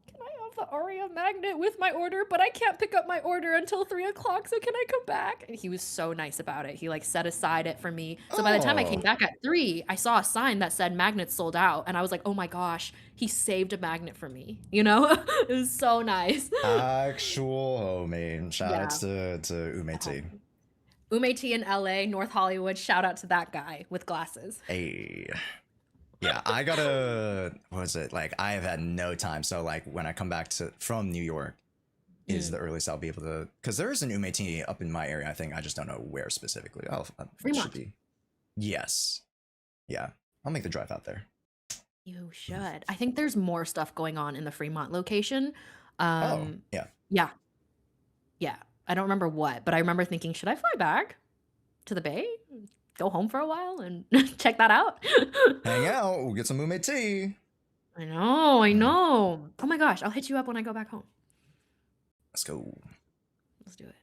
can I have the Aria magnet with my order? But I can't pick up my order until 3 o'clock. So can I come back? And he was so nice about it. He like set aside it for me. So by the time I came back at 3, I saw a sign that said magnets sold out. And I was like, oh my gosh, he saved a magnet for me. You know, it was so nice. Actual homie. Shout outs to Umeti. Umeti in LA, North Hollywood. Shout out to that guy with glasses. Hey. Yeah, I gotta. What was it like? I have had no time. So like when I come back from New York, is the earliest I'll be able to. Because there is an Umeti up in my area. I think I just don't know where specifically. Fremont. Yes. Yeah, I'll make the drive out there. You should. I think there's more stuff going on in the Fremont location. Yeah. Yeah. I don't remember what, but I remember thinking, should I fly back to the Bay? Go home for a while and check that out? Hang out. We'll get some Umeti. I know. Oh my gosh, I'll hit you up when I go back home. Let's go. Let's do it.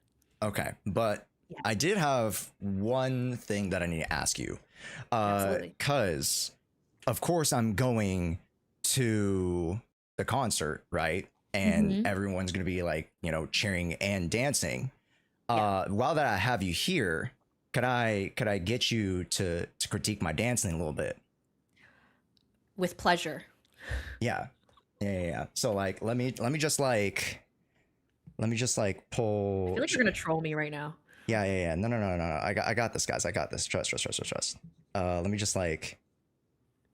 Okay, but Yeah. I did have one thing that I need to ask you. Absolutely. Because, of course, I'm going to the concert, right? And everyone's going to be like, cheering and dancing. While that I have you here, could I get you to critique my dancing a little bit? With pleasure. Yeah. So like, let me just like pull. I feel like you're gonna troll me right now. Yeah. No. I got this, guys. I got this. Trust. Let me just like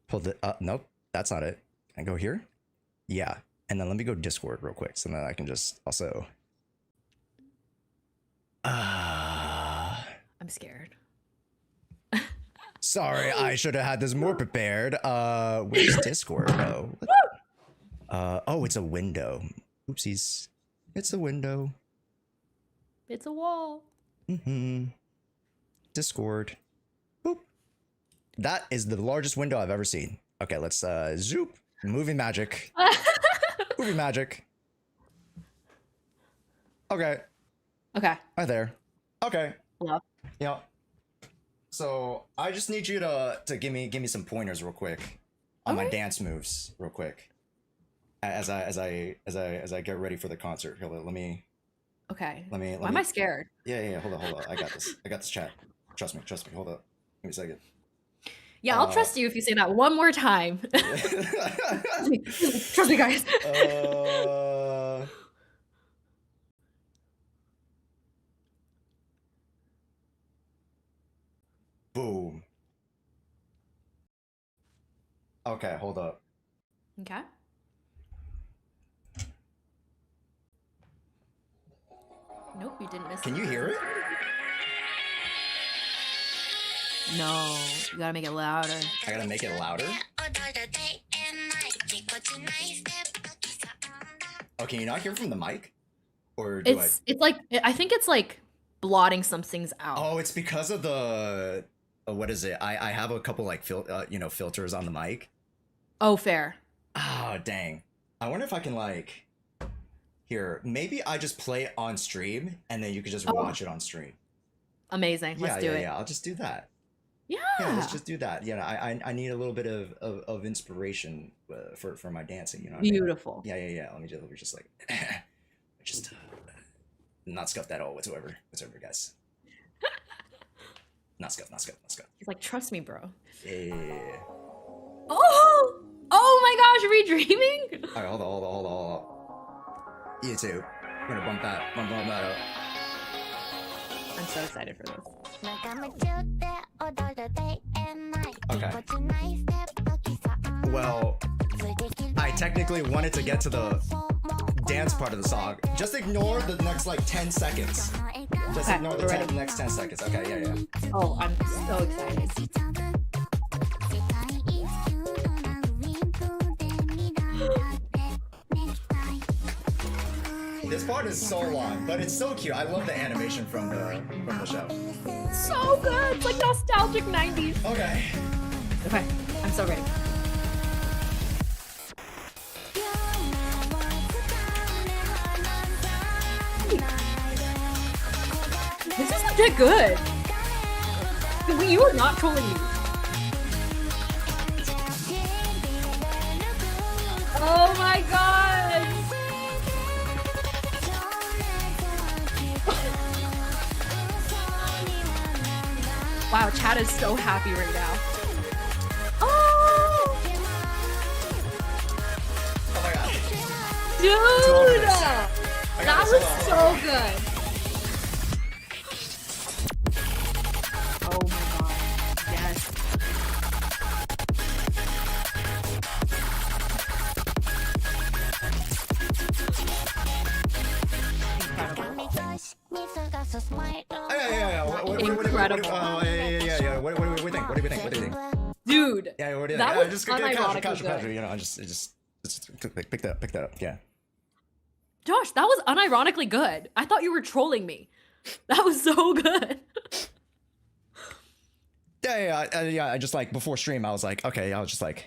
pull the. Nope, that's not it. Can I go here? Yeah, and then let me go Discord real quick, so that I can just also. I'm scared. Sorry, I should have had this more prepared. Where's Discord? Oh, it's a window. Oopsies. It's a window. It's a wall. Discord. Boop. That is the largest window I've ever seen. Okay, let's zoop. Movie magic. Movie magic. Okay. Okay. Right there. Okay. Hello. Yeah. So I just need you to give me some pointers real quick on my dance moves real quick. As I get ready for the concert. Here, let me. Okay. Let me. Why am I scared? Yeah. Hold on. I got this. chat. Trust me. Hold up. Give me a second. Yeah, I'll trust you if you say that one more time. Trust me, guys. Boom. Okay, hold up. Okay. Nope, you didn't miss Can you hear it? No, you gotta make it louder. I gotta make it louder. Oh, can you not hear from the mic? Or do It's like I think it's like blotting some things out. Oh, it's because of the what is it? I have a couple like filters on the mic. Oh, fair. Oh, dang. I wonder if I can like here. Maybe I just play it on stream and then you could just watch it on stream. Amazing. Let's do it. Yeah. I'll just do that. Yeah. Let's just do that. Yeah, I need a little bit of inspiration for my dancing. You know. Beautiful. I mean? Yeah. Let me just like just not scuffed at all whatsoever, guys. Not scuffed. He's like, trust me, bro. Yeah. Oh my gosh, are we dreaming? All right, hold on. You too. We're gonna bump that up. I'm so excited for this. Okay. Well, I technically wanted to get to the dance part of the song. Just ignore the next like 10 seconds. Just Okay, ignore we're ready. the next 10 seconds. Okay, yeah. Oh, I'm so excited. This part is so long, but it's so cute. I love the animation from the show. So good. It's like nostalgic 90s. Okay. Okay, I'm so ready. This is legit good. You are not trolling me. Oh my god. Wow, chat is so happy right now. Oh, Oh my god. dude, I got that this. was so good. Oh my god, yes. Incredible. Yeah. Incredible. Yeah. What do we think? What do you think? Dude, Yeah, what do you that think? was Just unironically casual, good. you know, just pick that up. Yeah. Josh, that was unironically good. I thought you were trolling me. That was so good. Yeah. I just like before stream, I was like, okay, I'll just like,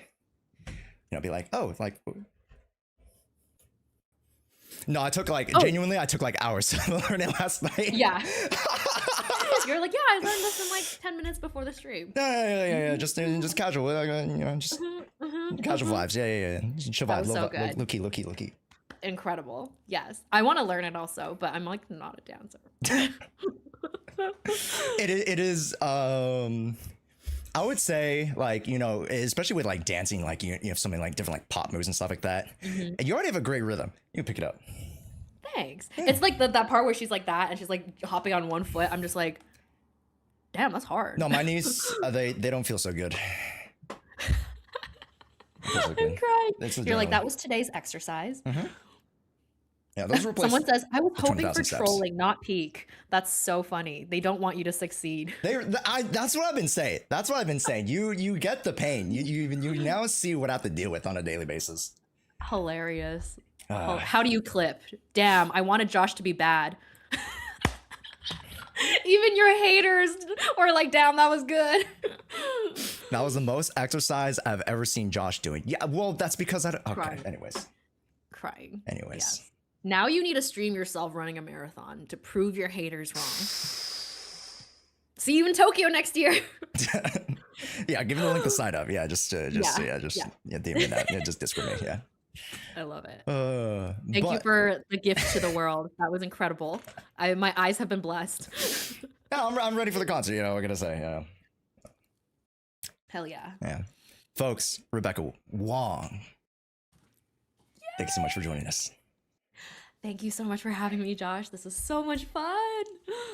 be like, oh, like. No, I took like genuinely, I took like hours to learn it last night. Yeah. You're like, yeah, I learned this in like 10 minutes before the stream. Yeah. Just casual, just casual vibes. Yeah. Chill That vibe, was so good. low key. Incredible. Yes. I want to learn it also, but I'm like not a dancer. It is. I would say like especially with like dancing, like you have something like different like pop moves and stuff like that. And you already have a great rhythm. You can pick it up. Thanks. It's like that part where she's like that and she's like hopping on one foot. I'm just like, damn, that's hard. No, my knees they don't feel so good. I'm crying. It's You're like, adrenaline. that was today's exercise. Yeah, those replace. Someone says, I was hoping 20,000 for steps. trolling, not peak. That's so funny. They don't want you to succeed. That's what I've been saying. You get the pain. You now see what I have to deal with on a daily basis. Hilarious. How do you clip? Damn, I wanted Josh to be bad. Even your haters were like, damn, that was good. That was the most exercise I've ever seen Josh doing. Yeah, well, that's because I don't. Okay, Crying. anyways. Yes. Now you need to stream yourself running a marathon to prove your haters wrong. See you in Tokyo next year. Yeah, give me the link to sign up. Yeah, just DM me that. Yeah, just Discord me. Yeah. I love it. Thank You for the gift to the world. That was incredible. My eyes have been blessed. Yeah, I'm ready for the concert. You know what I'm gonna say. Yeah. Hell yeah. Yeah. Folks, Rebecca Wong. Thank you so much for joining us. Thank you so much for having me, Josh. This is so much fun.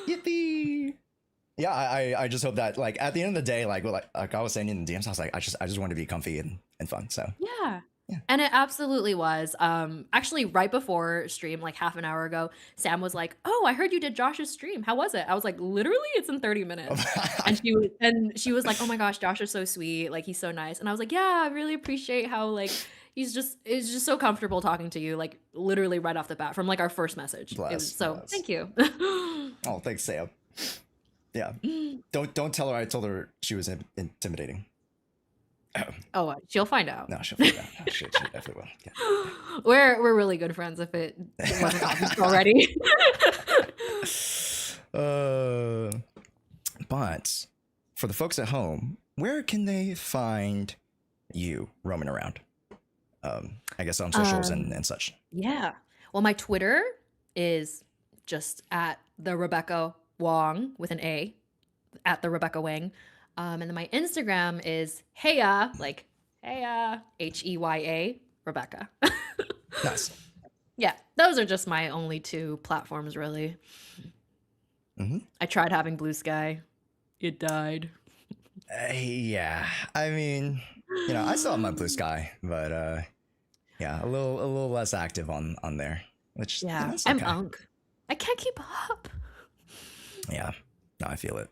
Yippee! Yeah, I just hope that like at the end of the day, like I was saying in the DMs, I was like, I just want to be comfy and fun. So Yeah. Yeah. And it absolutely was. Actually, right before stream, like half an hour ago, Sam was like, "Oh, I heard you did Josh's stream. How was it?" I was like, "Literally, it's in 30 minutes." And she was like, "Oh my gosh, Josh is so sweet. Like he's so nice." And I was like, "Yeah, I really appreciate how like it's just so comfortable talking to you. Like literally right off the bat from like our first message." Bless. Thank you. Oh, thanks, Sam. Yeah. Don't tell her I told her she was intimidating. Oh, she'll find out. No, she'll find out. No, she definitely will. Yeah. We're really good friends if it wasn't obvious already. But for the folks at home, where can they find you roaming around? I guess on socials and such. Yeah. Well, my Twitter is just at the Rebecca Wong with an A, at the Rebecca Wang. And then my Instagram is Heya, like Heya, Heya, Rebecca. Nice. Yeah, those are just my only two platforms, really. I tried having Blue Sky. It died. Yeah, I mean, I still have my Blue Sky, but yeah, a little less active on there, which Yeah, it's I'm okay. Unk. I can't keep up. Yeah, no, I feel it.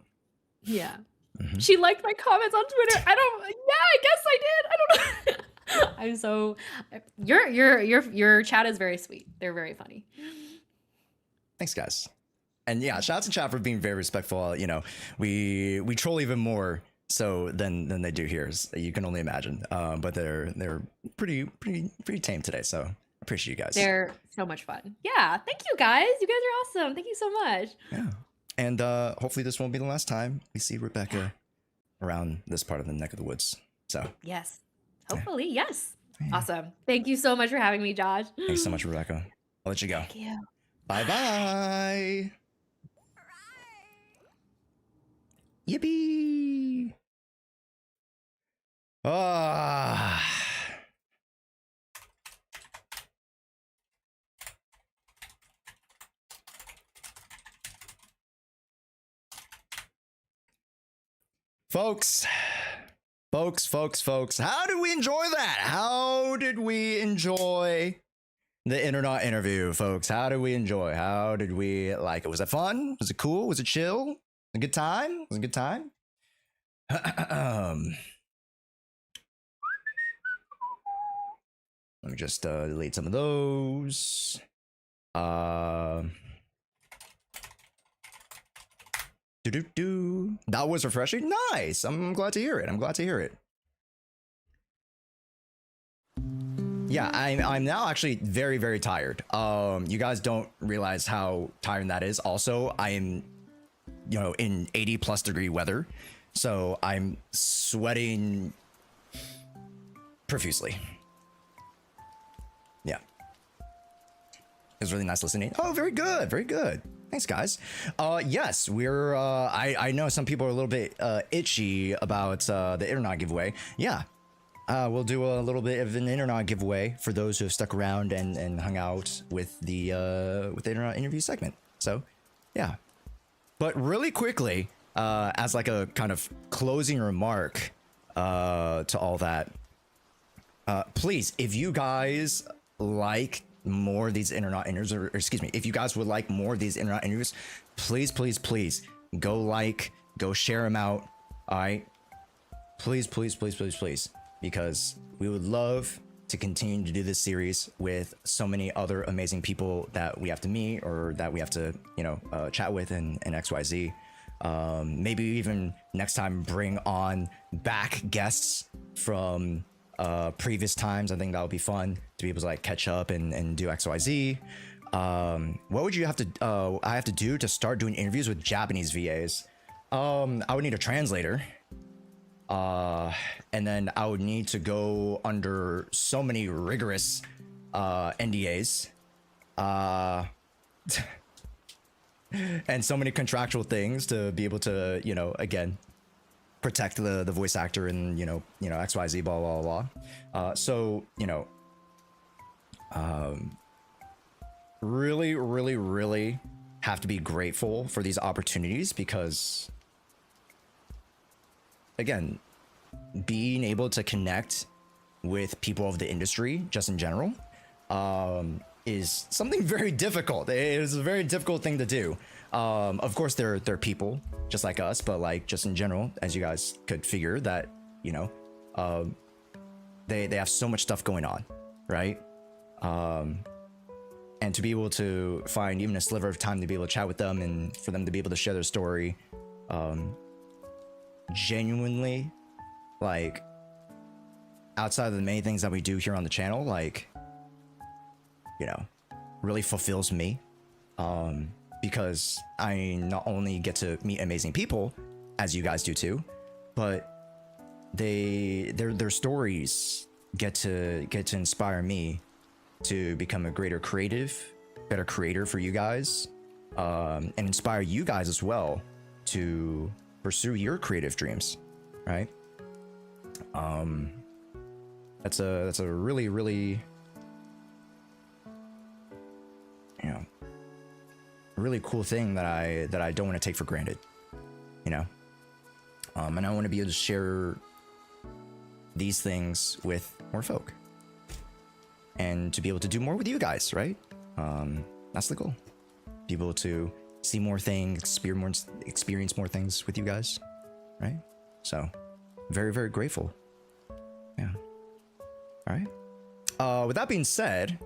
Yeah. She liked my comments on Twitter. I guess I did. I don't know. I'm so your chat is very sweet. They're very funny. Thanks, guys. And yeah, shout out to chat for being very respectful. We troll even more so than they do here. You can only imagine. But they're pretty tame today. So appreciate you guys. They're so much fun. Yeah, thank you guys. You guys are awesome. Thank you so much. Yeah, and hopefully this won't be the last time we see Rebecca around this part of the neck of the woods. So yes, hopefully, yes. Awesome. Thank you so much for having me, Josh. Thanks so much, Rebecca. I'll let you go. Thank you. Bye bye. Yippee. Ah. Folks, how did we enjoy that? How did we enjoy the internet interview, folks? How did we enjoy? How did we like it? Was it fun? Was it cool? Was it chill? A good time? Was it a good time? Let me just delete some of those. That was refreshing. Nice. I'm glad to hear it. I'm glad to hear it. Yeah, I'm now actually very, very tired. You guys don't realize how tiring that is. Also, I am, in 80+ degree weather, so I'm sweating profusely. Yeah, it was really nice listening. Oh, very good, very good. Thanks, guys. Yes, we're. I know some people are a little bit itchy about the internet giveaway. Yeah. We'll do a little bit of an internet giveaway for those who have stuck around and hung out with the internet interview segment. So, yeah. But really quickly, as like a kind of closing remark to all that, please, if you guys like more of these internet interviews, or excuse me, if you guys would like more of these internet interviews, please go share them out. All right. Please. Because we would love to continue to do this series with so many other amazing people that we have to meet or that we have to, chat with in XYZ. Maybe even next time bring on back guests from previous times. I think that would be fun to be able to like catch up and do XYZ. What would you have to I have to do to start doing interviews with Japanese VAs? I would need a translator. And then I would need to go under so many rigorous NDAs and so many contractual things to be able to, again, protect the voice actor and, XYZ, blah, blah, blah. So, really have to be grateful for these opportunities because, again, being able to connect with people of the industry just in general is something very difficult. It is a very difficult thing to do. Of course, they're people just like us, but like just in general, as you guys could figure that, they have so much stuff going on, right? And to be able to find even a sliver of time to be able to chat with them and for them to be able to share their story, genuinely, like, outside of the many things that we do here on the channel, like, really fulfills me, because I not only get to meet amazing people, as you guys do too, but their stories get to inspire me to become a better creator for you guys, and inspire you guys as well to pursue your creative dreams, right? That's a really really cool thing that I don't want to take for granted, you know. And I want to be able to share these things with more folk, and to be able to do more with you guys, right? That's the goal. Be able to see more things, experience more things with you guys, right? So, very, very grateful. Yeah. All right. With that being said,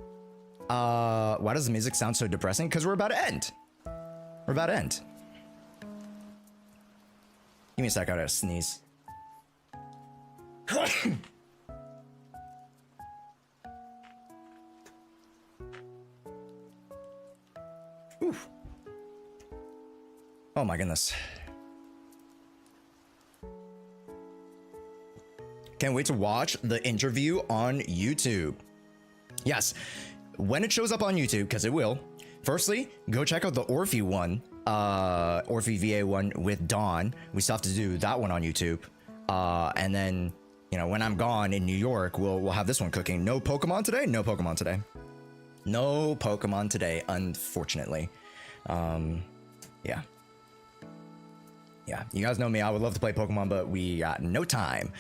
why does the music sound so depressing? Because we're about to end. We're about to end. Give me a sec, I gotta sneeze. Oof. Oh my goodness. Can't wait to watch the interview on YouTube. Yes, when it shows up on YouTube, because it will. Firstly, go check out the Orphe one, Orphe VA one with Dawn. We still have to do that one on YouTube. And then, you know, when I'm gone in New York, we'll have this one cooking. No Pokemon today? No Pokemon today. No Pokemon today, unfortunately. Yeah. Yeah, you guys know me. I would love to play Pokemon, but we got no time.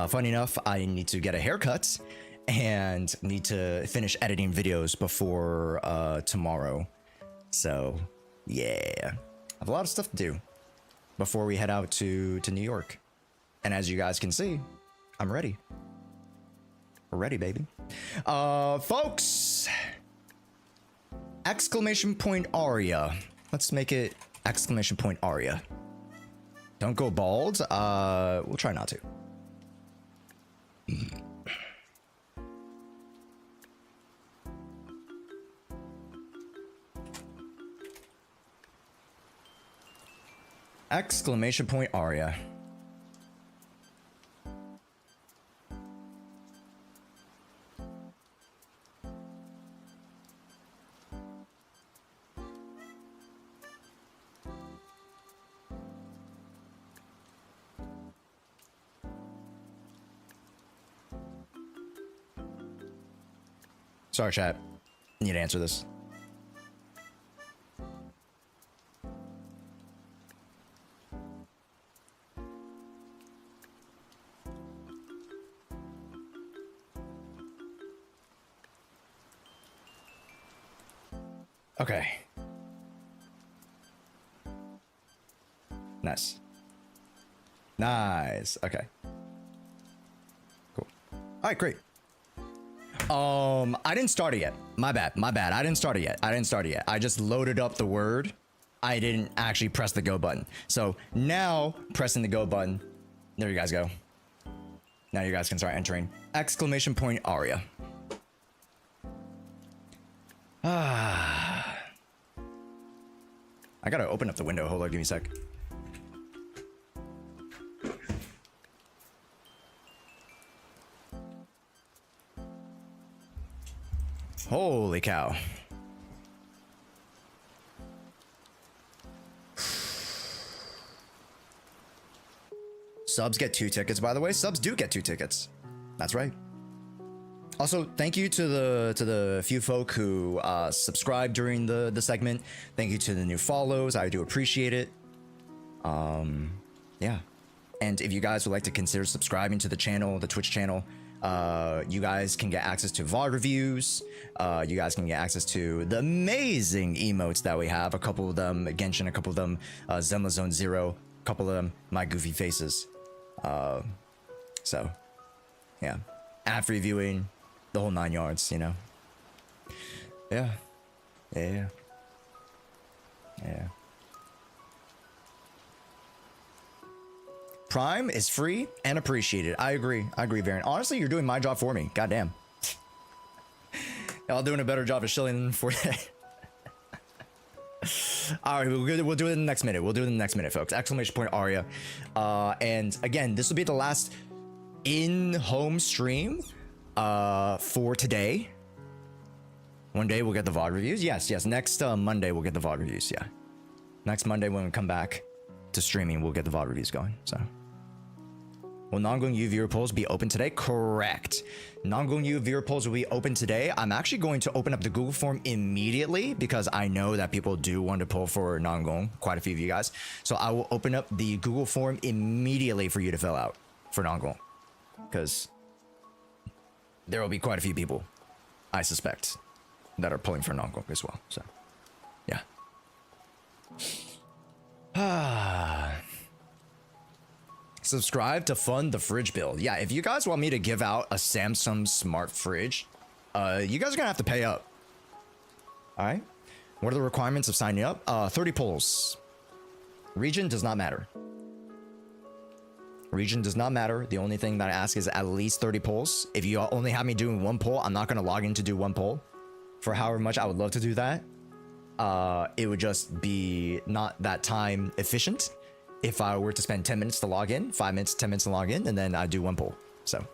Funny enough, I need to get a haircut and need to finish editing videos before tomorrow. So, yeah. I have a lot of stuff to do before we head out to New York. And as you guys can see, I'm ready. We're ready, baby. Folks! Exclamation point Aria. Let's make it exclamation point Aria. Don't go bald. We'll try not to. Exclamation point Aria. Sorry, chat. I need to answer this. Okay. Nice. Nice. Okay. Cool. All right, great. I didn't start it yet. My bad. I didn't start it yet. I just loaded up the word. I didn't actually press the go button. So now pressing the go button. There you guys go. Now you guys can start entering. Exclamation point Aria. I gotta open up the window. Hold on, give me a sec. Holy cow. Subs get 2 tickets, by the way. Subs do get 2 tickets. That's right. Also, thank you to the few folk who subscribed during the segment. Thank you to the new follows. I do appreciate it. Yeah. And if you guys would like to consider subscribing to the channel, the Twitch channel, you guys can get access to VOD reviews. You guys can get access to the amazing emotes that we have. A couple of them Genshin, a couple of them Zenless Zone Zero, a couple of them my goofy faces. So, yeah. After reviewing the whole 9 yards, you know. Yeah. Yeah. Yeah. Prime is free and appreciated. I agree, Varian. Honestly, you're doing my job for me. Goddamn. Y'all doing a better job of shilling for that. All right, we'll do it in the next minute. We'll do it in the next minute, folks. Exclamation point Aria. And again, this will be the last in-home stream for today. One day we'll get the VOD reviews. Yes. Next Monday we'll get the VOD reviews. Yeah. Next Monday when we come back to streaming, we'll get the VOD reviews going. So. Will non-going U viewer polls be open today? Correct. Non-going U viewer polls will be open today. I'm actually going to open up the Google form immediately because I know that people do want to poll for non-going, quite a few of you guys. So I will open up the Google form immediately for you to fill out for non-going, because there will be quite a few people, I suspect, that are polling for non-going as well. So, yeah. Subscribe to fund the fridge build. Yeah, if you guys want me to give out a Samsung smart fridge, you guys are gonna have to pay up. All right. What are the requirements of signing up? 30 polls. Region does not matter. Region does not matter. The only thing that I ask is at least 30 polls. If you only have me doing one poll, I'm not gonna log in to do one poll. For however much I would love to do that, it would just be not that time efficient. If I were to spend 10 minutes to log in, 5 minutes, 10 minutes to log in, and then I do one poll. So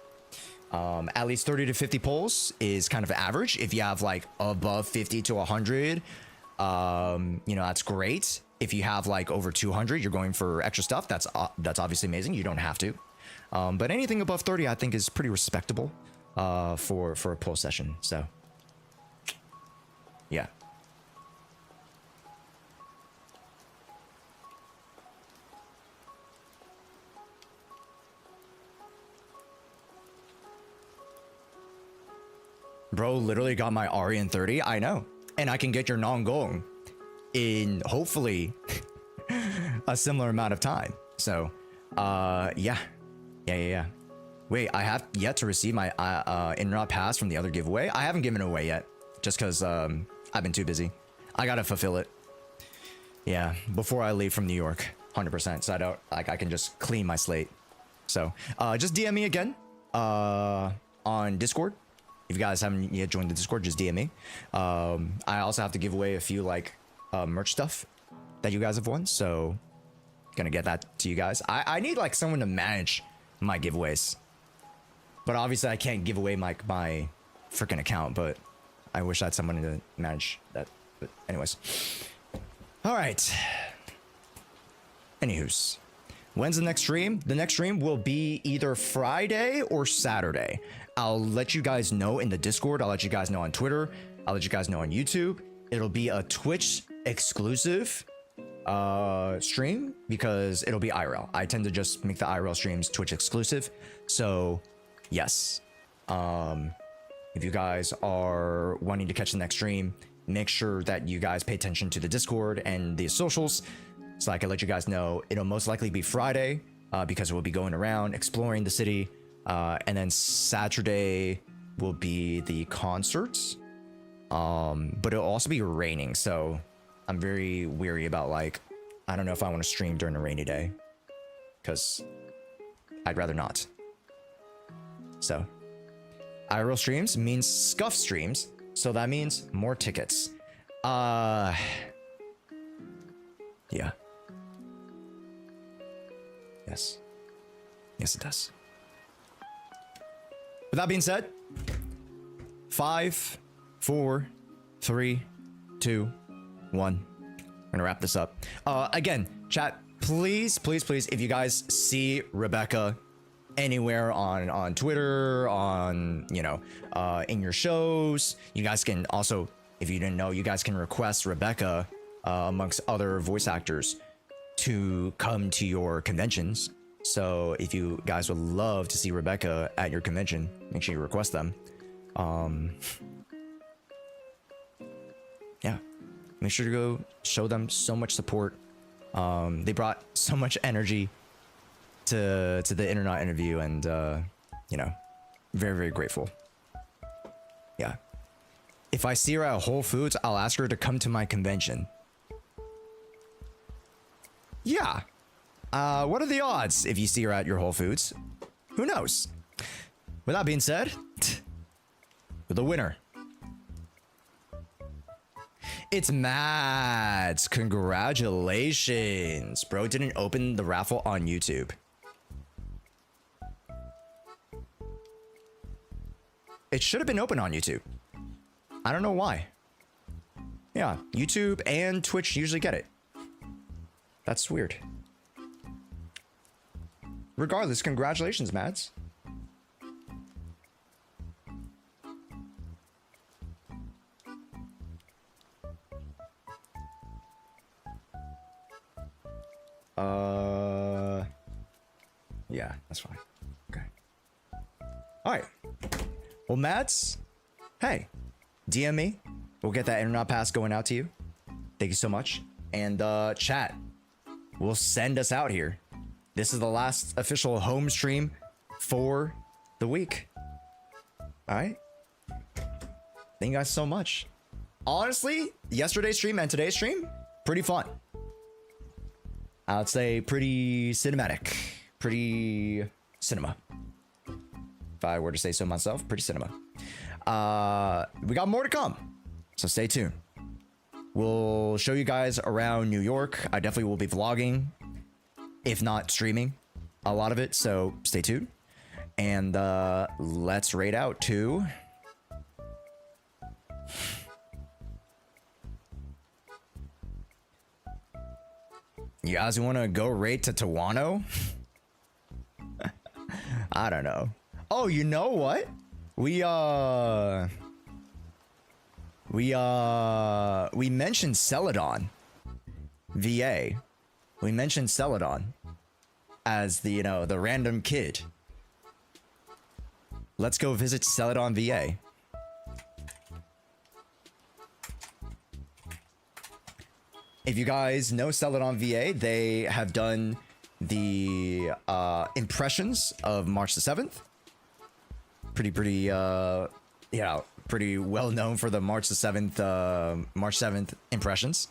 at least 30 to 50 polls is kind of average. If you have like above 50 to 100, you know, that's great. If you have like over 200, you're going for extra stuff. That's obviously amazing. You don't have to. But anything above 30, I think is pretty respectable for a poll session. So yeah. Bro, literally got my Ari in 30. I know. And I can get your non-gong in hopefully a similar amount of time. So, yeah. Wait, I have yet to receive my in-route pass from the other giveaway. I haven't given it away yet, just because I've been too busy. I gotta fulfill it. Yeah, before I leave from New York, 100%. So I don't, like, I can just clean my slate. So, just DM me again on Discord. If you guys haven't yet joined the Discord, just DM me. I also have to give away a few like merch stuff that you guys have won, so gonna get that to you guys. I need like someone to manage my giveaways, but obviously I can't give away my freaking account. But I wish I had someone to manage that. But anyways, all right. Anywho's, when's the next stream? The next stream will be either Friday or Saturday. I'll let you guys know in the Discord. I'll let you guys know on Twitter. I'll let you guys know on YouTube. It'll be a Twitch exclusive stream because it'll be IRL. I tend to just make the IRL streams Twitch exclusive. So yes, if you guys are wanting to catch the next stream, make sure that you guys pay attention to the Discord and the socials, so I can let you guys know. It'll most likely be Friday because we'll be going around exploring the city. And then Saturday will be the concerts. But it'll also be raining, so I'm very weary about, like, I don't know if I want to stream during a rainy day, because I'd rather not. So IRL streams means scuff streams, so that means more tickets. Yeah. Yes, it does. With that being said, 5, 4, 3, 2, 1. We're gonna wrap this up. Again, chat, please, if you guys see Rebecca anywhere on Twitter, on, you know, in your shows, you guys can also, if you didn't know, you guys can request Rebecca amongst other voice actors to come to your conventions. So if you guys would love to see Rebecca at your convention, make sure you request them. Yeah, make sure to go show them so much support. They brought so much energy to the internet interview, and you know, very, very grateful. Yeah, if I see her at Whole Foods, I'll ask her to come to my convention. Yeah. What are the odds if you see her at your Whole Foods? Who knows? With that being said, the winner, it's Mads. Congratulations. Bro didn't open the raffle on YouTube. It should have been open on YouTube. I don't know why. Yeah, YouTube and Twitch usually get it. That's weird. regardless, congratulations, Mads. Yeah, that's fine. Okay. All right. Well, Mads, hey, DM me. We'll get that internet pass going out to you. Thank you so much. And chat, will send us out here. This is the last official home stream for the week. All right. Thank you guys so much. Honestly, yesterday's stream and today's stream, pretty fun. I'd say pretty cinematic. Pretty cinema. If I were to say so myself, pretty cinema. We got more to come, so stay tuned. We'll show you guys around New York. I definitely will be vlogging, if not streaming, a lot of it, so stay tuned. And let's raid out to... You guys want to go raid to Tawano? I don't know. Oh, you know what? We mentioned Celadon. VA. We mentioned Celadon as the, the random kid. Let's go visit Celadon, VA. If you guys know Celadon, VA, they have done the impressions of March the 7th. Pretty well known for the March the 7th impressions,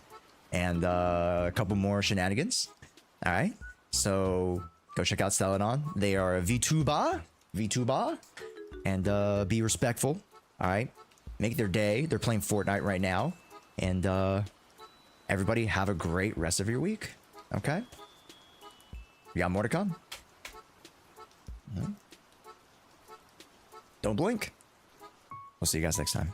and a couple more shenanigans. All right, so go check out Celadon. They are VTuber, and be respectful. All right, make their day. They're playing Fortnite right now, and everybody have a great rest of your week. Okay, we got more to come. Don't blink. We'll see you guys next time.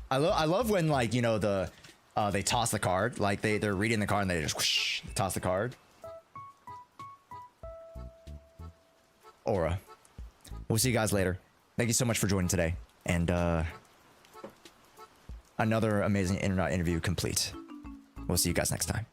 I love when, like, they toss the card, like they're reading the card and they just toss the card. Aura. We'll see you guys later. Thank you so much for joining today, and another amazing internet interview complete. We'll see you guys next time.